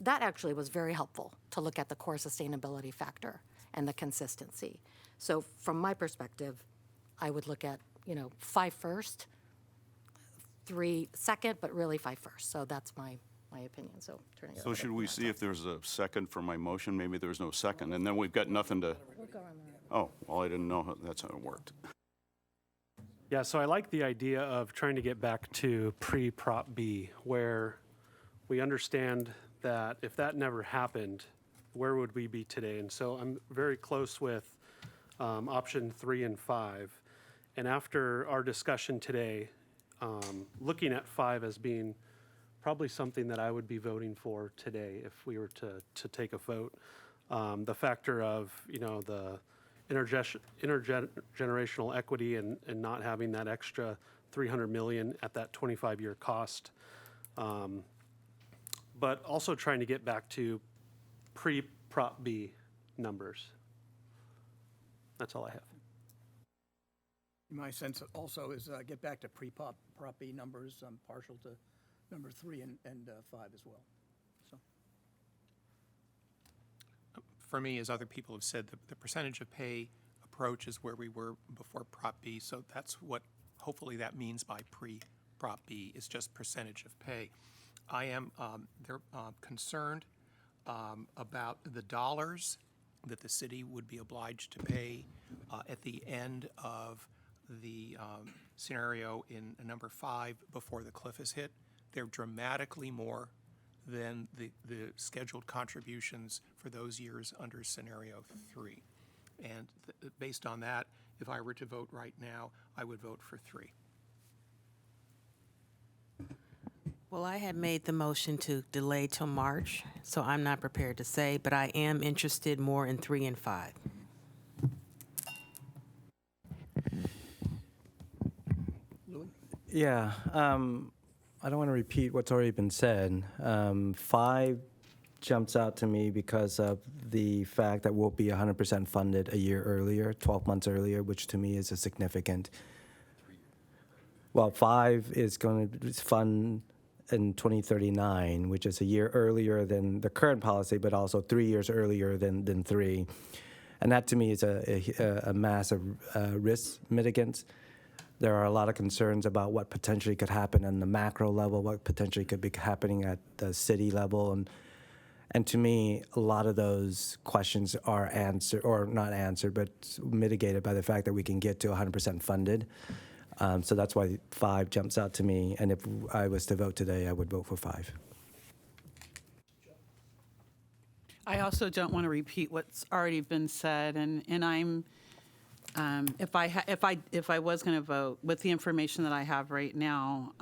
that actually was very helpful to look at the core sustainability factor and the consistency. So from my perspective, I would look at, 5 first, 3 second, but really 5 first. So that's my opinion. So turning it So over to should we see if there's a second for my motion? Maybe there's no second, and then we've got nothing to, oh, well, I didn't know that's how it worked. Yeah, so I like the idea of trying to get back to pre-Prop B, where we understand that if that never happened, where would we be today? And so I'm very close with option 3 and 5. And after our discussion today, looking at 5 as being probably something that I would be voting for today if we were to take a vote. The factor of, the intergenerational equity and not having that extra $300 million at that 25-year cost. But also trying to get back to pre-Prop B numbers. That's all I have. My sense also is get back to pre-Prop B numbers. I'm partial to number 3 and 5 as well. So. For me, as other people have said, the percentage of pay approach is where we were before Prop B. So that's what hopefully that means by pre-Prop B is just percentage of pay. I am concerned about the dollars that the city would be obliged to pay at the end of the scenario in number 5 before the cliff is hit. They're dramatically more than the scheduled contributions for those years under scenario 3. And based on that, if I were to vote right now, I would vote for 3. Well, I had made the motion to delay till March, so I'm not prepared to say, but I am interested more in 3 and 5. Yeah, I don't want to repeat what's already been said. 5 jumps out to me because of the fact that we'll be 100% funded a year earlier, 12 months earlier, which to me is a significant. Well, 5 is going to fund in 2039, which is a year earlier than the current policy, but also 3 years earlier than 3. And that to me is a massive risk mitigant. There are a lot of concerns about what potentially could happen on the macro level, what potentially could be happening at the city level. And to me, a lot of those questions are answered, or not answered, but mitigated by the fact that we can get to 100% funded. So that's why 5 jumps out to me. And if I was to vote today, I would vote for 5. I also don't want to repeat what's already been said, and I'm, if I was going to vote with the information that I have right now,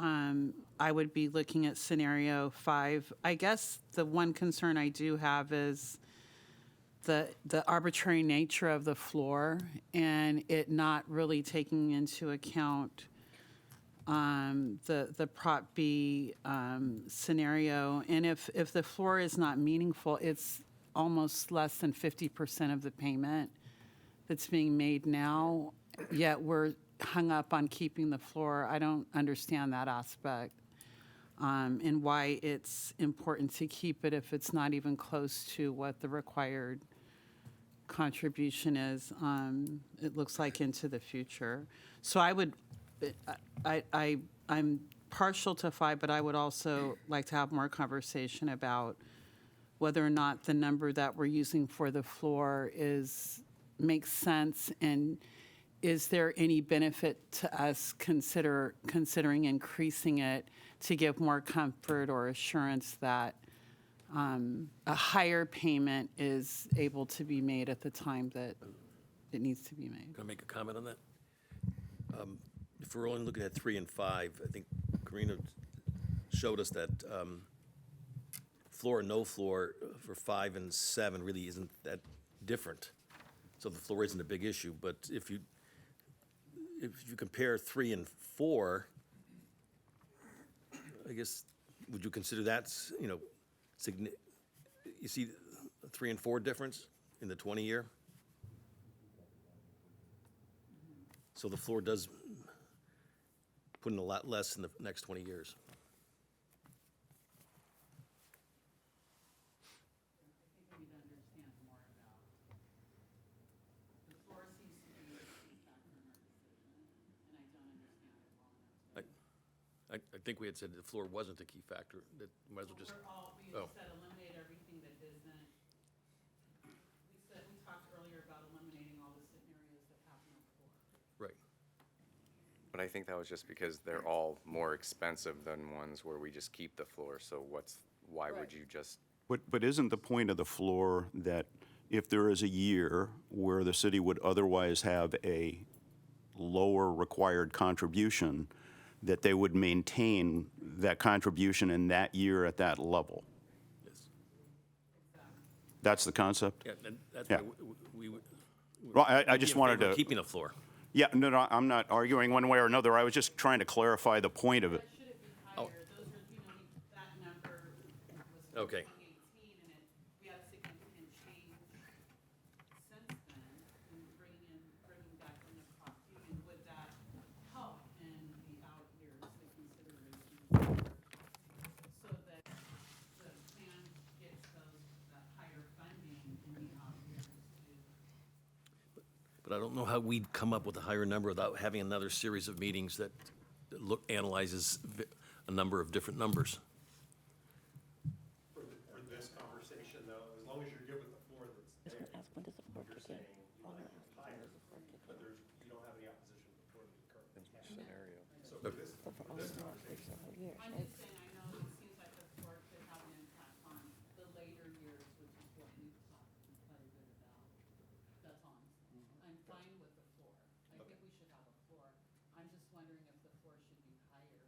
I would be looking at scenario 5. I guess the one concern I do have is the arbitrary nature of the floor and it not really taking into account the Prop B scenario. And if the floor is not meaningful, it's almost less than 50% of the payment that's being made now, yet we're hung up on keeping the floor. I don't understand that aspect, and why it's important to keep it if it's not even close to what the required contribution is, it looks like into the future. So I would, I'm partial to 5, but I would also like to have more conversation about whether or not the number that we're using for the floor makes sense, and is there any benefit to us considering increasing it to give more comfort or assurance that a higher payment is able to be made at the time that it needs to be made. Can I make a comment on that? If we're only looking at 3 and 5, I think Karina showed us that floor and no floor for 5 and 7 really isn't that different. So the floor isn't a big issue, but if you compare 3 and 4, I guess, would you consider that, you see the 3 and 4 difference in the 20-year? So the floor does put in a lot less in the next 20 years. I think we had said the floor wasn't a key factor, that might as well just. We said eliminate everything that isn't. We talked earlier about eliminating all the scenarios that have no floor. Right. But I think that was just because they're all more expensive than ones where we just keep the floor. So why would you just? But isn't the point of the floor that if there is a year where the city would otherwise have a lower required contribution, that they would maintain that contribution in that year at that level? Yes. That's the concept? Yeah, and that's Yeah. why we Well, I just wanted to. keeping the floor. Yeah, no, I'm not arguing one way or another. I was just trying to clarify the point of it. Should it be higher? Those are, that number was Okay. 2018, and we had a significant change since then, in bringing back in the prop union. Would that help in the out years, the consideration, so that the plan gets that higher funding in the out years to? But I don't know how we'd come up with a higher number without having another series of meetings that analyzes a number of different numbers. For this conversation, though, as long as you're good with the floor that's there. You're saying you want it higher, but you don't have any opposition to the floor that you currently have. Scenario. So for this conversation. I'm just saying, I know it seems like the floor could have an impact on the later years, which is what we've talked quite a bit about. That's all I'm saying. I'm fine with the floor. I think we should have a floor. I'm just wondering if the floor should be higher.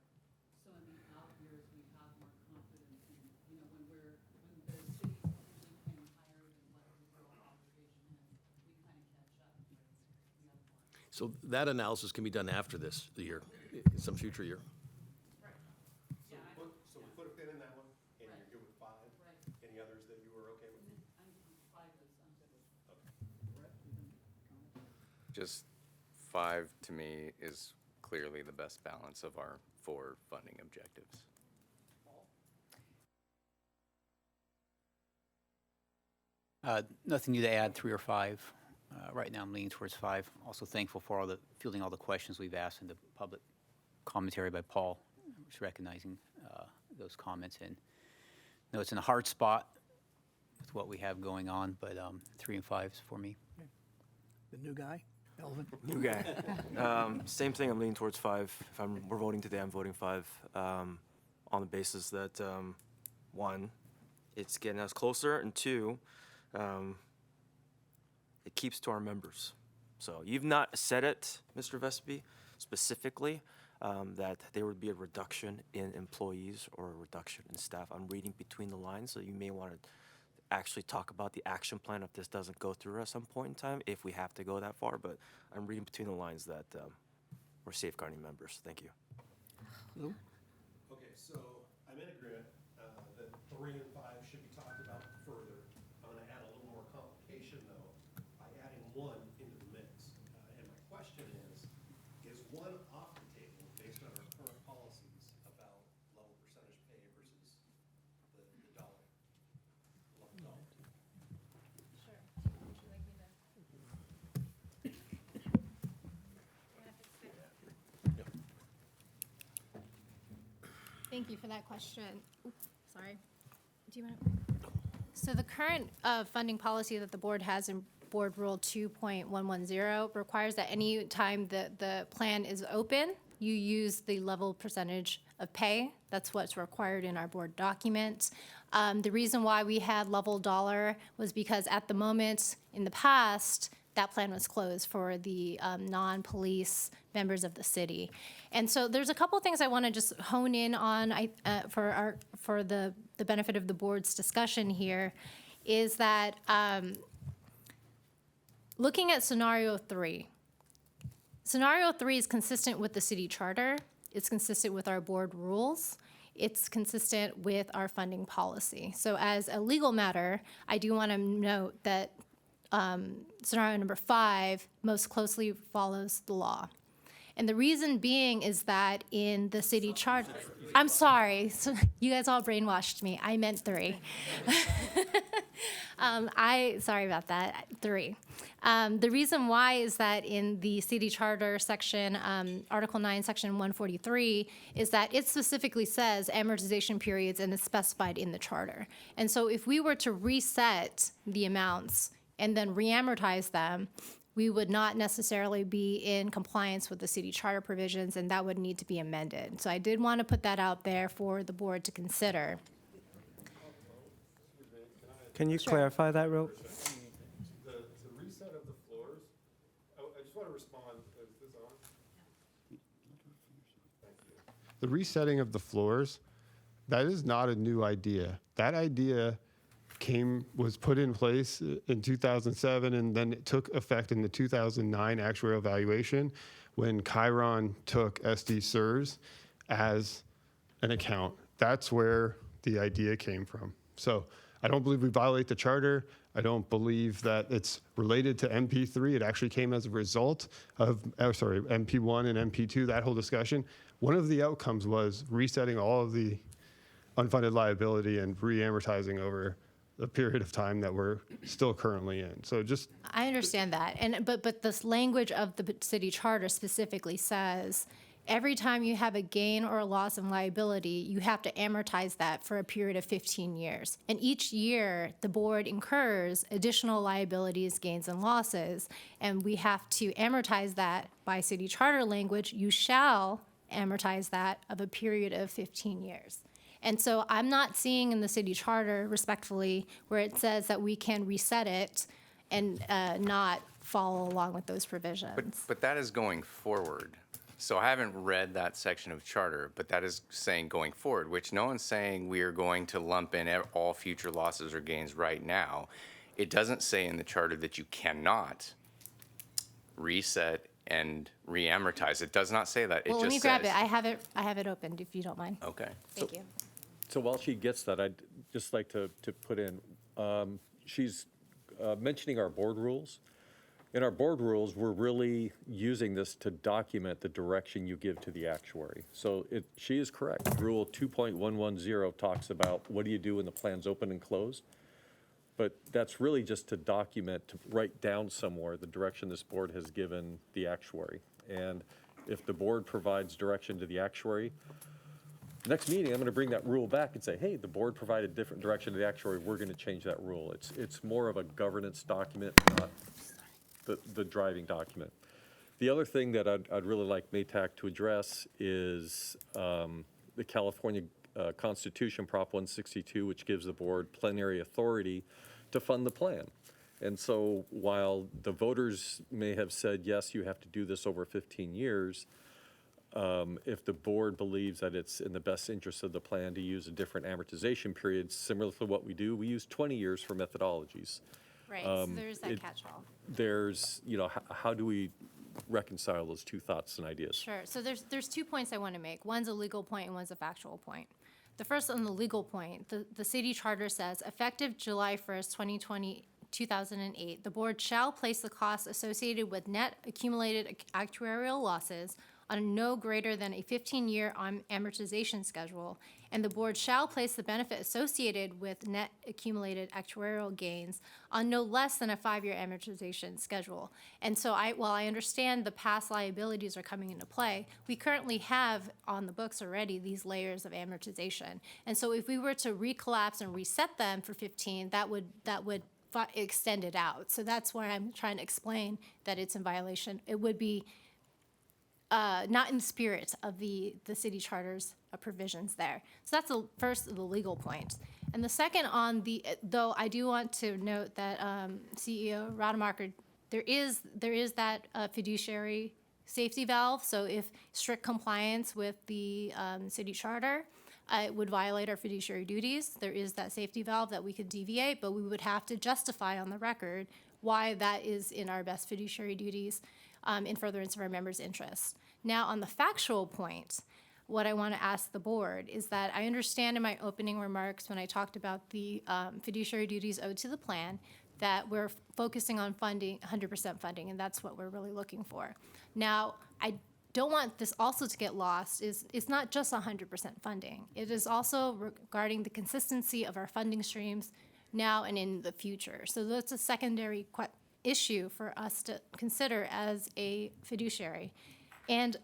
So in the out years, we have more confidence in, when the city usually paying higher than what the overall obligation is, we kind of catch up with the other ones. So that analysis can be done after this year, some future year. So we put a pin in that one, and you're good with 5? Any others that you were okay with? I'm 5 is, I'm good with. Just 5, to me, is clearly the best balance of our 4 funding objectives. Nothing new to add, 3 or 5. Right now, I'm leaning towards 5. Also thankful for fielding all the questions we've asked and the public commentary by Paul, just recognizing those comments. And no, it's in a hard spot with what we have going on, but 3 and 5 is for me. The new guy, Elvin? New guy. Same thing, I'm leaning towards 5. If we're voting today, I'm voting 5 on the basis that, 1, it's getting us closer, and 2, it keeps to our members. So you've not said it, Mr. Vespi, specifically, that there would be a reduction in employees or a reduction in staff. I'm reading between the lines, so you may want to actually talk about the action plan if this doesn't go through at some point in time, if we have to go that far. But I'm reading between the lines that we're safeguarding members. Thank you. Lou? Okay, so I'm in agreement that 3 and 5 should be talked about further. I'm going to add a little more complication, though, by adding 1 into the mix. And my question is one off the table based on our current policies about level percentage pay versus the dollar. Level dollar. Sure. Would you like me to? Thank you for that question. Oops, sorry. Do you want to? So the current funding policy that the board has in Board Rule 2.110 requires that any time the plan is open, you use the level percentage of pay. That's what's required in our board document. The reason why we had level dollar was because at the moment in the past, that plan was closed for the non-police members of the city. And so there's a couple things I want to just hone in on for the benefit of the board's discussion here, is that looking at scenario 3. Scenario 3 is consistent with the city charter. It's consistent with our board rules. It's consistent with our funding policy. So as a legal matter, I do want to note that scenario number 5 most closely follows the law. And the reason being is that in the city charter, I'm sorry, so you guys all brainwashed me. I meant 3. Sorry about that, 3. The reason why is that in the city charter section, Article 9, Section 143, is that it specifically says amortization periods and it's specified in the charter. And so if we were to reset the amounts and then reamortize them, we would not necessarily be in compliance with the city charter provisions, and that would need to be amended. So I did want to put that out there for the board to consider. Can you clarify that real? The reset of the floors, I just want to respond. Is this on? Thank you. The resetting of the floors, that is not a new idea. That idea was put in place in 2007, and then it took effect in the 2009 actuarial evaluation when Chiron took SDCERS as an account. That's where the idea came from. So I don't believe we violate the charter. I don't believe that it's related to MP3. It actually came as a result of, MP1 and MP2, that whole discussion. One of the outcomes was resetting all of the unfunded liability and re-amortizing over the period of time that we're still currently in. So just I understand that, but this language of the city charter specifically says every time you have a gain or a loss in liability, you have to amortize that for a period of 15 years. And each year, the board incurs additional liabilities, gains, and losses, and we have to amortize that by city charter language. You shall amortize that of a period of 15 years. And so I'm not seeing in the city charter, respectfully, where it says that we can reset it and not follow along with those provisions. But that is going forward. So I haven't read that section of charter, but that is saying going forward, which no one's saying we are going to lump in all future losses or gains right now. It doesn't say in the charter that you cannot reset and re-amortize. It does not say that. Well, let me grab it. I have it opened, if you don't mind. Okay. Thank you. So while she gets that, I'd just like to put in, she's mentioning our board rules. In our board rules, we're really using this to document the direction you give to the actuary. So she is correct. Rule 2.110 talks about what do you do when the plan's open and closed. But that's really just to document, to write down somewhere the direction this board has given the actuary. And if the board provides direction to the actuary, next meeting, I'm going to bring that rule back and say, hey, the board provided different direction to the actuary. We're going to change that rule. It's more of a governance document, not the driving document. The other thing that I'd really like MATAC to address is the California Constitution, Prop 162, which gives the board plenary authority to fund the plan. And so while the voters may have said, yes, you have to do this over 15 years, if the board believes that it's in the best interest of the plan to use a different amortization period, similar to what we do, we use 20 years for methodologies. Right, so there's that catch-all. There's, how do we reconcile those two thoughts and ideas? Sure, so there's 2 points I want to make. One's a legal point and one's a factual point. The first on the legal point, the city charter says, effective July 1st, 2008, the board shall place the costs associated with net accumulated actuarial losses on no greater than a 15-year amortization schedule, and the board shall place the benefit associated with net accumulated actuarial gains on no less than a 5-year amortization schedule. And so while I understand the past liabilities are coming into play, we currently have on the books already these layers of amortization. And so if we were to recollapse and reset them for 15, that would extend it out. So that's why I'm trying to explain that it's in violation. It would be not in the spirit of the city charter's provisions there. So that's the first of the legal point. And the second on the, though I do want to note that CEO Rademacher, there is that fiduciary safety valve. So if strict compliance with the city charter would violate our fiduciary duties, there is that safety valve that we could deviate, but we would have to justify on the record why that is in our best fiduciary duties in furtherance of our members' interests. Now, on the factual point, what I want to ask the board is that I understand in my opening remarks when I talked about the fiduciary duties owed to the plan that we're focusing on funding, 100% funding, and that's what we're really looking for. Now, I don't want this also to get lost. It's not just 100% funding. It is also regarding the consistency of our funding streams now and in the future. So that's a secondary issue for us to consider as a fiduciary. And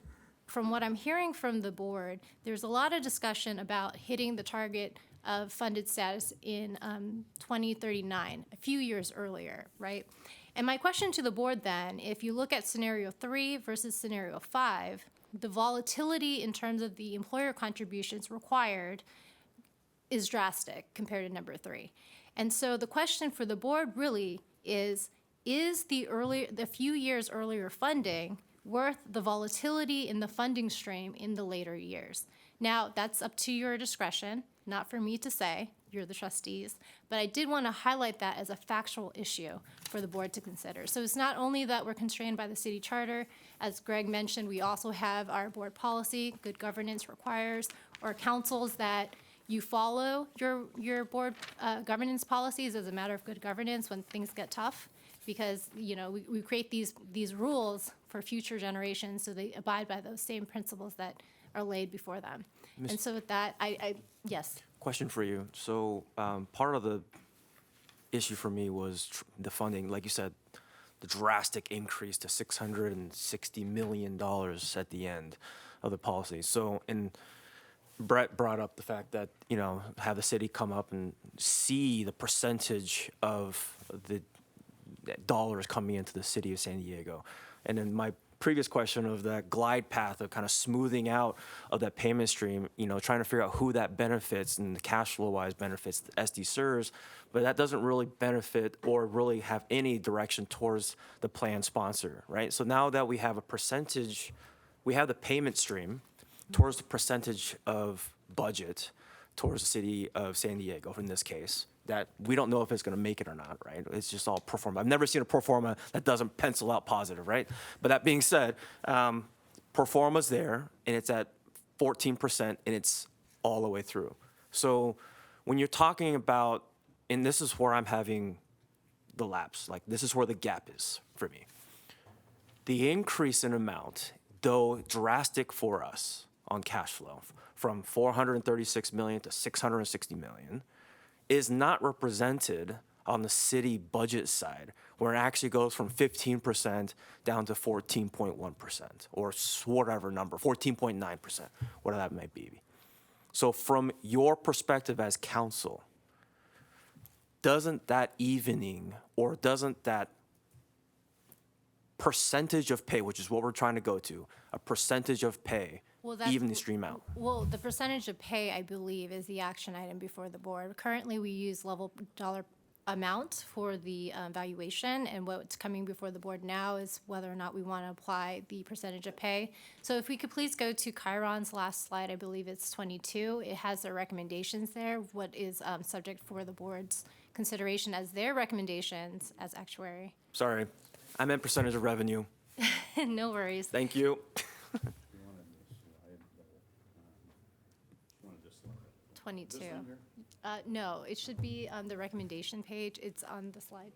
from what I'm hearing from the board, there's a lot of discussion about hitting the target of funded status in 2039, a few years earlier, right? And my question to the board then, if you look at scenario 3 versus scenario 5, the volatility in terms of the employer contributions required is drastic compared to number 3. And so the question for the board really is the few years earlier funding worth the volatility in the funding stream in the later years? Now, that's up to your discretion, not for me to say. You're the trustees. But I did want to highlight that as a factual issue for the board to consider. So it's not only that we're constrained by the city charter. As Greg mentioned, we also have our board policy. Good governance requires, or councils, that you follow your board governance policies as a matter of good governance when things get tough. Because, you know, we create these rules for future generations so they abide by those same principles that are laid before them. And so with that, yes. Question for you. So part of the issue for me was the funding. Like you said, the drastic increase to $660 million at the end of the policy. So, and Brett brought up the fact that, you know, have the city come up and see the percentage of the dollars coming into the city of San Diego. And then my previous question of that glide path of kind of smoothing out of that payment stream, you know, trying to figure out who that benefits and the cash flow wise benefits the SDCERS, but that doesn't really benefit or really have any direction towards the plan sponsor, right? So now that we have a percentage, we have the payment stream towards the percentage of budget towards the city of San Diego in this case, that we don't know if it's going to make it or not, right? It's just all pro forma. I've never seen a pro forma that doesn't pencil out positive, right? But that being said, pro forma's there, and it's at 14%, and it's all the way through. So when you're talking about, and this is where I'm having the lapse, like this is where the gap is for me. The increase in amount, though drastic for us on cash flow, from $436 million to $660 million, is not represented on the city budget side, where it actually goes from 15% down to 14.1%, or whatever number, 14.9%, whatever that may be. So from your perspective as council, doesn't that evening, or doesn't that percentage of pay, which is what we're trying to go to, a percentage of pay, even the stream out? Well, the percentage of pay, I believe, is the action item before the board. Currently, we use level dollar amount for the valuation, and what's coming before the board now is whether or not we want to apply the percentage of pay. So if we could please go to Chiron's last slide, I believe it's 22. It has their recommendations there, what is subject for the board's consideration as their recommendations as actuary. Sorry, I meant percentage of revenue. No worries. Thank you. 22. No, it should be on the recommendation page. It's on the slide.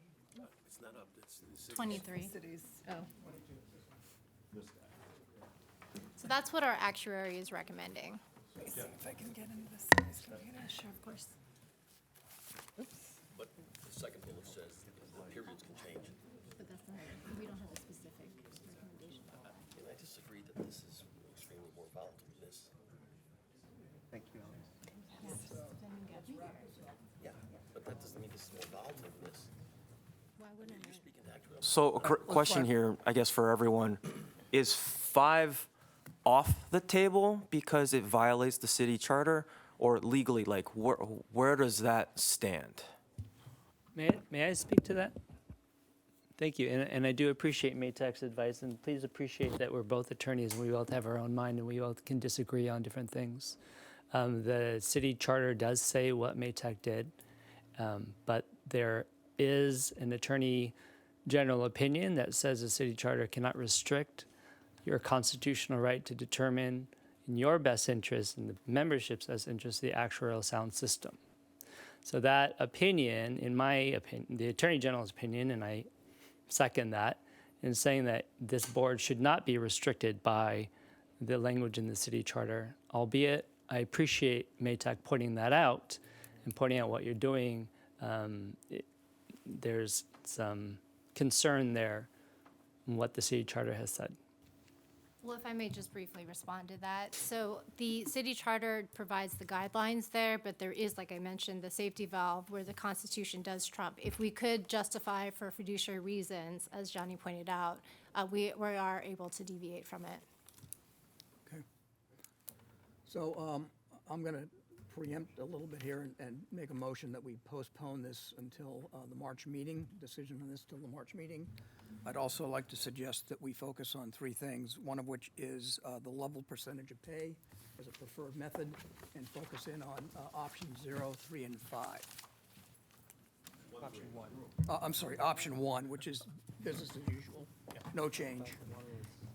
It's not up, it's 23. Cities, oh. So that's what our actuary is recommending. If I can get into this. Sure, of course. But the second bullet says the periods can change. But that's not, we don't have a specific recommendation. And I disagree that this is extremely more volatile than this. Thank you, Yeah, but that doesn't mean this is more volatile than this. Why wouldn't You're speaking to actual. So a question here, I guess for everyone, is 5 off the table because it violates the city charter? Or legally, like, where does that stand? May I speak to that? Thank you, and I do appreciate Maytag's advice, and please appreciate that we're both attorneys, and we both have our own mind, and we both can disagree on different things. The city charter does say what Maytag did, but there is an attorney general opinion that says the city charter cannot restrict your constitutional right to determine in your best interest and the membership's best interest the actuarial sound system. So that opinion, in my opinion, the Attorney General's opinion, and I second that, in saying that this board should not be restricted by the language in the city charter, albeit I appreciate Maytag pointing that out and pointing out what you're doing. There's some concern there in what the city charter has said. Well, if I may just briefly respond to that. So the city charter provides the guidelines there, but there is, like I mentioned, the safety valve where the Constitution does trump. If we could justify for fiduciary reasons, as Johnny pointed out, we are able to deviate from it. Okay. So I'm going to preempt a little bit here and make a motion that we postpone this until the March meeting, decision on this till the March meeting. I'd also like to suggest that we focus on 3 things, one of which is the level percentage of pay as a preferred method, and focus in on options 0, 3, and 5. Option 1. I'm sorry, option 1, which is business as usual, no change.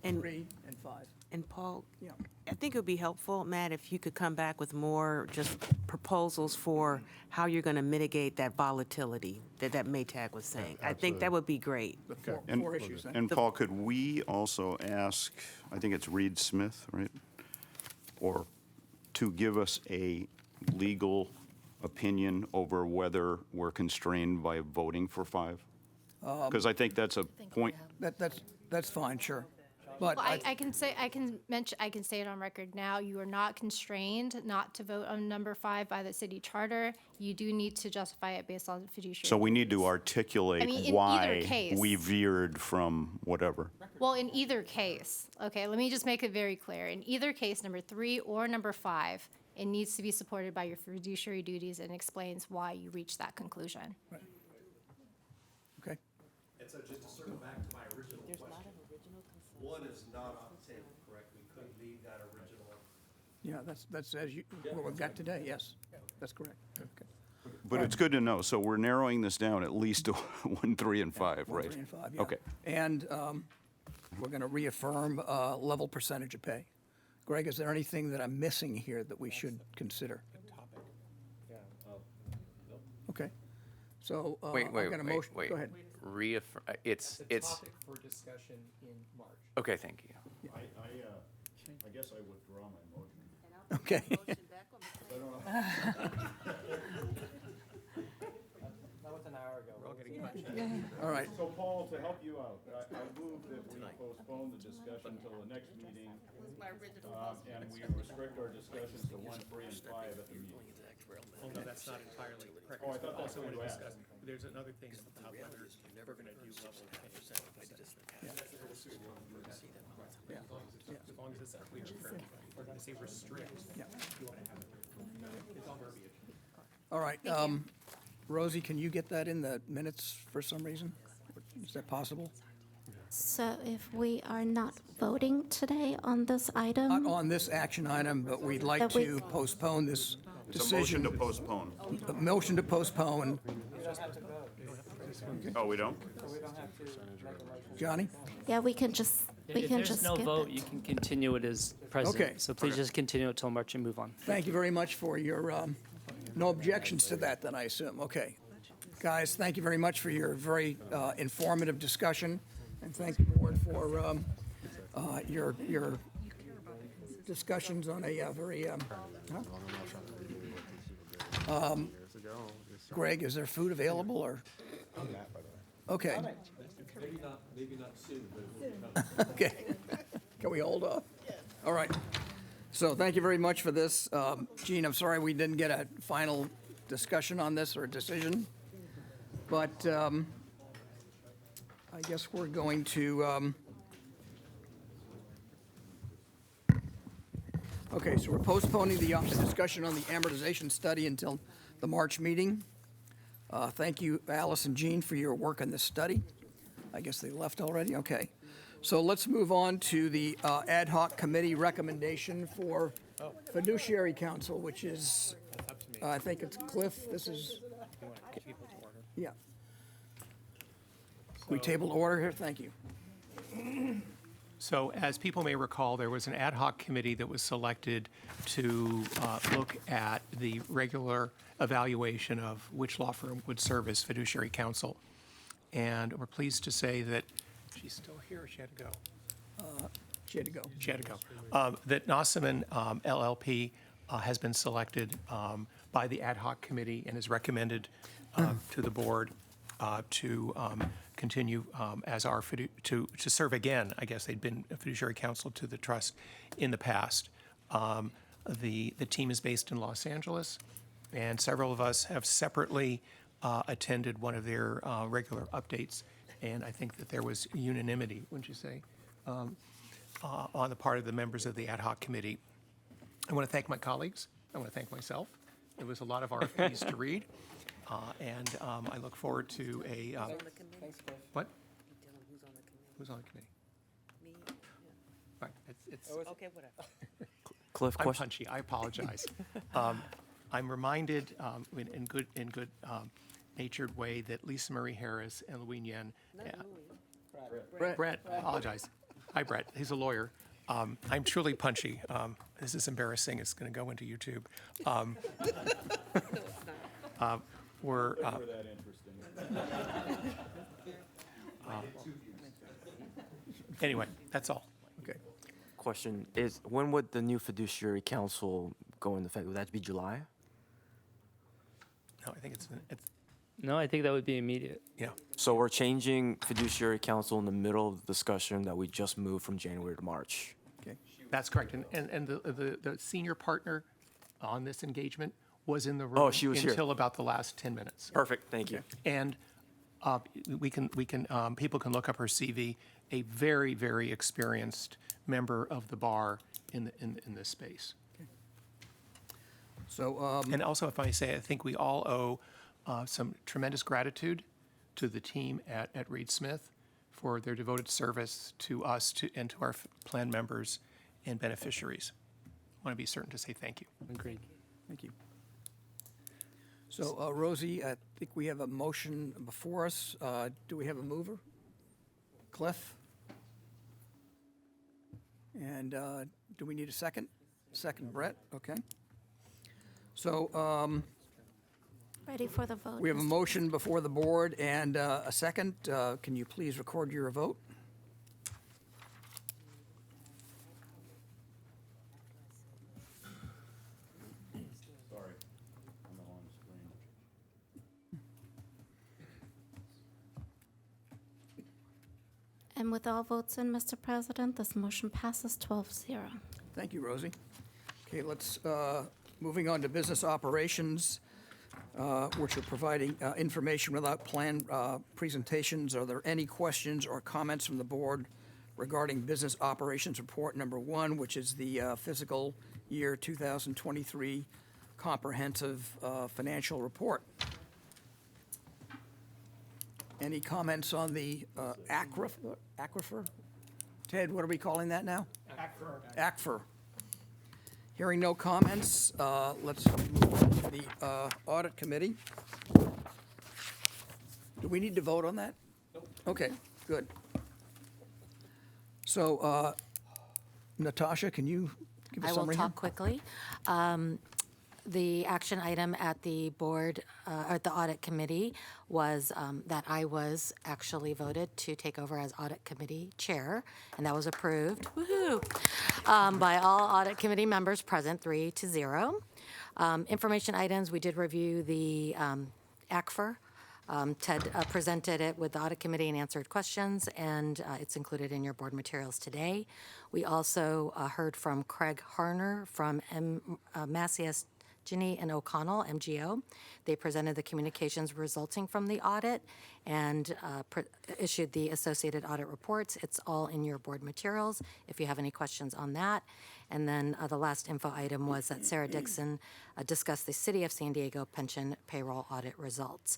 And- 3 and 5. And Paul, Yeah. I think it would be helpful, Matt, if you could come back with more just proposals for how you're going to mitigate that volatility that Maytag was saying. I think that would be great. The four issues then. And Paul, could we also ask, I think it's Reed Smith, right? Or to give us a legal opinion over whether we're constrained by voting for 5? Because I think that's a point. That's fine, sure. But Well, I can say it on record now. You are not constrained not to vote on number 5 by the city charter. You do need to justify it based on fiduciary. So we need to articulate I mean, in either why case. we veered from whatever. Well, in either case, okay, let me just make it very clear. In either case, number 3 or number 5, it needs to be supported by your fiduciary duties and explains why you reached that conclusion. Okay. And so just to circle back to my original question. 1 is not on the table, correct? We could leave that original. Yeah, that's as you, what we've got today, yes. That's correct. Okay. But it's good to know. So we're narrowing this down at least to 1, 3, and 5, 1, right? 3, and 5, yeah. Okay. And we're going to reaffirm level percentage of pay. Greg, is there anything that I'm missing here that we should consider? Okay. So Wait, I've got a motion. wait. Go ahead. It's Topic for discussion in March. okay. Thank you. I guess I withdraw my motion. Okay. That was an hour ago. We're all getting questions. All right. So Paul, to help you out, I move that we postpone the discussion until the next meeting. And we restrict our discussions to 1, 3, and 5 at the meeting. Oh, no, that's not entirely correct. Oh, I thought that's Also what want you to discuss, asked. there's another thing about whether we're going to do level pay. As long as it's clear, we're going to say restrict. Yeah. You want to have it. It's all verbiage. All right. Rosie, can you get that in the minutes for some reason? Is that possible? So if we are not voting today on this item? Not on this action item, but we'd like That we- to postpone this It's a motion decision. to postpone. A motion to postpone. Oh, we don't? Johnny? Yeah, we can just, If there's no vote, you can continue it as president. Okay. So please just continue it till March and move on. Thank you very much for your, no objections to that, then, I assume. Okay. Guys, thank you very much for your very informative discussion, and thank the board for your discussions on a very, Greg, is there food available, or? Okay. Maybe not soon, Okay. Can we hold off? All right. So thank you very much for this. Gene, I'm sorry we didn't get a final discussion on this or a decision, but I guess we're going to, okay, so we're postponing the discussion on the amortization study until the March meeting. Thank you, Alice and Gene, for your work on this study. I guess they left already? Okay. So let's move on to the ad hoc committee recommendation for fiduciary council, which is, I think it's Cliff. This is, yeah. We tabled order here. Thank you. So as people may recall, there was an ad hoc committee that was selected to look at the regular evaluation of which law firm would serve as fiduciary counsel. And we're pleased to say that she's still here. She had to go. She had to go. She had to go. That Nossaman LLP has been selected by the ad hoc committee and is recommended to the board to continue as our to serve again. I guess they'd been a fiduciary counsel to the trust in the past. The team is based in Los Angeles, and several of us have separately attended one of their regular updates, and I think that there was unanimity, wouldn't you say, on the part of the members of the ad hoc committee. I want to thank my colleagues. I want to thank myself. It was a lot of RFPs to read, and I look forward to a what? Who's on the committee? Me. Right. It's Okay, whatever. Cliff, I'm question. punchy. I apologize. I'm reminded in good natured way that Lisa Marie Harris and Louise Yen. Brett, apologize. Hi, Brett. He's a lawyer. I'm truly punchy. This is embarrassing. It's going to go into YouTube. We're anyway. That's all. Okay. Question is, when would the new fiduciary council go into effect? Would that be July? No, I think it's No, I think that would be immediate. yeah. So we're changing fiduciary council in the middle of the discussion that we just moved from January to March. Okay. That's correct. And the senior partner on this engagement was in the room Oh, she was here. until about the last 10 minutes. Perfect. Thank you. And people can look up her CV. A very, very experienced member of the bar in this space. So, And also, if I say, I think we all owe some tremendous gratitude to the team at Reed Smith for their devoted service to us and to our plan members and beneficiaries. I want to be certain to say thank you. Agreed. thank you. So, Rosie, I think we have a motion before us. Do we have a mover? Cliff? And do we need a second? Second, Brett, okay. So Ready for the vote. we have a Mr. motion before the board and a second. Can you please record your vote? Sorry, I'm on the screen. And with all votes in, Mr. President, this motion passes 12-0. Thank you, Rosie. Okay, let's, moving on to business operations, which are providing information without planned presentations. Are there any questions or comments from the board regarding business operations report number 1, which is the fiscal year 2023 comprehensive financial report? Any comments on the aquifer? Ted, what are we calling that now? Aquifer. Hearing no comments, let's move on to the audit committee. Do we need to vote on that? Nope. Okay, good. So, Natasha, can you give a I will summary here? talk quickly. The action item at the board, at the audit committee was that I was actually voted to take over as audit committee chair, and that was approved, woohoo, by all audit committee members present, 3-0. Information items, we did review the ACFR. Ted presented it with the audit committee and answered questions, and it's included in your board materials today. We also heard from Craig Harner from Macias, Ginny and O'Connell, MGO. They presented the communications resulting from the audit and issued the associated audit reports. It's all in your board materials if you have any questions on that. And then the last info item was that Sarah Dixon discussed the City of San Diego pension payroll audit results.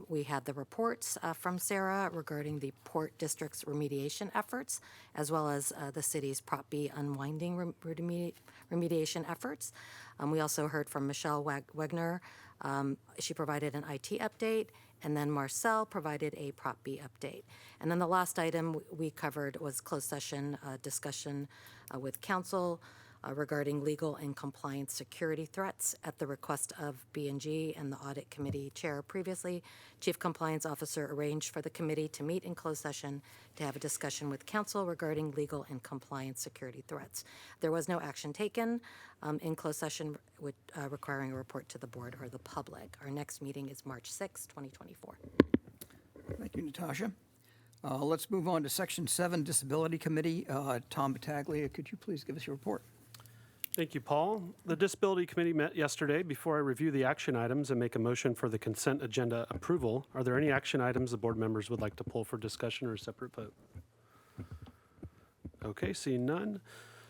We had the reports from Sarah regarding the Port District's remediation efforts, as well as the city's Prop B unwinding remediation efforts. We also heard from Michelle Wegner. She provided an IT update, and then Marcel provided a Prop B update. And then the last item we covered was closed session discussion with council regarding legal and compliance security threats at the request of B&G and the audit committee chair previously. Chief Compliance Officer arranged for the committee to meet in closed session to have a discussion with council regarding legal and compliance security threats. There was no action taken in closed session requiring a report to the board or the public. Our next meeting is March 6, 2024. Thank you, Natasha. Let's move on to Section 7, Disability Committee. Tom Battaglia, could you please give us your report? Thank you, Paul. The Disability Committee met yesterday. Before I review the action items and make a motion for the consent agenda approval, are there any action items the board members would like to pull for discussion or a separate vote? Okay, seeing none.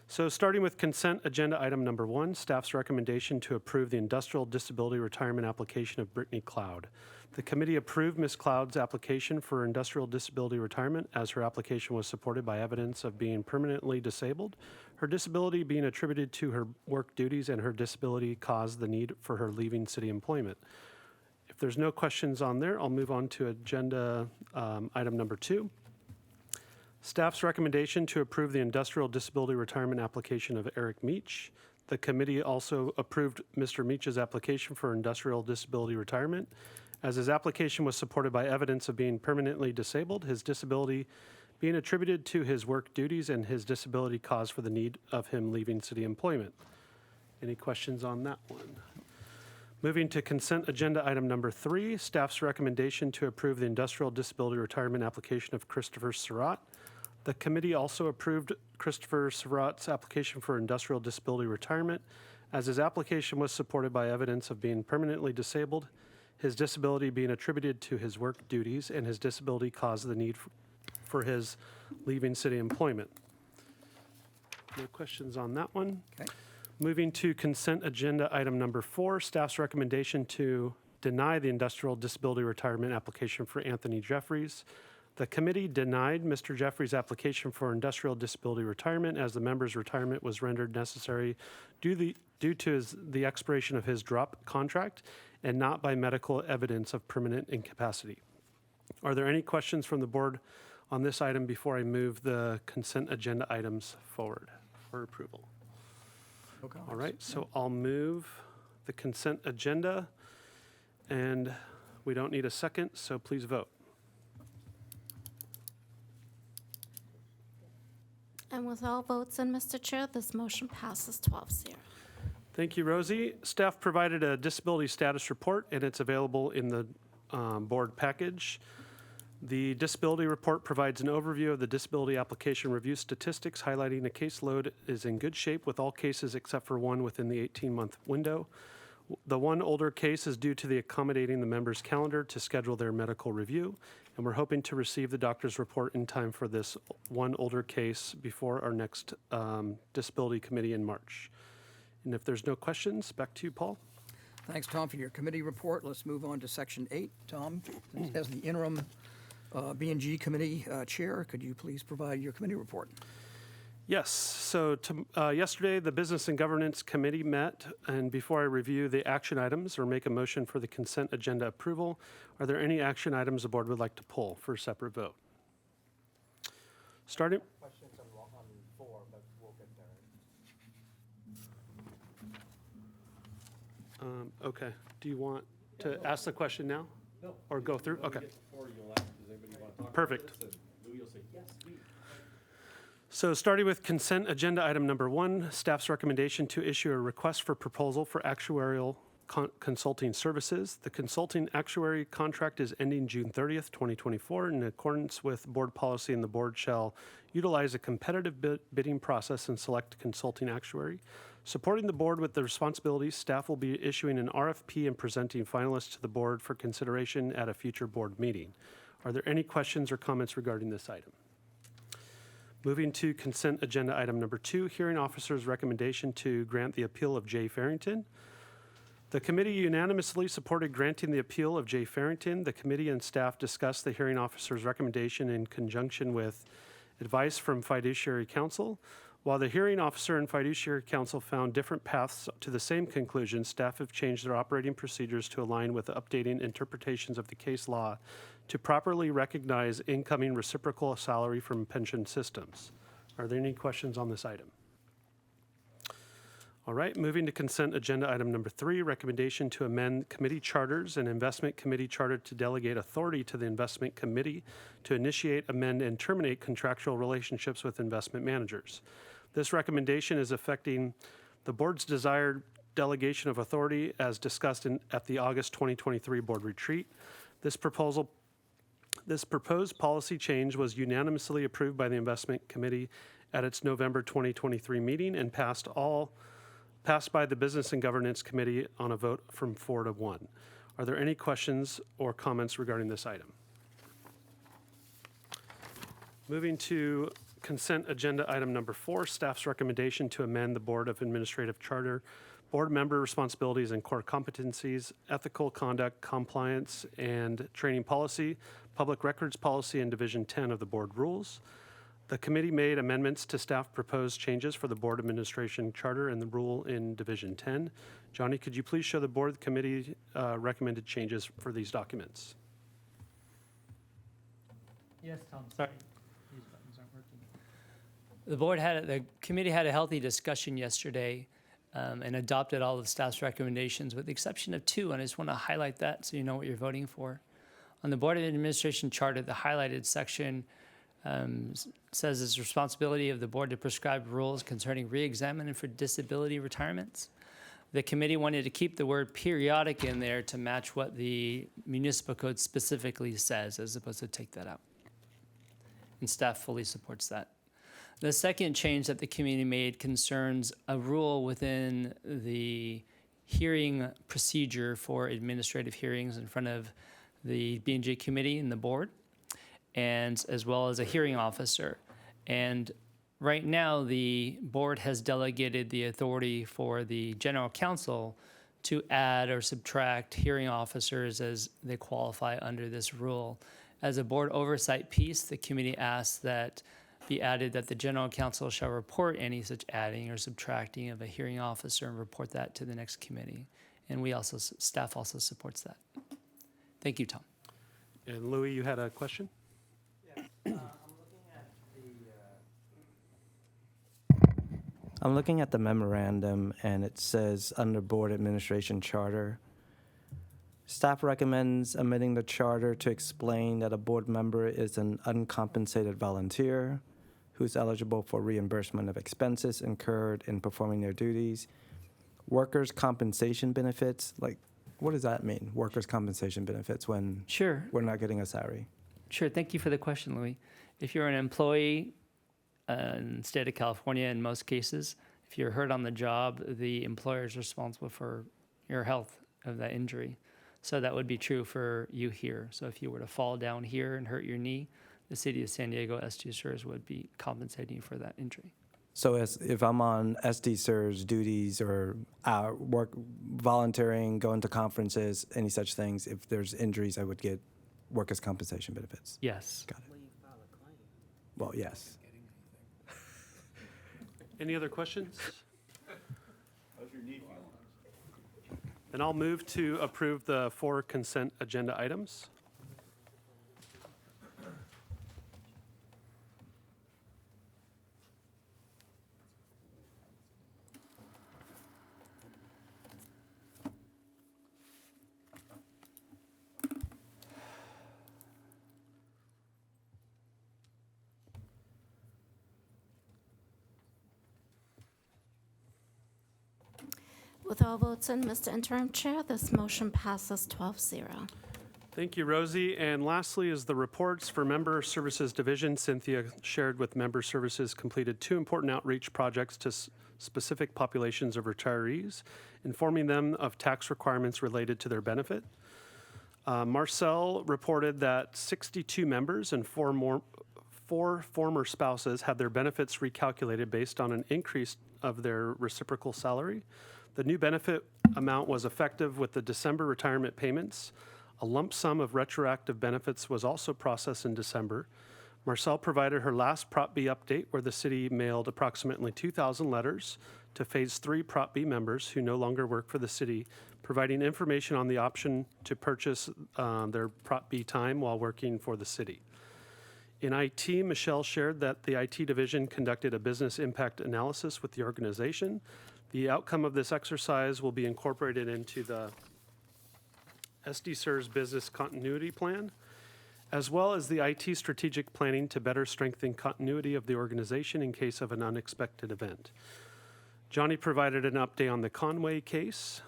So starting with consent agenda item number 1, staff's recommendation to approve the industrial disability retirement application of Brittany Cloud. The committee approved Ms. Cloud's application for industrial disability retirement as her application was supported by evidence of being permanently disabled, her disability being attributed to her work duties, and her disability caused the need for her leaving city employment. If there's no questions on there, I'll move on to agenda item number 2. Staff's recommendation to approve the industrial disability retirement application of Eric Meach. The committee also approved Mr. Meach's application for industrial disability retirement. As his application was supported by evidence of being permanently disabled, his disability being attributed to his work duties, and his disability cause for the need of him leaving city employment. Any questions on that one? Moving to consent agenda item number 3, staff's recommendation to approve the industrial disability retirement application of Christopher Surratt. The committee also approved Christopher Surratt's application for industrial disability retirement. As his application was supported by evidence of being permanently disabled, his disability being attributed to his work duties, and his disability caused the need for his leaving city employment. No questions on that one. Okay. Moving to consent agenda item number 4, staff's recommendation to deny the industrial disability retirement application for Anthony Jeffries. The committee denied Mr. Jeffries' application for industrial disability retirement as the member's retirement was rendered necessary due to the expiration of his drop contract and not by medical evidence of permanent incapacity. Are there any questions from the board on this item before I move the consent agenda items forward for approval? Okay. All right, so I'll move the consent agenda, and we don't need a second, so please vote. And with all votes in, Mr. Chair, this motion passes 12-0. Thank you, Rosie. Staff provided a disability status report, and it's available in the board package. The disability report provides an overview of the disability application review statistics, highlighting the caseload is in good shape with all cases except for one within the 18-month window. The one older case is due to the accommodating the member's calendar to schedule their medical review, and we're hoping to receive the doctor's report in time for this one older case before our next disability committee in March. And if there's no questions, back to you, Paul. Thanks, Tom, for your committee report. Let's move on to Section 8. Tom, as the interim B&G committee chair, could you please provide your committee report? Yes, so yesterday the Business and Governance Committee met, and before I review the action items or make a motion for the consent agenda approval, are there any action items the board would like to pull for a separate vote? Starting. Questions on 4, but we'll get there. Okay. Do you want to ask the question now? No. Or go through? Okay. Perfect. So starting with consent agenda item number 1, staff's recommendation to issue a request for proposal for actuarial consulting services. The consulting actuary contract is ending June 30th, 2024. In accordance with board policy, and the board shall utilize a competitive bidding process and select consulting actuary. Supporting the board with the responsibilities, staff will be issuing an RFP and presenting finalists to the board for consideration at a future board meeting. Are there any questions or comments regarding this item? Moving to consent agenda item number 2, hearing officer's recommendation to grant the appeal of Jay Farrington. The committee unanimously supported granting the appeal of Jay Farrington. The committee and staff discussed the hearing officer's recommendation in conjunction with advice from fiduciary counsel. While the hearing officer and fiduciary counsel found different paths to the same conclusion, staff have changed their operating procedures to align with updating interpretations of the case law to properly recognize incoming reciprocal salary from pension systems. Are there any questions on this item? All right, moving to consent agenda item number 3, recommendation to amend committee charters and investment committee charter to delegate authority to the investment committee to initiate, amend, and terminate contractual relationships with investment managers. This recommendation is affecting the board's desired delegation of authority as discussed at the August 2023 board retreat. This proposed policy change was unanimously approved by the investment committee at its November 2023 meeting and passed by the Business and Governance Committee on a vote from 4 to 1. Are there any questions or comments regarding this item? Moving to consent agenda item number 4, staff's recommendation to amend the Board of Administrative Charter, board member responsibilities and core competencies, ethical conduct, compliance, and training policy, public records policy, and Division 10 of the board rules. The committee made amendments to staff proposed changes for the board administration charter and the rule in Division 10. Johnny, could you please show the board committee recommended changes for these documents? Yes, Tom, sorry. These buttons aren't working. The committee had a healthy discussion yesterday and adopted all of staff's recommendations with the exception of 2, and I just want to highlight that so you know what you're voting for. On the Board of Administration charter, the highlighted section says it's responsibility of the board to prescribe rules concerning re-examining for disability retirements. The committee wanted to keep the word periodic in there to match what the municipal code specifically says, as opposed to take that out. And staff fully supports that. The second change that the committee made concerns a rule within the hearing procedure for administrative hearings in front of the B&J committee and the board, and as well as a hearing officer. And right now, the board has delegated the authority for the general counsel to add or subtract hearing officers as they qualify under this rule. As a board oversight piece, the committee asks that be added that the general counsel shall report any such adding or subtracting of a hearing officer and report that to the next committee. And staff also supports that. Thank you, Tom. And Louis, you had a question? I'm looking at the memorandum, and it says under Board Administration Charter, staff recommends amending the charter to explain that a board member is an uncompensated volunteer who's eligible for reimbursement of expenses incurred in performing their duties. Workers' compensation benefits, like, what does that mean, workers' compensation benefits, when we're not getting a salary? Sure, thank you for the question, Louis. If you're an employee in the state of California, in most cases, if you're hurt on the job, the employer is responsible for your health of that injury. So that would be true for you here. So if you were to fall down here and hurt your knee, the city of San Diego SDCERS would be compensating you for that injury. So if I'm on SDCERS duties or work, volunteering, going to conferences, any such things, if there's injuries, I would get workers' compensation benefits? Yes. Got it. Well, yes. Any other questions? And I'll move to approve the 4 consent agenda items. With all votes in, Mr. Interim Chair, this motion passes 12-0. Thank you, Rosie. And lastly is the reports for Member Services Division. Cynthia shared with Member Services completed 2 important outreach projects to specific populations of retirees, informing them of tax requirements related to their benefit. Marcel reported that 62 members and 4 former spouses had their benefits recalculated based on an increase of their reciprocal salary. The new benefit amount was effective with the December retirement payments. A lump sum of retroactive benefits was also processed in December. Marcel provided her last Prop B update, where the city mailed approximately 2,000 letters to Phase 3 Prop B members who no longer work for the city, providing information on the option to purchase their Prop B time while working for the city. In IT, Michelle shared that the IT division conducted a business impact analysis with the organization. The outcome of this exercise will be incorporated into the SDCERS business continuity plan, as well as the IT strategic planning to better strengthen continuity of the organization in case of an unexpected event. Johnny provided an update on the Conway case,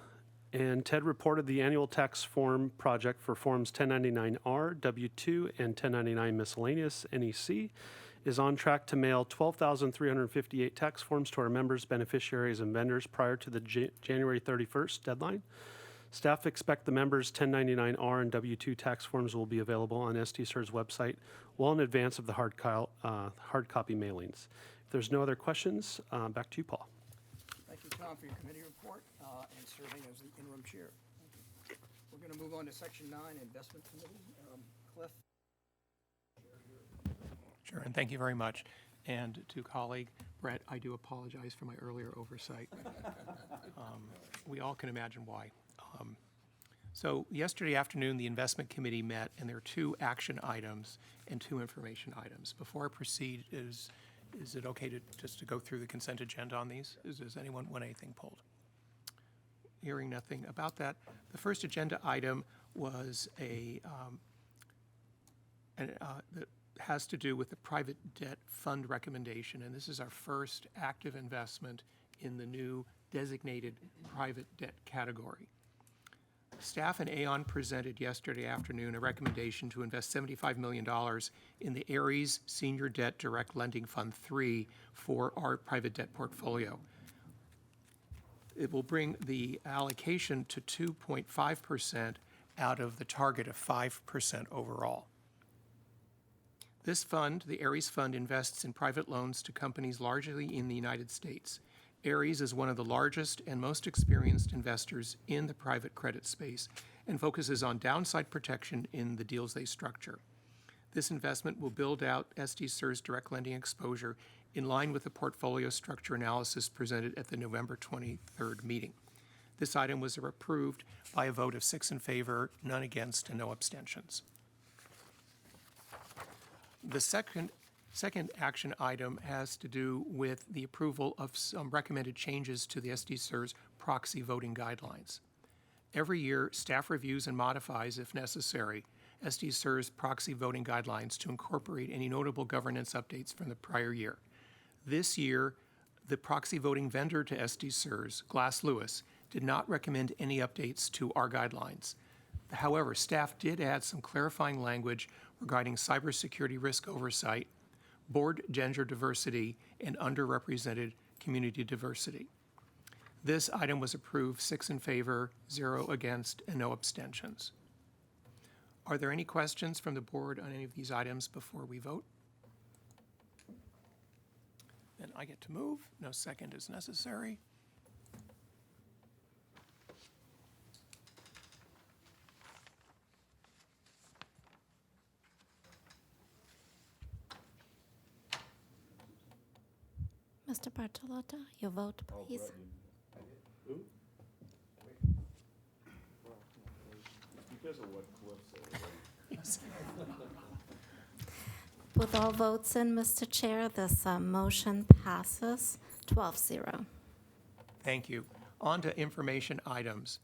and Ted reported the annual tax form project for Forms 1099R, W-2, and 1099 miscellaneous NEC is on track to mail 12,358 tax forms to our members, beneficiaries, and vendors prior to the January 31st deadline. Staff expect the members' 1099R and W-2 tax forms will be available on SDCERS website well in advance of the hard copy mailings. If there's no other questions, back to you, Paul. Thank you, Tom, for your committee report and serving as the interim chair. We're going to move on to Section 9, Investment Committee. Cliff? Sure, and thank you very much. And to colleague Brett, I do apologize for my earlier oversight. We all can imagine why. So yesterday afternoon, the investment committee met, and there are 2 action items and 2 information items. Before I proceed, is it okay to just to go through the consent agenda on these? Does anyone want anything pulled? Hearing nothing about that. The first agenda item was that has to do with the private debt fund recommendation, and this is our first active investment in the new designated private debt category. Staff and Aon presented yesterday afternoon a recommendation to invest $75 million in the Ares Senior Debt Direct Lending Fund 3 for our private debt portfolio. It will bring the allocation to 2.5% out of the target of 5% overall. This fund, the Ares Fund, invests in private loans to companies largely in the United States. Ares is one of the largest and most experienced investors in the private credit space and focuses on downside protection in the deals they structure. This investment will build out SDCERS direct lending exposure in line with the portfolio structure analysis presented at the November 23rd meeting. This item was approved by a vote of 6 in favor, none against, and no abstentions. The second action item has to do with the approval of some recommended changes to the SDCERS proxy voting guidelines. Every year, staff reviews and modifies, if necessary, SDCERS proxy voting guidelines to incorporate any notable governance updates from the prior year. This year, the proxy voting vendor to SDCERS, Glass Lewis, did not recommend any updates to our guidelines. However, staff did add some clarifying language regarding cybersecurity risk oversight, board gender diversity, and underrepresented community diversity. This item was approved 6 in favor, 0 against, and no abstentions. Are there any questions from the board on any of these items before we vote? Then I get to move. No second is necessary. Mr. Bartolotta, your vote, please. Because of what Cliff said. With all votes in, Mr. Chair, this motion passes 12-0. Thank you. On to information items.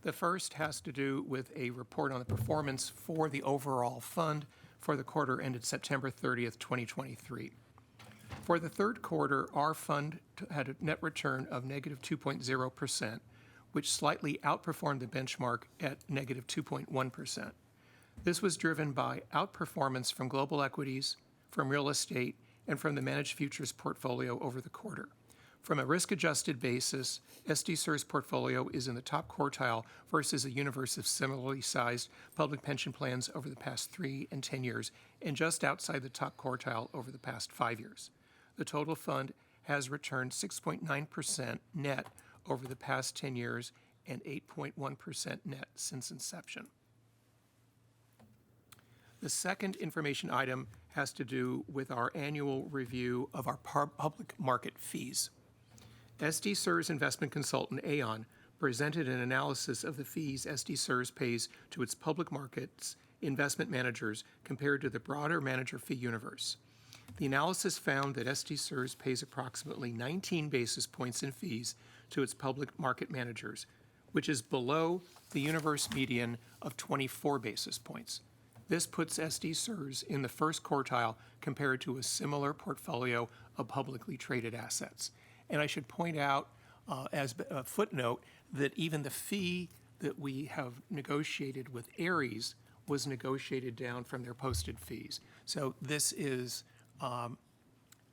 The first has to do with a report on the performance for the overall fund for the quarter ended September 30th, 2023. For the third quarter, our fund had a net return of negative 2.0%, which slightly outperformed the benchmark at negative 2.1%. This was driven by outperformance from global equities, from real estate, and from the managed futures portfolio over the quarter. From a risk-adjusted basis, SDCERS portfolio is in the top quartile versus a universe of similarly sized public pension plans over the past 3 and 10 years, and just outside the top quartile over the past 5 years. The total fund has returned 6.9% net over the past 10 years and 8.1% net since inception. The second information item has to do with our annual review of our public market fees. SDCERS investment consultant Aon presented an analysis of the fees SDCERS pays to its public markets investment managers compared to the broader manager fee universe. The analysis found that SDCERS pays approximately 19 basis points in fees to its public market managers, which is below the universe median of 24 basis points. This puts SDCERS in the first quartile compared to a similar portfolio of publicly traded assets. And I should point out, as a footnote, that even the fee that we have negotiated with Ares was negotiated down from their posted fees. So this is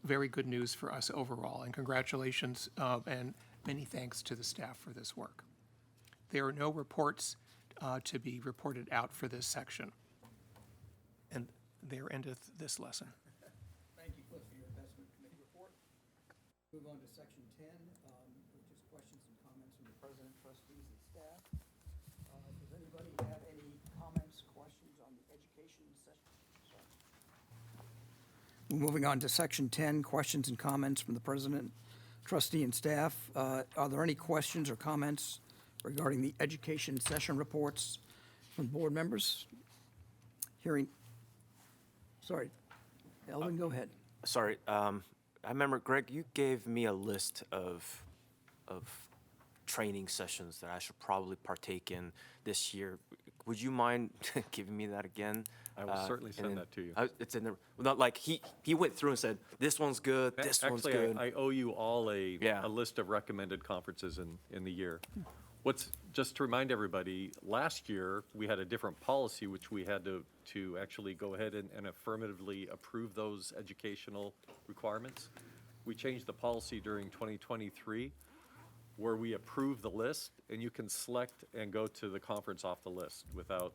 very good news for us overall, and congratulations and many thanks to the staff for this work. There are no reports to be reported out for this section. And there endeth this lesson. Thank you, Cliff, for your investment committee report. Move on to section 10, which is questions and comments from the president, trustees, and staff. Does anybody have any comments, questions on the education session? Sorry. Moving on to section 10, questions and comments from the president, trustee, and staff. Are there any questions or comments regarding the education session reports from board members? Hearing. Sorry, Elvin, go ahead. Sorry, I remember, Greg, you gave me a list of training sessions that I should probably partake in this year. Would you mind giving me that again? I will certainly send that to you. It's in the, not like he went through and said, this one's good, this one's good. Actually, I owe you all a list of recommended conferences in the year. Just to remind everybody, last year, we had a different policy, which we had to actually go ahead and affirmatively approve those educational requirements. We changed the policy during 2023, where we approve the list, and you can select and go to the conference off the list without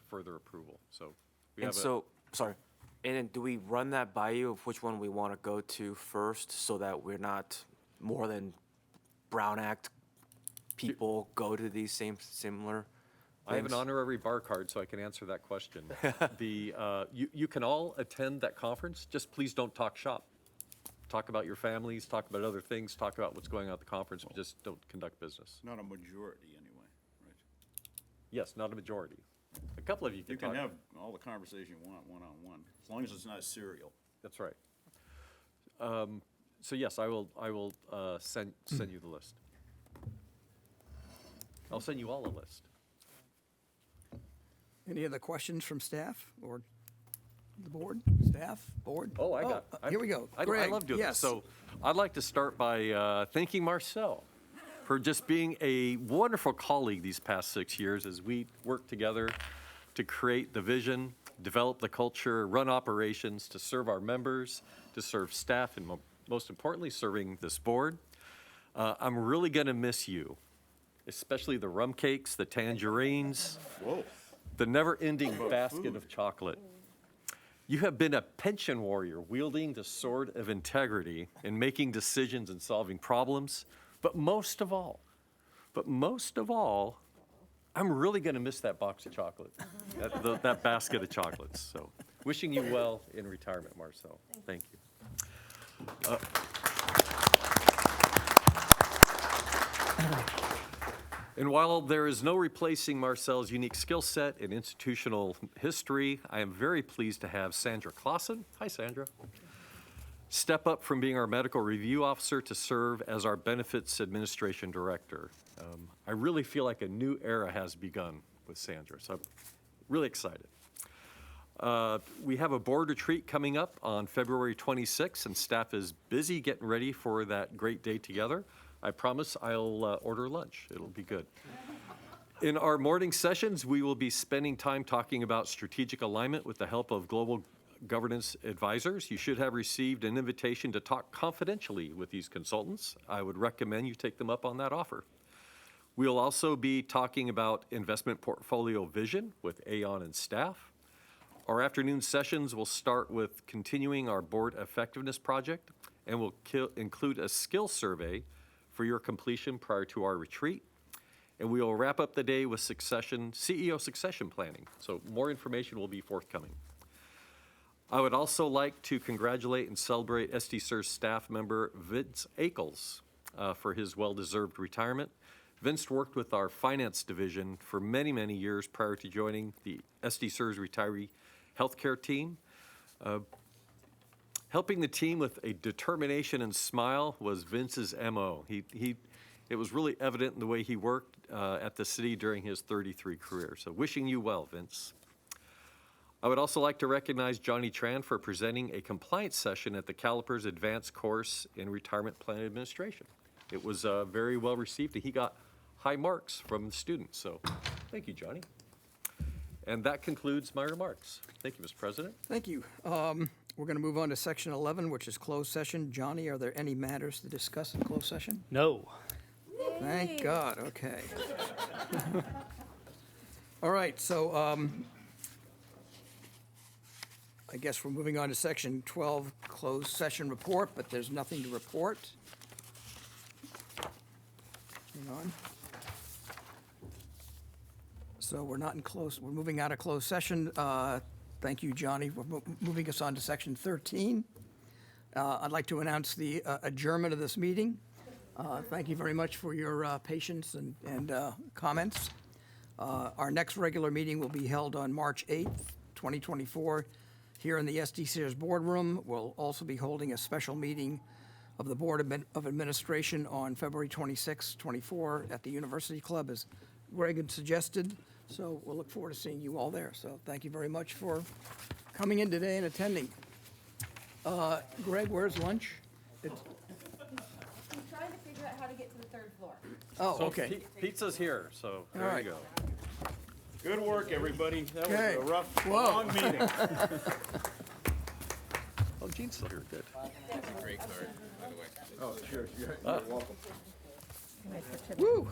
further approval. So we have sorry, and then do we run that by you of which one we want to go to first, so that we're not more than Brown Act people go to these similar I have an things? honorary bar card, so I can answer that question. You can all attend that conference, just please don't talk shop. Talk about your families, talk about other things, talk about what's going on at the conference, but just don't conduct business. Not a majority, anyway, right? Yes, not a majority. A couple of you can You talk. can have all the conversation you want, one-on-one, as long as it's not serial. That's right. So yes, I will send you the list. I'll send you all a list. Any other questions from staff or the board? Staff, board? Oh, here we go. I Greg, love doing yes. this. So I'd like to start by thanking Marcel for just being a wonderful colleague these past 6 years as we worked together to create the vision, develop the culture, run operations, to serve our members, to serve staff, and most importantly, serving this board. I'm really going to miss you, especially the rum cakes, the tangerines, the never-ending basket of chocolate. You have been a pension warrior wielding the sword of integrity in making decisions and solving problems. But most of all, I'm really going to miss that box of chocolate, that basket of chocolates. So wishing you well in retirement, Marcel. Thank you. And while there is no replacing Marcel's unique skill set and institutional history, I am very pleased to have Sandra Clausen. Hi, Sandra. Step up from being our medical review officer to serve as our benefits administration director. I really feel like a new era has begun with Sandra, so I'm really excited. We have a board retreat coming up on February 26th, and staff is busy getting ready for that great day together. I promise I'll order lunch. It'll be good. In our morning sessions, we will be spending time talking about strategic alignment with the help of global governance advisors. You should have received an invitation to talk confidentially with these consultants. I would recommend you take them up on that offer. We'll also be talking about investment portfolio vision with Aon and staff. Our afternoon sessions will start with continuing our board effectiveness project, and will include a skill survey for your completion prior to our retreat. And we will wrap up the day with CEO succession planning. So more information will be forthcoming. I would also like to congratulate and celebrate SDCERS staff member Vince Akels for his well-deserved retirement. Vince worked with our finance division for many, many years prior to joining the SDCERS retiree healthcare team. Helping the team with a determination and smile was Vince's MO. It was really evident in the way he worked at the city during his 33 career. So wishing you well, Vince. I would also like to recognize Johnny Tran for presenting a compliance session at the Calipers Advanced Course in Retirement Plan Administration. It was very well received, and he got high marks from the students. So thank you, Johnny. And that concludes my remarks. Thank you, Mr. President. Thank you. We're going to move on to section 11, which is closed session. Johnny, are there any matters to discuss in closed session? No. Thank God, okay. All right, so I guess we're moving on to section 12, closed session report, but there's nothing to report. Hang on. So we're not in close, we're moving out of closed session. Thank you, Johnny. We're moving us on to section 13. I'd like to announce the adjournment of this meeting. Thank you very much for your patience and comments. Our next regular meeting will be held on March 8th, 2024, here in the SDCERS boardroom. We'll also be holding a special meeting of the Board of Administration on February 26th, 24 at the University Club, as Greg had suggested. So we'll look forward to seeing you all there. So thank you very much for coming in today and attending. Greg, where's lunch? I'm trying to figure out how to get to the third floor. Oh, So okay. Pizza's here, so there right. you go. Good work, everybody. That Okay. was a rough, Whoa. long meeting. Oh, Gene's still here, good. Great card, by the way. Oh, cheers. You're welcome. Woo!